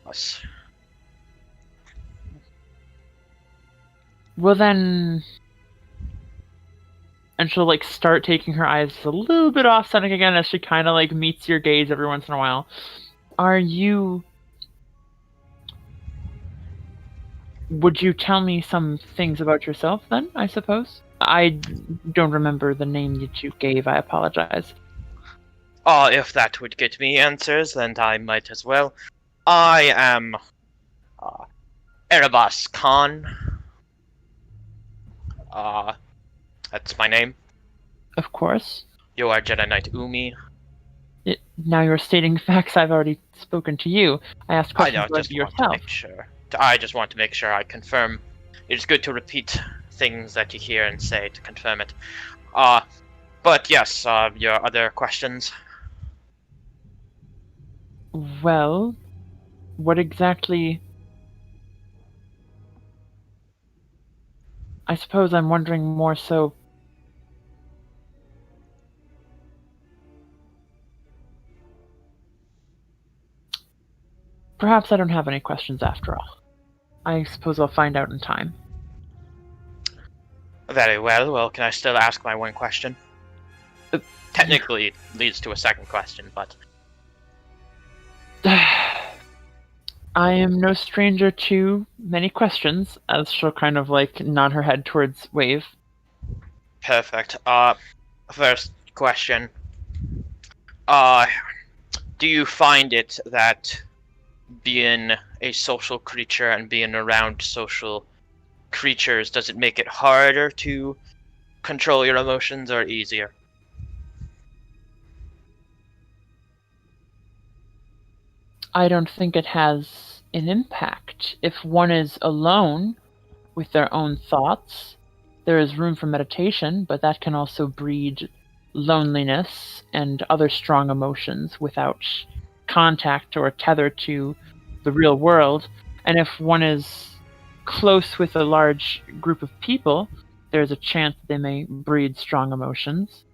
Speaker 10: us.
Speaker 5: Well then... And she'll, like, start taking her eyes a little bit off Senec again as she kind of, like, meets your gaze every once in a while. Are you... Would you tell me some things about yourself, then, I suppose? I don't remember the name that you gave, I apologize.
Speaker 10: If that would get me answers, then I might as well. I am, Erebos Khan. That's my name.
Speaker 5: Of course.
Speaker 10: You are Jedi Knight Umi.
Speaker 5: Now you're stating facts I've already spoken to you. I asked
Speaker 10: I
Speaker 5: questions
Speaker 10: know,
Speaker 5: about
Speaker 10: just want to
Speaker 5: yourself.
Speaker 10: make sure. I just want to make sure I confirm. It's good to repeat things that you hear and say to confirm it. But yes, your other questions?
Speaker 5: Well, what exactly... I suppose I'm wondering more so... Perhaps I don't have any questions after all. I suppose I'll find out in time.
Speaker 10: Very well. Well, can I still ask my one question? Technically, it leads to a second question, but...
Speaker 5: I am no stranger to many questions, as she'll kind of, like, nod her head towards Wave.
Speaker 10: Perfect. First question. Do you find it that being a social creature and being around social creatures, does it make it harder to control your emotions or easier?
Speaker 5: I don't think it has an impact. If one is alone with their own thoughts, there is room for meditation, but that can also breed loneliness and other strong emotions without contact or tether to the real world. And if one is close with a large group of people, there's a chance they may breed strong emotions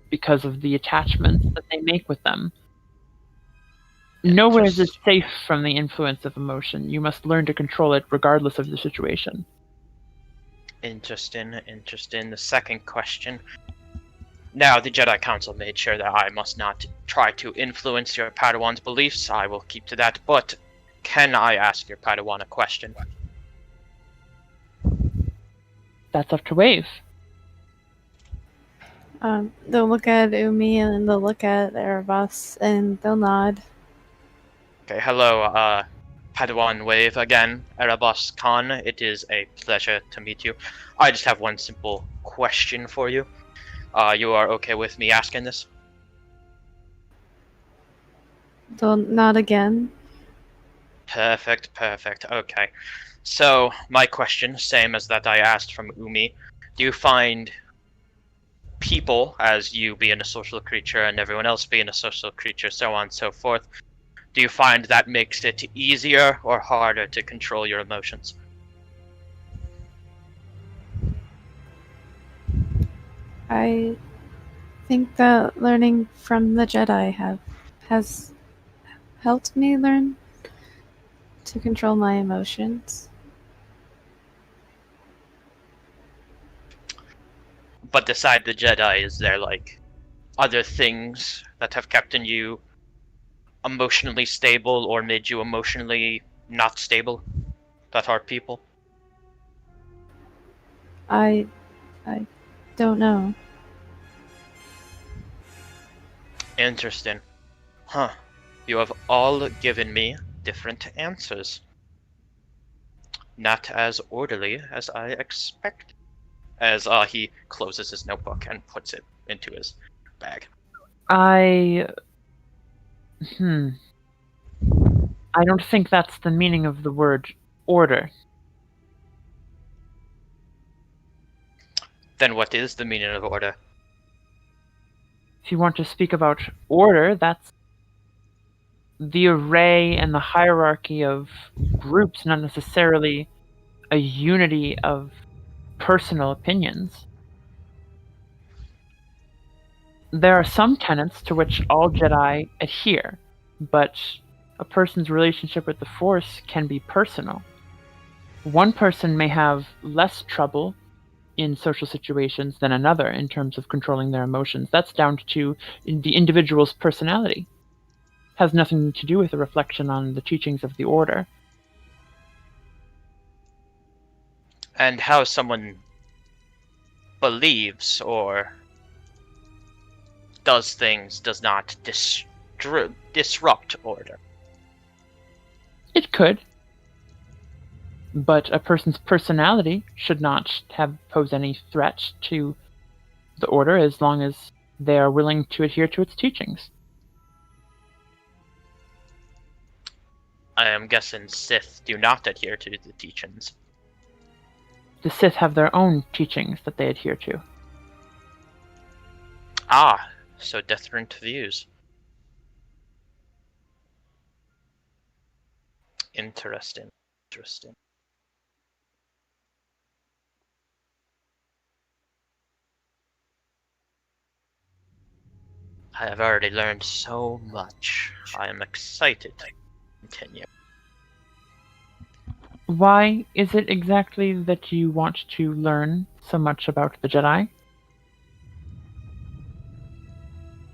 Speaker 5: because of the attachments that they make with them. Nowhere is it safe from the influence of emotion. You must learn to control it regardless of the situation.
Speaker 10: Interesting. The second question. Now, the Jedi Council made sure that I must not try to influence your Padawan's beliefs. I will keep to that, but can I ask your Padawan a question?
Speaker 5: That's up to Wave.
Speaker 3: They'll look at Umi and then they'll look at Erebos and they'll nod.
Speaker 10: Okay, hello, Padawan Wave again, Erebos Khan. It is a pleasure to meet you. I just have one simple question for you. You are okay with me asking this?
Speaker 3: They'll nod again.
Speaker 10: Perfect. Okay. So, my question, same as that I asked from Umi. Do you find people, as you being a social creature and everyone else being a social creature, so on and so forth, Do you find that makes it easier or harder to control your emotions?
Speaker 3: I think that learning from the Jedi has helped me learn to control my emotions.
Speaker 10: But beside the Jedi, is there like other things that have kept you emotionally stable or made you emotionally not stable that are people?
Speaker 3: I I don't know.
Speaker 10: Interesting. Huh. You have all given me different answers. Not as orderly as I expected. As he closes his notebook and puts it into his bag.
Speaker 5: I don't think that's the meaning of the word order.
Speaker 10: Then what is the meaning of order?
Speaker 5: If you want to speak about order, that's the array and the hierarchy of groups, not necessarily a unity of personal opinions. There are some tenets to which all Jedi adhere, but a person's relationship with the Force can be personal. One person may have less trouble in social situations than another in terms of controlling their emotions. That's down to the individual's personality. Has nothing to do with a reflection on the teachings of the Order.
Speaker 10: And how someone believes or does things does not disrupt order.
Speaker 5: It could, but a person's personality should not pose any threat to the Order as long as they are willing to adhere to its teachings.
Speaker 10: I am guessing Sith do not adhere to the teachings.
Speaker 5: The Sith have their own teachings that they adhere to.
Speaker 10: Ah, so different views. Interesting. I have already learned so much. I am excited to continue.
Speaker 5: Why is it exactly that you want to learn so much about the Jedi?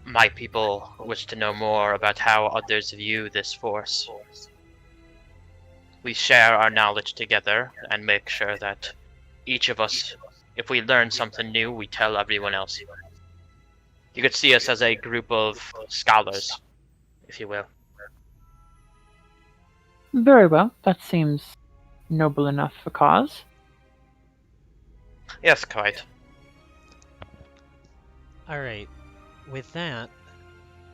Speaker 10: My people wish to know more about how others view this force. We share our knowledge together and make sure that each of us, if we learn something new, we tell everyone else. You could see us as a group of scholars, if you will.
Speaker 5: Very well, that seems noble enough a cause.
Speaker 10: Yes, quite.
Speaker 1: Alright, with that,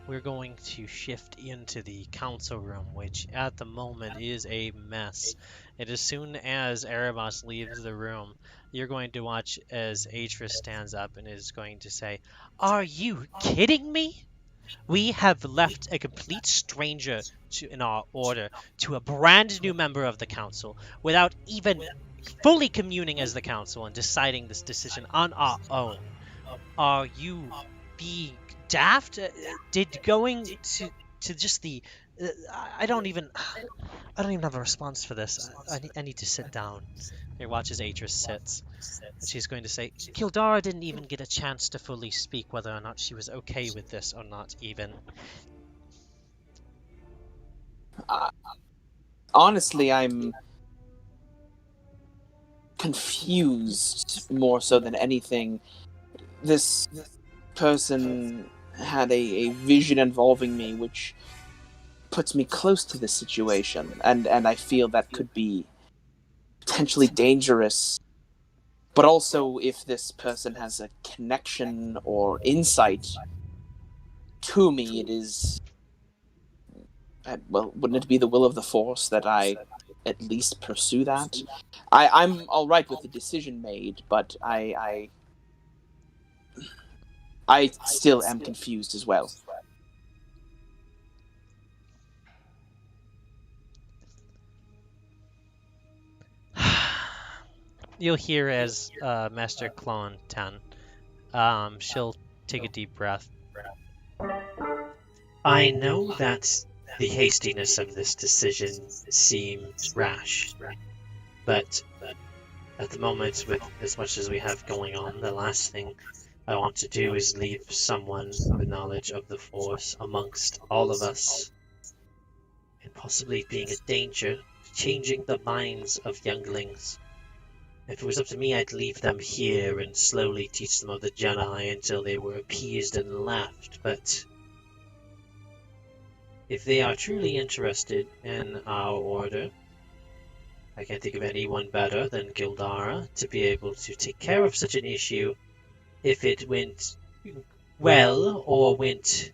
Speaker 1: we're going to shift into the council room, which at the moment is a mess. And as soon as Erebos leaves the room, you're going to watch as Atris stands up and is going to say, "Are you kidding me? We have left a complete stranger in our order to a brand new member of the council without even fully communing as the council and deciding this decision on our own. Are you being daft? Did going to just the I don't even have a response for this. I need to sit down." He watches Atris sits, and she's going to say, "Kildara didn't even get a chance to fully speak whether or not she was okay with this or not even."
Speaker 7: Honestly, I'm confused more so than anything. This person had a vision involving me, which puts me close to this situation, and I feel that could be potentially dangerous. But also, if this person has a connection or insight to me, it is, well, wouldn't it be the will of the Force that I at least pursue that? I'm all right with the decision made, but I still am confused as well.
Speaker 1: you'll hear as Master Clone Tan, she'll take a deep breath. I know that the hastiness of this decision seems rash, but at the moment, with as much as we have going on, the last thing I want to do is leave someone with knowledge of the Force amongst all of us, and possibly being a danger to changing the minds of younglings. If it was up to me, I'd leave them here and slowly teach them of the Jedi until they were appeased and left, but if they are truly interested in our order, I can't think of anyone better than Gildara to be able to take care of such an issue if it went well or went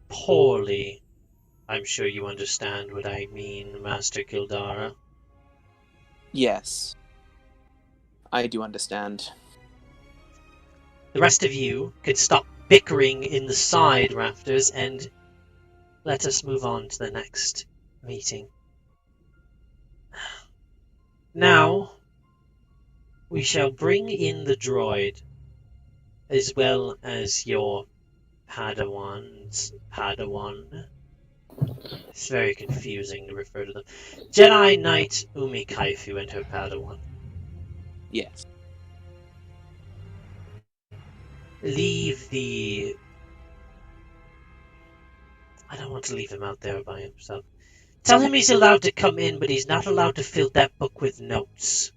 Speaker 1: poorly. I'm sure you understand what I mean, Master Gildara.
Speaker 7: Yes. I do understand.
Speaker 1: The rest of you could stop bickering in the side rafters and let us move on to the next meeting. Now, we shall bring in the droid, as well as your Padawan's Padawan. It's very confusing to refer to them. Jedi Knight Umi Kaifu and her Padawan.
Speaker 7: Yes.
Speaker 1: Leave the... I don't want to leave him out there by himself. Tell him he's allowed to come in, but he's not allowed to fill that book with notes.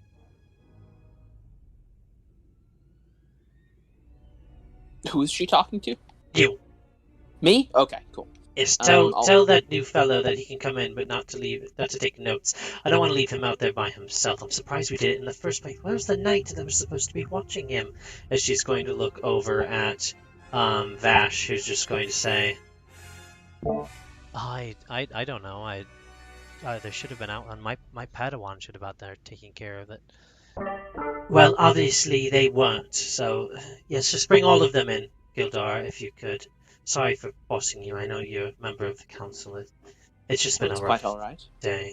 Speaker 7: Who is she talking to?
Speaker 1: You.
Speaker 7: Me? Okay, cool.
Speaker 1: Yes, tell that new fellow that he can come in, but not to take notes. I don't want to leave him out there by himself. I'm surprised we did it in the first place. Where's the knight that was supposed to be watching him? As she's going to look over at Vash, who's just going to say, I don't know. There should have been out on my Padawan should have been out there taking care of it. Well, obviously they weren't. So yes, just bring all of them in, Gildar, if you could. Sorry for bossing you. I know you're a member of the council. It's just been a rough
Speaker 7: quite all right.
Speaker 1: day.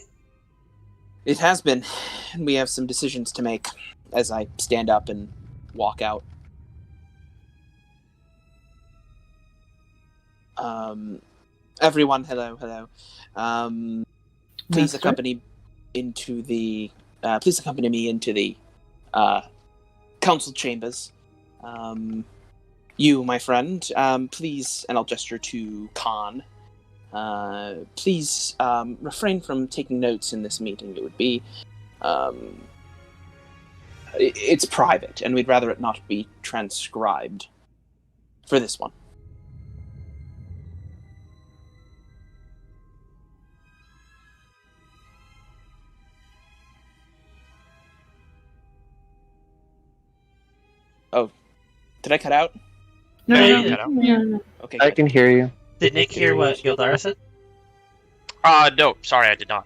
Speaker 7: It has been, and we have some decisions to make as I stand up and walk out. Everyone, hello. Please
Speaker 5: Master?
Speaker 7: accompany me into the council chambers. You, my friend, please, and I'll gesture to Khan, please refrain from taking notes in this meeting. It would be, it's private, and we'd rather it not be transcribed for this one. Oh, did I cut out?
Speaker 5: No,
Speaker 1: Yeah,
Speaker 5: no,
Speaker 1: yeah.
Speaker 5: no.
Speaker 7: Okay,
Speaker 2: I
Speaker 7: good.
Speaker 2: can hear you.
Speaker 1: Did Nick hear what Gildara said?
Speaker 10: No, sorry, I did not.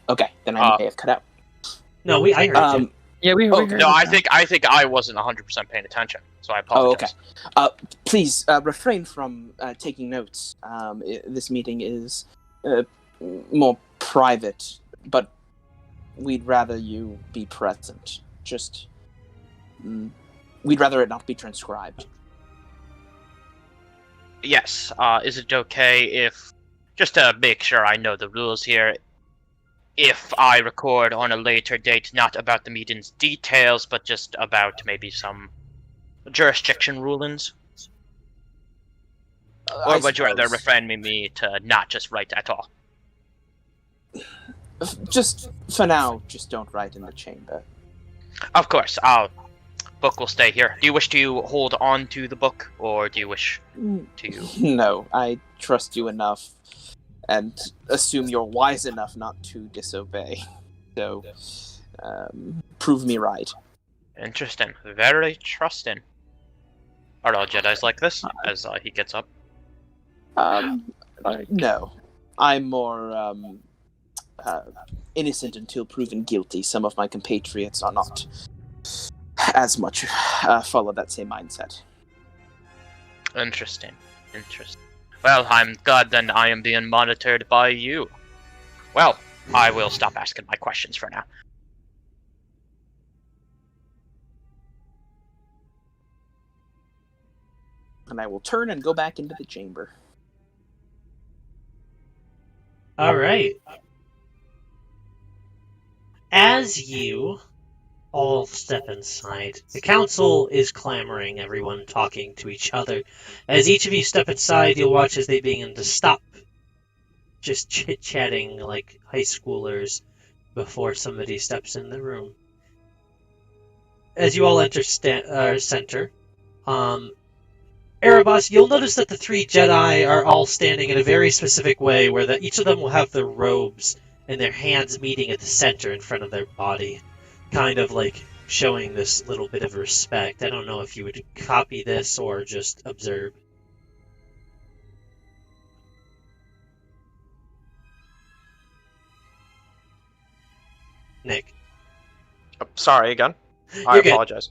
Speaker 7: Okay, then I may have cut out.
Speaker 1: No, I heard you.
Speaker 5: Yeah, we
Speaker 7: Okay.
Speaker 5: heard
Speaker 10: No, I
Speaker 5: that.
Speaker 10: think I wasn't 100% paying attention, so I
Speaker 7: Oh, okay.
Speaker 10: apologize.
Speaker 7: Please refrain from taking notes. This meeting is more private, but we'd rather you be present. Just, we'd rather it not be transcribed.
Speaker 10: Yes, is it okay if, just to make sure I know the rules here, if I record on a later date, not about the meeting's details, but just about maybe some jurisdiction rulings? Or would you rather refrain me to not just write at all?
Speaker 7: Just, for now, just don't write in the chamber.
Speaker 10: Of course, book will stay here. Do you wish to hold on to the book, or do you wish to...
Speaker 7: No, I trust you enough, and assume you're wise enough not to disobey. So, prove me right.
Speaker 10: Interesting. Very trusting. Are all Jedis like this? As he gets up.
Speaker 7: No. I'm more, innocent until proven guilty. Some of my compatriots are not as much follow that same mindset.
Speaker 10: Interesting. Well, I'm glad then I am being monitored by you. Well, I will stop asking my questions for now.
Speaker 7: and I will turn and go back into the chamber.
Speaker 1: All right. As you all step inside, the council is clamoring, everyone talking to each other. As each of you step inside, you'll watch as they begin to stop, just chit-chatting like high schoolers before somebody steps in the room. As you all enter center, Erebos, you'll notice that the three Jedi are all standing in a very specific way, where each of them will have their robes and their hands meeting at the center in front of their body, kind of like showing this little bit of respect. I don't know if you would copy this or just observe. Nick.
Speaker 4: Sorry again. I
Speaker 1: You're good.
Speaker 4: apologize.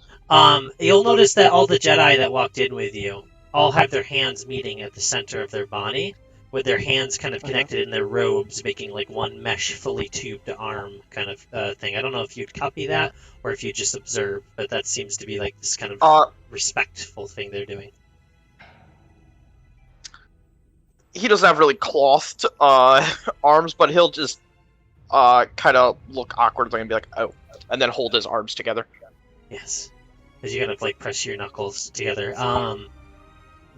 Speaker 1: You'll notice that all the Jedi that walked in with you all have their hands meeting at the center of their body, with their hands kind of connected in their robes, making like one mesh, fully tubed arm kind of thing. I don't know if you'd copy that or if you just observe, but that seems to be like this kind of respectful thing they're doing.
Speaker 4: He doesn't have really clothed arms, but he'll just kind of look awkwardly and be like, "Oh," and then hold his arms together.
Speaker 1: Yes, as you kind of like press your knuckles together.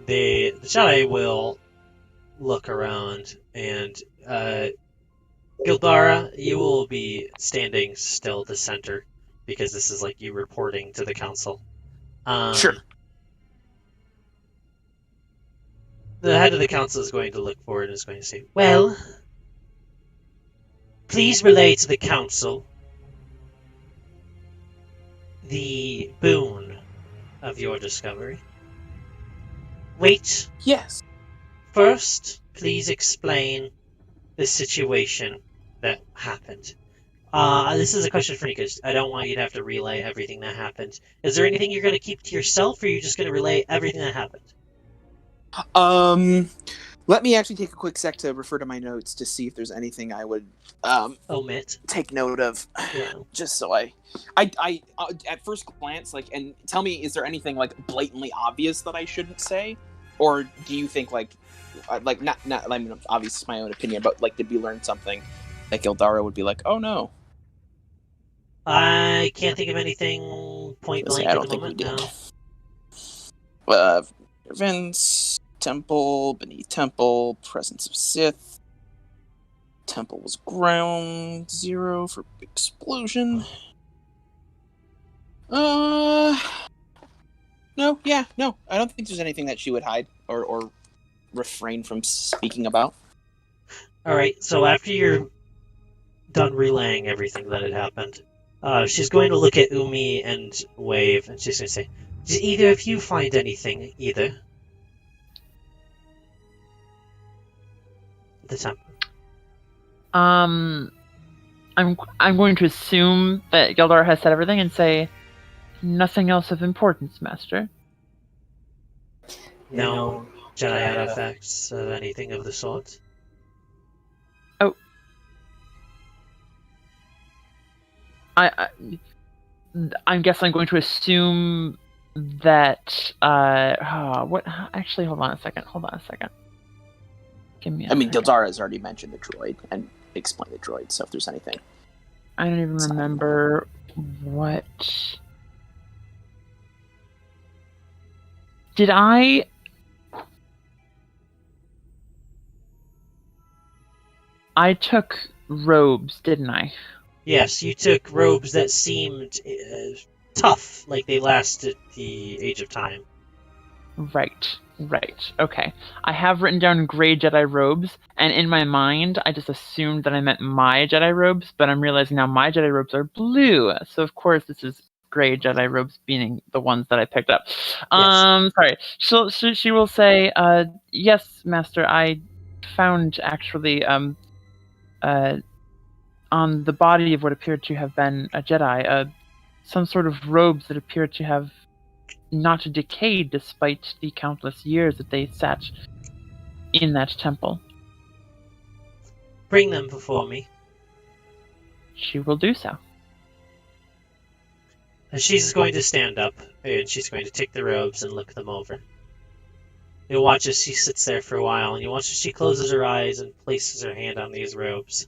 Speaker 1: The Jedi will look around, and Gildara, you will be standing still at the center because this is like you reporting to the council.
Speaker 7: Sure.
Speaker 1: The head of the council is going to look forward and is going to say, "Well, please relay to the council the boon of your discovery. Wait.
Speaker 7: Yes.
Speaker 1: First, please explain the situation that happened." This is a question for you, because I don't want you to have to relay everything that happened. Is there anything you're going to keep to yourself, or are you just going to relay everything that happened?
Speaker 7: Let me actually take a quick sec to refer to my notes to see if there's anything I would
Speaker 1: omit,
Speaker 7: take note of, just so I at first glance, like, and tell me, is there anything like blatantly obvious that I shouldn't say, or do you think like not I mean, obviously it's my own opinion, but like, did we learn something that Gildara would be like, oh no?
Speaker 1: I can't think of anything point blank
Speaker 7: I
Speaker 1: at
Speaker 7: don't
Speaker 1: the
Speaker 7: think
Speaker 1: moment.
Speaker 7: we did.
Speaker 1: No.
Speaker 7: Events, temple, beneath temple, presence of Sith. Temple was ground zero for explosion. No, I don't think there's anything that she would hide or refrain from speaking about.
Speaker 1: Alright, so after you're done relaying everything that had happened, she's going to look at Umi and Wave, and she's going to say, "Did either of you find anything, either?" The temple.
Speaker 5: I'm going to assume that Gildar has said everything and say, "Nothing else of importance, Master."
Speaker 1: No Jedi artifacts of anything of the sort?
Speaker 5: Oh. I guess I'm going to assume that what actually hold on a second. Give me a second.
Speaker 7: Gildara has already mentioned the droid and explained the droid, so if there's anything.
Speaker 5: I don't even remember what. Did I took robes, didn't I?
Speaker 1: Yes, you took robes that seemed tough, like they lasted the age of time.
Speaker 5: Right. Okay. I have written down gray Jedi robes, and in my mind, I just assumed that I meant my Jedi robes, but I'm realizing now my Jedi robes are blue. So of course this is gray Jedi robes, being the ones that I picked up.
Speaker 1: Yes.
Speaker 5: Sorry. She will say, "Yes, Master. I found actually on the body of what appeared to have been a Jedi, some sort of robes that appeared to have not decayed despite the countless years that they sat in that temple."
Speaker 1: Bring them before me.
Speaker 5: She will do so.
Speaker 1: And she's going to stand up, and she's going to take the robes and look them over. You'll watch as she sits there for a while, and you watch as she closes her eyes and places her hand on these robes.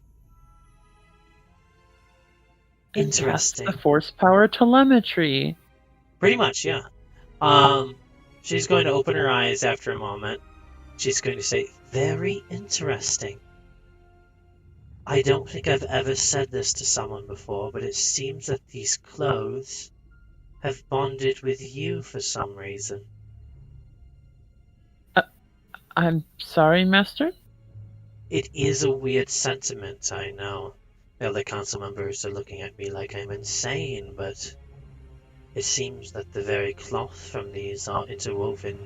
Speaker 1: Interesting.
Speaker 5: The force power telemetry.
Speaker 1: Pretty much, yeah. She's going to open her eyes after a moment. She's going to say, very interesting. I don't think I've ever said this to someone before, but it seems that these clothes have bonded with you for some reason.
Speaker 5: I'm sorry, Master?
Speaker 1: It is a weird sentiment, I know. The other council members are looking at me like I'm insane, but it seems that the very cloth from these are interwoven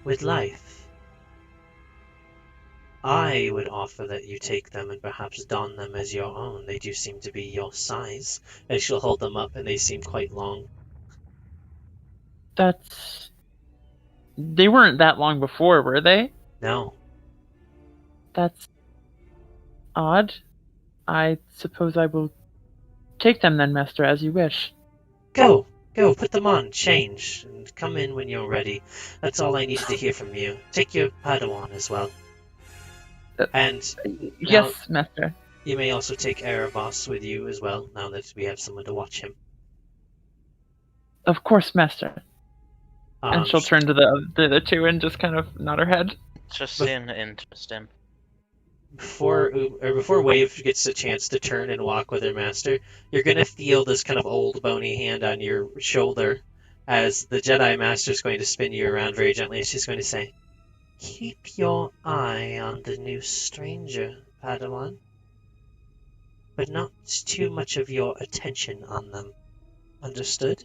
Speaker 1: with life. I would offer that you take them and perhaps don them as your own. They do seem to be your size. And she'll hold them up, and they seem quite long.
Speaker 5: They weren't that long before, were they?
Speaker 1: No.
Speaker 5: That's odd. I suppose I will take them then, Master, as you wish.
Speaker 1: Go, put them on, change, and come in when you're ready. That's all I needed to hear from you. Take your Padawan as well. And
Speaker 5: yes, Master.
Speaker 1: You may also take Erebos with you as well, now that we have someone to watch him.
Speaker 5: Of course, Master. And she'll turn to the two and just kind of nod her head.
Speaker 10: Interesting.
Speaker 1: Before Wave gets a chance to turn and walk with her master, you're gonna feel this kind of old bony hand on your shoulder as the Jedi Master's going to spin you around very gently. She's going to say, keep your eye on the new stranger, Padawan, but not too much of your attention on them. Understood?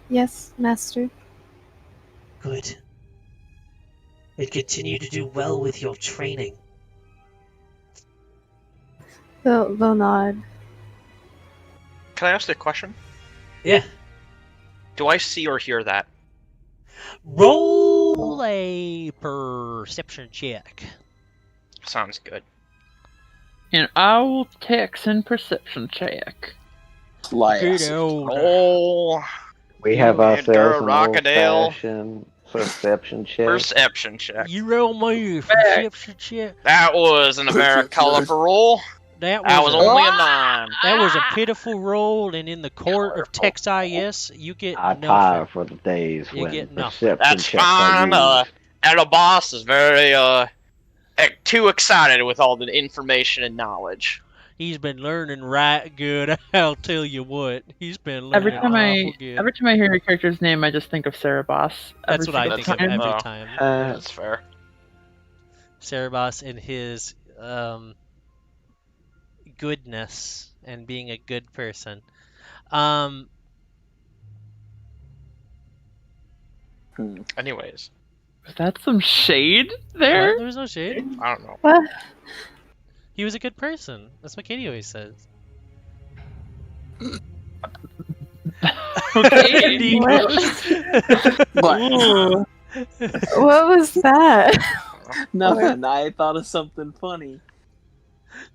Speaker 3: Yes, Master.
Speaker 1: Good. And continue to do well with your training.
Speaker 3: They'll nod.
Speaker 4: Can I ask you a question?
Speaker 1: Yeah.
Speaker 4: Do I see or hear that?
Speaker 9: Roll a perception check.
Speaker 4: Sounds good.
Speaker 5: And I will text and perception check.
Speaker 7: Class.
Speaker 4: Oh,
Speaker 2: We have ourselves an
Speaker 4: Rockadale.
Speaker 2: old-fashioned perception check.
Speaker 4: Perception check.
Speaker 9: You roll me a perception check.
Speaker 4: That was an Americaliber roll.
Speaker 9: That
Speaker 4: That was
Speaker 9: was
Speaker 4: only a 9.
Speaker 9: that was a pitiful roll, and in the court of Texas, you get
Speaker 2: I
Speaker 9: nothing.
Speaker 2: tire for the days
Speaker 9: You
Speaker 2: when
Speaker 9: get nothing.
Speaker 2: perception
Speaker 4: That's
Speaker 2: checks are
Speaker 4: fine.
Speaker 2: used.
Speaker 4: Elobos is very too excited with all the information and knowledge.
Speaker 9: He's been learning right good. I'll tell you what, he's been learning
Speaker 5: Every time I hear your character's name, I just think of Cerebos.
Speaker 9: That's what I think of
Speaker 5: time.
Speaker 9: every
Speaker 4: Oh.
Speaker 9: time.
Speaker 4: That's fair.
Speaker 9: Cerebos and his goodness and being a good person.
Speaker 4: Anyways,
Speaker 5: Was that some shade there?
Speaker 9: There was no shade.
Speaker 4: I don't know.
Speaker 3: What?
Speaker 9: He was a good person. That's what Katie always says.
Speaker 5: Okay.
Speaker 7: What?
Speaker 5: Ooh.
Speaker 3: What was that?
Speaker 7: Nothing. I thought of something funny.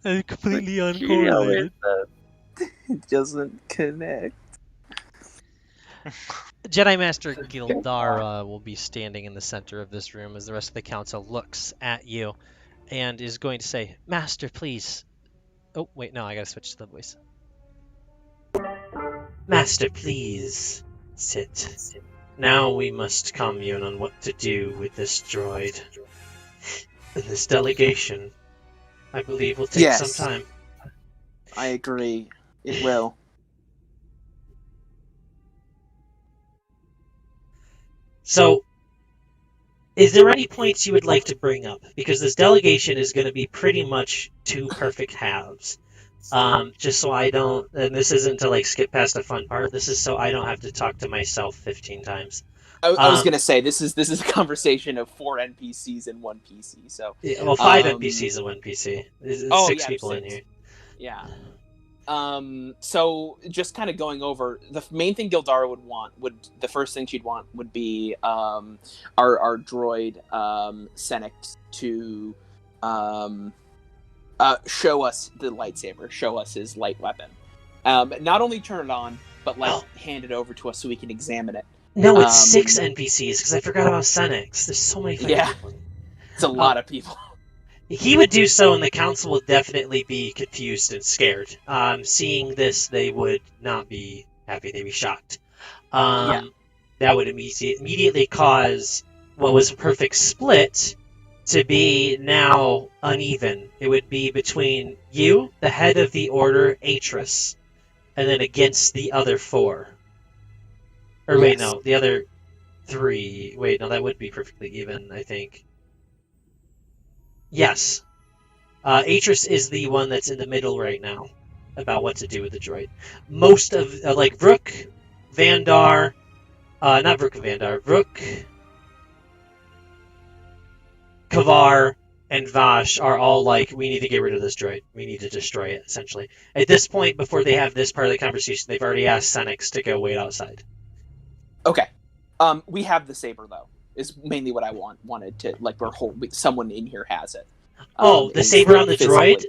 Speaker 9: Completely
Speaker 5: Katie always
Speaker 9: uncorrelated.
Speaker 5: says.
Speaker 7: It doesn't connect.
Speaker 9: Jedi Master Gildara will be standing in the center of this room as the rest of the council looks at you and is going to say, Master, please. Oh, wait, no, I gotta switch to the voice.
Speaker 1: Master, please. Sit. Now we must commune on what to do with this droid. And this delegation, I believe, will take
Speaker 7: Yes.
Speaker 1: some time.
Speaker 7: I agree. It will.
Speaker 1: So, is there any points you would like to bring up? Because this delegation is going to be pretty much two perfect halves. Just so I don't, and this isn't to like skip past the fun part. This is so I don't have to talk to myself 15 times.
Speaker 7: I was gonna say this is a conversation of 4 NPCs and 1 PC. So
Speaker 1: Yeah, well, 5 NPCs and 1 PC. There's
Speaker 7: Oh,
Speaker 1: 6
Speaker 7: yeah,
Speaker 1: people in
Speaker 7: 6.
Speaker 1: here.
Speaker 7: yeah. So just kind of going over the main thing Gildara would the first thing she'd want would be our droid Senec to show us the lightsaber, show us his light weapon. Not only turn it on, but like hand it over to us so we can examine it.
Speaker 1: No, it's 6 NPCs, because I forgot about Senex. There's so many fucking
Speaker 7: Yeah.
Speaker 1: people.
Speaker 7: It's a lot of people.
Speaker 1: He would do so, and the council would definitely be confused and scared. Seeing this, they would not be happy. They'd be shocked. That would immediately cause what was a perfect split to be now uneven. It would be between you, the head of the order, Atris, and then against the other 4. Or wait, no, the other 3. Wait, no, that would be perfectly even, I think. Yes. Atris is the one that's in the middle right now about what to do with the droid. Most of, like, Rook, Vandar, not Rook and Vandar, Rook, Kavar, and Vash are all like, we need to get rid of this droid. We need to destroy it, essentially. At this point, before they have this part of the conversation, they've already asked Senex to go wait outside.
Speaker 7: Okay. We have the saber, though, is mainly what I wanted to, like, someone in here has it.
Speaker 1: The saber on the droid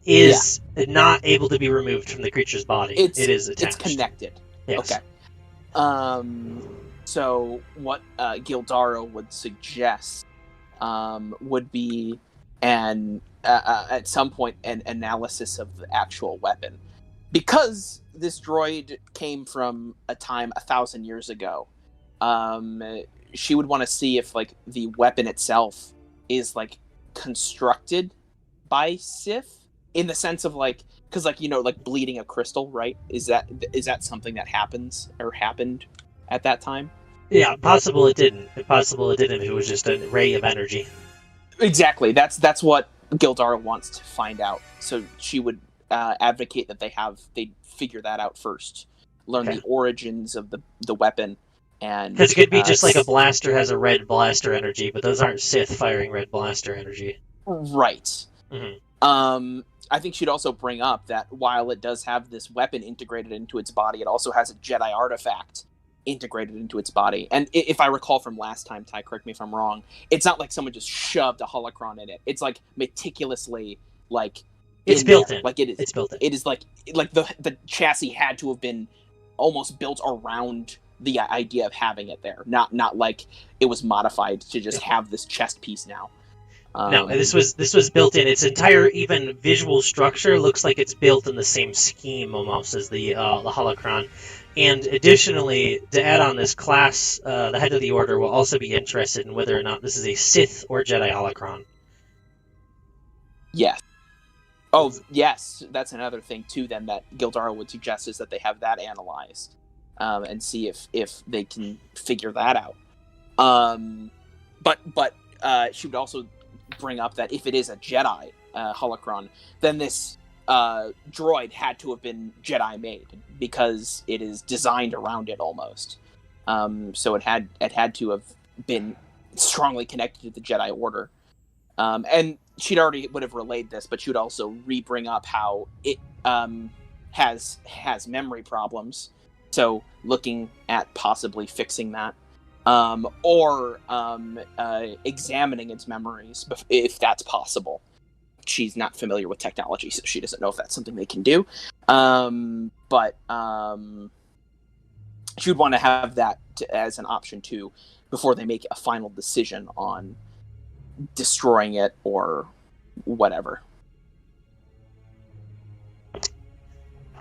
Speaker 1: is not able to be removed from the creature's body. It is attached.
Speaker 7: It's connected.
Speaker 1: Yes.
Speaker 7: Okay. So what Gildaro would suggest would be at some point an analysis of the actual weapon, because this droid came from a time 1,000 years ago. She would want to see if, like, the weapon itself is, like, constructed by Sith, in the sense of, like, because, like, like bleeding a crystal, right? Is that something that happens or happened at that time?
Speaker 1: Yeah, possible it didn't. Possible it didn't if it was just a ray of energy.
Speaker 7: Exactly. That's what Gildara wants to find out. So she would advocate that they figure that out first, learn the origins of the weapon.
Speaker 1: Because it could be just like a blaster has a red blaster energy, but those aren't Sith firing red blaster energy.
Speaker 7: Right.
Speaker 1: Mm-hmm.
Speaker 7: I think she'd also bring up that while it does have this weapon integrated into its body, it also has a Jedi artifact integrated into its body. And if I recall from last time, Ty, correct me if I'm wrong, it's not like someone just shoved a holocron in it. It's like meticulously, like,
Speaker 1: it's built in.
Speaker 7: Like it is.
Speaker 1: It's built in.
Speaker 7: It is like the chassis had to have been almost built around the idea of having it there, not like it was modified to just have this chest piece now.
Speaker 1: No, this was built in. Its entire even visual structure looks like it's built in the same scheme almost as the holocron. And additionally, to add on this class, the head of the order will also be interested in whether or not this is a Sith or Jedi holocron.
Speaker 7: Yes. Oh, yes. That's another thing too. Then that Gildara would suggest is that they have that analyzed, and see if they can figure that out. But she would also bring up that if it is a Jedi holocron, then this droid had to have been Jedi made, because it is designed around it almost. So it had to have been strongly connected to the Jedi Order. And she'd already would have relayed this, but she would also re-bring up how it has memory problems. So looking at possibly fixing that, or examining its memories if that's possible. She's not familiar with technology, so she doesn't know if that's something they can do. But she would want to have that as an option too, before they make a final decision on destroying it or whatever.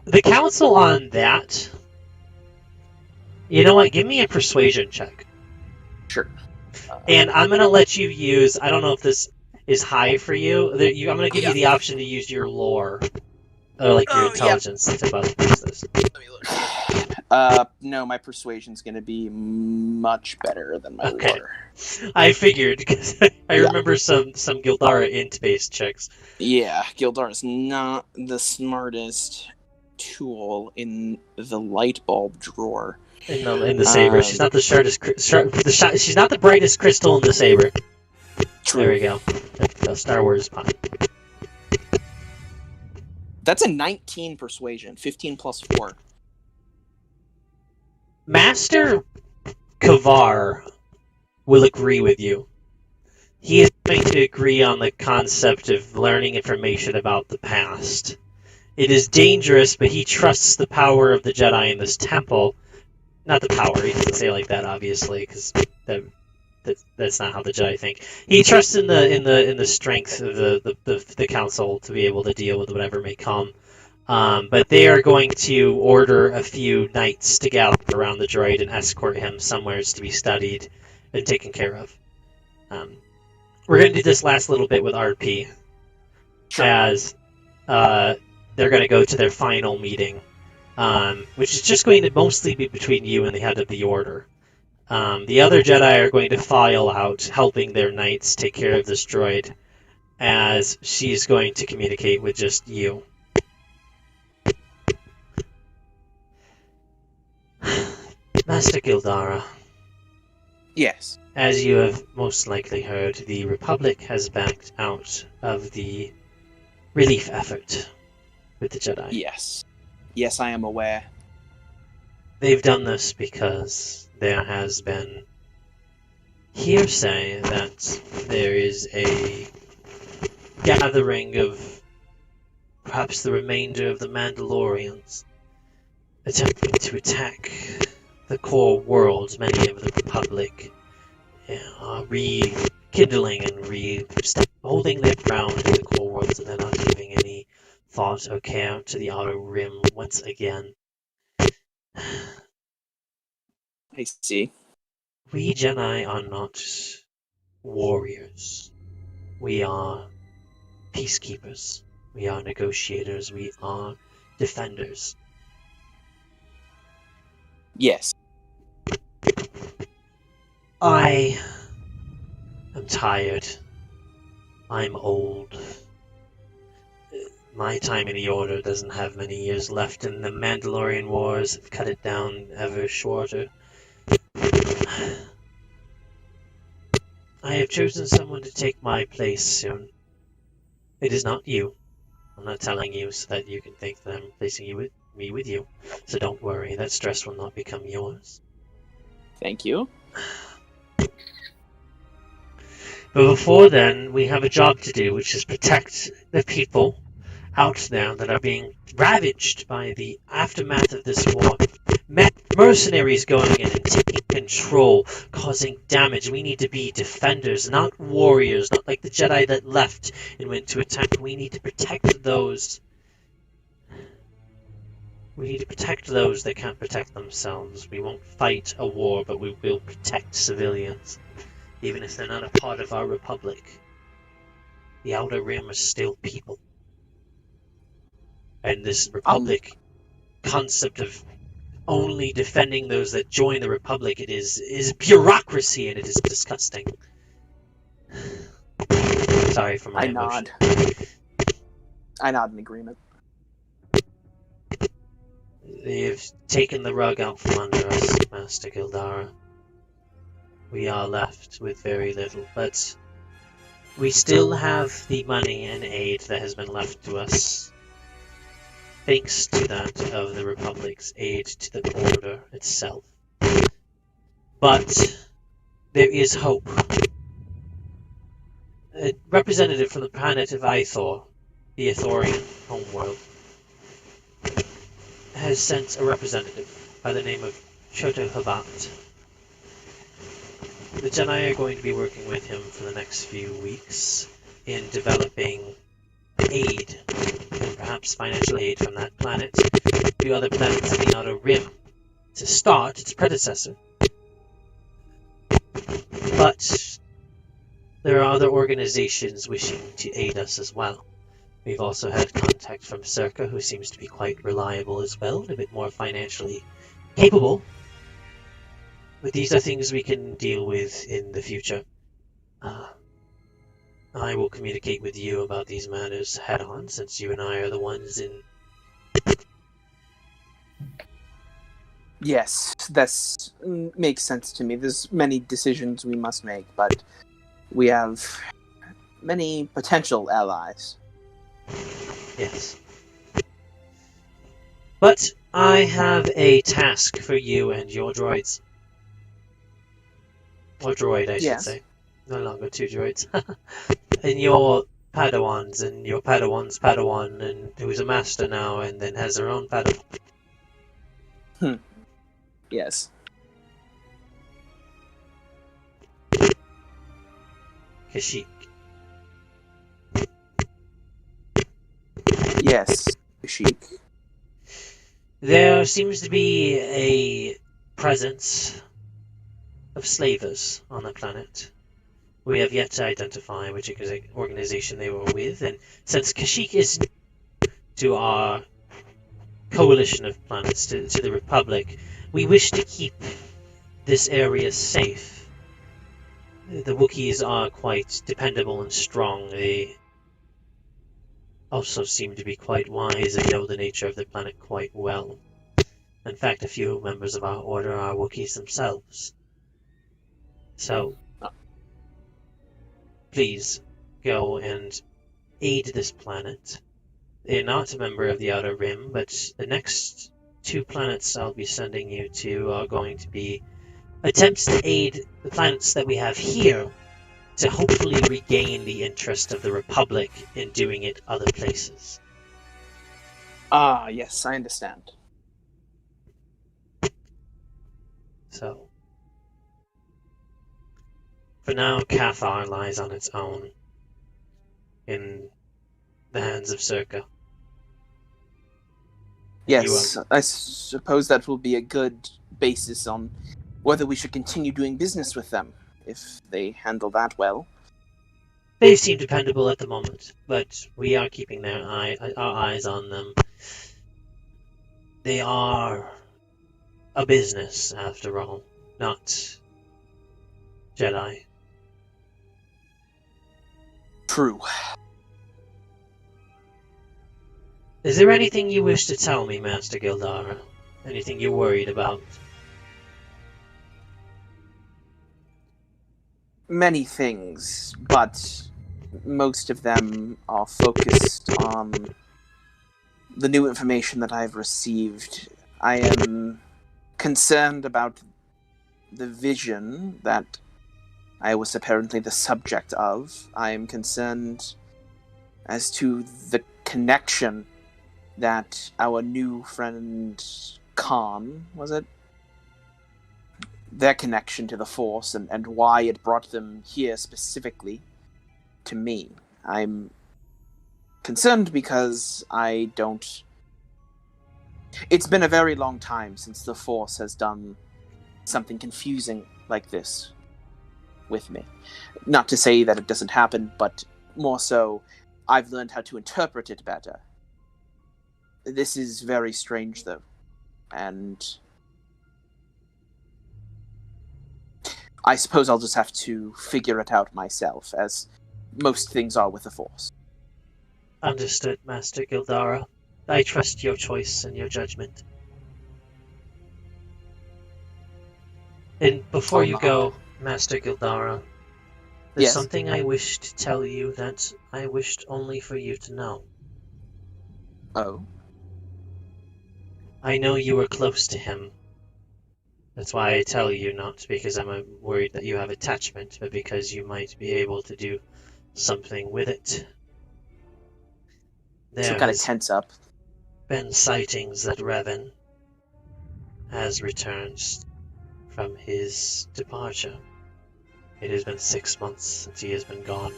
Speaker 1: The council on that... You know what? Give me a persuasion check.
Speaker 7: Sure.
Speaker 1: And I'm going to let you use... I don't know if this is high for you. I'm going to give you the option to use your lore. Or like your intelligence to use this.
Speaker 7: Let me look. No, my persuasion's going to be much better than my lore.
Speaker 1: I figured, because I remember some Gildara int-based checks.
Speaker 7: Yeah, Gildara's not the smartest tool in the light bulb drawer.
Speaker 1: In the saber, she's not the sharpest. She's not the brightest crystal in the saber.
Speaker 7: True.
Speaker 1: There we go. The Star Wars pun.
Speaker 7: That's a 19 persuasion. 15 plus 4.
Speaker 1: Master Kavar will agree with you. He is going to agree on the concept of learning information about the past. It is dangerous, but he trusts the power of the Jedi in this temple. not the power. He doesn't say it like that, obviously, because that's not how the Jedi think. He trusts in the strength of the council to be able to deal with whatever may come. But they are going to order a few knights to gallop around the droid and escort him somewhere to be studied and taken care of. We're going to do this last little bit with RP, as they're going to go to their final meeting, which is just going to mostly be between you and the head of the order. The other Jedi are going to file out, helping their knights take care of this droid, as she's going to communicate with just you. Master Gildara,
Speaker 7: Yes.
Speaker 1: as you have most likely heard, the Republic has backed out of the relief effort with the Jedi.
Speaker 7: Yes. Yes, I am aware.
Speaker 1: They've done this because there has been hearsay that there is a gathering of perhaps the remainder of the Mandalorians attempting to attack the core worlds. Many of the Republic are rekindling and holding their ground in the core worlds, and they're not giving any thought or care to the Outer Rim once again.
Speaker 7: I see.
Speaker 1: We Jedi are not warriors. We are peacekeepers. We are negotiators. We are defenders.
Speaker 7: Yes.
Speaker 1: I am tired. I'm old. My time in the Order doesn't have many years left, and the Mandalorian Wars have cut it down ever shorter. I have chosen someone to take my place soon. It is not you. I'm not telling you so that you can think that I'm replacing me with you. So don't worry, that stress will not become yours.
Speaker 7: Thank you.
Speaker 1: But before then, we have a job to do, which is protect the people out there that are being ravaged by the aftermath of this war. Mercenaries going in and taking control, causing damage. We need to be defenders, not warriors, not like the Jedi that left and went to attack. We need to protect those. We need to protect those that can't protect themselves. We won't fight a war, but we will protect civilians, even if they're not a part of our republic. The Outer Rim is still people. And this republic concept of only defending those that join the republic, it is bureaucracy, and it is disgusting. Sorry for my emotion.
Speaker 7: I nod in agreement.
Speaker 1: They have taken the rug out from under us, Master Gildara. We are left with very little, but we still have the money and aid that has been left to us, thanks to that of the Republic's aid to the Order itself. But there is hope. A representative from the planet of Ithor, the Ithorian homeworld, has sent a representative by the name of Choto Habat. The Jedi are going to be working with him for the next few weeks in developing aid, and perhaps financial aid from that planet to other planets in the Outer Rim to start its predecessor. But there are other organizations wishing to aid us as well. We've also had contact from Circa, who seems to be quite reliable as well, and a bit more financially capable. But these are things we can deal with in the future. I will communicate with you about these matters head-on, since you and I are the ones in...
Speaker 7: Yes, that makes sense to me. There's many decisions we must make, but we have many potential allies.
Speaker 1: Yes. But I have a task for you and your droids. Or droid, I should say. No longer two droids. And your Padawans, and your Padawan's Padawan, and who's a master now, and then has their own Padawan.
Speaker 7: Yes.
Speaker 1: Kashyyyk.
Speaker 7: Yes, Sheik.
Speaker 1: There seems to be a presence of slavers on the planet. We have yet to identify which organization they were with, and since Kashyyyk is to our coalition of planets, to the Republic, we wish to keep this area safe. The Wookiees are quite dependable and strong. They also seem to be quite wise and know the nature of the planet quite well. In fact, a few members of our order are Wookiees themselves. So, please go and aid this planet. They're not a member of the Outer Rim, but the next 2 planets I'll be sending you to are going to be attempts to aid the planets that we have here to hopefully regain the interest of the Republic in doing it other places.
Speaker 7: Ah, yes, I understand.
Speaker 1: So, for now, Cathar lies on its own in the hands of Circa.
Speaker 7: Yes, I suppose that will be a good basis on whether we should continue doing business with them, if they handle that well.
Speaker 1: They seem dependable at the moment, but we are keeping our eyes on them. They are a business, after all, not Jedi.
Speaker 7: True.
Speaker 1: Is there anything you wish to tell me, Master Gildara? Anything you're worried about?
Speaker 7: Many things, but most of them are focused on the new information that I've received. I am concerned about the vision that I was apparently the subject of. I am concerned as to the connection that our new friend Khan, was it? Their connection to the Force and why it brought them here specifically to me. I'm concerned because I don't... It's been a very long time since the Force has done something confusing like this with me. Not to say that it doesn't happen, but more so, I've learned how to interpret it better. This is very strange, though, and I suppose I'll just have to figure it out myself, as most things are with the Force.
Speaker 1: Understood, Master Gildara. I trust your choice and your judgment. And before you go, Master Gildara, there's
Speaker 7: Yes.
Speaker 1: something I wish to tell you that I wished only for you to know.
Speaker 7: Oh?
Speaker 1: I know you were close to him. That's why I tell you, not because I'm worried that you have attachment, but because you might be able to do something with it.
Speaker 7: So
Speaker 1: There
Speaker 7: kind of
Speaker 1: has
Speaker 7: tense up.
Speaker 1: been sightings that Revan has returned from his departure. It has been 6 months since he has been gone,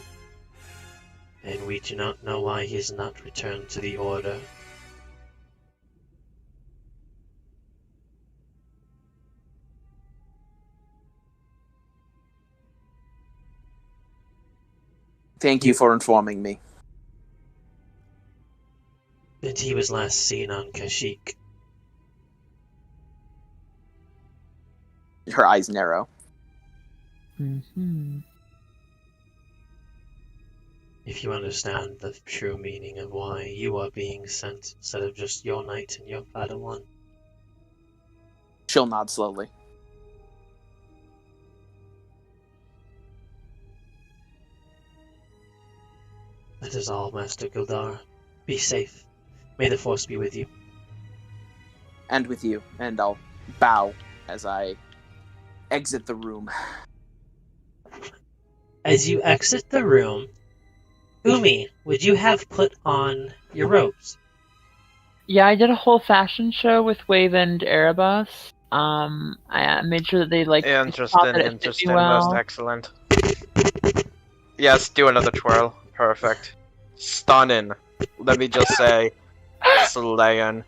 Speaker 1: and we do not know why he has not returned to the Order.
Speaker 7: Thank you for informing me.
Speaker 1: And he was last seen on Kashyyyk.
Speaker 7: Her eyes narrow.
Speaker 5: Mm-hmm.
Speaker 1: If you understand the true meaning of why you are being sent instead of just your knight and your Padawan.
Speaker 7: She'll nod slowly.
Speaker 1: That is all, Master Gildara. Be safe. May the Force be with you.
Speaker 7: And with you. And I'll bow as I exit the room.
Speaker 1: As you exit the room, Umi, would you have put on your robes?
Speaker 5: Yeah, I did a whole fashion show with Wave and Erebus. I made sure that they thought that it fit me
Speaker 10: Interesting,
Speaker 5: well.
Speaker 10: most excellent.
Speaker 4: Yes, do another twirl. Perfect. Stunning. Let me just say, slaying.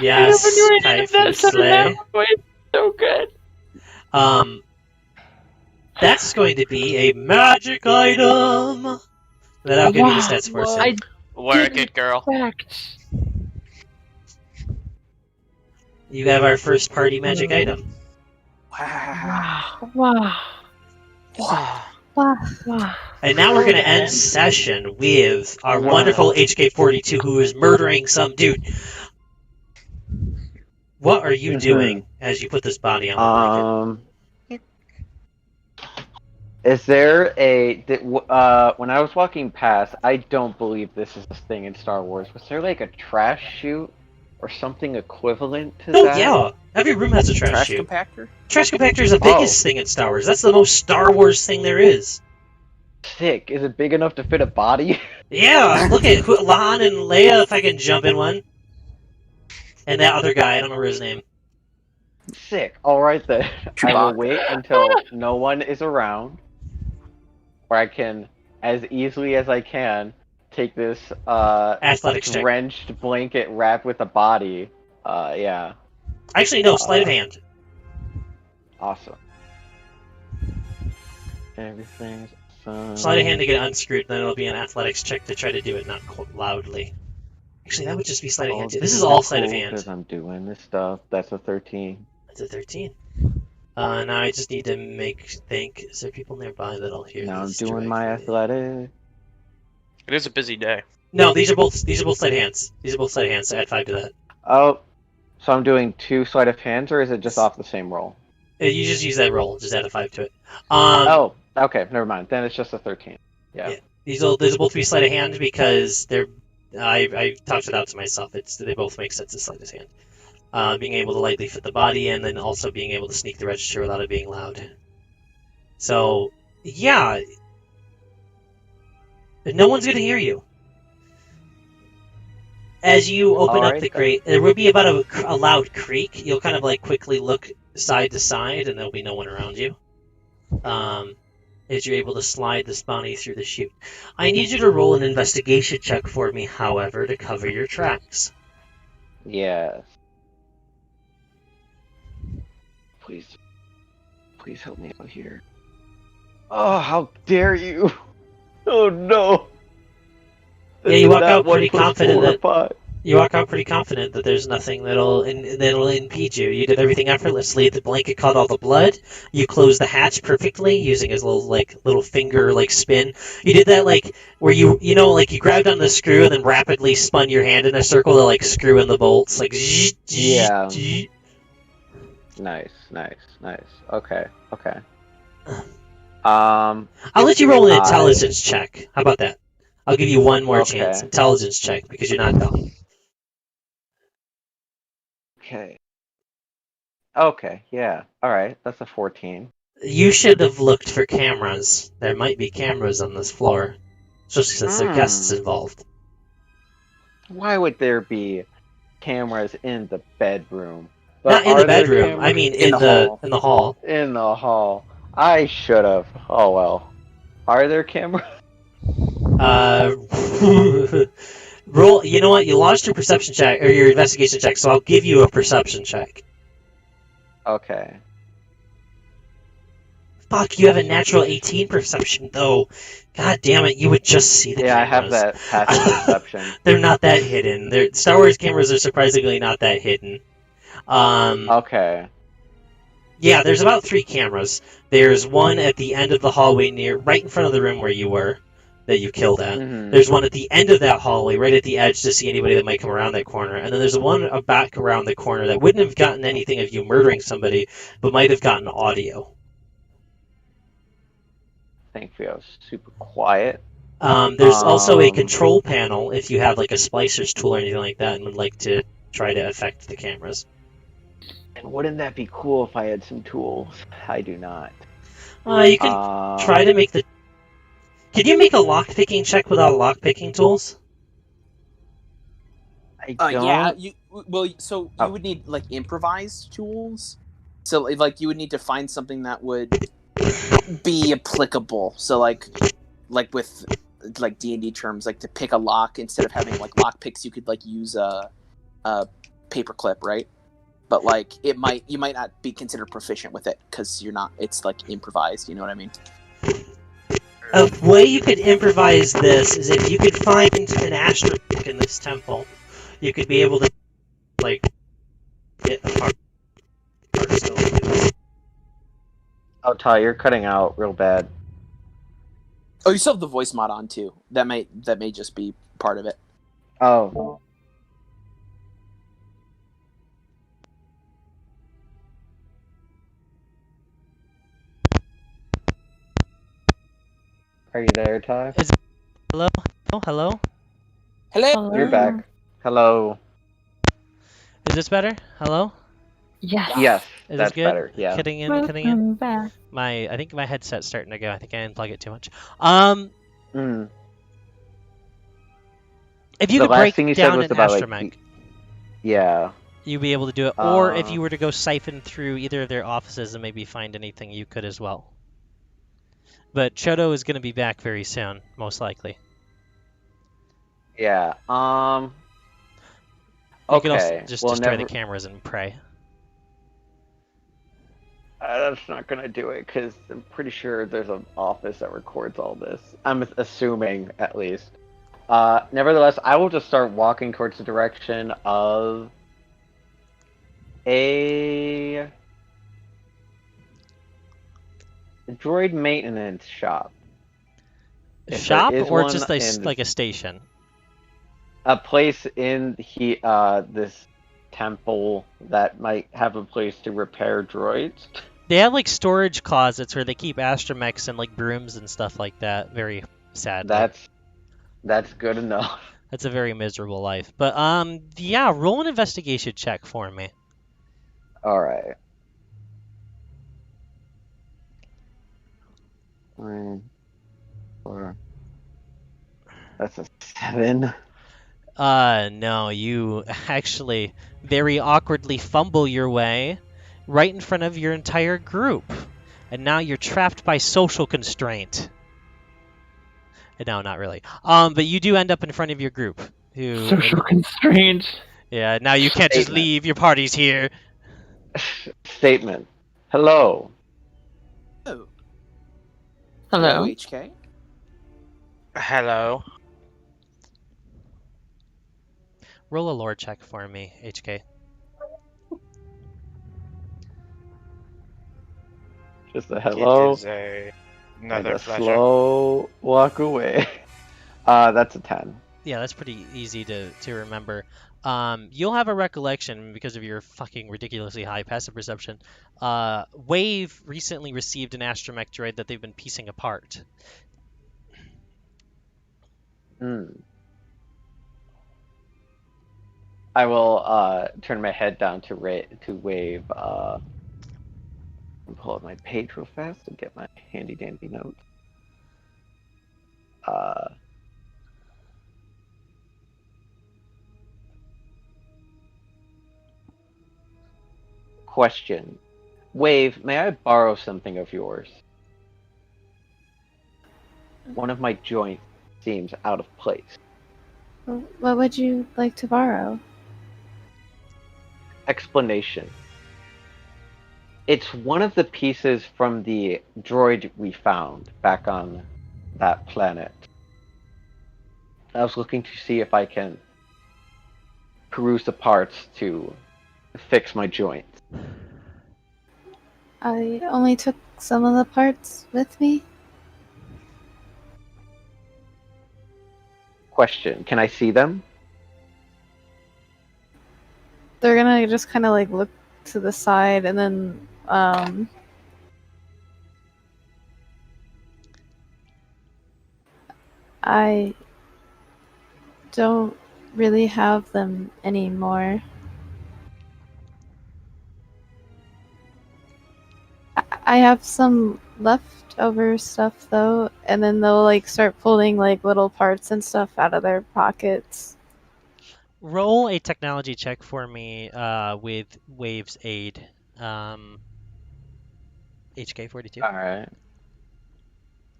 Speaker 1: Yes,
Speaker 5: I never knew any of
Speaker 1: Kaifu
Speaker 5: that sounded that
Speaker 1: Slay.
Speaker 5: voice. So good.
Speaker 1: That's going to be a magic item that I'll give you the
Speaker 5: Wow.
Speaker 1: stats for. So
Speaker 5: I
Speaker 4: Work
Speaker 5: didn't
Speaker 4: it, girl.
Speaker 5: expect.
Speaker 1: you have our first party magic item.
Speaker 7: Wow.
Speaker 5: Wow.
Speaker 7: Wow.
Speaker 5: Wow.
Speaker 1: And now we're going to end session with our wonderful HK42 who is murdering some dude. What are you doing as you put this body on the blanket?
Speaker 2: Is there when I was walking past, I don't believe this is a thing in Star Wars. Was there like a trash chute or something equivalent to
Speaker 1: Oh,
Speaker 2: that?
Speaker 1: yeah. Every room has a trash chute.
Speaker 7: compactor?
Speaker 1: Trash compactor is the biggest thing in Star Wars. That's the most Star Wars thing there is.
Speaker 2: Sick. Is it big enough to fit a body?
Speaker 1: Yeah, look at Han and Leia, if I can jump in one. And that other guy, I don't remember his name.
Speaker 2: Sick. Alright then. I will
Speaker 7: Chewbacca.
Speaker 2: wait until no one is around, where I can, as easily as I can, take this
Speaker 1: Athletics check.
Speaker 2: drenched blanket wrapped with a body. Yeah.
Speaker 1: Actually, no, sleight of hand.
Speaker 2: Awesome. Everything's fine.
Speaker 1: Sleight of hand to get it unscrewed, then it'll be an athletics check to try to do it not loudly. Actually, that would just be sleight of hand. This is all sleight of hand.
Speaker 2: Because I'm doing this stuff. That's a 13.
Speaker 1: That's a 13. Now I just need to think. Is there people nearby that'll hear
Speaker 2: Now I'm
Speaker 1: these
Speaker 2: doing my
Speaker 1: directly?
Speaker 2: athletic.
Speaker 4: It is a busy day.
Speaker 1: No, these are both sleight of hands. These are both sleight of hands, so add 5 to that.
Speaker 2: Oh, so I'm doing 2 sleight of hands, or is it just off the same roll?
Speaker 1: You just use that roll, just add a 5 to it.
Speaker 2: Oh, okay, never mind. Then it's just a 13. Yeah.
Speaker 1: These will both be sleight of hand because they're. I talked it out to myself. They both make sense as sleight of hand. Being able to lightly fit the body and then also being able to sneak the register without it being loud. So, yeah. No one's going to hear you. As you open up the crate, there would be about a loud creak. You'll kind of like quickly look side to side and there'll be no one around you. As you're able to slide this body through the chute. I need you to roll an investigation check for me, however, to cover your tracks.
Speaker 2: Yes. Please help me out here. Oh, how dare you! Oh no!
Speaker 1: Yeah, you walk out pretty confident that there's nothing that'll impede you. You did everything effortlessly. The blanket caught all the blood. You closed the hatch perfectly using his little finger spin. You did that where you grabbed on the screw and then rapidly spun your hand in a circle to screw in the bolts
Speaker 2: Yeah. Nice. Okay.
Speaker 1: I'll let you roll an intelligence check. How about that? I'll give you one more chance. Intelligence check, because you're not dumb.
Speaker 2: Okay, yeah. Alright, that's a 14.
Speaker 1: You should have looked for cameras. There might be cameras on this floor. Especially since there are guests involved.
Speaker 2: Why would there be cameras in the bedroom?
Speaker 1: Not in the bedroom. I mean in the hall.
Speaker 2: In the hall. I should have. Oh well. Are there cameras?
Speaker 1: Roll. You know what? You launched your perception check or your investigation check, so I'll give you a perception check.
Speaker 2: Okay.
Speaker 1: Fuck, you have a natural 18 perception though. God damn it, you would just see the cameras.
Speaker 2: I have that passive perception.
Speaker 1: They're not that hidden. Star Wars cameras are surprisingly not that hidden.
Speaker 2: Okay.
Speaker 1: Yeah, there's about 3 cameras. There's one at the end of the hallway right in front of the room where you were, that you killed at.
Speaker 2: Mm-hmm.
Speaker 1: There's one at the end of that hallway, right at the edge to see anybody that might come around that corner. And then there's one back around the corner that wouldn't have gotten anything of you murdering somebody, but might have gotten audio.
Speaker 2: Thankfully I was super quiet.
Speaker 1: There's also a control panel if you have a splicer's tool or anything like that and would like to try to affect the cameras.
Speaker 2: And wouldn't that be cool if I had some tools? I do not.
Speaker 1: You can try to make the... Can you make a lockpicking check without lockpicking tools?
Speaker 2: I don't.
Speaker 7: Yeah. You would need improvised tools. So you would need to find something that would be applicable. So like with like D&D terms, like to pick a lock, instead of having like lock picks, you could like use a paperclip, right? But like you might not be considered proficient with it because you're not. It's like improvised. You know what I mean?
Speaker 1: A way you could improvise this is if you could find an astromech in this temple, you could be able to, like, get the part.
Speaker 2: Oh, Ty, you're cutting out real bad.
Speaker 7: Oh, you still have the voice mod on too. That may just be part of it.
Speaker 2: Oh. Are you there, Ty?
Speaker 1: Hello? Oh, hello?
Speaker 7: Hello.
Speaker 2: You're back. Hello.
Speaker 1: Is this better? Hello?
Speaker 5: Yes.
Speaker 2: Yes,
Speaker 1: Is
Speaker 2: that's
Speaker 1: this good?
Speaker 2: better. Yeah.
Speaker 1: Cutting in, cutting
Speaker 5: Welcome
Speaker 1: in.
Speaker 5: back.
Speaker 1: I think my headset's starting to go. I think I unplugged it too much.
Speaker 2: Mm.
Speaker 1: If you
Speaker 2: The
Speaker 1: could
Speaker 2: last
Speaker 1: break
Speaker 2: thing you said
Speaker 1: down
Speaker 2: was
Speaker 1: an
Speaker 2: about like,
Speaker 1: astromech,
Speaker 2: yeah.
Speaker 1: you'd be able to do it. Or if
Speaker 2: Uh,
Speaker 1: you were to go siphon through either of their offices and maybe find anything, you could as well. But Chodo is going to be back very soon, most likely.
Speaker 2: Yeah.
Speaker 1: You could also
Speaker 2: Okay.
Speaker 1: just
Speaker 2: Well,
Speaker 1: destroy
Speaker 2: never.
Speaker 1: the cameras and pray.
Speaker 2: That's not gonna do it because I'm pretty sure there's an office that records all this. I'm assuming, at least. Nevertheless, I will just start walking towards the direction of a droid maintenance shop. If there
Speaker 1: Shop
Speaker 2: is
Speaker 1: or
Speaker 2: one
Speaker 1: just
Speaker 2: in
Speaker 1: like a station?
Speaker 2: a place in this temple that might have a place to repair droids.
Speaker 1: They have like storage closets where they keep astromechs and like brooms and stuff like that. Very sadly.
Speaker 2: That's good enough.
Speaker 1: That's a very miserable life. But yeah, roll an investigation check for me.
Speaker 2: All right. 3, 4. That's a 7.
Speaker 1: No, you actually very awkwardly fumble your way right in front of your entire group. And now you're trapped by social constraint. No, not really. But you do end up in front of your group.
Speaker 5: Social constraint.
Speaker 1: Yeah, now you can't just
Speaker 2: Statement.
Speaker 1: leave. Your party's here.
Speaker 2: Statement. Hello.
Speaker 7: Oh.
Speaker 5: Hello.
Speaker 7: HK.
Speaker 10: Hello.
Speaker 1: Roll a lore check for me, HK.
Speaker 2: Just a hello.
Speaker 10: It is
Speaker 2: And
Speaker 10: another
Speaker 2: a
Speaker 10: pleasure.
Speaker 2: slow walk away. That's a 10.
Speaker 1: Yeah, that's pretty easy to remember. You'll have a recollection because of your fucking ridiculously high passive perception. Wave recently received an astromech droid that they've been piecing apart.
Speaker 2: I will turn my head down to Wave. And pull up my page real fast and get my handy dandy notes. Question. Wave, may I borrow something of yours? One of my joints seems out of place.
Speaker 3: What would you like to borrow?
Speaker 2: Explanation. It's one of the pieces from the droid we found back on that planet. I was looking to see if I can peruse the parts to fix my joints.
Speaker 3: I only took some of the parts with me.
Speaker 2: Question. Can I see them?
Speaker 3: They're gonna just kind of like look to the side and then I don't really have them anymore. I have some leftover stuff though, and then they'll like start pulling like little parts and stuff out of their pockets.
Speaker 1: Roll a technology check for me with Wave's aid. HK42.
Speaker 2: Alright.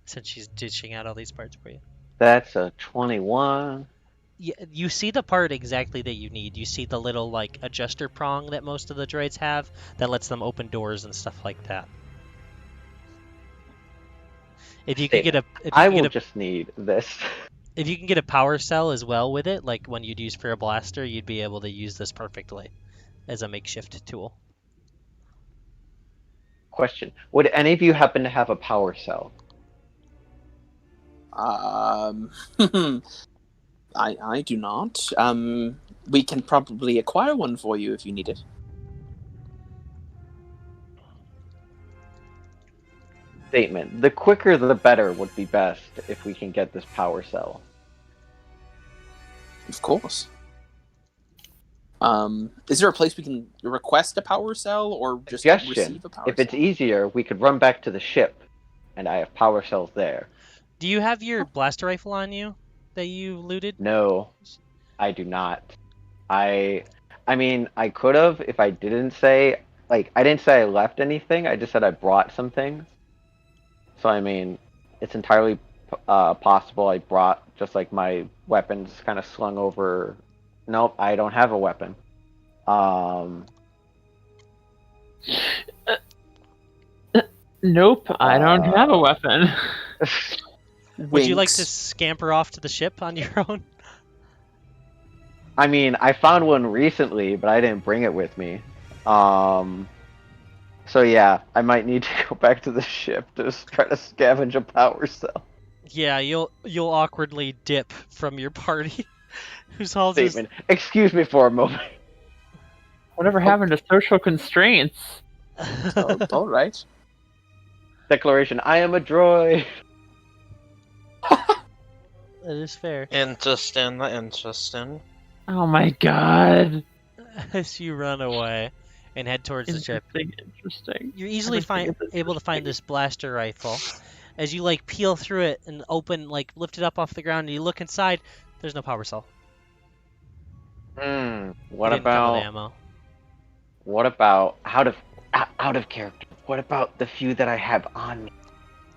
Speaker 1: since she's ditching out all these parts for you.
Speaker 2: That's a 21.
Speaker 1: You see the part exactly that you need. You see the little like adjuster prong that most of the droids have that lets them open doors and stuff like that. If you can get a, if you
Speaker 2: I
Speaker 1: can get
Speaker 2: will
Speaker 1: a,
Speaker 2: just need this.
Speaker 1: if you can get a power cell as well with it, like when you'd use for a blaster, you'd be able to use this perfectly as a makeshift tool.
Speaker 2: Question: would any of you happen to have a power cell?
Speaker 7: I do not. We can probably acquire one for you if you need it.
Speaker 2: Statement: the quicker the better would be best if we can get this power cell.
Speaker 7: Of course. Is there a place we can request a power cell or just
Speaker 2: Suggestion:
Speaker 7: receive a power
Speaker 2: if it's
Speaker 7: cell?
Speaker 2: easier, we could run back to the ship, and I have power cells there.
Speaker 1: Do you have your blaster rifle on you that you looted?
Speaker 2: No, I do not. I mean, I could have if I didn't say, like, I didn't say I left anything. I just said I brought some things. So I mean, it's entirely possible I brought just like my weapons kind of slung over. Nope, I don't have a weapon.
Speaker 5: Nope, I don't have a weapon.
Speaker 1: Would you like to
Speaker 7: Winks.
Speaker 1: scamper off to the ship on your own?
Speaker 2: I mean, I found one recently, but I didn't bring it with me. So yeah, I might need to go back to the ship to just try to scavenge a power cell.
Speaker 1: Yeah, you'll awkwardly dip from your party. Who's all just...
Speaker 2: Statement. Excuse me for a moment.
Speaker 5: Whatever happened to social constraints?
Speaker 7: All right.
Speaker 2: Declaration: I am a droid.
Speaker 1: That is fair.
Speaker 4: Interesting.
Speaker 5: Oh my god.
Speaker 1: As you run away and head towards the ship,
Speaker 5: Interesting.
Speaker 1: you're easily
Speaker 5: Everything
Speaker 1: able to find this blaster rifle. As you like peel through it and lift it up off the ground, and you look inside, there's no power cell.
Speaker 2: What
Speaker 1: You didn't come with
Speaker 2: about?
Speaker 1: ammo?
Speaker 2: What about out of character? What about the few that I have on me?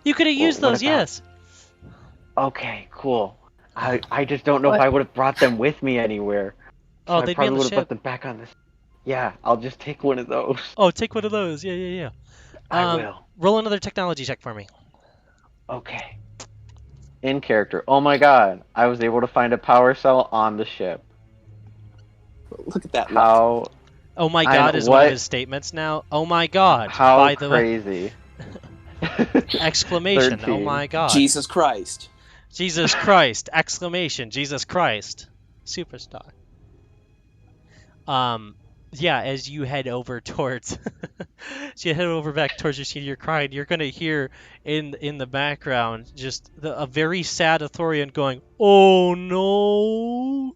Speaker 1: You could have used
Speaker 2: what
Speaker 1: those,
Speaker 2: about-
Speaker 1: yes.
Speaker 2: Okay, cool. I just don't know if
Speaker 3: What?
Speaker 2: I would have brought them with me anywhere. So
Speaker 1: Oh,
Speaker 2: I
Speaker 1: they'd be
Speaker 2: probably
Speaker 1: on the
Speaker 2: would have put
Speaker 1: ship.
Speaker 2: them back on this. Yeah, I'll just take one of those.
Speaker 1: Oh, take one of those. Yeah.
Speaker 2: I will.
Speaker 1: Roll another technology check for me.
Speaker 2: Okay. In character. Oh my god, I was able to find a power cell on the ship.
Speaker 7: Look at that luck.
Speaker 2: How
Speaker 1: Oh my
Speaker 2: I
Speaker 1: god
Speaker 2: know-
Speaker 1: is one of
Speaker 2: what?
Speaker 1: his statements now. Oh my god.
Speaker 2: how
Speaker 1: By the way,
Speaker 2: crazy.
Speaker 1: exclamation. Oh
Speaker 2: 13.
Speaker 1: my god.
Speaker 7: Jesus Christ.
Speaker 1: Jesus Christ! Exclamation! Jesus Christ! Superstar. Yeah. As you head over towards, as you head over back towards your seat, you're crying. You're gonna hear in the background just a very sad Athorian going, "Oh no!"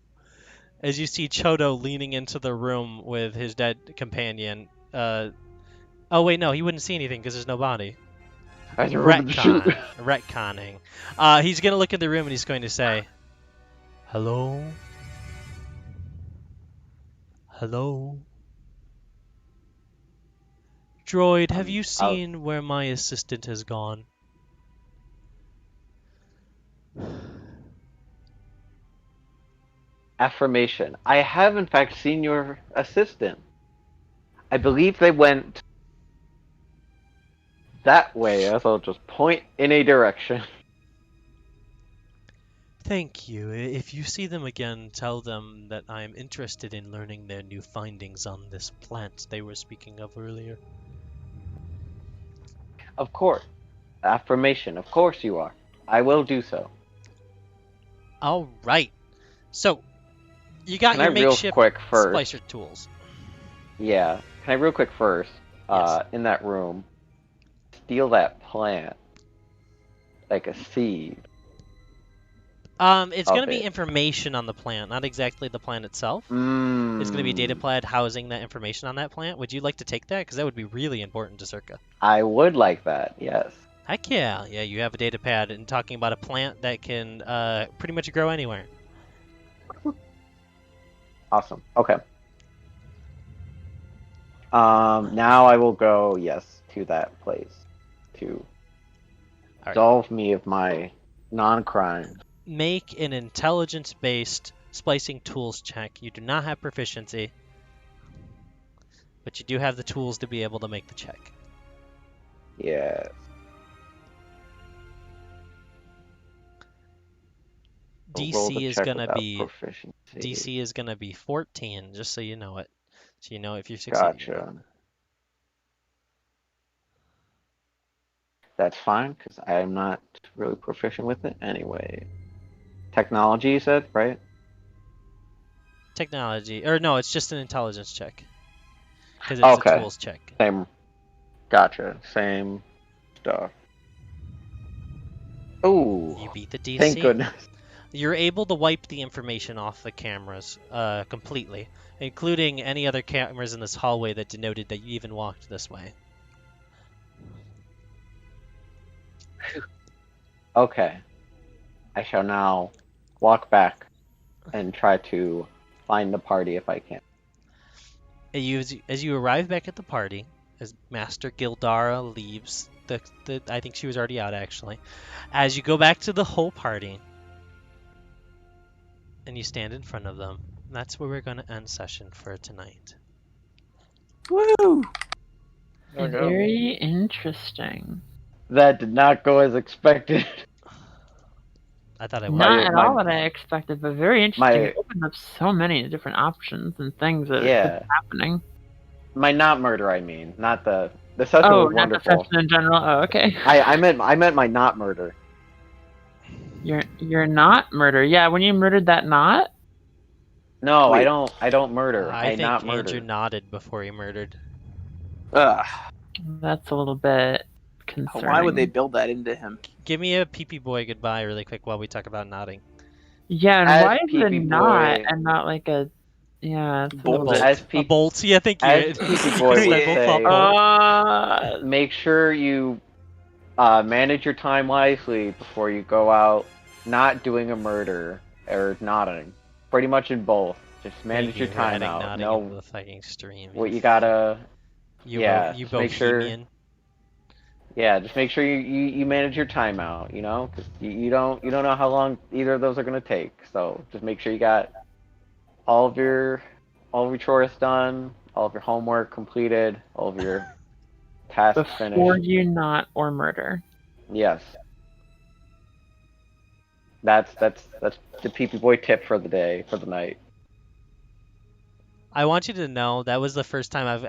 Speaker 1: As you see Chodo leaning into the room with his dead companion. Oh wait, no, he wouldn't see anything because there's no body.
Speaker 2: I remember to shoot.
Speaker 1: Retconning. He's gonna look in the room and he's going to say, "Hello? Hello? Droid, have you seen where my assistant has gone?"
Speaker 2: Affirmation. I have in fact seen your assistant. I believe they went that way, as I'll just point in a direction.
Speaker 1: Thank you. If you see them again, tell them that I am interested in learning their new findings on this plant they were speaking of earlier.
Speaker 2: Of course. Affirmation. Of course you are. I will do so.
Speaker 1: All right. So, you got
Speaker 2: Can
Speaker 1: your
Speaker 2: I real
Speaker 1: makeshift
Speaker 2: quick first?
Speaker 1: splicer tools.
Speaker 2: Yeah. Can I real quick first?
Speaker 1: Yes.
Speaker 2: In that room, steal that plant, like a seed.
Speaker 1: It's
Speaker 2: of
Speaker 1: going to be
Speaker 2: it.
Speaker 1: information on the plant, not exactly the plant itself.
Speaker 2: Mm.
Speaker 1: It's going to be a data pad housing that information on that plant. Would you like to take that? Because that would be really important to Circa.
Speaker 2: I would like that. Yes.
Speaker 1: Heck yeah. Yeah, you have a data pad and talking about a plant that can pretty much grow anywhere.
Speaker 2: Awesome. Okay. Now I will go, yes, to that place. absolve me of my non-crime.
Speaker 1: Make an intelligence-based splicing tools check. You do not have proficiency, but you do have the tools to be able to make the check.
Speaker 2: Yeah.
Speaker 1: DC is gonna be
Speaker 2: proficiency.
Speaker 1: DC is gonna be 14, just so you know it. So you know if you're succeeding.
Speaker 2: Gotcha. That's fine, because I am not really proficient with it anyway. Technology, you said, right?
Speaker 1: Technology, or no, it's just an intelligence check. Because it's a tools check.
Speaker 2: Same. Gotcha. Same stuff. Oh.
Speaker 1: You beat the DC.
Speaker 2: Thank goodness.
Speaker 1: You're able to wipe the information off the cameras completely, including any other cameras in this hallway that denoted that you even walked this way.
Speaker 2: Okay. I shall now walk back and try to find the party if I can.
Speaker 1: As you arrive back at the party, as Master Gildara leaves, I think she was already out actually. As you go back to the whole party, and you stand in front of them, that's where we're going to end session for tonight.
Speaker 7: Woo!
Speaker 5: Very interesting.
Speaker 2: That did not go as expected.
Speaker 1: I thought I would.
Speaker 5: Not at all what I expected, but very interesting. It opened up so many different options and things that are happening.
Speaker 2: My not murder, I mean, not the session was wonderful.
Speaker 5: Not the session in general. Oh, okay.
Speaker 2: I meant my not murder.
Speaker 5: You're not murder. Yeah, when you murdered that knot.
Speaker 2: No, wait. I don't murder.
Speaker 1: I think
Speaker 2: not
Speaker 1: Andrew
Speaker 2: murder.
Speaker 1: nodded before he murdered.
Speaker 5: That's a little bit concerning.
Speaker 7: Why would they build that into him?
Speaker 1: Give me a pee-pee boy goodbye really quick while we talk about nodding.
Speaker 5: Yeah, and why is it a knot and not like a
Speaker 7: bolt?
Speaker 1: A bolt. Yeah, thank you.
Speaker 2: As pee-pee boy would say, make sure you manage your time wisely before you go out not doing a murder or nodding. Pretty much in both. Just manage your time out. No,
Speaker 1: the fucking stream.
Speaker 2: What you gotta.
Speaker 1: You
Speaker 2: just make sure.
Speaker 1: Bohemian.
Speaker 2: Yeah, just make sure you manage your time out. You know, because you don't know how long either of those are gonna take. So just make sure you got all of your chores done, all of your homework completed, all of your tasks finished.
Speaker 5: Before you not or murder.
Speaker 2: Yes. That's the pee-pee boy tip for the day, for the night.
Speaker 1: I want you to know that was the first time I've